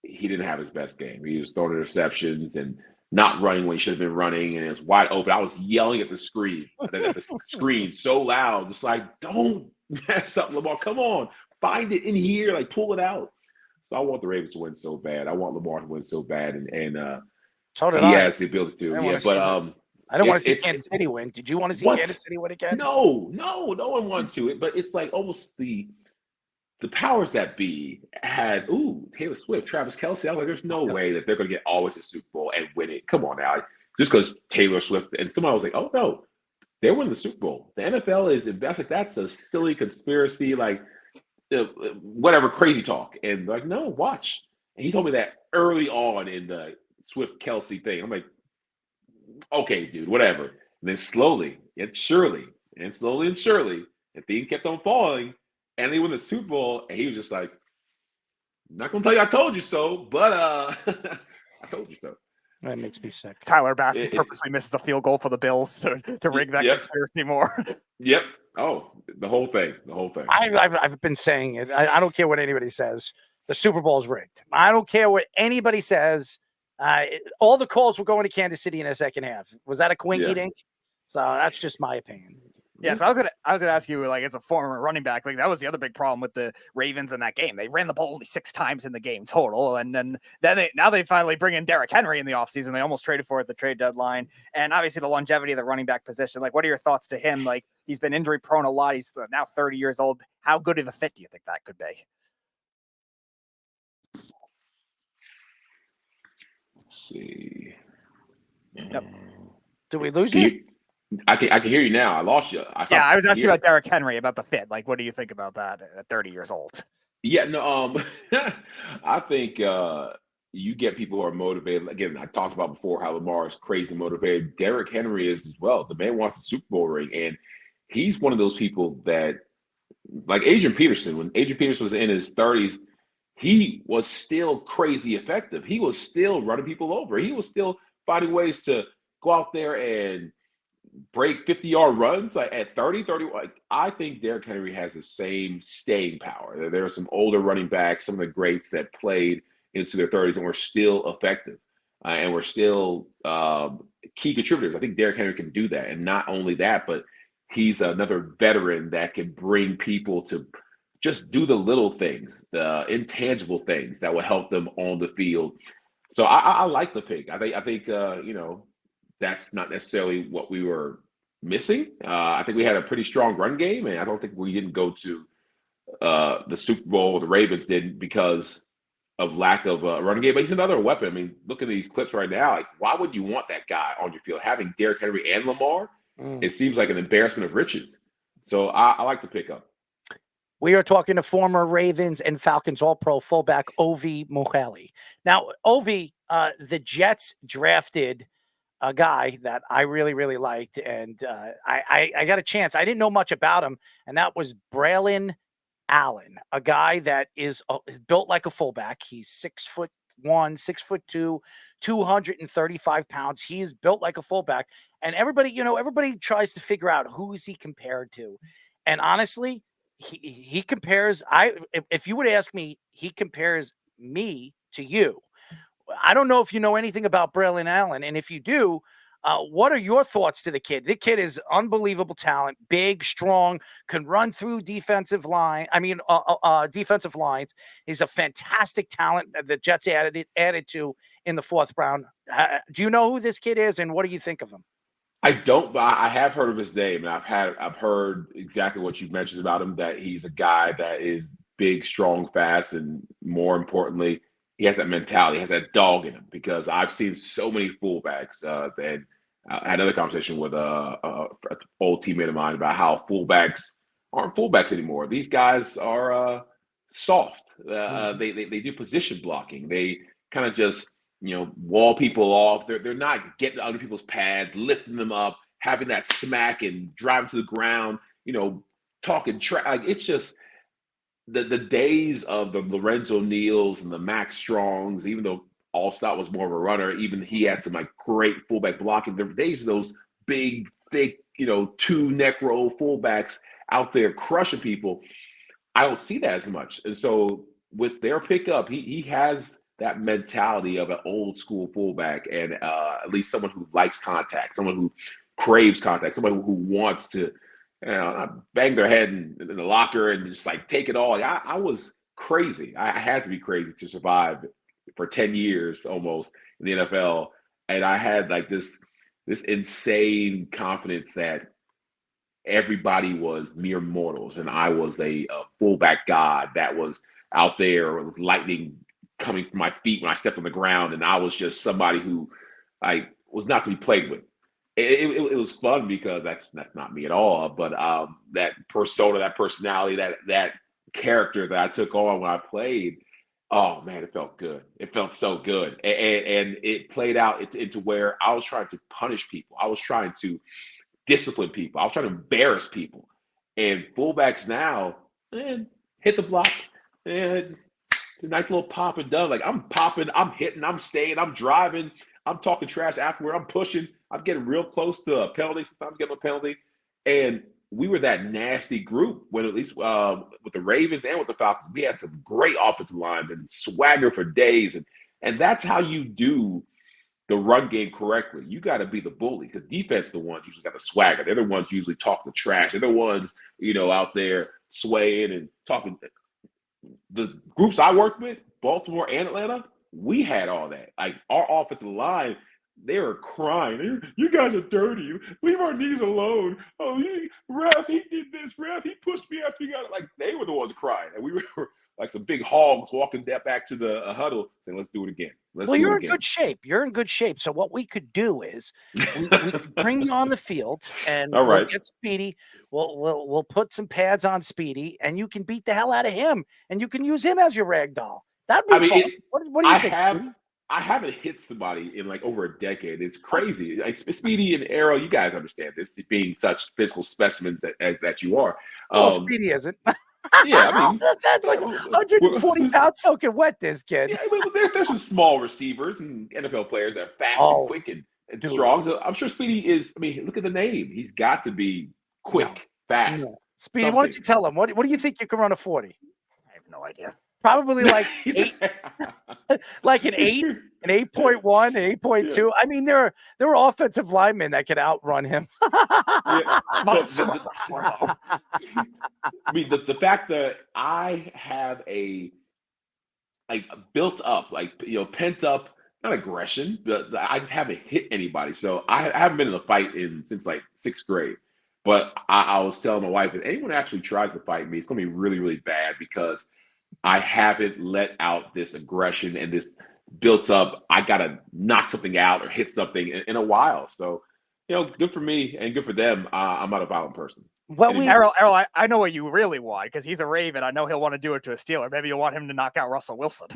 he didn't have his best game. He was throwing interceptions and not running when he should have been running, and it was wide open. I was yelling at the screen so loud, just like, don't mess up, Lamar. Come on, find it in here, like pull it out. So I want the Ravens to win so bad. I want Lamar to win so bad, and so did he I. has the ability to. Yeah, but I don't want to see Kansas City win. Did you want to see Kansas City win again? No one wanted to. But it's like almost the the powers that be had Taylor Swift, Travis Kelce. I was like, there's no way that they're going to get all the way to the Super Bowl and win it. Come on now, just because Taylor Swift and someone was like, oh no, they win the Super Bowl. The NFL is that's a silly conspiracy, like whatever crazy talk. And like, no, watch. And he told me that early on in the Swift Kelsey thing. I'm like, okay, dude, whatever. And then slowly and surely, and things kept on falling. And they won the Super Bowl, and he was just like, I'm not gonna tell you I told you so, but I told you so. That makes me sick. Tyler Bass purposely misses a field goal for the Bills to rig that conspiracy more. Yep. Oh, the whole thing. I've been saying it. I don't care what anybody says. The Super Bowl is rigged. I don't care what anybody says. All the calls were going to Kansas City in the second half. Was that a quinky dink? So that's just my opinion. Yeah, so I was gonna ask you, like, as a former running back, like that was the other big problem with the Ravens in that game. They ran the ball only 6 times in the game total, and then they finally bring in Derrick Henry in the offseason. They almost traded for it at the trade deadline, and obviously the longevity of the running back position. Like, what are your thoughts to him? Like, he's been injury prone a lot. He's now 30 years old. How good of a fit do you think that could be? Let's see. Yep. Did we lose you? I can hear you now. I lost you. I was asking about Derrick Henry, about the fit. Like, what do you think about that at 30 years old? Yeah, no, I think you get people who are motivated. Again, I talked about before how Lamar is crazy motivated. Derrick Henry is as well. The man wants a Super Bowl ring, and he's one of those people that, like Adrian Peterson, when Adrian Peterson was in his 30s, he was still crazy effective. He was still running people over. He was still finding ways to go out there and break 50-yard runs like at 30. Like, I think Derrick Henry has the same staying power. There are some older running backs, some of the greats that played into their 30s and were still effective and were still key contributors. I think Derrick Henry can do that. And not only that, but he's another veteran that can bring people to just do the little things, the intangible things that will help them on the field. So I like the pick. I think that's not necessarily what we were missing. I think we had a pretty strong run game, and I don't think we didn't go to the Super Bowl. The Ravens didn't because of lack of a running game. But he's another weapon. I mean, look at these clips right now. Like, why would you want that guy on your field? Having Derrick Henry and Lamar, it seems like an embarrassment of riches. So I like the pickup. We are talking to former Ravens and Falcons All-Pro fullback Ovi Mohali. Now, Ovi, the Jets drafted a guy that I really, really liked, and I got a chance. I didn't know much about him, and that was Braylon Allen, a guy that is built like a fullback. He's 6'1", 6'2", 235 pounds. He's built like a fullback, and everybody tries to figure out who is he compared to, and honestly, he compares. If you would ask me, he compares me to you. I don't know if you know anything about Braylon Allen, and if you do, what are your thoughts to the kid? The kid is unbelievable talent, big, strong, can run through defensive lines. He's a fantastic talent that the Jets added to in the 4th round. Do you know who this kid is, and what do you think of him? I don't, but I have heard of his name, and I've heard exactly what you mentioned about him. That he's a guy that is big, strong, fast, and more importantly, he has that mentality, he has that dog in him. Because I've seen so many fullbacks. That I had another conversation with an old teammate of mine about how fullbacks aren't fullbacks anymore. These guys are soft. They do position blocking. They kind of just wall people off. They're not getting under people's pads, lifting them up, having that smack and driving to the ground. Talking track. Like, it's just the days of the Lorenzo Neals and the Max Strongs. Even though Allstott was more of a runner, even he had some great fullback blocking. The days of those big, thick, 2 neck roll fullbacks out there crushing people. I don't see that as much. And so with their pickup, he has that mentality of an old school fullback, and at least someone who likes contact, someone who craves contact, someone who wants to bang their head in the locker and just take it all. I was crazy. I had to be crazy to survive for 10 years almost in the NFL. And I had this insane confidence that everybody was mere mortals, and I was a fullback god that was out there with lightning coming from my feet when I stepped on the ground, and I was just somebody who I was not to be played with. It was fun because that's not me at all. But that persona, that personality, that character that I took on when I played, oh man, it felt good. It felt so good, and it played out into where I was trying to punish people. I was trying to discipline people. I was trying to embarrass people. And fullbacks now, man, hit the block, and a nice little pop and done. Like I'm popping, I'm hitting, I'm staying, I'm driving, I'm talking trash afterward, I'm pushing, I'm getting real close to a penalty, sometimes getting a penalty. And we were that nasty group when, at least with the Ravens and with the Falcons, we had some great offensive lines and swagger for days. And that's how you do the run game correctly. You got to be the bully, because defense, the ones usually got the swagger. They're the ones usually talking trash. They're the ones, out there swaying and talking. The groups I worked with, Baltimore and Atlanta, we had all that. Like our offensive line, they were crying. You guys are dirty. Leave our knees alone. Oh, ref, he did this. Ref, he pushed me after he got it. Like they were the ones crying, and we were like some big hogs walking back to the huddle, saying, "Let's do it again." You're in good shape. You're in good shape. So what we could do is we could bring you on the field, and All right. we'll get Speedy. We'll put some pads on Speedy, and you can beat the hell out of him, and you can use him as your rag doll. That'd be fun. What do you think, Speedy? I haven't hit somebody in like over a decade. It's crazy. Like Speedy and Arrow, you guys understand this, being such physical specimens that you are. Speedy isn't. Yeah, I mean, that's like 140 pounds soaking wet, this kid. Yeah, there's some small receivers and NFL players that are fast and quick and strong. So I'm sure Speedy is. I mean, look at the name. He's got to be quick, fast. No. Speedy, why don't you tell him? What do you think you can run a 40? I have no idea. Probably like 8, like an 8, an 8.1, an 8.2. Yeah. I mean, there are offensive linemen that could outrun him. I mean, the fact that I have a built up, pent up, not aggression, I just haven't hit anybody. So I haven't been in a fight since like 6th grade. But I was telling my wife, if anyone actually tries to fight me, it's going to be really, really bad, because I haven't let out this aggression and this built up, I got to knock something out or hit something in a while. So, good for me and good for them. I'm not a violent person. Well, Errol, I know what you really want, because he's a Raven. I know he'll want to do it to a Steeler. Maybe you want him to knock out Russell Wilson.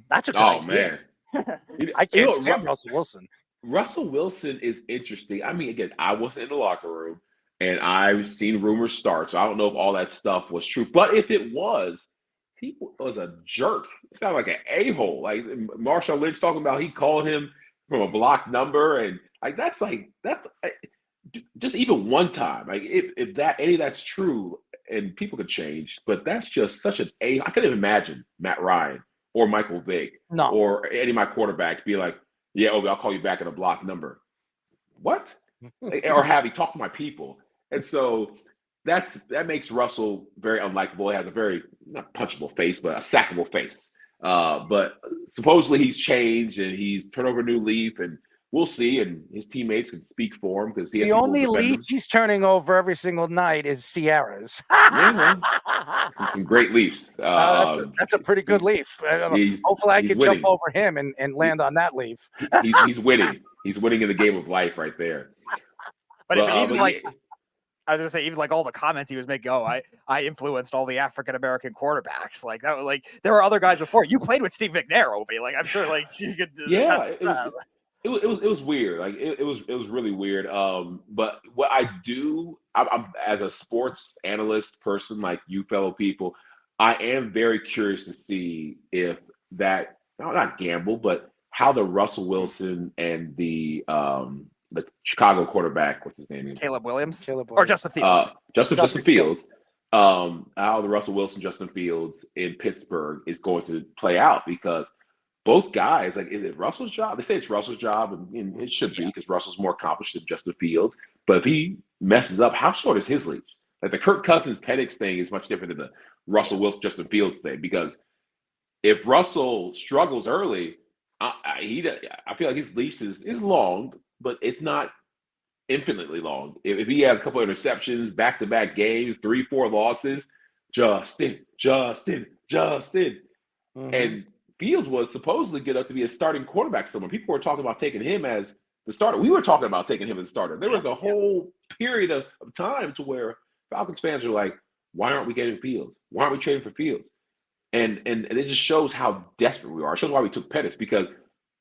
That's a good idea. Man. I can't stand Russell Wilson. Russell Wilson is interesting. I mean, again, I wasn't in the locker room, and I've seen rumors start, so I don't know if all that stuff was true. But if it was, he was a jerk. He sounded like an a-hole. Like Marshawn Lynch talking about, he called him from a blocked number, and that's just even one time. Like if any of that's true, and people could change, but that's just such an a. I couldn't even imagine Matt Ryan or Michael Vick or any of my quarterbacks be like, "Yeah, I'll call you back at a blocked number." What? Or have he talk to my people? And so that makes Russell very unlikable. He has a very, not punchable face, but a sackable face. But supposedly he's changed and he's turned over a new leaf, and we'll see. And his teammates can speak for him, because the only leaf he's turning over every single night is Sierra's. Some great leafs. That's a pretty good leaf. Hopefully I can jump over him and land on that leaf. He's winning. He's winning in the game of life right there. But I was gonna say, even like all the comments he was making, I influenced all the African American quarterbacks. Like that, there were other guys before. You played with Steve McNair, Obi. Like I'm sure, you could. Yeah, it was weird. Like it was really weird. But what I do, I'm as a sports analyst person, like you fellow people, I am very curious to see if that, not gamble, but how the Russell Wilson and the Chicago quarterback, what's his name? Caleb Williams. Or Justin Fields. Justin Fields. How the Russell Wilson, Justin Fields in Pittsburgh is going to play out, because both guys, is it Russell's job? They say it's Russell's job, and it should be, because Russell's more accomplished than Justin Fields. But if he messes up, how short is his leash? Like the Kirk Cousins Penix thing is much different than the Russell Wilson, Justin Fields thing, because if Russell struggles early, I feel like his leash is long, but it's not infinitely long. If he has a couple of interceptions, back-to-back games, 3-4 losses, Justin. And Fields was supposedly good enough to be a starting quarterback somewhere. People were talking about taking him as the starter. We were talking about taking him as a starter. There was a whole period of time to where Falcons fans were like, why aren't we getting Fields? Why aren't we trading for Fields? And it just shows how desperate we are. It shows why we took Pettis, because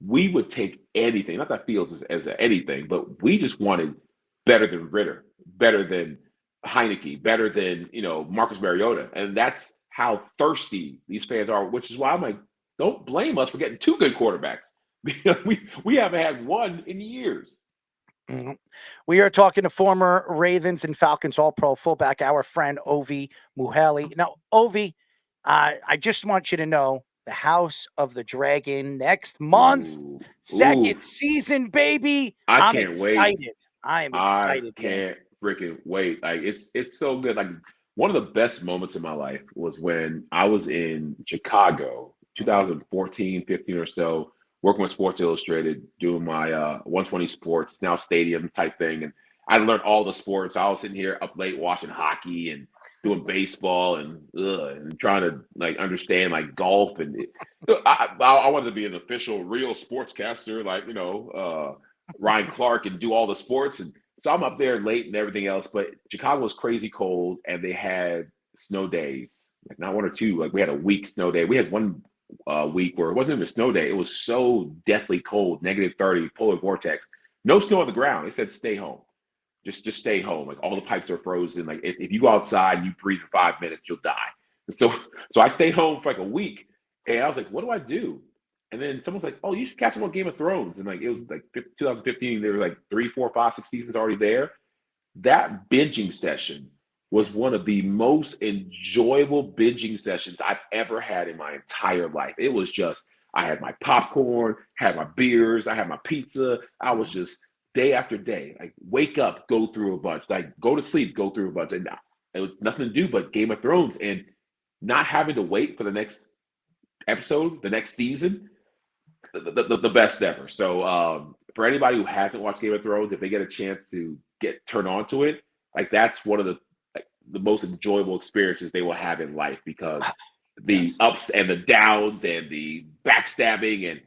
we would take anything. Not that Fields is as anything, but we just wanted better than Ritter, better than Heineke, better than Marcus Mariota, and that's how thirsty these fans are. Which is why I'm like, don't blame us for getting two good quarterbacks because we haven't had one in years. Mhm. We are talking to former Ravens and Falcons All-Pro fullback, our friend Ovi Muhali. Now, Ovi, I just want you to know the House of the Dragon next month, second season, baby. I'm can't excited. wait. I am excited. I can't freaking wait. Like it's so good. Like one of the best moments in my life was when I was in Chicago, 2014, 15 or so, working with Sports Illustrated, doing my 120 Sports, now Stadium type thing. And I learned all the sports. I was sitting here up late watching hockey and doing baseball and trying to like understand like golf. And I wanted to be an official real sportscaster, like, Ryan Clark, and do all the sports. And so I'm up there late and everything else. But Chicago was crazy cold and they had snow days, like not one or two. Like we had a week snow day. We had one week where it wasn't even a snow day. It was so deathly cold, -30, polar vortex. No snow on the ground. It said stay home. Just stay home. Like all the pipes are frozen. Like if you go outside and you breathe for 5 minutes, you'll die. And so I stayed home for like a week, and I was like, what do I do? And then someone's like, oh, you should catch up on Game of Thrones. And like it was like 2015. There were like 3, 4, 5, 6 seasons already there. That binging session was one of the most enjoyable binging sessions I've ever had in my entire life. It was just, I had my popcorn, had my beers, I had my pizza. I was just day after day, like wake up, go through a bunch, like go to sleep, go through a bunch. And it was nothing to do but Game of Thrones, and not having to wait for the next episode, the next season, the best ever. So for anybody who hasn't watched Game of Thrones, if they get a chance to turn on to it, like that's one of the most enjoyable experiences they will have in life, because the ups and the downs and the backstabbing and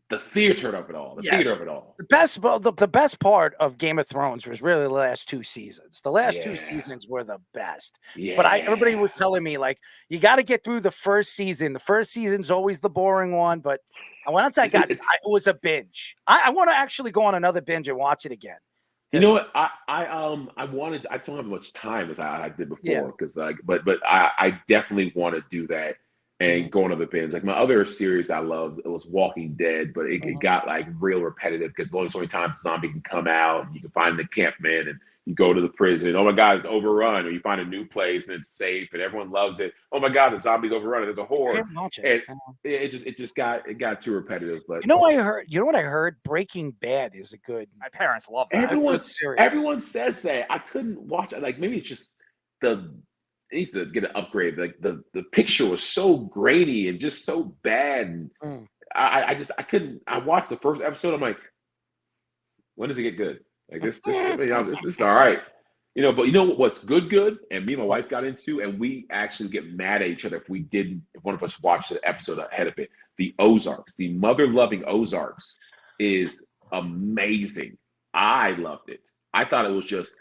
the theater of it all. The best part of Game of Thrones was really the last two seasons. The last two seasons were the best. Yeah. But everybody was telling me, like, you got to get through the first season. The first season's always the boring one. But once it was a binge. I want to actually go on another binge and watch it again. You know what? I don't have much time as I did before, because but I definitely want to do that and go on other binge. Like my other series I loved, it was Walking Dead, but it got like real repetitive because there's only so many times a zombie can come out and you can find the encampment and you go to the prison. Oh my God, it's overrun, or you find a new place and it's safe and everyone loves it. Oh my God, the zombie's overrun. There's a horde. And it got too repetitive. But you know what I heard? You know what I heard? Breaking Bad is a good. My parents love that. Everyone says that. I couldn't watch it. Like maybe it's just it needs to get an upgrade. Like the picture was so grainy and just so bad. And I couldn't. I watched the first episode. I'm like, when does it get good? Like this is all right. But you know what's good? And me and my wife got into, and we actually get mad at each other if one of us watched the episode ahead of it. The Ozarks, the mother-loving Ozarks, is amazing. I loved it. I thought it was just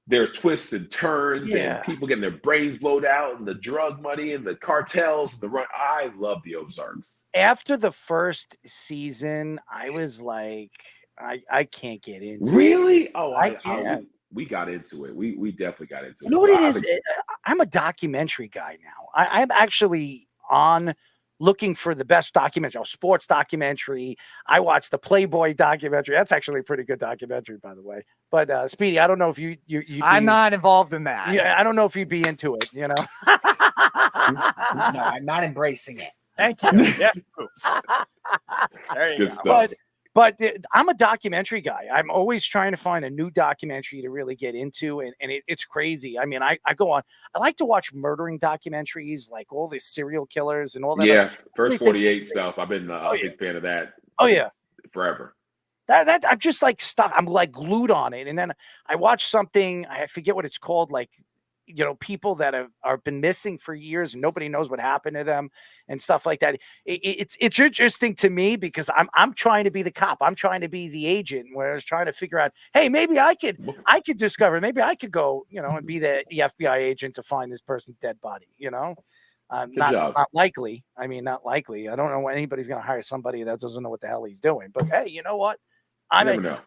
their twists and turns and people getting their brains blown out and the drug money and the cartels and the run. I love the Ozarks. After the first season, I was like, I can't get into it. Really? Oh, I can't. We got into it. We definitely got into it. You know what it is? I'm a documentary guy now. I'm actually looking for the best documentary, sports documentary. I watched the Playboy documentary. That's actually a pretty good documentary, by the way. But Speedy, I don't know if you I'm not involved in that. Yeah, I don't know if you'd be into it. No, I'm not embracing it. Thank you. Yes. Oops. There you go. But I'm a documentary guy. I'm always trying to find a new documentary to really get into, and it's crazy. I mean, I go on. I like to watch murdering documentaries, like all the serial killers and all that. Yeah, First 48 stuff. I've been a big fan of that. Oh yeah, forever. That I'm just like stuck. I'm like glued on it. And then I watch something, I forget what it's called, like, people that are been missing for years and nobody knows what happened to them and stuff like that. It's interesting to me because I'm trying to be the cop. I'm trying to be the agent where I was trying to figure out, hey, maybe I could discover, maybe I could go, and be the FBI agent to find this person's dead body, not likely. I mean, not likely. I don't know when anybody's going to hire somebody that doesn't know what the hell he's doing. But hey, you know what? Never know.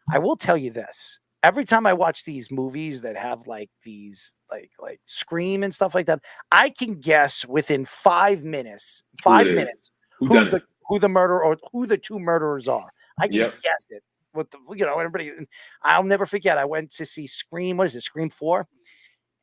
I will tell you this. Every time I watch these movies that have like these like Scream and stuff like that, I can guess within 5 minutes, who the murderer or who the two murderers are. I can guess it with everybody. I'll never forget. I went to see Scream. What is it? Scream 4.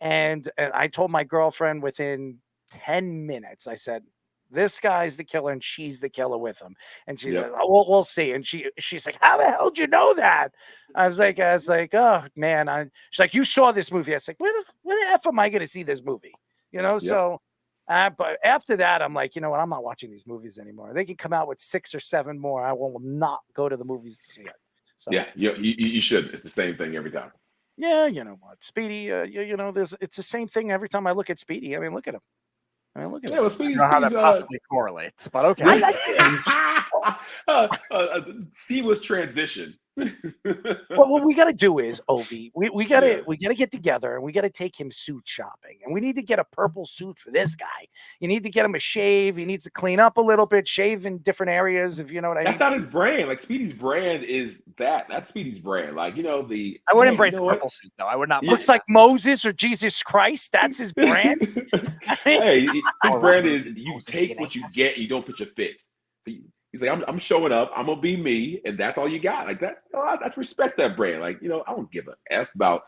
And I told my girlfriend within 10 minutes, I said, this guy's the killer and she's the killer with him. And she's like, oh, we'll see. And she's like, how the hell did you know that? I was like, oh man. She's like, you saw this movie. I was like, where the F am I going to see this movie? So, but after that, I'm like, you know what? I'm not watching these movies anymore. They can come out with 6 or 7 more. I will not go to the movies to see it. So yeah, you should. It's the same thing every time. Yeah. You know what? Speedy, it's the same thing every time I look at Speedy. I mean, look at him. Look at I don't know how that possibly correlates, but okay. C was transition. Well, what we got to do is, Ovi, we got to get together and we got to take him suit shopping, and we need to get a purple suit for this guy. You need to get him a shave. He needs to clean up a little bit, shave in different areas. If you know what I mean. That's not his brand. Like Speedy's brand is that. That's Speedy's brand. Like I would embrace a purple suit though. I would not. Looks like Moses or Jesus Christ. That's his brand. Hey, his brand is you take what you get. You don't put your fits. He's like, I'm showing up. I'm gonna be me, and that's all you got. Like that. I respect that brand. Like I don't give a f about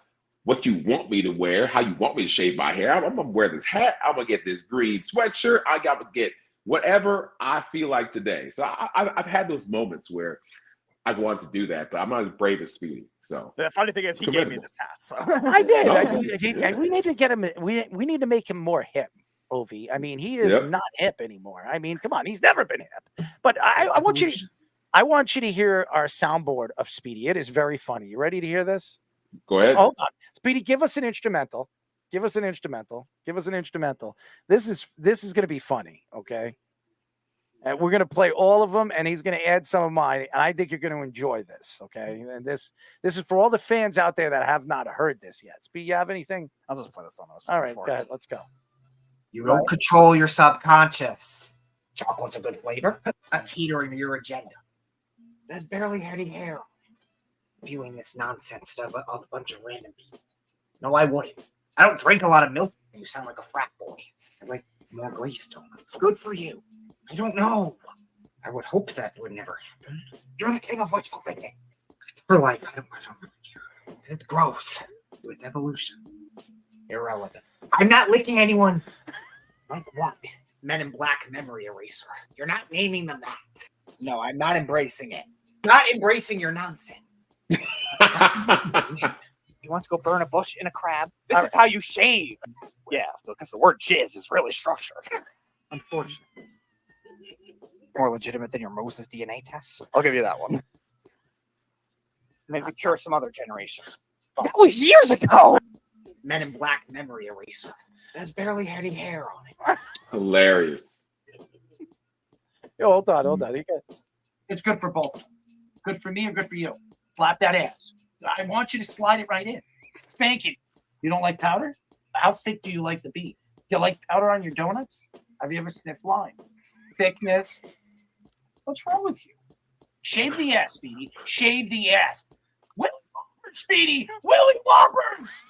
what you want me to wear, how you want me to shave my hair. I'm gonna wear this hat. I'm gonna get this green sweatshirt. I got to get whatever I feel like today. So I've had those moments where I've wanted to do that, but I'm not as brave as Speedy. So the funny thing is, he gave me this hat. So I did. We need to get him. We need to make him more hip. Ovi. I mean, he is not hip anymore. I mean, come on, he's never been hip. But I want you to hear our soundboard of Speedy. It is very funny. You ready to hear this? Go ahead. Hold on. Speedy, give us an instrumental. This is going to be funny, okay? And we're going to play all of them, and he's going to add some of mine, and I think you're going to enjoy this, okay? And this is for all the fans out there that have not heard this yet. Speedy, you have anything? I'll just play this on those. All right, go ahead. Let's go. You don't control your subconscious. Chocolate's a good flavor. I'm catering your agenda. There's barely any hair on it. Viewing this nonsense stuff of a bunch of random people. No, I wouldn't. I don't drink a lot of milk. You sound like a frat boy. I like more glazed donuts. Good for you. I don't know. I would hope that would never happen. You're the king of wishful thinking. For life, I don't really care. It's gross. It's evolution. Irrelevant. I'm not licking anyone. Like what? Men in Black memory eraser. You're not naming them that. No, I'm not embracing it. Not embracing your nonsense. He wants to go burn a bush in a crab. This is how you shave. Yeah, because the word jizz is really structured. Unfortunately. More legitimate than your Moses DNA test. I'll give you that one. Maybe cure some other generation. That was years ago. Men in Black memory eraser. There's barely any hair on it. Hilarious. Yo, hold on. It's good for both. Good for me or good for you. Slap that ass. I want you to slide it right in. Spank it. You don't like powder? How thick do you like the beef? Do you like powder on your donuts? Have you ever sniffed lines? Thickness. What's wrong with you? Shave the ass, Speedy. Shave the ass. Willy Whoppers, Speedy. Willy Whoppers.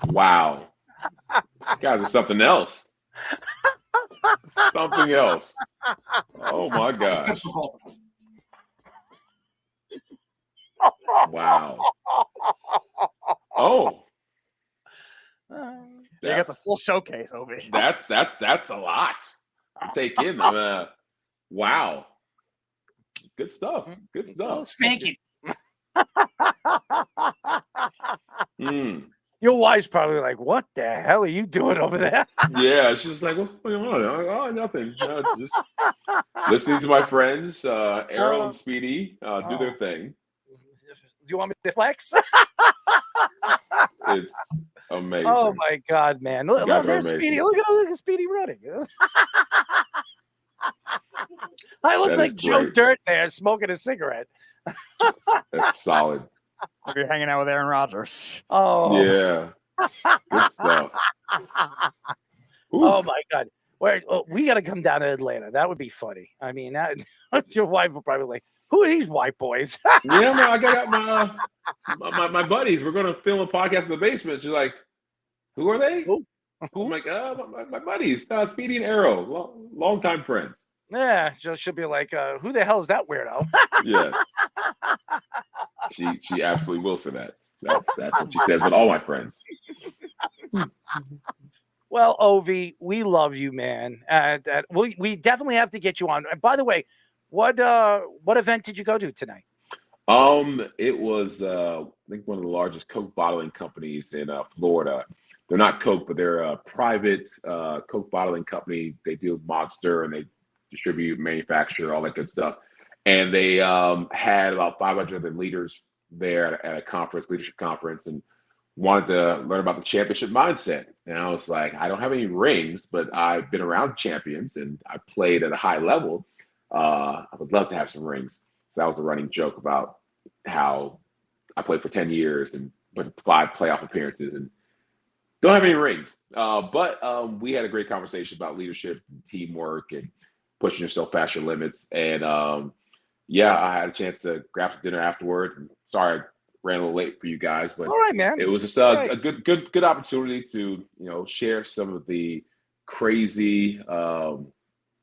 Wow. You guys are something else. Something else. Oh my gosh. Wow. Oh. You got the full showcase, Obi. That's a lot to take in. Wow. Good stuff. Good stuff. Spank it. Your wife's probably like, "What the hell are you doing over there?" Yeah, she's just like, what's going on? Oh, nothing. Just listening to my friends, Errol and Speedy, do their thing. You want me to flex? It's amazing. Oh my God, man! You Look, guys are there's amazing. Speedy. Look at Speedy running. I look That is like Joe great. Dirt there, smoking a cigarette. That's solid. If you're hanging out with Aaron Rodgers. Oh, Yeah. Good stuff. oh my God! We got to come down to Atlanta. That would be funny. I mean, your wife will probably like, "Who are these white boys?" Yeah, man, I got my buddies. We're gonna film a podcast in the basement. She's like, who are they? Who? I'm like, my buddies, Speedy and Arrow, longtime friends. Yeah, she'll be like, "Who the hell is that weirdo?" Yes. She absolutely will for that. That's what she says with all my friends. Well, Ovi, we love you, man. We definitely have to get you on. And by the way, what event did you go to tonight? It was I think one of the largest Coke bottling companies in Florida. They're not Coke, but they're a private Coke bottling company. They deal with Monster and they distribute, manufacture, all that good stuff. And they had about 500 other leaders there at a conference, leadership conference, and wanted to learn about the championship mindset. And I was like, I don't have any rings, but I've been around champions and I played at a high level. I would love to have some rings. So that was a running joke about how I played for 10 years and but 5 playoff appearances and don't have any rings. But we had a great conversation about leadership and teamwork and pushing yourself past your limits. And yeah, I had a chance to grab some dinner afterwards. And sorry I ran a little late for you guys, but All right, man. it was just Right. a good opportunity to share some of the crazy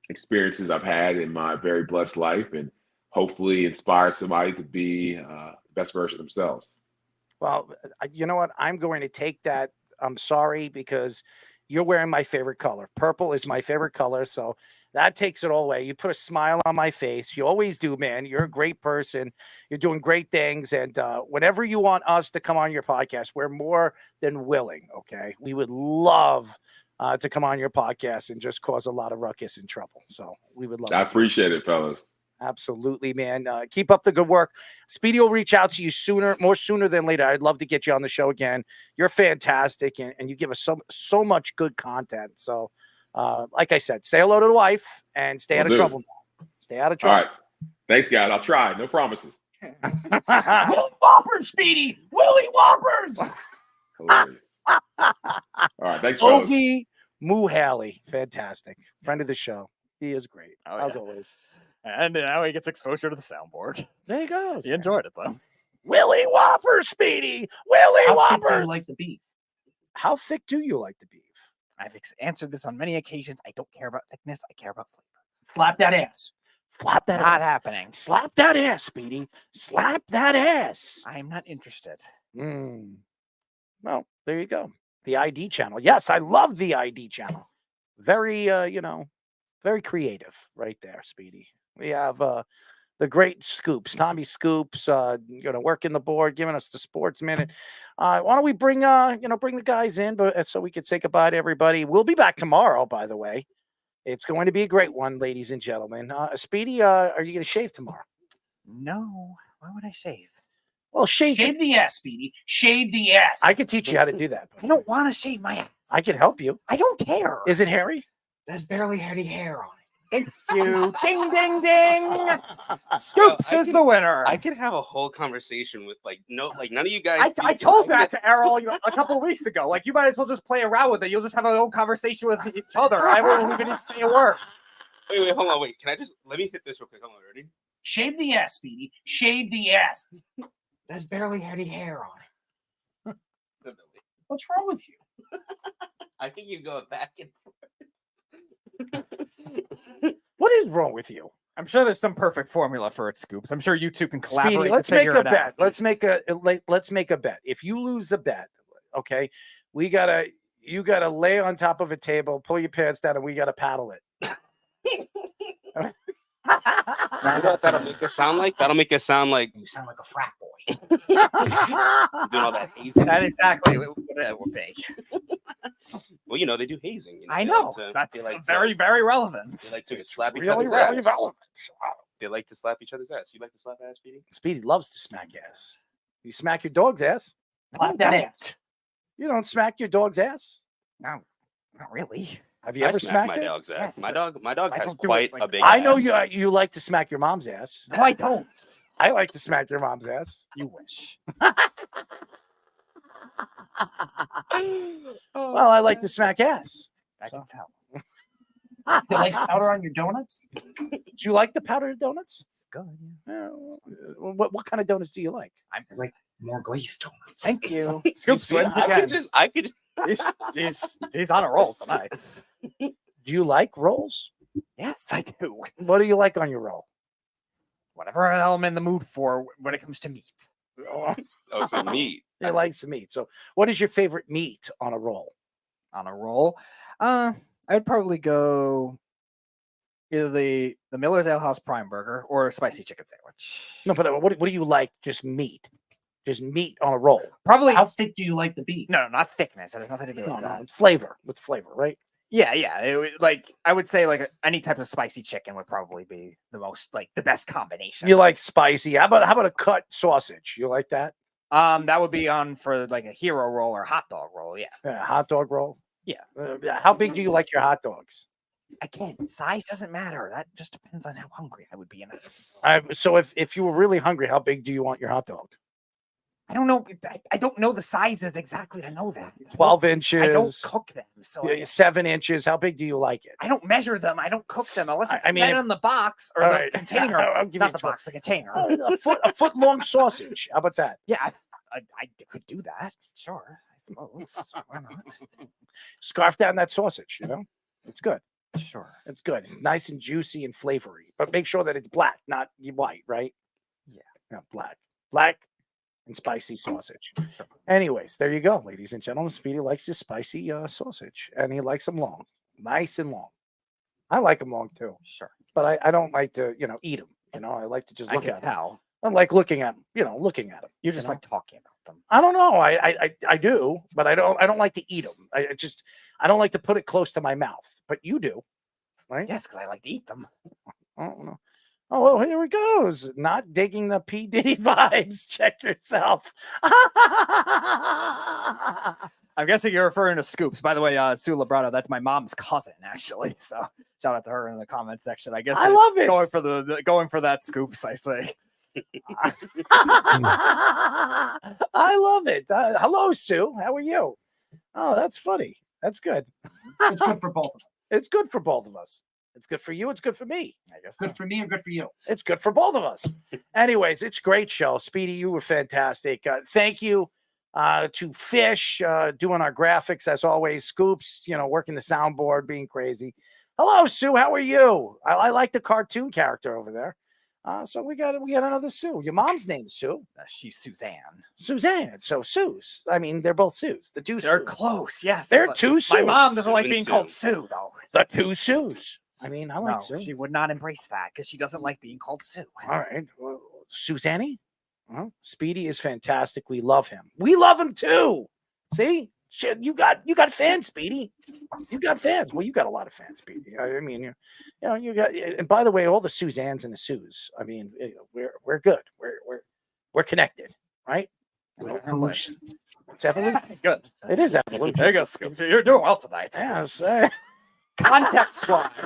experiences I've had in my very blessed life and hopefully inspire somebody to be the best version of themselves. Well, you know what? I'm going to take that. I'm sorry because you're wearing my favorite color. Purple is my favorite color, so that takes it all away. You put a smile on my face. You always do, man. You're a great person. You're doing great things, and whenever you want us to come on your podcast, we're more than willing. Okay, we would love to come on your podcast and just cause a lot of ruckus and trouble. So we would love. I appreciate it, fellas. Absolutely, man. Keep up the good work. Speedy will reach out to you more sooner than later. I'd love to get you on the show again. You're fantastic, and you give us so much good content. So, like I said, say hello to the wife and stay out of trouble now. Stay out of trouble. All right. Thanks, guys. I'll try. No promises. Willie Whoppers, Speedy. Willie Whoppers. Hilarious. All right. Thanks, fellas. Ovi Muhali, fantastic friend of the show. He is great as always. And now he gets exposure to the soundboard. There he goes. He enjoyed it though. Willie Whoppers, Speedy. Willie How thick do Whoppers. you like the beef? How thick do you like the beef? I've answered this on many occasions. I don't care about thickness. I care about flavor. Slap that ass. Slap that Not ass. happening. Slap that ass, Speedy. Slap that ass. I'm not interested. Well, there you go. The ID channel. Yes, I love the ID channel. Very, very creative right there, Speedy. We have the great Scoops, Tommy Scoops, working the board, giving us the sports minute. Why don't we bring the guys in, but so we could say goodbye to everybody. We'll be back tomorrow, by the way. It's going to be a great one, ladies and gentlemen. Speedy, are you going to shave tomorrow? No. Why would I shave? Well, shave the ass, Speedy. Shave the ass. I could teach you how to do that. I don't want to shave my ass. I can help you. I don't care. Is it hairy? There's barely any hair on it. Thank you. Ding, ding, ding. Scoops is the winner. I could have a whole conversation with none of you guys. I told that to Errol a couple of weeks ago. Like, you might as well just play around with it. You'll just have a little conversation with each other. I won't even need to say a word. Wait, hold on, wait. Let me hit this real quick. Hold on, ready? Shave the ass, Speedy. Shave the ass. There's barely any hair on it. What's wrong with you? I think you go back and forth. What is wrong with you? I'm sure there's some perfect formula for it, Scoops. I'm sure you two can collaborate. Speedy, to let's make figure a it bet. out. Let's make a bet. If you lose a bet, okay, you gotta lay on top of a table, pull your pants down, and we gotta paddle it. You know what that'll make us sound like? That'll make us sound like You sound like a frat boy. doing all that hazing. That exactly what it would be. Well, you know, they do hazing. You know, I they know. like to- That's they like to- very, very relevant. They like to slap each Really, other's really ass. relevant. They like to slap each other's ass. You like to slap ass, Speedy? Speedy loves to smack ass. You smack your dog's ass. Slap that ass. You don't smack your dog's ass. No, not really. Have you I ever smack smacked my it? dog's ass. Yes, My but dog I has don't do it quite like a big. I know ass. you like to smack your mom's ass. No, I don't. I like to smack your mom's ass. You wish. Well, I like to smack ass. I can tell. You like powder on your donuts? Do you like the powdered donuts? It's good. Yeah, what kind of donuts do you like? I like more glazed donuts. Thank you. Scoops See, wins I again. could. He's on a roll tonight. Do you like rolls? Yes, I do. What do you like on your roll? Whatever the hell I'm in the mood for when it comes to meat. Oh, so meat. He likes the meat. So, what is your favorite meat on a roll? On a roll, I would probably go either the Miller's Ale House Prime Burger or a spicy chicken sandwich. No, but what do you like? Just meat on a roll. Probably How thick do you like the beef? no, not thickness. It has nothing to do with No, that. it's flavor with flavor, right? Yeah, yeah. Like I would say, like any type of spicy chicken would probably be the best combination. You like spicy? How about a cut sausage? You like that? That would be on for like a hero roll or hot dog roll. Yeah. Hot dog roll. Yeah. How big do you like your hot dogs? Again, size doesn't matter. That just depends on how hungry I would be. So if you were really hungry, how big do you want your hot dog? I don't know. I don't know the sizes exactly to know that. 12 inches. I don't cook them, so 7 inches. How big do you like it? I don't measure them. I don't cook them unless it's I mean, fed if- on the box or All the right. container. I'll give Not you the 12. box, the container. A foot long sausage. How about that? Yeah, I could do that. Sure, I suppose. Why not? Scarf down that sausage. You know, it's good. Sure. It's good. It's nice and juicy and flavory, but make sure that it's black, not white, right? Yeah, black and spicy sausage. Anyways, there you go, ladies and gentlemen. Speedy likes his spicy sausage, and he likes them long, nice and long. I like them long too. Sure, but I don't like to, eat them. I like to just I look can at them. tell. I like looking at them. Looking at them. You just like talking about them. I don't know. I do, but I don't like to eat them. I don't like to put it close to my mouth. But you do, right? Yes, because I like to eat them. I don't know. Oh, well, here it goes. Not digging the P. Diddy vibes. Check yourself. I'm guessing you're referring to Scoops. By the way, Sue Labrado, that's my mom's cousin, actually. So shout out to her in the comment section. I guess I love it. Going for that Scoops, I say. I love it. Hello, Sue. How are you? Oh, that's funny. That's good. It's good for both of us. It's good for both of us. It's good for you. It's good for me. I guess Good for me or good for you? It's good for both of us. Anyways, it's a great show. Speedy, you were fantastic. Thank you to Fish doing our graphics as always. Scoops, working the soundboard, being crazy. Hello, Sue. How are you? I like the cartoon character over there. So we got another Sue. Your mom's name's Sue. She's Suzanne. Suzanne. So Sue's. I mean, they're both Sue's. The two. They're Sues. close, yes. They're but two Sues. My mom doesn't Sue like and being Sue. called Sue, though. The two Sues. I mean, I like No, Sue. she would not embrace that because she doesn't like being called Sue. All right. Well, Suzanne? Well, Speedy is fantastic. We love him. We love him too. See? Shit, you got fans, Speedy. You got fans. Well, you got a lot of fans, Speedy. I mean, you got. And by the way, all the Suzannes and the Sues. I mean, we're good. We're connected, right? Evolution. It's evolution. Good. It is evolution. There you go, Scoop. You're doing well tonight. Yes. Context wise.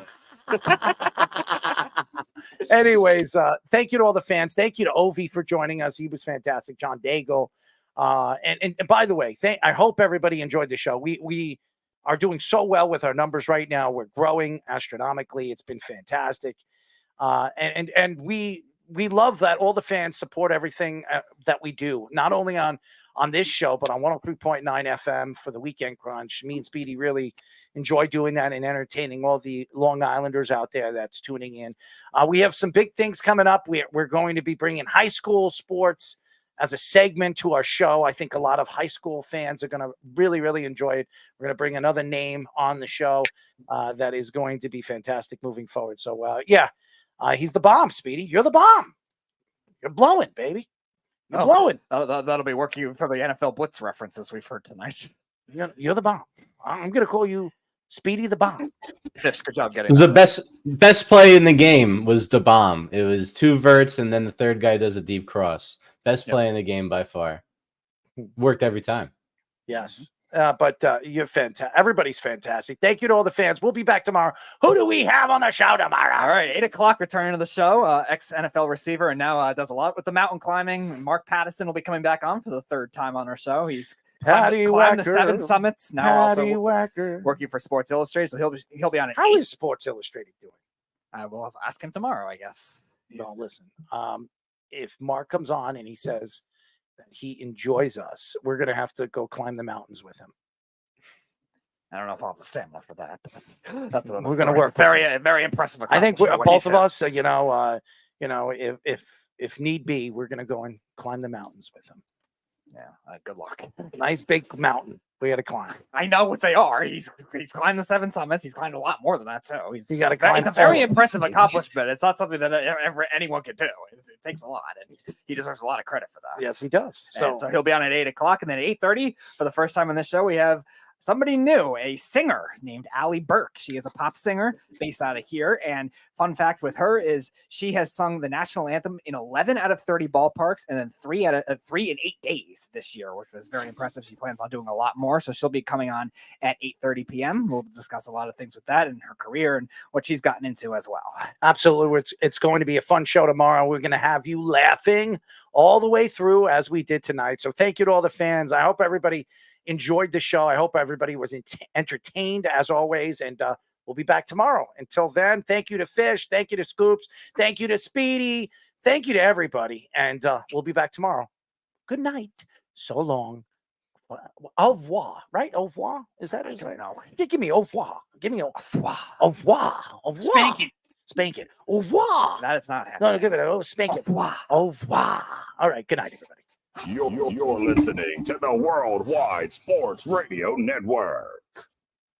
Anyways, thank you to all the fans. Thank you to Ovi for joining us. He was fantastic. John Daigle. And by the way, I hope everybody enjoyed the show. We are doing so well with our numbers right now. We're growing astronomically. It's been fantastic. And we love that all the fans support everything that we do, not only on this show, but on 103.9 FM for the Weekend Crunch. Me and Speedy really enjoy doing that and entertaining all the Long Islanders out there that's tuning in. We have some big things coming up. We're going to be bringing high school sports as a segment to our show. I think a lot of high school fans are going to really, really enjoy it. We're going to bring another name on the show that is going to be fantastic moving forward. So, He's the bomb, Speedy. You're the bomb. You're blowing, baby. You're blowing. That'll be working for the NFL Blitz references we've heard tonight. You're the bomb. I'm gonna call you Speedy the Bomb. Yes, good job It getting was the best play in the game was the bomb. It was 2 verts, and then the third guy does a deep cross. Best play in the game by far. Worked every time. Yes. But you're fantastic. Everybody's fantastic. Thank you to all the fans. We'll be back tomorrow. Who do we have on the show tomorrow? All right, 8 o'clock, returning to the show. Ex-NFL receiver and now does a lot with the mountain climbing. Mark Pattison will be coming back on for the 3rd time on our show. He's climbed the 7 summits. Now also working for Sports Illustrated, so he'll be on it. How is Sports Illustrated doing? I will ask him tomorrow, I guess. No, listen. If Mark comes on and he says that he enjoys us, we're gonna have to go climb the mountains with him. I don't know if I'll have the stamina for that, but that's what we're gonna work. Very impressive. I think both of us, if need be, we're gonna go and climb the mountains with him. Yeah, good luck. Nice big mountain we got to climb. I know what they are. He's climbed the 7 summits. He's climbed a lot more than that too. You got to climb. It's a very impressive accomplishment. It's not something that anyone could do. It takes a lot, and he deserves a lot of credit for that. Yes, he does. So he'll be on at 8 o'clock, and then at 8:30 for the first time on this show, we have somebody new, a singer named Allie Burke. She is a pop singer based out of here. And fun fact with her is she has sung the national anthem in 11 out of 30 ballparks and then 3 in 8 days this year, which was very impressive. She plans on doing a lot more. So she'll be coming on at 8:30 p.m. We'll discuss a lot of things with that and her career and what she's gotten into as well. Absolutely. It's going to be a fun show tomorrow. We're going to have you laughing all the way through as we did tonight. So thank you to all the fans. I hope everybody enjoyed the show. I hope everybody was entertained as always, and we'll be back tomorrow. Until then, thank you to Fish, thank you to Scoops, thank you to Speedy, thank you to everybody, and we'll be back tomorrow. Good night. So long. Au revoir, right? Au revoir? Is that it? No. Yeah, give me au revoir. Give me au revoir. Au revoir. Au revoir. Spank it. Spank it. Au revoir. That is not happening. No, give it a spank it. Au revoir. Au revoir. All right. Good night, everybody. You're listening to the Worldwide Sports Radio Network.